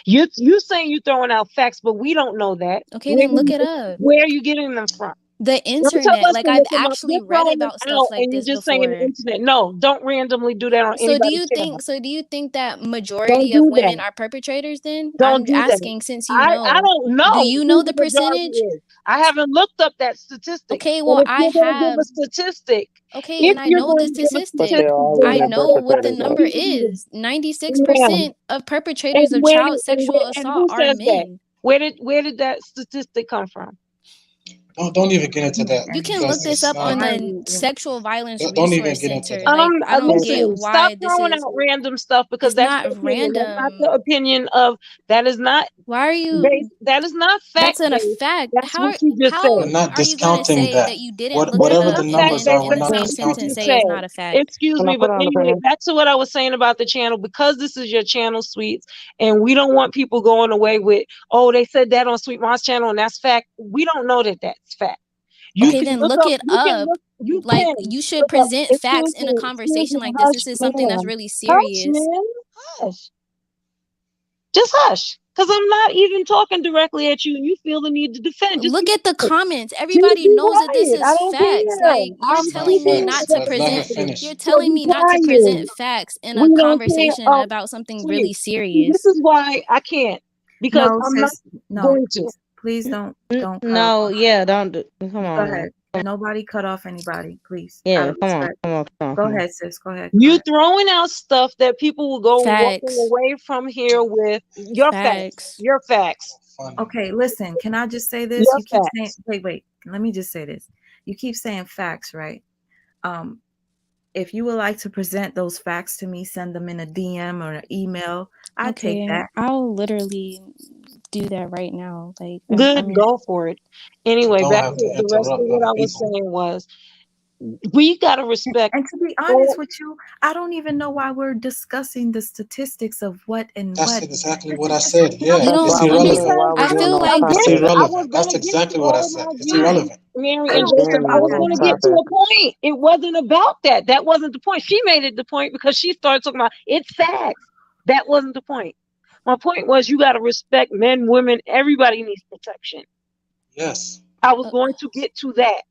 You saying you throwing out facts, but we don't know that. Okay, then look it up. Where are you getting them from? The Don't tell internet. us Like to I've look them up. actually You're read throwing them about stuff out like and you're this just saying the before. internet. No, don't randomly do that on anybody's channel. So do you think that Don't majority of do women that. are perpetrators then? Don't I'm do that. asking since you I know. don't Do know you know who the the majority percentage? is. I haven't looked up that statistic. Okay, But well if I you're gonna give have. a statistic, Okay, if and I you're know going the to give a But statistic. they're statistic, all I women then know what the perpetrators, you though. number need to be is. yeah. 96% of perpetrators of child sexual And assault who are says that? men. Where did that statistic come from? Don't even get into that You can because look this it's up on not. the Sexual Violence Don't even Resource get into Center. that. Like, I don't get Listen, stop why this throwing is. out random stuff because It's that's not your opinion. That's not random. the opinion of. That is not Why are you? based. That is not fact That's a based. fact. That's what you just We're How said. not are you gonna discounting say that. that you didn't look it That's Whatever up the not and fact numbers then are, based. we're in the That's not not same what you discounting sentence just that. say it's said. not a fact? Excuse Can I me, put but on the anyway, fan? back to what I was saying about the channel. Because this is your channel, Sweets, and we don't want people going away with, oh, they said that on Sweet Mom's channel and that's fact. We don't know that that's fact. You Okay, can then look look up. it You can up. look. You Like, can you should look up. present facts in a Excuse conversation me, like this. hush, This is something that's man, really hush, serious. man, hush. Just hush, because I'm not even talking directly at you, and you feel the need to defend. Just Look be at the quiet. comments. Just Everybody be knows that this quiet. I is don't facts. care. Like, you're I'm It's not telling me speaking. not facts. to Let her present finish. you're So telling be me not to present quiet. facts in a We don't care. conversation about something Sweet. really See, this serious. is why I can't, because No, I'm not sis. No, going to. please don't cut off. No, yeah, don't do. Come Go on now. ahead. Nobody cut off anybody, please. Out Yeah, of come on, respect. come on, come on, Go come on. ahead, sis. Go ahead. Go You ahead. throwing out stuff that people will go walking Facts. away from here with your facts. Facts. Your facts. Funny. Okay, listen. Can I just say this? Your You keep saying, facts. wait. Let me just say this. You keep saying facts, right? Um, if you would like to present those facts to me, send them in a DM or an email. I take Okay, that. I'll literally do that right now. Like, I Good, mean, go for it. You Anyway, don't back have to to the rest of interrupt what other I was people. saying was we gotta respect And to be honest all. with you, I don't even know why we're discussing the statistics of what and That's what. exactly This what is I just said. we don't you Yeah, That's need what to it's I don't was irrelevant. saying. understand. Why are we I doing feel all the like It's topic? Again, I was irrelevant. That's gonna get exactly to what I all said. my It's again, irrelevant. I Mary and don't care Joseph. I about was that. Again, gonna But get to topic. a point. It wasn't about that. That wasn't the point. She made it the point because she started talking about it's facts. That wasn't the point. My point was you gotta respect men, women, everybody needs protection. Yes. I was uh, going to get to that.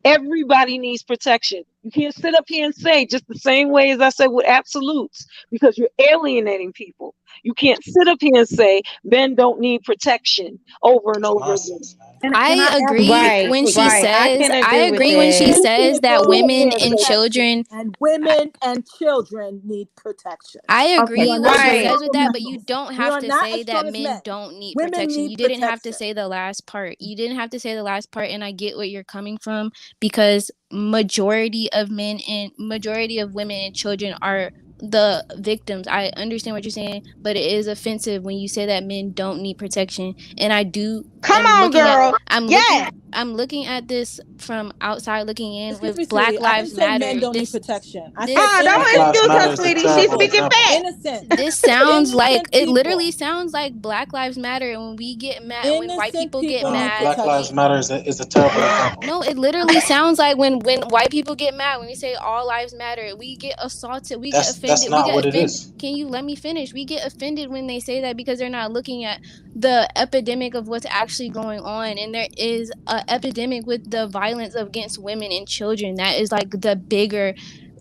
Everybody needs protection. You can't sit up here and say just the same way as I said with absolutes because you're alienating people. You can't sit up here and say men don't need protection over and That's over again. nonsense, man. can I I ask you agree this Right, when real she quick? right. I says can I agree with agree when she that. says that Go women ahead, and sis. children And women and children need protection. I We Okay, are agree when not she as Right. says strong with as that, but you mammals. don't We have are to not say as that strong as men men. don't need Women protection. need You didn't have to protection. say the last part. You didn't have to say the last part, and I get where you're coming from because majority of men and majority of women and children are the victims. I understand what you're saying, but it is offensive when you say that men don't need protection. And I do Come am on, looking at girl. Yeah. I'm looking at this from outside looking in Excuse with me, Black sweetie. I didn't Lives say men Matter. don't need protection. I said This Don't Black innocent Lives excuse her, Matter is a sweetie. She's terrible people. speaking example. facts. Innocent. this sounds like Innocent it people. literally sounds like Black Lives Matter, and when we get mad when white Innocent people get people No, need mad, Black Lives protection. Matter is a terrible example. no, it literally sounds like when white people get mad when we say all lives matter, we get assaulted, we get That's offended, we not get what it offended. is. Can you let me finish? We get offended when they say that because they're not looking at the epidemic of what's actually going on, and there is a epidemic with the violence against women and children. That is like the bigger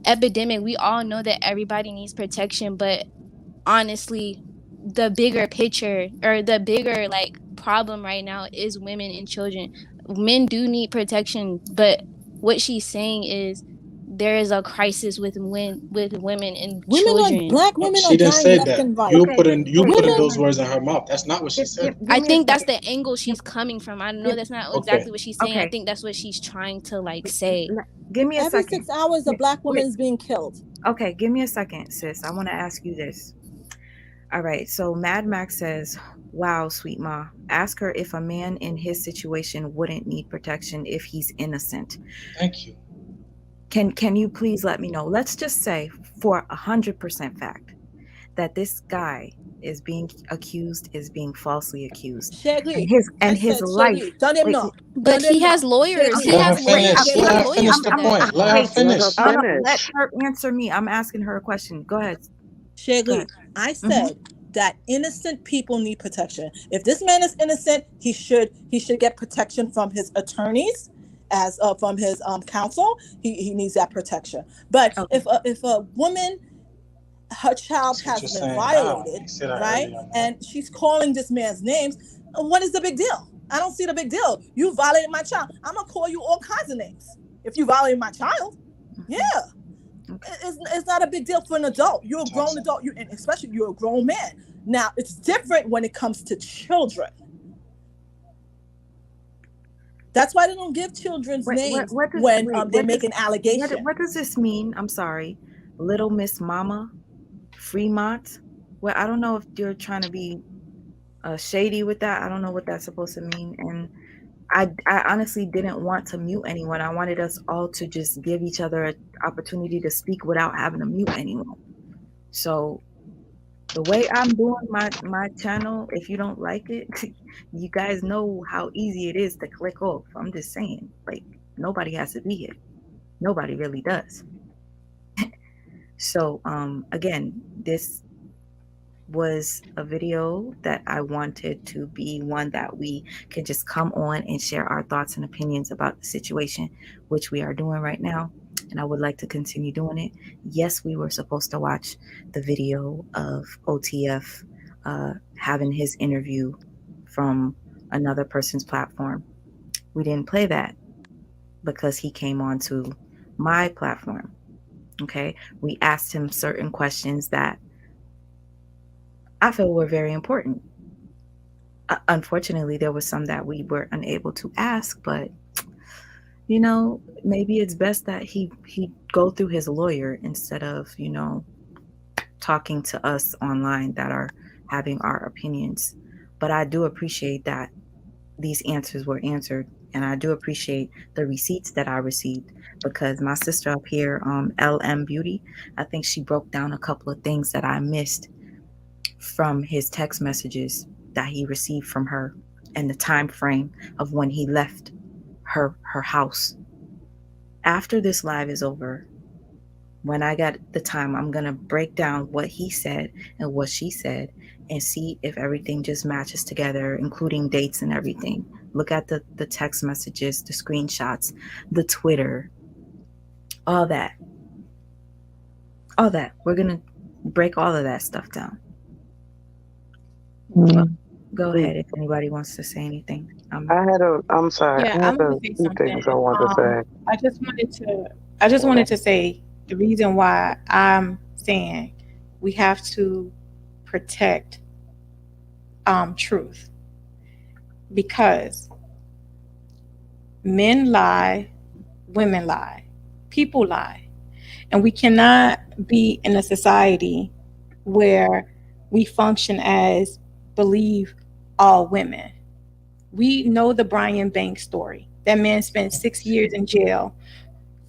epidemic. We all know that everybody needs protection, but honestly, the bigger picture or the bigger like problem right now is women and children. Men do need protection, but what she's saying is there is a crisis with women and children. Black No, women are she didn't dying say left that. and right. okay, You wait, putting Women, those words in her mouth. That's not what she said. give I me a think that's second. the angle Give, she's coming from. I know give, that's not Okay. exactly what she's saying. I okay, think that's what she's trying to like say. give me a every second. 6 hours, a black woman Wait, is being killed. okay, give me a second, sis. I want to ask you this. All right, so Mad Max says, "Wow, sweet ma, ask her if a man in his situation wouldn't need protection if he's innocent." Thank you. Can you please let me know? Let's just say for 100% fact that this guy is being falsely accused, and Chérie, I his said, life. chérie, donne Wait, moi. But he Donne has moi. lawyers. Chérie, He Let her has wait, lawyers. finish. He Let has her lawyers finish I'm, the for I'm, that. point. Let her wait. Let her finish. No, no. Let finish. her answer me. I'm asking her a question. Go ahead. Go ahead. Chérie, I Hmm. said that innocent people need protection. If this man is innocent, he should get protection from his attorneys, as from his counsel. He needs that protection. But Okay. if a woman, her child That's what has you're been saying now. violated, You said that right, earlier, man. and she's calling this man's names, what is the big deal? I don't see the big deal. You violated my child. I'm gonna call you all kinds of names if you violated my child. Yeah. Okay. It's not a big deal for an adult. You're a grown Thompson. adult, and especially you're a grown man. Now, it's different when it comes to children. That's why they don't give children's names What does when wait? they make an allegation. What does this mean? I'm sorry, Little Miss Mama Fremont. Well, I don't know if you're trying to be shady with that. I don't know what that's supposed to mean. And I honestly didn't want to mute anyone. I wanted us all to just give each other an opportunity to speak without having to mute anyone. So the way I'm doing my channel, if you don't like it, you guys know how easy it is to click off. I'm just saying, like, nobody has to be here. Nobody really does. So again, this was a video that I wanted to be one that we can just come on and share our thoughts and opinions about the situation, which we are doing right now. And I would like to continue doing it. Yes, we were supposed to watch the video of OTF having his interview from another person's platform. We didn't play that because he came on to my platform. Okay. We asked him certain questions that I feel were very important. Unfortunately, there was some that we were unable to ask, but maybe it's best that he go through his lawyer instead of talking to us online that are having our opinions. But I do appreciate that these answers were answered, and I do appreciate the receipts that I received, because my sister up here, LM Beauty, I think she broke down a couple of things that I missed from his text messages that he received from her and the time frame of when he left her house. After this live is over, when I got the time, I'm going to break down what he said and what she said and see if everything just matches together, including dates and everything. Look at the text messages, the screenshots, the Twitter, all that. All that. We're going to break all of that stuff down. Go ahead if anybody wants to say anything. I'm sorry. Yeah, I I had want a to say few something. things I want to say. I just wanted to say the reason why I'm saying we have to protect truth, because men lie, women lie, people lie, and we cannot be in a society where we function as believe all women. We know the Brian Banks story. That man spent 6 years in jail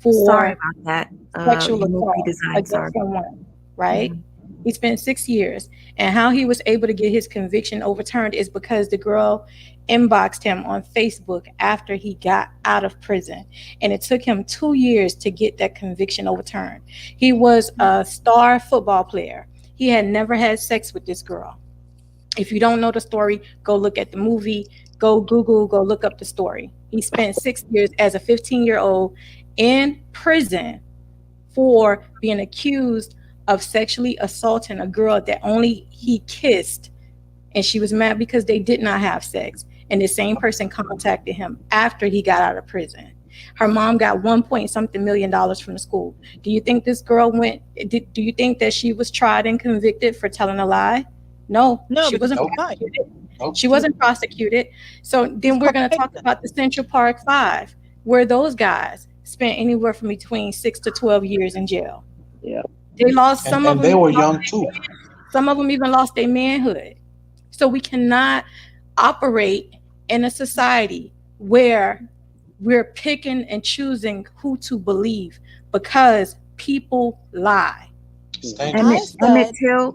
Sorry for about that. sexual You need assault redesign. Sorry. against someone, right? Mhm. He spent 6 years. And how he was able to get his conviction overturned is because the girl inboxed him on Facebook after he got out of prison. And it took him 2 years to get that conviction overturned. He was a star football player. He had never had sex with this girl. If you don't know the story, go look at the movie, go Google, go look up the story. He spent 6 years as a 15-year-old in prison for being accused of sexually assaulting a girl that only he kissed, and she was mad because they did not have sex. And the same person contacted him after he got out of prison. Her mom got 1 point something million from the school. Do you think this girl do you think that she was tried and convicted for telling a lie? No, she wasn't prosecuted. She wasn't prosecuted. So then we're going to talk about the Central Park Five, where those guys spent anywhere from between 6 to 12 years in jail. Yeah. They lost some of them. They were young too. Some of them even lost their manhood. So we cannot operate in a society where we're picking and choosing who to believe, because people lie. Emmett Till,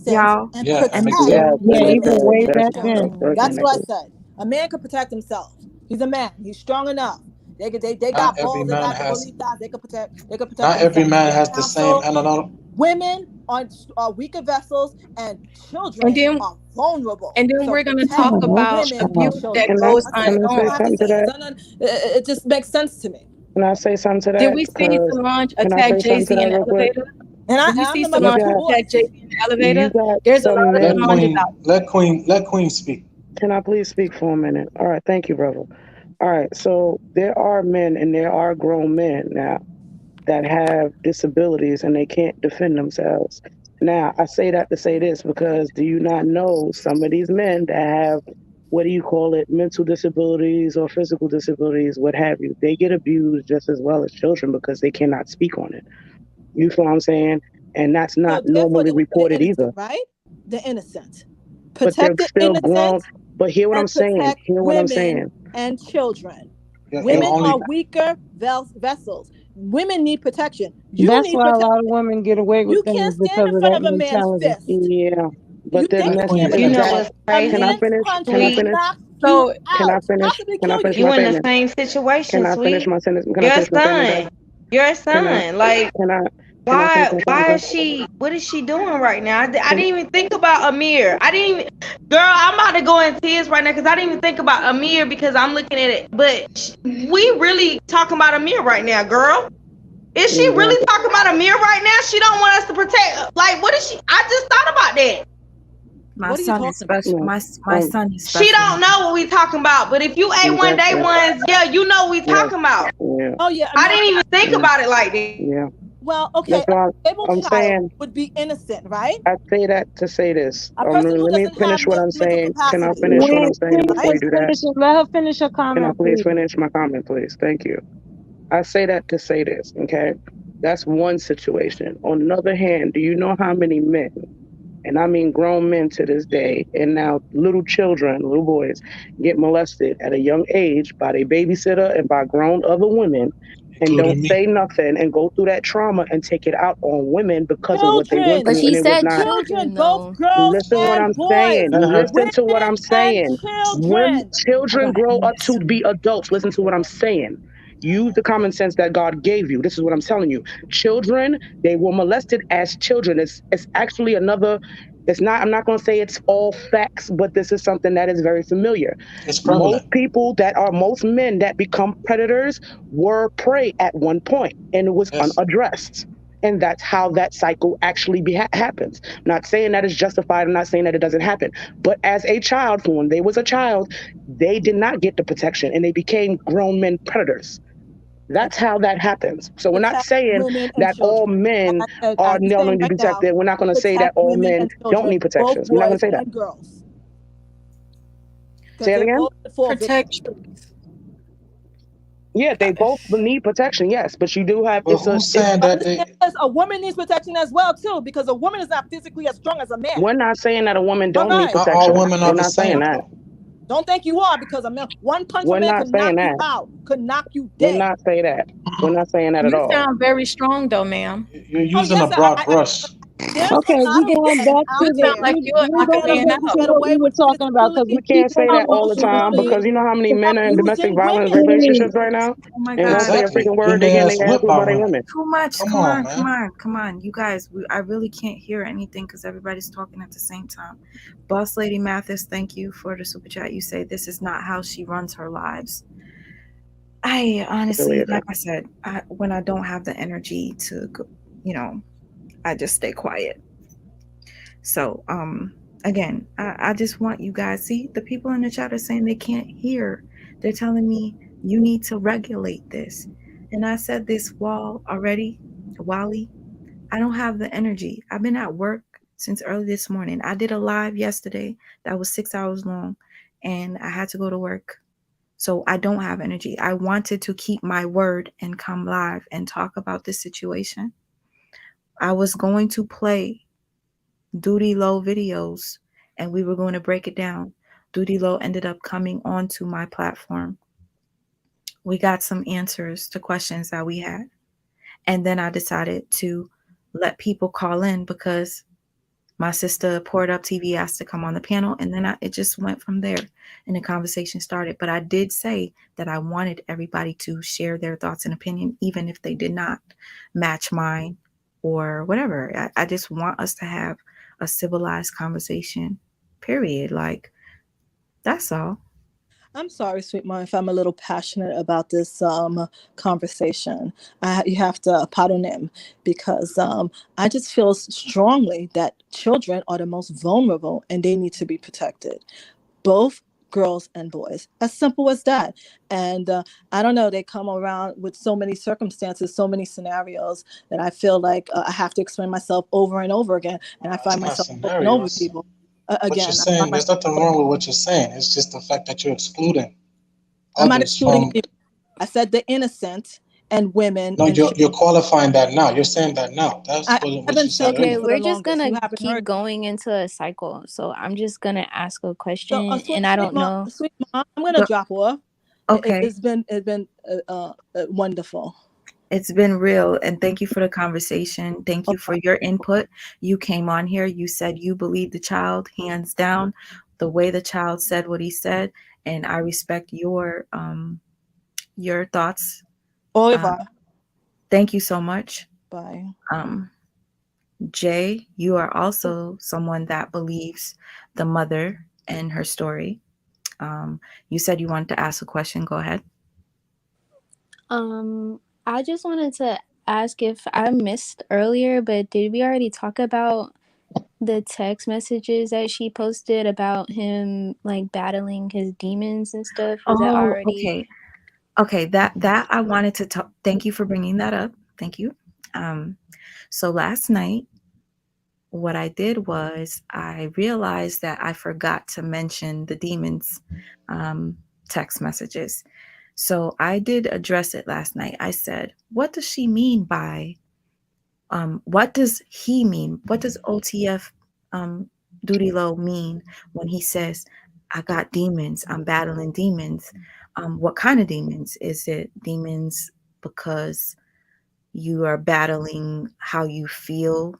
y'all. And Yeah, protect even way back then. That's what I said. A man can protect himself. He's a man. He's strong enough. They got balls. They got the bolitas. They could protect. Not every man has the same analog. Women are weaker vessels, and children are vulnerable. And then we're going to talk about abuse that goes on. It just makes sense to me. Can I say something to that? Did we see Solange attack Jay-Z in the elevator? Did you see Solange attack Jay-Z in the elevator? There's a lot of Solange out there. Let Queen speak. Can I please speak for a minute? All right, thank you, brother. All right, so there are men and there are grown men now that have disabilities and they can't defend themselves. Now, I say that to say this, because do you not know some of these men that have what do you call it, mental disabilities or physical disabilities, what have you, they get abused just as well as children because they cannot speak on it. You feel what I'm saying? And that's So not therefore, normally they're reported either. innocent, right? They're innocent. But they're Protect the still grown. innocent But hear what I'm and saying. protect Hear what I'm women saying. and children. You're Women Ex- only are weaker vessels. Women need protection. You That's need why a protection. lot of women get away with You things can't stand because in of front that of a man's mentality. fist. yeah. You But then think that you that's can, queen You because know that. what's a Can I crazy, man's finish? punch Can I can sweet? finish? knock you So Can I out, finish? possibly Can I kill finish you. you my in the statement? same Can situation, I finish sweet. my sentence? Can I Your finish my statement, guys? son, your Can I? son. Like, Can I? Can I finish why? my statement, Why guys? is she? What is she doing right now? I Can didn't even think about Amir. I didn't even. Girl, I'm about to go in tears right now because I didn't even think about Amir because I'm looking at it. But we really talking about Amir right now, girl. Is she really exactly. talking about Amir right now? She don't want us to protect. Like, what is she? I just thought about that. My What are you son is talking about? special. No. My son is She special. don't know what we talking about. But if you A1 day Exactly. ones, yeah, you know what we Yeah. talking about. Yeah. Oh yeah, I Amir. didn't even think Yeah. about it like that. Yeah. Well, okay, That's why a able I'm child saying. would be innocent, right? I say that to say this. A person who Let me doesn't have finish what I'm mental saying. Can I capacity, finish what I'm Wait, saying before right? you do that? let her finish her Can I comment, please please. finish my comment, please? Thank you. I say that to say this, okay? That's one situation. On the other hand, do you know how many men, and I mean grown men to this day, and now little children, little boys, get molested at a young age by their babysitter and by grown other women and don't including me. say nothing and go through that trauma and take it out on women because of what they went But Children, through she and it was said not. children, children both though. girls Listen what I'm and boys, saying. Listen to what women I'm and saying. When children. I children got grow up to MS. be adults, listen to what I'm saying. Use the common sense that God gave you. This is what I'm telling you. Children, they were molested as children. It's actually another. It's not. I'm not going to say it's all facts, but this is something that is very familiar. It's prevalent. Most men that become predators were prey at one point, and it was Yes. unaddressed. And that's how that cycle actually happens. Not saying that it's justified. I'm not saying that it doesn't happen. But as a child, when they was a child, they did not get the protection and they became grown men predators. And That's how that happens. So we're not protect saying women and that all children. Like men I said, are I'm just not saying going to be right now, protected. We're not going to say that protect all women men and don't children, need both protections. We're not going boys to say that. and girls, because Say it they're again. both the fall victims. Protection. Yeah, they both need protection. Yes, but you do have But who's it's. saying But that understand they? this, a woman needs protection as well too, because a woman is not physically as strong as a man. We're not saying that a woman All don't need right. Not all protection. women We're are the not saying same, that. though. Don't think you are, because a man, one punch from We're a man not could knock saying you that. out, could knock you We're dead. not saying that. We're not saying that at You all. sound very strong though, ma'am. You're Oh using a yes, broad brush. there's a Okay, lot we of going men back to You out the sound there like you are we not who gonna going get be in back that who to get house. what away we were with talking about because physically We we can't keep say that all the time emotionally. because you know how many men are in domestic abusing violence women. relationships right now Oh my and don't God. say a Exactly. freaking word. Getting They their getting ass their ass whipped whooped by by their women. women. Too much. Come Come on, on, man. come on, come on. You guys, I really can't hear anything because everybody's talking at the same time. Boss Lady Mathis, thank you for the super chat. You say this is not how she runs her lives. I It really honestly, like isn't. I said, when I don't have the energy to, go, you know, I just stay quiet. So, again, I just want you guys, see, the people in the chat are saying they can't hear. They're telling me you need to regulate this. And I said this wall already, Wally. I don't have the energy. I've been at work since early this morning. I did a live yesterday that was 6 hours long, and I had to go to work. So I don't have energy. I wanted to keep my word and come live and talk about this situation. I was going to play Doodie Low videos and we were going to break it down. Doodie Low ended up coming onto my platform. We got some answers to questions that we had. And then I decided to let people call in because my sister Poured Up TV asked to come on the panel. And then it just went from there and the conversation started. But I did say that I wanted everybody to share their thoughts and opinion, even if they did not match mine or whatever. I just want us to have a civilized conversation, period. Like, that's all. I'm sorry, sweet mom, if I'm a little passionate about this conversation. You have to pardon him, because I just feel strongly that children are the most vulnerable and they need to be protected. Both girls and boys, as simple as that. And I don't know, they come around with so many circumstances, so many scenarios, that I feel like I have to explain myself over and over again, and I It's find not myself talking over scenarios. people. What you're Again, saying, there's nothing wrong with what you're saying. It's just the fact that you're excluding I'm not others excluding from. anyone. I said the innocent and women No, and you're qualifying that now. You're saying that now. That's I've what been you said saying Okay, it earlier. for the we're just longest. You gonna haven't keep heard me. going into a cycle. So I'm just gonna ask a So, question, and I don't know. sweet mom, I'm gonna Go, drop off. okay. It's been wonderful. It's been real, and thank you for the conversation. Thank you for your input. You came on here. You said you believe the child, hands down, the way the child said what he said, and I respect your thoughts. Au Um, revoir. thank you so much. Bye. Um, Jay, you are also someone that believes the mother and her story. You said you wanted to ask a question. Go ahead. I just wanted to ask if I missed earlier, but did we already talk about the text messages that she posted about him like battling his demons and stuff? Was that Oh, already? okay. Okay, that I wanted to talk. Thank you for bringing that up. Thank you. Um, so last night, what I did was I realized that I forgot to mention the demons um, text messages. So I did address it last night. I said, "What does she mean by what does he mean? What does OTF Duty Low mean when he says, I got demons, I'm battling demons? What kind of demons? Is it demons because you are battling how you feel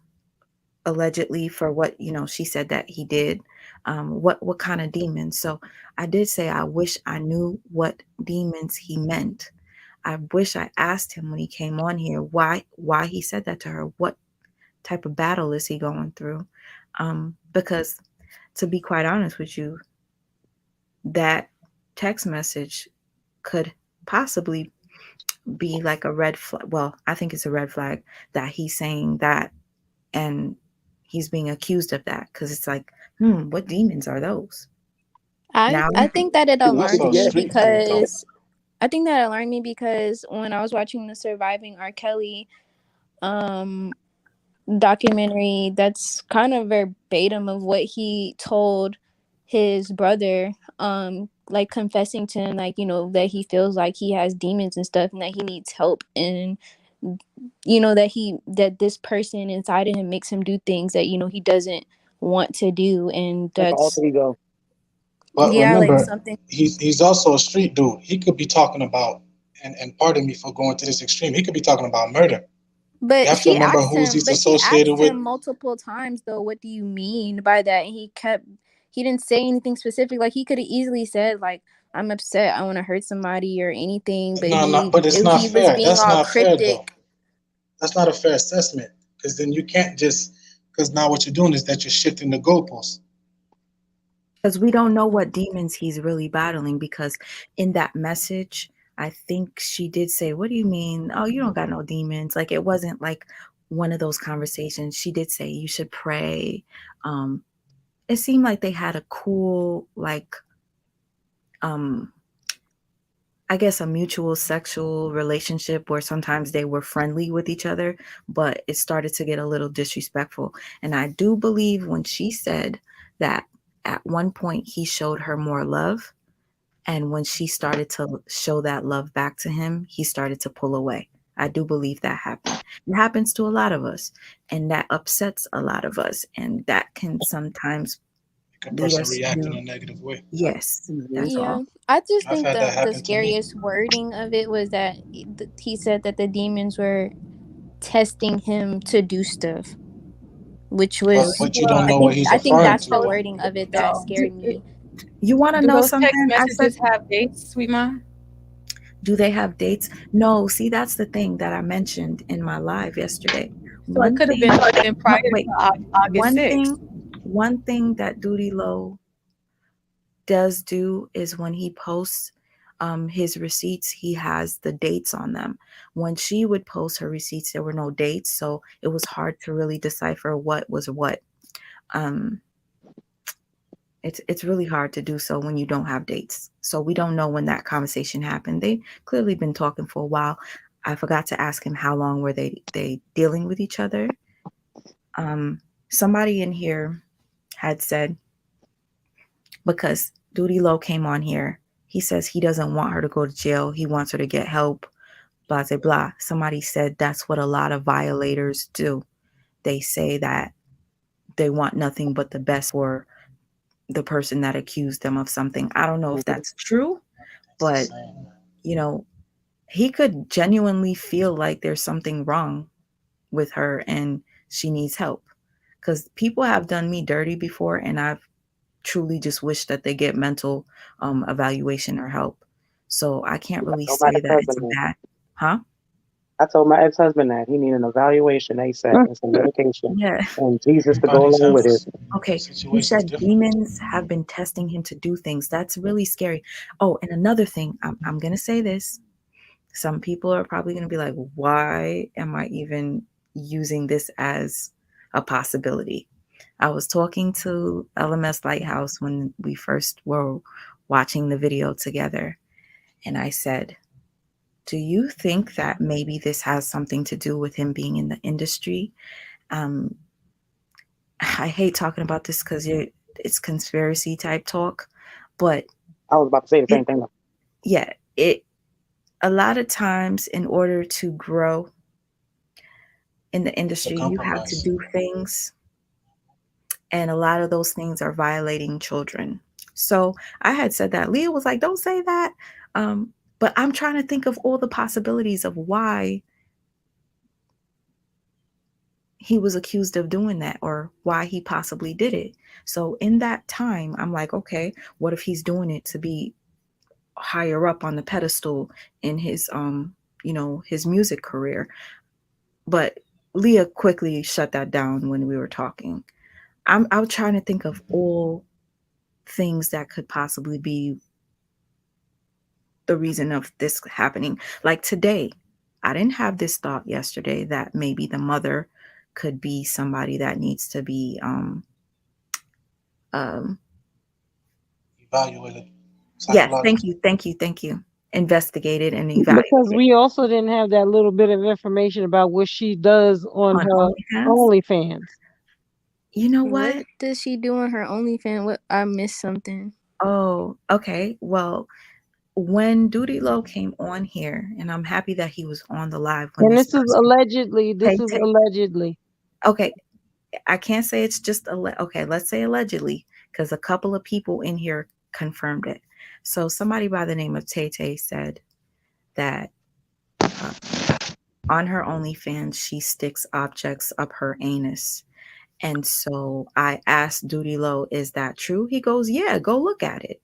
allegedly for what she said that he did? What kind of demons? So I did say I wish I knew what demons he meant. I wish I asked him when he came on here why he said that to her. What type of battle is he going through? Because to be quite honest with you, that text message could possibly be like a red flag. Well, I think it's a red flag that he's saying that and he's being accused of that because it's like, what demons are those? Now, I think that it That's alarmed all me street food, though. because when I was watching the Surviving R. Kelly um documentary, that's kind of verbatim of what he told his brother, like confessing to him, like, that he feels like he has demons and stuff and that he needs help, and that this person inside of him makes him do things that he doesn't want to do, and Like that's alter ego. But yeah, like remember, something. he's also a street dude. He could be talking about, and pardon me for going to this extreme. He could be talking about murder. You But have to she remember asked who's him, he's associated with. multiple times though, what do you mean by that? And he didn't say anything specific. Like he could have easily said like, I'm upset, I want to hurt somebody or anything, but No, no, but it's not he was fair. being That's all not fair, though. cryptic. That's not a fair assessment because then you can't just because now what you're doing is that you're shifting the goalposts. because we don't know what demons he's really battling, because in that message, I think she did say, what do you mean? Oh, you don't got no demons. Like it wasn't like one of those conversations. She did say you should pray. Um, it seemed like they had a cool, like, um, I guess a mutual sexual relationship where sometimes they were friendly with each other, but it started to get a little disrespectful. And I do believe when she said that at one point he showed her more love, and when she started to show that love back to him, he started to pull away. I do believe that happened. It happens to a lot of us, and that upsets a lot of us, and that can sometimes Make a lead person us react in to, a negative way. yes, Mm-hmm. that's Yeah, all. I just I've think had that the happen to me. scariest wording of it was that he said that the demons were testing him to do stuff, which But was, but you don't I know what think he's I think referring that's to, the though. wording of it that No. scared me. You want to Do know those text something? I said, messages have dates, sweet mom? do they have dates? No, see, that's the thing that I mentioned in my live yesterday. So it One could have thing, been prior one, to wait, August one 6th. thing, one thing that Duty Low does do is when he posts his receipts, he has the dates on them. When she would post her receipts, there were no dates, so it was hard to really decipher what was what. Um, it's really hard to do so when you don't have dates. So we don't know when that conversation happened. They clearly been talking for a while. I forgot to ask him how long were they dealing with each other. Um, somebody in here had said because Doodie Low came on here. He says he doesn't want her to go to jail. He wants her to get help, blah, blah, blah. Somebody said that's what a lot of violators do. They say that they want nothing but the best for the person that accused them of something. I don't know if that's true, but, you know, he could genuinely feel like there's something wrong with her and she needs help. Because people have done me dirty before, and I've truly just wish that they get mental evaluation or help. So I can't really told my say that it's ex-husband a that. bad, huh? I told my ex-husband that he needed an evaluation ASAP and some medication Yeah. and Jesus to go Everybody's along with it. health Okay. He situation is said different. demons have been testing him to do things. That's really scary. Oh, and another thing, I'm going to say this. Some people are probably going to be like, why am I even using this as a possibility? I was talking to LMS Lighthouse when we first were watching the video together. And I said, do you think that maybe this has something to do with him being in the industry? Um, I hate talking about this because it's conspiracy type talk, but I was about to say the it, same thing. yeah, it a lot of times in order to grow in the The industry, you have to compromise. do things, and a lot of those things are violating children. So I had said that. Leah was like, "Don't say that," but I'm trying to think of all the possibilities of why he was accused of doing that or why he possibly did it. So in that time, I'm like, okay, what if he's doing it to be higher up on the pedestal in his his music career? But Leah quickly shut that down when we were talking. I was trying to think of all things that could possibly be the reason of this happening. Like today, I didn't have this thought yesterday that maybe the mother could be somebody that needs to be um Evaluated yes, thank psychologically. you, thank you, thank you. Investigated and Because evaluated we also didn't have that little bit of information about what she does on on her OnlyFans. OnlyFans. You know What what? does she do on her OnlyFans? What, I missed something. Oh, okay. Well, when Doodie Low came on here, and I'm happy that he was on the live when And this this is person. allegedly, this Tay is Tay. allegedly. Okay, I can't say it's just okay. Let's say allegedly, because a couple of people in here confirmed it. So somebody by the name of Tay Tay said that uh, on her OnlyFans she sticks objects up her anus. And so I asked Duty Low, is that true? He goes, yeah, go look at it.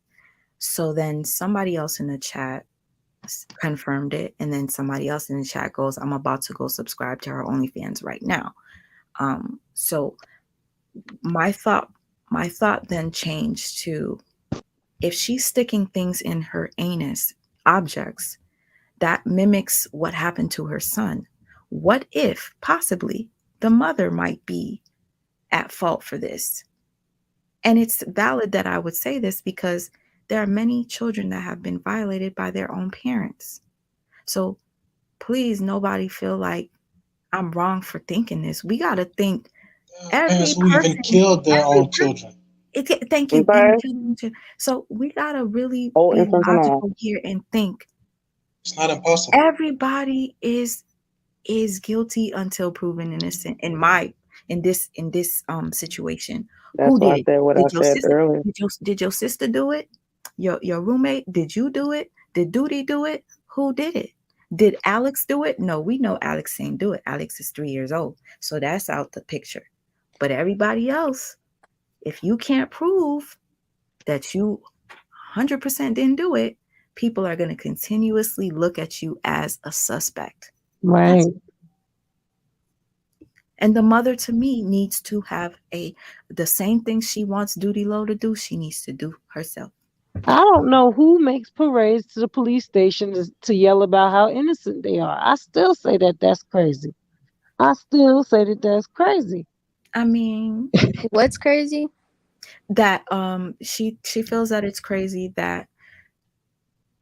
So then somebody else in the chat confirmed it. And then somebody else in the chat goes, I'm about to go subscribe to her OnlyFans right now. So my thought, my thought then changed to if she's sticking things in her anus, objects, that mimics what happened to her son. What if possibly the mother might be at fault for this? And it's valid that I would say this because there are many children that have been violated by their own parents. So please, nobody feel like I'm wrong for thinking this. We got to think Parents every who even person, killed their every own person. children. Thank I'm you. sorry, So we got to really whole be infants and all. logical here and think It's not impossible. everybody is guilty until proven innocent in this situation. That's Who why did I it? said what I Did your said sister earlier. did your sister do it? Your roommate? Did you do it? Did Duty do it? Who did it? Did Alex do it? No, we know Alex didn't do it. Alex is 3 years old, so that's out the picture. But everybody else, if you can't prove that you 100% didn't do it, people are going to continuously look at you as a suspect. Right. That's And the mother to me needs to have the same thing she wants Duty Low to do, she needs to do herself. I don't know who makes parades to the police station to yell about how innocent they are. I still say that that's crazy. I still say that that's crazy. I mean, What's crazy? that she feels that it's crazy that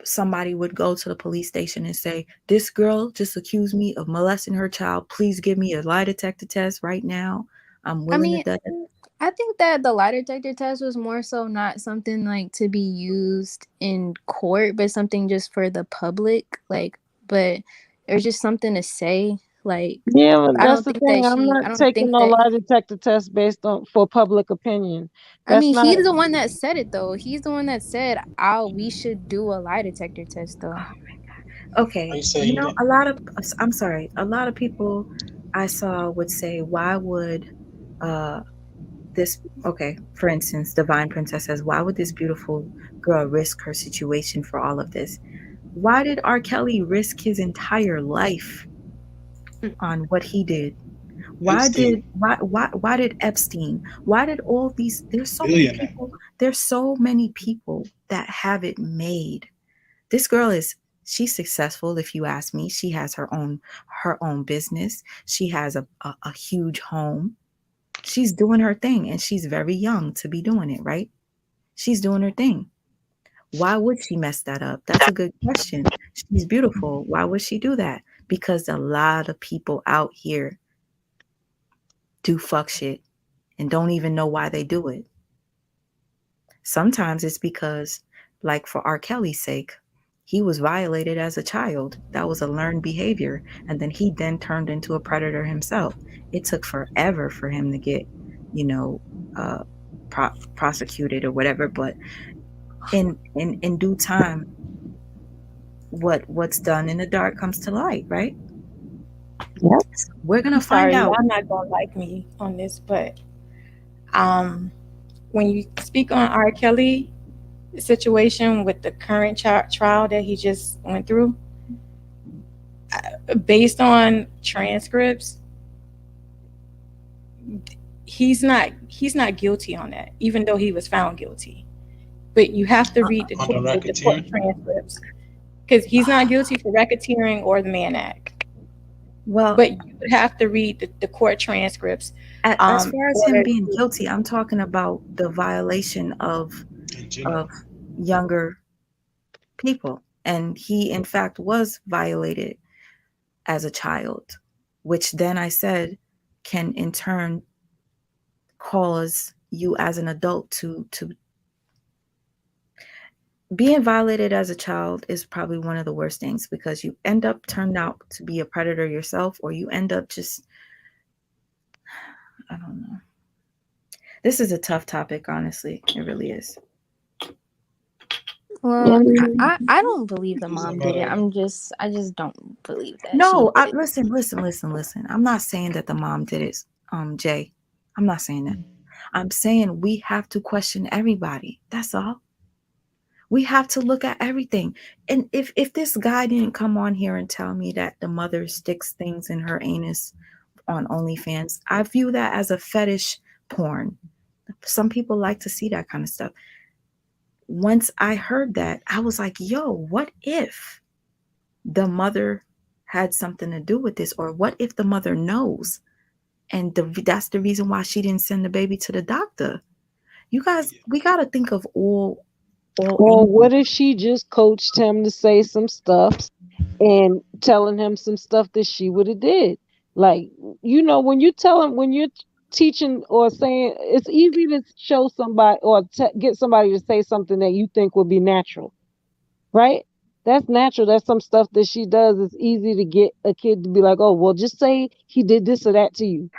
somebody would go to the police station and say, "This girl just accused me of molesting her child. Please give me a lie detector test right now. I'm I willing to mean, do it." I think that the lie detector test was more so not something like to be used in court, but something just for the public. Like, but it was just something to say. Like, Yeah, but I that's don't the think thing. that I'm she. not I don't taking think no that. lie detector test based on for public opinion. I That's mean, not. he's the one that said it though. He's the one that said, "Oh, we should do a lie detector test though." Are you Okay, saying he didn't? a lot of, I'm sorry, a lot of people I saw would say, why would uh this, okay, for instance, Divine Princess says, why would this beautiful girl risk her situation for all of this? Why did R. Kelly risk his entire life on what he did? Epstein, Why did Epstein? Why did all these, billionaire. there's so many people that have it made. This girl is, she's successful if you ask me. She has her own business. She has a huge home. She's doing her thing and she's very young to be doing it, right? She's doing her thing. Why would she mess that up? That's a good question. She's beautiful. Why would she do that? Because a lot of people out here do fuck shit and don't even know why they do it. Sometimes it's because, like for R. Kelly's sake, he was violated as a child. That was a learned behavior. And then he then turned into a predator himself. It took forever for him to get, you know, uh, prosecuted or whatever. But in due time, what's done in the dark comes to light, right? Yep. We're gonna I'm find sorry, out. y'all not gonna like me on this, but um, when you speak on R. Kelly situation with the current trial that he just went through, based on transcripts, he's not guilty on that, even though he was found guilty. But you have to read the On the the court racketeering. transcripts because he's not guilty for racketeering or the Mann Act. Well, But you would have to read the court transcripts. as far as him Order being to, guilty, I'm talking about the violation In of general. younger people, and he in fact was violated as a child, which then I said can in turn cause you as an adult to being violated as a child is probably one of the worst things because you end up turning out to be a predator yourself, or you end up just, I don't know. This is a tough topic, honestly. It really is. Well, I don't believe the It's mom about did it. a I just don't believe that she No, did it. listen. I'm not saying that the mom did it, Jay. I'm not saying that. I'm saying we have to question everybody. That's all. We have to look at everything. And if this guy didn't come on here and tell me that the mother sticks things in her anus on OnlyFans, I view that as a fetish porn. Some people like to see that kind of stuff. Once I heard that, I was like, yo, what if the mother had something to do with this? Or what if the mother knows? And that's the reason why she didn't send the baby to the doctor. You guys, we got to think of all Or angles. what if she just coached him to say some stuff and telling him some stuff that she would have did? Like, when you tell him, when you're teaching or saying, it's easy to show somebody or get somebody to say something that you think would be natural, right? That's natural. That's some stuff that she does. It's easy to get a kid to be like, oh, well, just say he did this or that to you.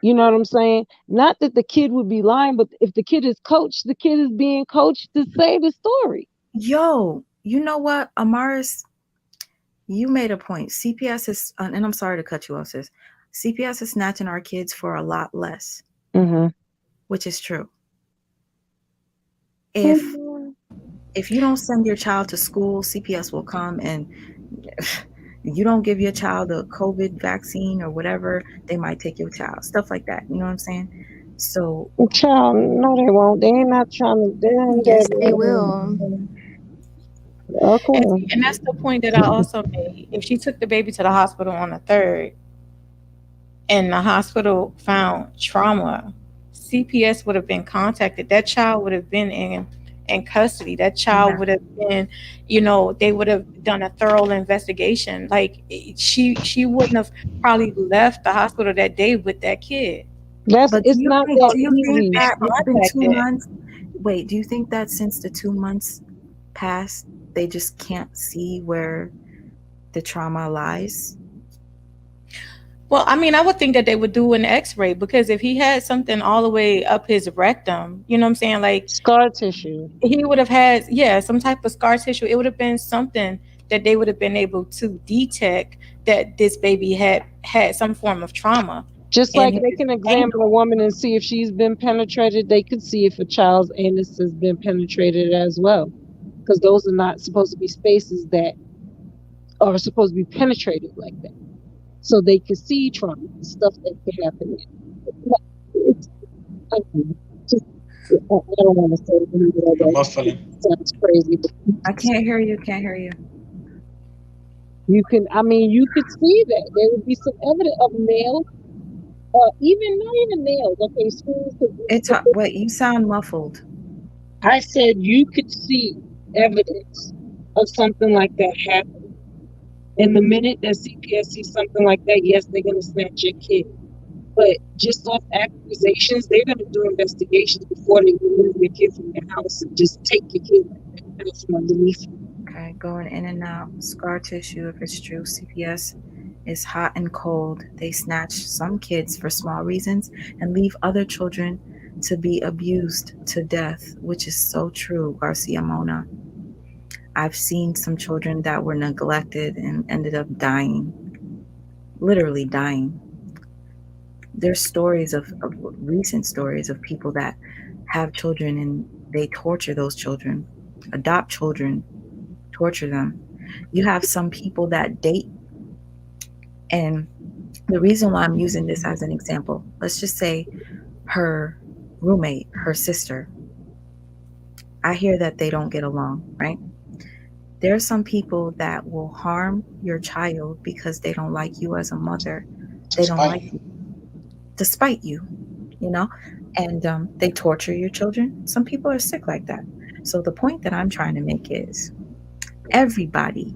You know what I'm saying? Not that the kid would be lying, but if the kid is coached, the kid is being coached to say the story. Yo, you know what, Amaris, you made a point. CPS is, and I'm sorry to cut you off, sis. CPS is snatching our kids for a lot less, Mm-hmm. which is true. If you don't send your child to school, CPS will come, and you don't give your child a COVID vaccine or whatever, they might take your child. Stuff like that. You know what I'm saying? So Child, no, they won't. They ain't not trying to. They ain't Yes, they that. will. and, Okay. see, and that's the point that I also made. If she took the baby to the hospital on the third, and the hospital found trauma, CPS would have been contacted. That child would have been in custody. That child yeah. would have been, they would have done a thorough investigation. Like she wouldn't have probably left the hospital that day with that kid. But It's not do that you think easy. that it's been contact 2 months? Wait, do you think that since the 2 months passed, they just can't see where the trauma lies? Well, I mean, I would think that they would do an X-ray, because if he had something all the way up his rectum, you know what I'm saying? Like, Scar tissue. he would have had, yeah, some type of scar tissue. It would have been something that they would have been able to detect that this baby had some form of trauma Just in like they his can examine ankle. a woman and see if she's been penetrated, they could see if a child's anus has been penetrated as well. Because those are not supposed to be spaces that are supposed to be penetrated like that. So they can see trauma and stuff that can happen there. It's, I don't know, just, I don't want to say anything You're that muffling. sounds crazy, but I can't hear you. Can't hear you. you can, I mean, you could see that. There would be some evidence of nails, even not even nails. Okay, screws. Wait, you sound muffled. I said you could see evidence of something like that happen. And the minute that CPS sees something like that, yes, they're going to snatch your kid. But just off accusations, they're going to do investigations before they remove your kid from your house and just take your kid out from underneath you. Okay, going in and out. Scar tissue, if it's true. CPS is hot and cold. They snatch some kids for small reasons and leave other children to be abused to death, which is so true, Garcia Mona. I've seen some children that were neglected and ended up dying, literally dying. There's stories of recent stories of people that have children and they torture those children, adopt children, torture them. You have some people that date, and the reason why I'm using this as an example, let's just say her roommate, her sister, I hear that they don't get along, right? There are some people that will harm your child because they don't like you as a mother. They don't Despite like you. you, despite you, you know? And they torture your children. Some people are sick like that. So the point that I'm trying to make is everybody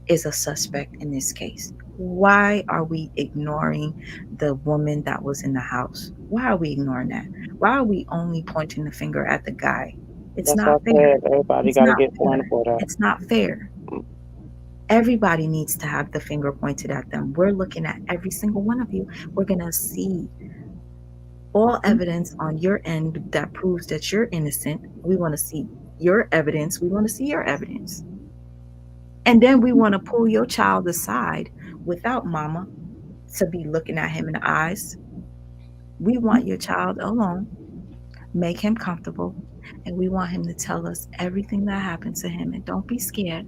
is a suspect in this case. Why are we ignoring the woman that was in the house? Why are we ignoring that? Why are we only pointing the finger at the guy? It's That's why not I fair. said everybody It's got to not get fair. one for that. It's not fair. Everybody needs to have the finger pointed at them. We're looking at every single one of you. We're going to see all evidence on your end that proves that you're innocent. We want to see your evidence. We want to see your evidence. And then we want to pull your child aside without mama to be looking at him in the eyes. We want your child alone, make him comfortable, and we want him to tell us everything that happened to him. And don't be scared.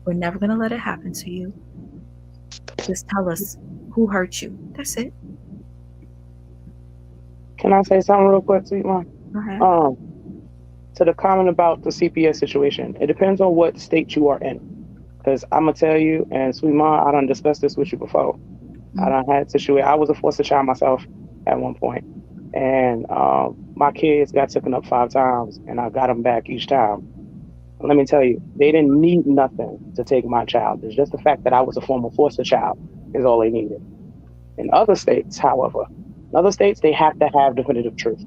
We're never going to let it happen to you. Just tell us who hurt you. That's it. Can I say something real quick, sweet one? Go ahead. To the comment about the CPS situation, it depends on what state you are in. Because I'm gonna tell you, and sweet mom, I done discussed this with you before. I done had situation. I was a foster child myself at one point, and my kids got taken up 5 times, and I got them back each time. Let me tell you, they didn't need nothing to take my child. It's just the fact that I was a former foster child is all they needed. In other states, however, in other states they have to have definitive proof.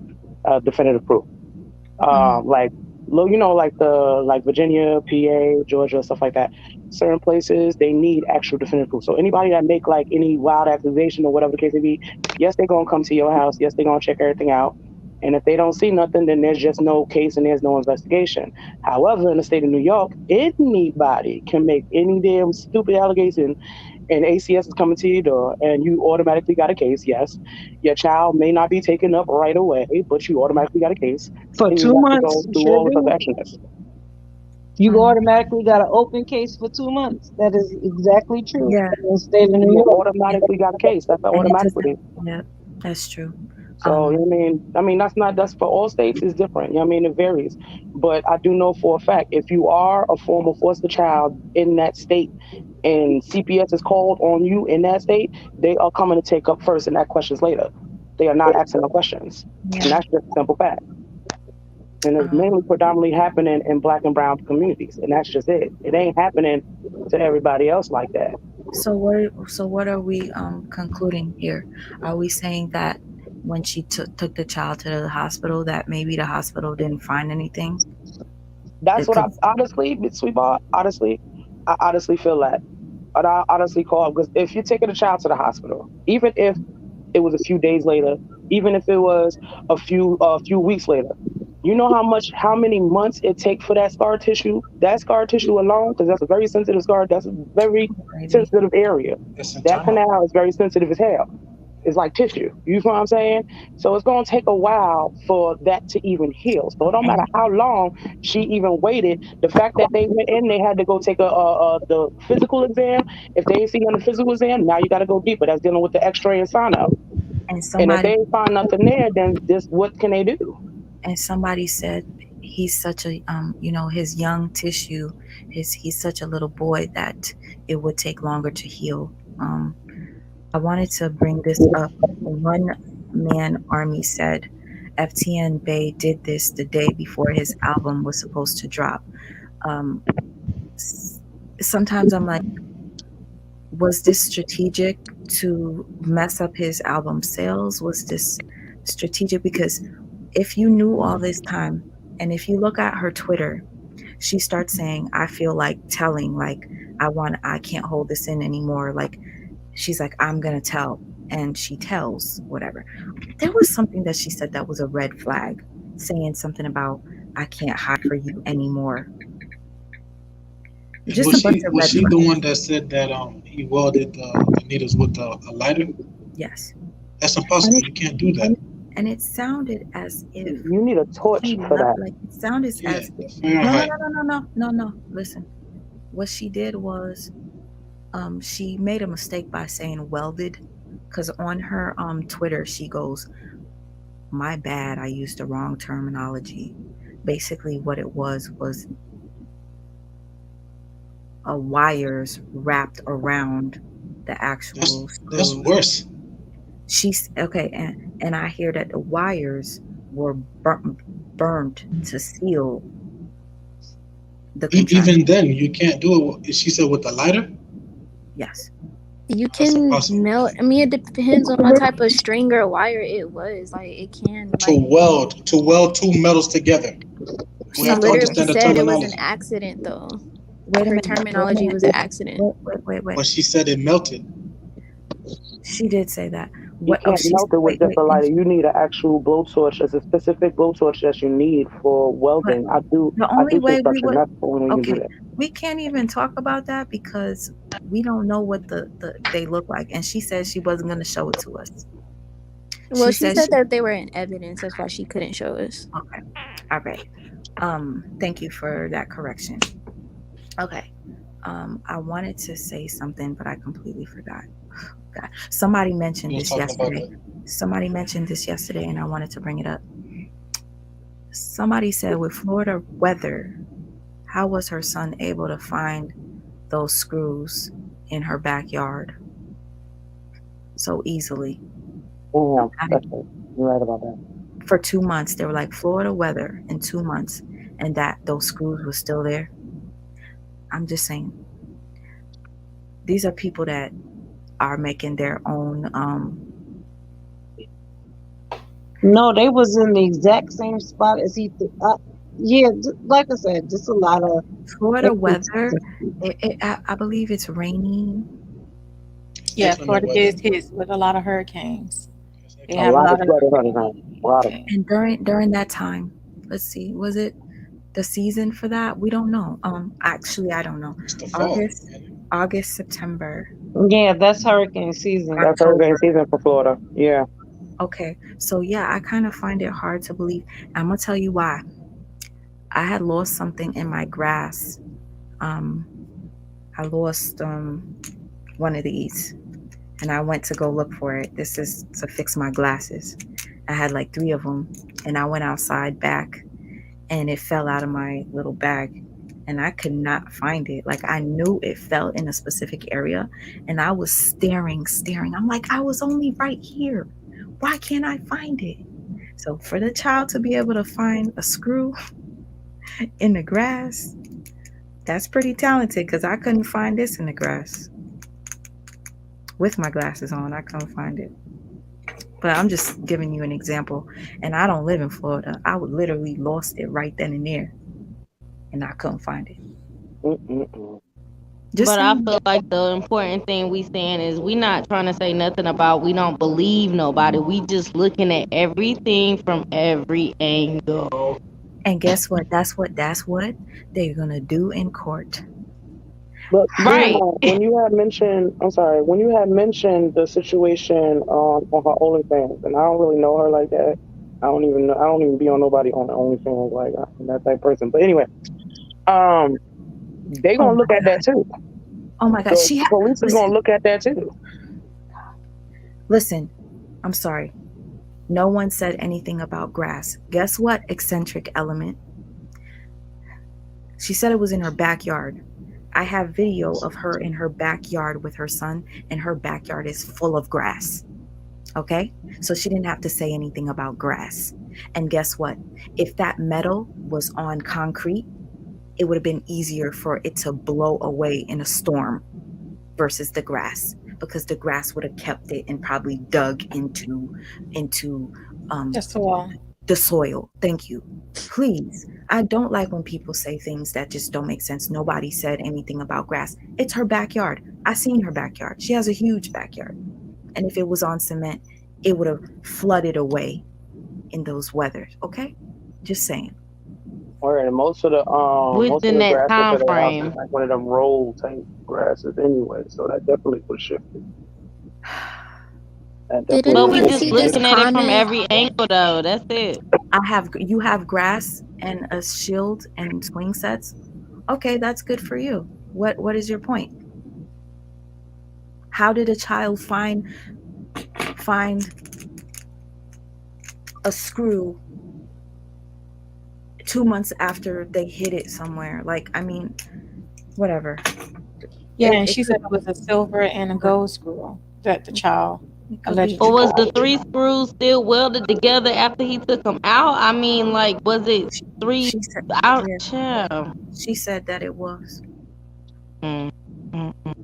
Like, like like Virginia, PA, Georgia, stuff like that. Certain places they need actual definitive proof. So anybody that make like any wild accusation or whatever the case may be, yes, they're gonna come to your house. Yes, they're gonna check everything out. And if they don't see nothing, then there's just no case and there's no investigation. However, in the state of New York, anybody can make any damn stupid allegation and ACS is coming to your door and you automatically got a case. Yes, your child may not be taken up right away, but you automatically got a case For and you two have to months, go you through sure all this other do. action. You automatically got an open case for 2 months. That is exactly true Yeah. in the state of New You York. automatically got a case. That's And it doesn't, automatically. yeah, that's true. So, you know what I mean? I mean, that's for all states is different. You know what I mean? It varies. But I do know for a fact, if you are a former foster child in that state and CPS is called on you in that state, they are coming to take up first and ask questions later. They are not asking no questions. Yeah. And that's just a simple fact. And it's Um, mainly predominantly happening in black and brown communities. And that's just it. It ain't happening to everybody else like that. so what are we concluding here? Are we saying that when she took the child to the hospital, that maybe the hospital didn't find anything. That's It what I could. honestly, sweetheart. Honestly, I honestly feel that. And I honestly call because if you're taking a child to the hospital, even if it was a few days later, even if it was a few weeks later, you know how many months it takes for that scar tissue, alone, because that's a very sensitive scar. That's a very Crazy. sensitive area. It's That internal. canal is very sensitive as hell. It's like tissue. You know what I'm saying? So it's gonna take a while for that to even heal. So it don't matter And how long she even waited. The fact that they went in, they had to go take the physical exam. If they ain't see on the physical exam, now you got to go deeper. That's dealing with the X-ray and sono. and And if they somebody ain't find nothing there, then this what can they do? and somebody said he's such a his young tissue, he's such a little boy that it would take longer to heal. I wanted to bring this up. One man army said FTN Bay did this the day before his album was supposed to drop. um Sometimes I'm like, was this strategic to mess up his album sales? Was this strategic? Because if you knew all this time, and if you look at her Twitter, she starts saying, I feel like telling, like, I can't hold this in anymore. Like, she's like, I'm going to tell. And she tells, whatever. There was something that she said that was a red flag, saying something about, I can't hide for you anymore. And Just a bunch of was red she the flags. one that said that he welded the needles with a lighter? Yes. That's And impossible. it, You can't do that. and, and it sounded as if You need a torch he for left, that. like, it sounded Yeah, as if, no, no, Fahrenheit. no, no, no, no, no, no. Listen, what she did was, she made a mistake by saying welded, because on her Twitter she goes, my bad, I used the wrong terminology. Basically what it was a wires wrapped around the actual That's screws. worse. She's okay, and I hear that the wires were burned to seal the contract. Even then, you can't do it. She said with a lighter. Yes. You That's can impossible. melt. I mean, it depends on what type of string or wire it was. Like, it can, like, To weld two metals together. We she No, have to wait, wait, literally understand the said it was an terminology. accident, though. wait a Her minute, wait a terminology minute, was an accident. wait. But she said it melted. She did say that. You What? Oh, can't she's melt it with wait, just wait. a And lighter. You need an actual blowtorch. There's a specific blowtorch that you need for but welding. the I only do way we construction. would, That's the only way you can do okay, that. we can't even talk about that because we don't know what they look like. And she said she wasn't going to show it to us. Well, She she said said she, that they were in evidence. That's why she couldn't show us. okay, all right. Thank you for that correction. Okay. I wanted to say something, but I completely forgot. God. Somebody We mentioned was this talking about yesterday. Somebody mentioned this yesterday, and I wanted to bring it up. Somebody said, with Florida weather, how was her son able to find those screws in her backyard so easily? Yeah, I, that's it. You're right about that. for 2 months, they were like, Florida weather in 2 months, and that those screws were still there. I'm just saying, these are people that are making their own. No, they was in the exact same spot as he. Yeah, like I said, just a lot of Florida weather. inconsistency. I believe it's raining. Yeah, inclement Florida weather. gets hit with a lot of hurricanes. It's They A have a inclement lot of lot weather. of flooding rain. hurricanes. A lot of them. And during that time, let's see, was it the season for that? We don't know. Actually, I don't know. It's the fall. August, August, September, Yeah, that's hurricane season. That's hurricane October. season for Florida. Yeah. Okay, so yeah, I kind of find it hard to believe. I'm gonna tell you why. I had lost something in my grass. Um, I lost one of these, and I went to go look for it. This is to fix my glasses. I had like three of them, and I went outside back, and it fell out of my little bag, and I could not find it. Like, I knew it fell in a specific area, and I was staring. I'm like, I was only right here. Why can't I find it? So for the child to be able to find a screw in the grass, that's pretty talented, because I couldn't find this in the grass with my glasses on. I couldn't find it. But I'm just giving you an example. And I don't live in Florida. I would literally lost it right then and there, and I couldn't find it. Mm-mm-mm. Just But I saying. feel like the important thing we saying is we not trying to say nothing about we don't believe nobody. We just looking at everything from every angle. And guess what? That's what they're gonna do in court. But Right. Brianna, when you had mentioned, I'm sorry, when you had mentioned the situation on her OnlyFans, and I don't really know her like that. I don't even be on nobody on the OnlyFans like I'm that type of person. But anyway, um, they Oh gonna my look at that god. too. Oh my god. The She had police is gonna listen, look at that too. listen. I'm sorry. No one said anything about grass. Guess what? Eccentric element. She said it was in her backyard. I have video of her in her backyard with her son, and her backyard is full of grass. Okay? So she didn't have to say anything about grass. And guess what? If that metal was on concrete, it would have been easier for it to blow away in a storm versus the grass, because the grass would have kept it and probably dug into um Just a wall. the soil. Thank you. Please. I don't like when people say things that just don't make sense. Nobody said anything about grass. It's her backyard. I seen her backyard. She has a huge backyard. And if it was on cement, it would have flooded away in those weathers. Okay? Just saying. Or and most of Within the that grasses time at their house is frame. like one of them roll type grasses anyway. So that definitely would shift it. That Did definitely But would we anyone shift just see it. this looking at it from comment? every angle though. That's it. You have grass and a shield and swing sets. Okay, that's good for you. What is your point? How did a child find a screw 2 months after they hid it somewhere? Like, I mean, whatever. Yeah, and It she said could, it was a silver and a gold screw that the child it could be But allegedly was got. the three screws still welded together after he took them out? I mean, like, was it she, three she said, out? yeah, Child. she said that it was. Mm, mm, mm.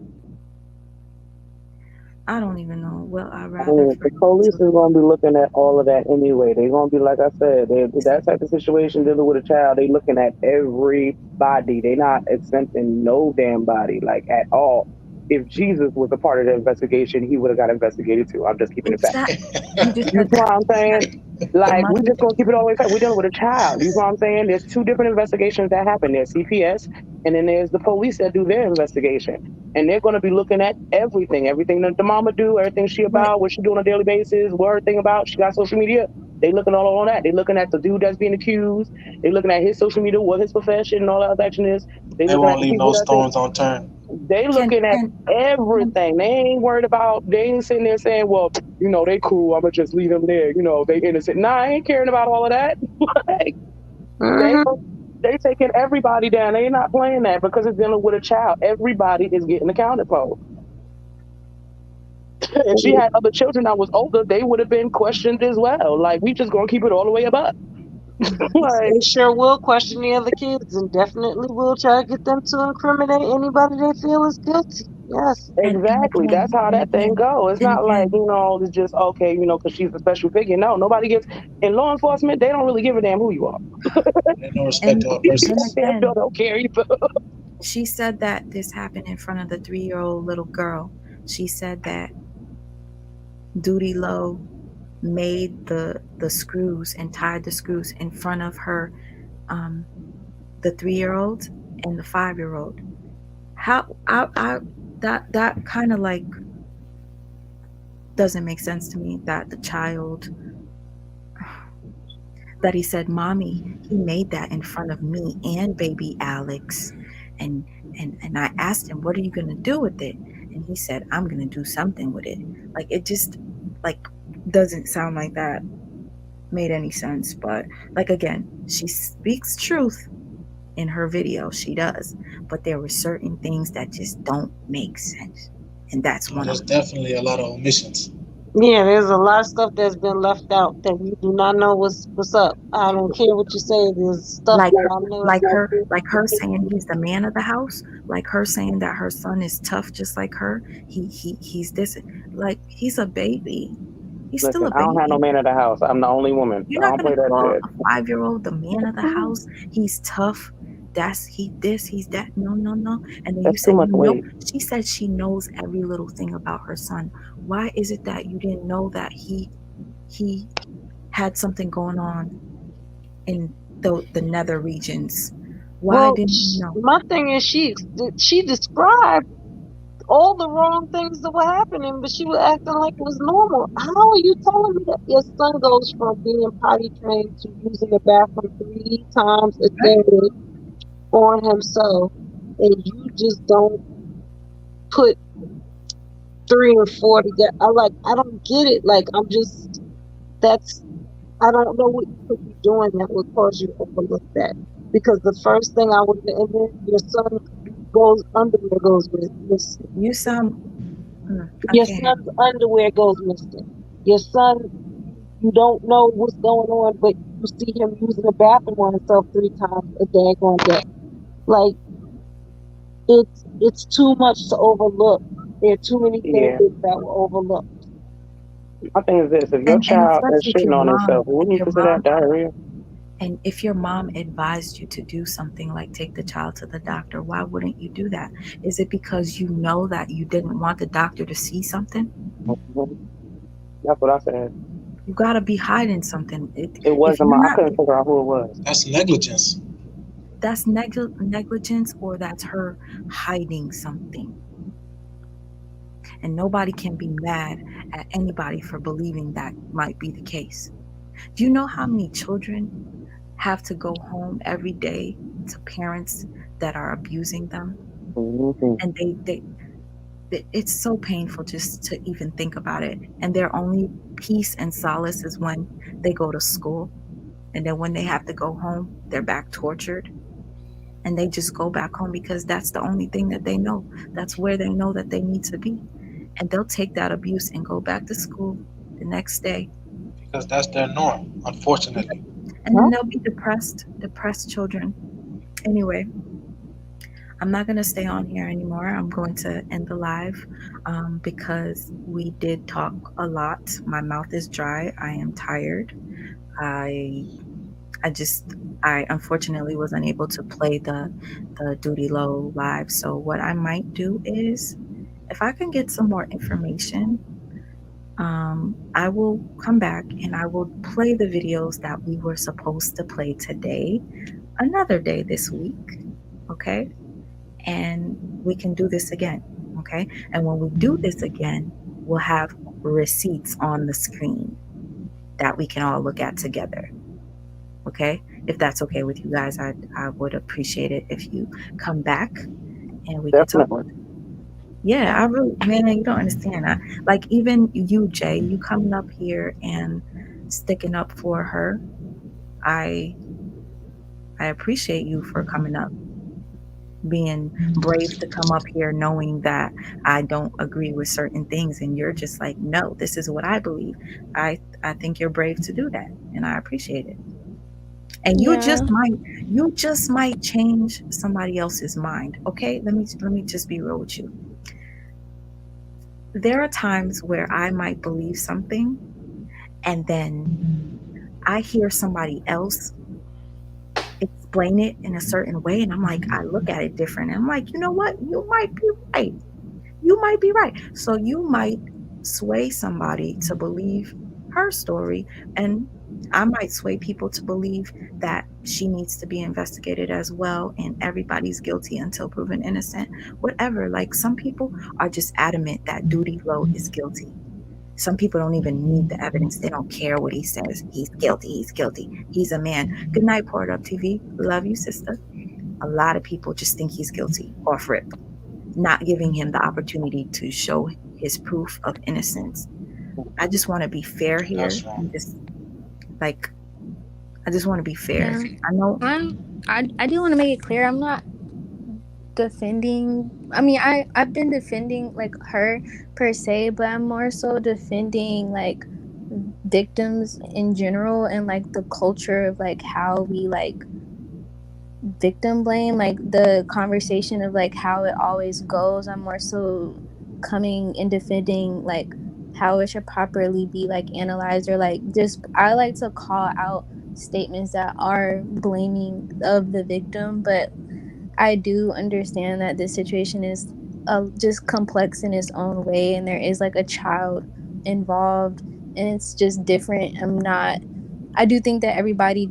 I don't even know. Well, I'd I rather mean, for the you police to. is going to be looking at all of that anyway. They're going to be, like I said, that type of situation dealing with a child, they looking at everybody. They not exempting no damn body, like at all. If Jesus was a part of the investigation, he would have got investigated too. I'm just keeping it fact. Exactly. You just You said see what that. I'm saying? The Like, we mother. just gonna keep it all the way fact. We're dealing with a child. You see what I'm saying? There's two different investigations that happen. There's CPS, and then there's the police that do their investigation. And they're gonna be looking at everything that the mama do, everything she But about, what she do on a daily basis, what her thing about. She got social media. They looking all on that. They looking at the dude that's being accused. They looking at his social media, what his profession and all that action is. They They looking won't at the leave people no that's in. stones unturned. They can looking at can can everything. They ain't worried about. They ain't sitting there saying, "Well, they cool. I'm gonna just leave them there. They innocent." Nah, I ain't caring about all of that. Like, they Hmm. they taking everybody down. They not playing that because it's dealing with a child. Everybody is getting accounted for. If she had other children that was older, they would have been questioned as well. Like, we just gonna keep it all the way above. Like, They sure will question the other kids and definitely will try to get them to incriminate anybody they feel is guilty. Yes. and exactly. That's again how and that thing again go. It's and not like, again. it's just okay, because she's a special figure. No, nobody gives in law enforcement, they don't really give a damn who you are. There's no respect and They to our persons. damn sure again, don't care either. she said that this happened in front of the 3-year-old little girl. She said that Doodie Lowe made the screws and tied the screws in front of her, um the 3-year-old and the 5-year-old. How I that kind of like doesn't make sense to me, that the child, that he said, "Mommy, he made that in front of me and baby Alex." And and I asked him, "What are you going to do with it?" And he said, "I'm going to do something with it." Like, it just, like, doesn't sound like that made any sense. But like, again, she speaks truth in her video. She does. But there were certain things that just don't make sense. And that's Oh, one of there's them. definitely a lot of omissions. Yeah, there's a lot of stuff that's been left out that we do not know what's up. I don't care what you say. There's stuff like that I know. like her saying he's the man of the house, like her saying that her son is tough just like her. He's this, like, he's a baby. He's still Listen, a I don't have no baby. man in the house. I'm the only woman. You're I not don't gonna play that call shit. a 5-year-old the man of the house. He's tough. That's he this, he's that. No, no, no. And then you That's too said much you know. weight. She said she knows every little thing about her son. Why is it that you didn't know that he had something going on in the nether regions? Why Well, didn't you know? my thing is she described all the wrong things that were happening, but she was acting like it was normal. How are you telling me that your son goes from being potty trained to using the bathroom 3 times a Right? day on himself, and you just don't put 3 and 4 together? I don't get it. Like, that's I don't know what you could be doing that would cause you to overlook that. Because the first thing I would, and then your son goes underwear goes missing. You sound I Your can't. son's underwear goes missing. Your son, you don't know what's going on, but you see him using the bathroom on himself 3 times a daggone day. Like, it's too much to overlook. There are too many things Yeah. that were overlooked. My thing is this: if your And child is especially if shitting your on mom, himself, wouldn't if you your consider that mom diarrhea? And if your mom advised you to do something like take the child to the doctor, why wouldn't you do that? Is it because you know that you didn't want the doctor to see something? Mhm. That's what I said. You got to be hiding something. It If wasn't you're my. I not, couldn't figure out who it was. That's negligence. that's negligence or that's her hiding something. And nobody can be mad at anybody for believing that might be the case. Do you know how many children have to go home every day to parents that are abusing them? Mm-hmm. And it's so painful just to even think about it. And their only peace and solace is when they go to school. And then when they have to go home, they're back tortured. And they just go back home because that's the only thing that they know. That's where they know that they need to be. And they'll take that abuse and go back to school the next day. Because that's their norm, unfortunately. And Huh? then they'll be depressed children. Anyway, I'm not going to stay on here anymore. I'm going to end the live because we did talk a lot. My mouth is dry. I am tired. I I just I unfortunately was unable to play the Duty Low live. So what I might do is if I can get some more information, I will come back and I will play the videos that we were supposed to play today, another day this week. Okay, and we can do this again. Okay. And when we do this again, we'll have receipts on the screen that we can all look at together. Okay. If that's okay with you guys, I would appreciate it if you come back and we could talk. Definitely. Yeah, I really, man, you don't understand. Like even you, Jay, you coming up here and sticking up for her. I I appreciate you for coming up, being brave to come up here knowing that I don't agree with certain things and you're just like, no, this is what I believe. I think you're brave to do that and I appreciate it. And Yeah. you just might change somebody else's mind. Okay? Let me just be real with you. There are times where I might believe something and then I hear somebody else explain it in a certain way and I'm like, I look at it different. And I'm like, you know what? You might be right. You might be right. So you might sway somebody to believe her story, and I might sway people to believe that she needs to be investigated as well, and everybody's guilty until proven innocent. Whatever. Like some people are just adamant that Duty Low is guilty. Some people don't even need the evidence. They don't care what he says. He's guilty. He's guilty. He's a man. Good night, Port Up TV. Love you, sister. A lot of people just think he's guilty off rip, not giving him the opportunity to show his proof of innocence. I just want to be fair here That's wrong. and just like I just want to be fair. Yeah. I know. I do want to make it clear I'm not defending. I mean, I've been defending like her per se, but I'm more so defending like victims in general and like the culture of like how we like victim blame, like the conversation of like how it always goes. I'm more so coming and defending like how it should properly be like analyzed, or like just I like to call out statements that are blaming of the victim, but I do understand that this situation is just complex in its own way, and there is like a child involved, and it's just different. I do think that everybody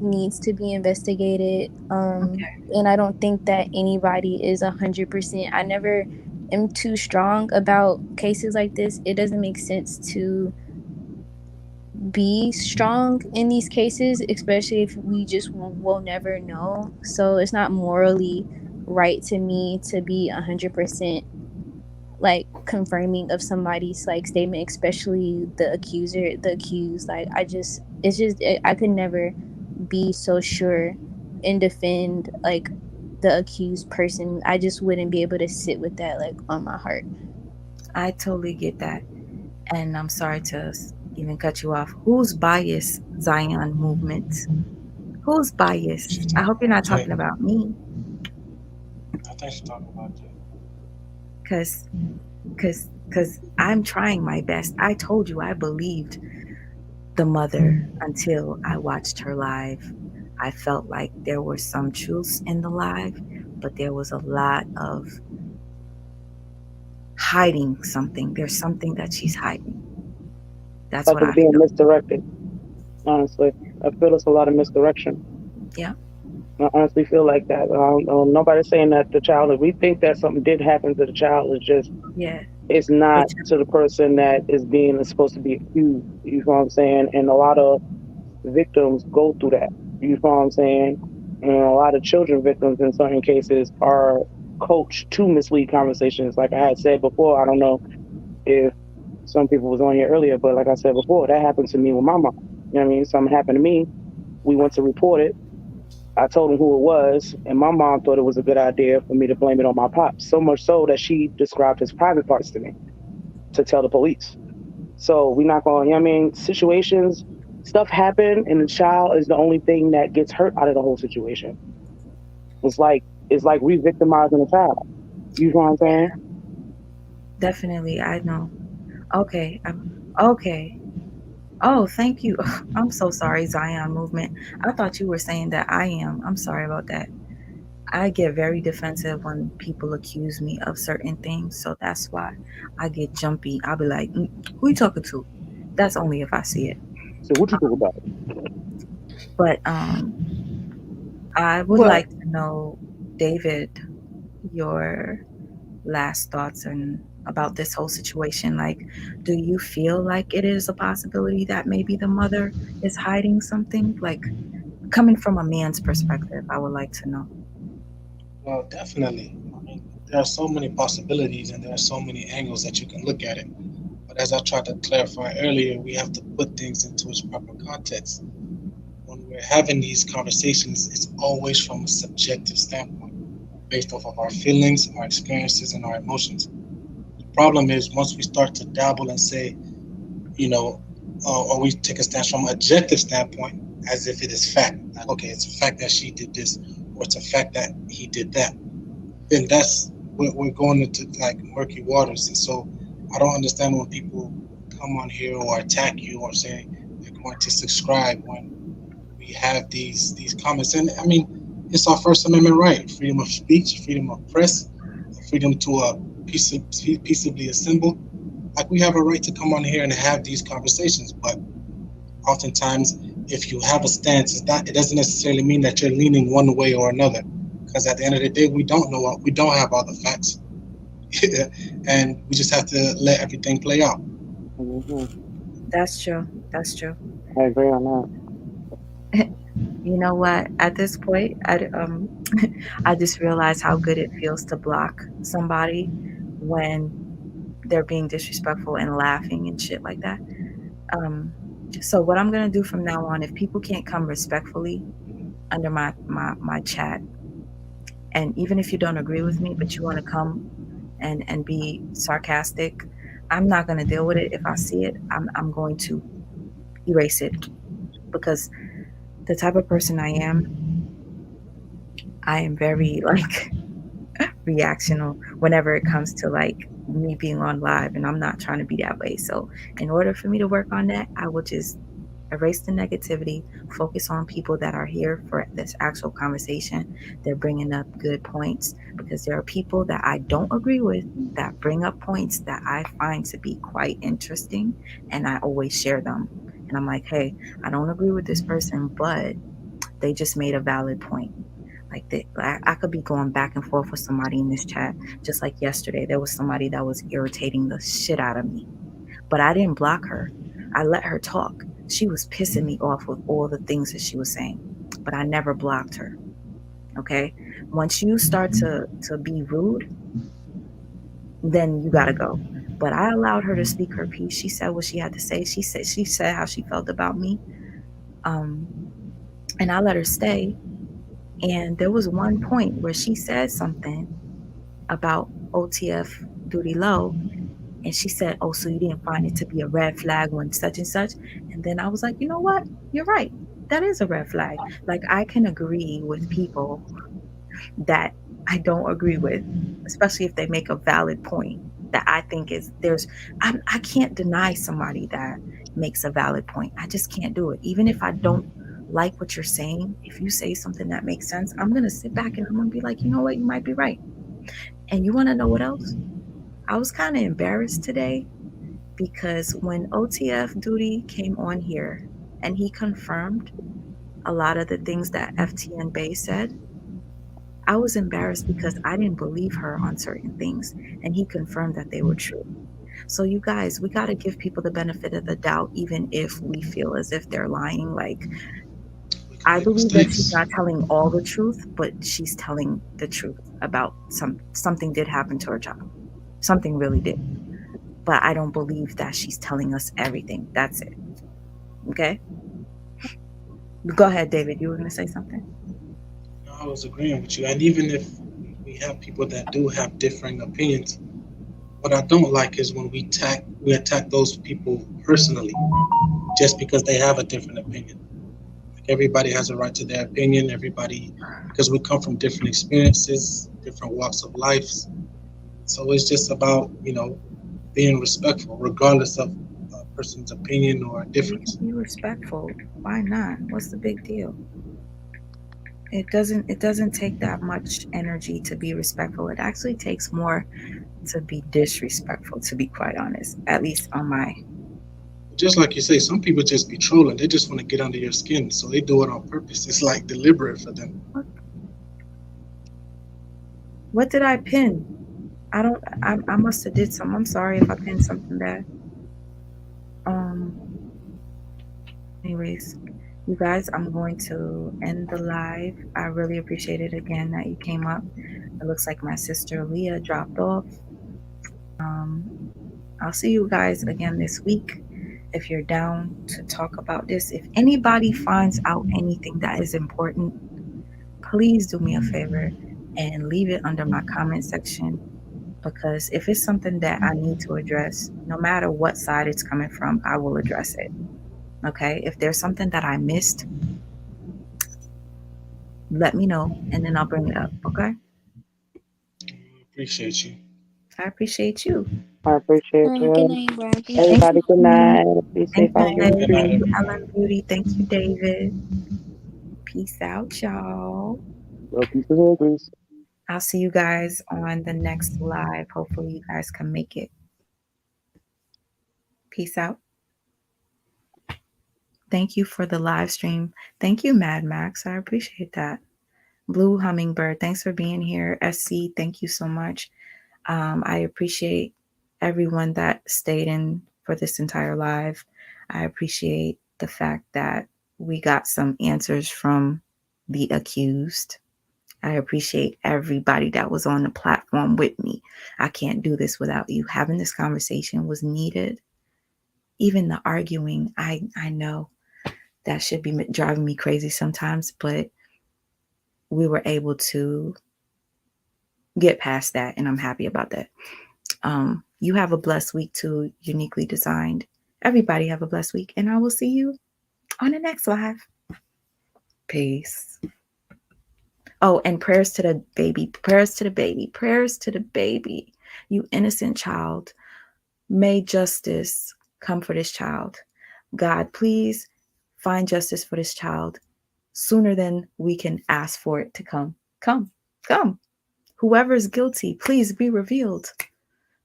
needs to be investigated, Okay. and I don't think that anybody is 100%. I never am too strong about cases like this. It doesn't make sense to be strong in these cases, especially if we just will never know. So it's not morally right to me to be 100% like confirming of somebody's like statement, especially the accused. Like it's just I could never be so sure and defend like the accused person. I just wouldn't be able to sit with that like on my heart. I totally get that. And I'm sorry to even cut you off. Who's biased, Zion movement? Who's biased? She's I talking hope you're about not Jay. talking about me, I think she's talking about Jay. cause, cause I'm trying my best. I told you I believed the mother until I watched her live. I felt like there were some truths in the live, but there was a lot of hiding something. There's something that she's hiding. That's Like what it's I being feel. misdirected. Honestly, I feel it's a lot of misdirection. Yeah, I honestly feel like that. Nobody's saying that the child. If we think that something did happen to the child, it's just yeah. it's It not just, to the person that is being supposed to be accused. You know what I'm saying? And a lot of victims go through that. You know what I'm saying? And a lot of children victims in certain cases are coached to mislead conversations. Like I had said before, I don't know if some people was on here earlier, but like I said before, that happened to me with my mom. You know what I mean? Something happened to me. We went to report it. I told him who it was, and my mom thought it was a good idea for me to blame it on my pops. So much so that she described his private parts to me to tell the police. So we're not going, you know what I mean? Situations, stuff happen, and the child is the only thing that gets hurt out of the whole situation. It's like re-victimizing a child. You know what I'm saying? definitely, I know. Okay, okay. Oh, thank you. I'm so sorry, Zion movement. I thought you were saying that I am. I'm sorry about that. I get very defensive when people accuse me of certain things, so that's why I get jumpy. I'll be like, "Who you talking to?" That's only if I see it. So what you do about it? But I would Well, like to know, David, your last thoughts and about this whole situation. Like, do you feel like it is a possibility that maybe the mother is hiding something? Like, coming from a man's perspective, I would like to know. Well, definitely. I mean, there are so many possibilities and there are so many angles that you can look at it. But as I tried to clarify earlier, we have to put things into its proper context. When we're having these conversations, it's always from a subjective standpoint, based off of our feelings, our experiences, and our emotions. The problem is once we start to dabble and say, you know, or we take a stance from an objective standpoint, as if it is fact. Like, okay, it's a fact that she did this, or it's a fact that he did that. Then that's we're going into like murky waters. And so I don't understand when people come on here or attack you or say they're going to subscribe when we have these comments. And I mean, it's our First Amendment right: freedom of speech, freedom of press, freedom to peaceably assemble. Like we have a right to come on here and have these conversations, but oftentimes, if you have a stance, it doesn't necessarily mean that you're leaning one way or another. Because at the end of the day, we don't have all the facts, and we just have to let everything play out. Hmm. That's true. That's true. I agree on that. You know what? At this point, I just realized how good it feels to block somebody when they're being disrespectful and laughing and shit like that. Um, so what I'm gonna do from now on, if people can't come respectfully under my chat, and even if you don't agree with me, but you want to come and be sarcastic, I'm not gonna deal with it. If I see it, I'm going to erase it because the type of person I am very like reactional whenever it comes to like me being on live, and I'm not trying to be that way. So in order for me to work on that, I will just erase the negativity, focus on people that are here for this actual conversation. They're bringing up good points because there are people that I don't agree with that bring up points that I find to be quite interesting, and I always share them. And I'm like, hey, I don't agree with this person, but they just made a valid point. Like I could be going back and forth with somebody in this chat, just like yesterday. There was somebody that was irritating the shit out of me, but I didn't block her. I let her talk. She was pissing me off with all the things that she was saying, but I never blocked her. Okay. Once you start to be rude, then you gotta go. But I allowed her to speak her piece. She said what she had to say. She said how she felt about me. Um, and I let her stay. And there was one point where she said something about OTF Duty Low, and she said, "Oh, so you didn't find it to be a red flag when such and such?" And then I was like, you know what? You're right. That is a red flag. Like I can agree with people that I don't agree with, especially if they make a valid point that I think is there's I can't deny somebody that makes a valid point. I just can't do it. Even if I don't like what you're saying, if you say something that makes sense, I'm gonna sit back and I'm gonna be like, you know what, you might be right. And you wanna know what else? I was kind of embarrassed today because when OTF Duty came on here and he confirmed a lot of the things that FTN Bay said, I was embarrassed because I didn't believe her on certain things, and he confirmed that they were true. So, you guys, we got to give people the benefit of the doubt, even if we feel as if they're lying. Like, We can I make believe that she's mistakes. not telling all the truth, but she's telling the truth about something did happen to her child. Something really did. But I don't believe that she's telling us everything. That's it. Okay? Go ahead, David. You were going to say something? No, I was agreeing with you. And even if we have people that do have differing opinions, what I don't like is when we attack those people personally just because they have a different opinion. Like everybody has a right to their opinion. Everybody, because we come from different experiences, different walks of life. So it's just about being respectful, regardless of a person's opinion or We can difference. be respectful. Why not? What's the big deal? It doesn't take that much energy to be respectful. It actually takes more to be disrespectful, to be quite honest. At least on my Just like you say, some people just be trolling. They just want to get under your skin, so they do it on purpose. It's like deliberate for them. what did I pin? I must have did something. I'm sorry if I pinned something bad. Um anyways, you guys, I'm going to end the live. I really appreciate it again that you came up. It looks like my sister Leah dropped off. Um I'll see you guys again this week if you're down to talk about this. If anybody finds out anything that is important, please do me a favor and leave it under my comment section, because if it's something that I need to address, no matter what side it's coming from, I will address it. Okay? If there's something that I missed, let me know and then I'll bring it up. Okay? Appreciate you. I appreciate you. I appreciate Good you. night, Brian. Thank you. Thank Everybody, you, good Queen. night. Be Thank safe you, out here in the Good Faye. night, Thank streets. you, everybody. Ellen Beauty. Thank you, David. Peace out, y'all. Well, peace and hair grease. I'll see you guys on the next live. Hopefully, you guys can make it. Peace out. Thank you for the live stream. Thank you, Mad Max. I appreciate that. Blue Hummingbird, thanks for being here. SC, thank you so much. I appreciate everyone that stayed in for this entire live. I appreciate the fact that we got some answers from the accused. I appreciate everybody that was on the platform with me. I can't do this without you. Having this conversation was needed. Even the arguing, I know that should be driving me crazy sometimes, but we were able to get past that, and I'm happy about that. You have a blessed week too, uniquely designed. Everybody have a blessed week, and I will see you on the next live. Peace. Oh, and prayers to the baby, prayers to the baby, prayers to the baby. You innocent child. May justice come for this child. God, please find justice for this child sooner than we can ask for it to come. Come, come. Whoever is guilty, please be revealed.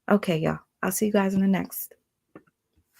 Okay, y'all. I'll see you guys in the next.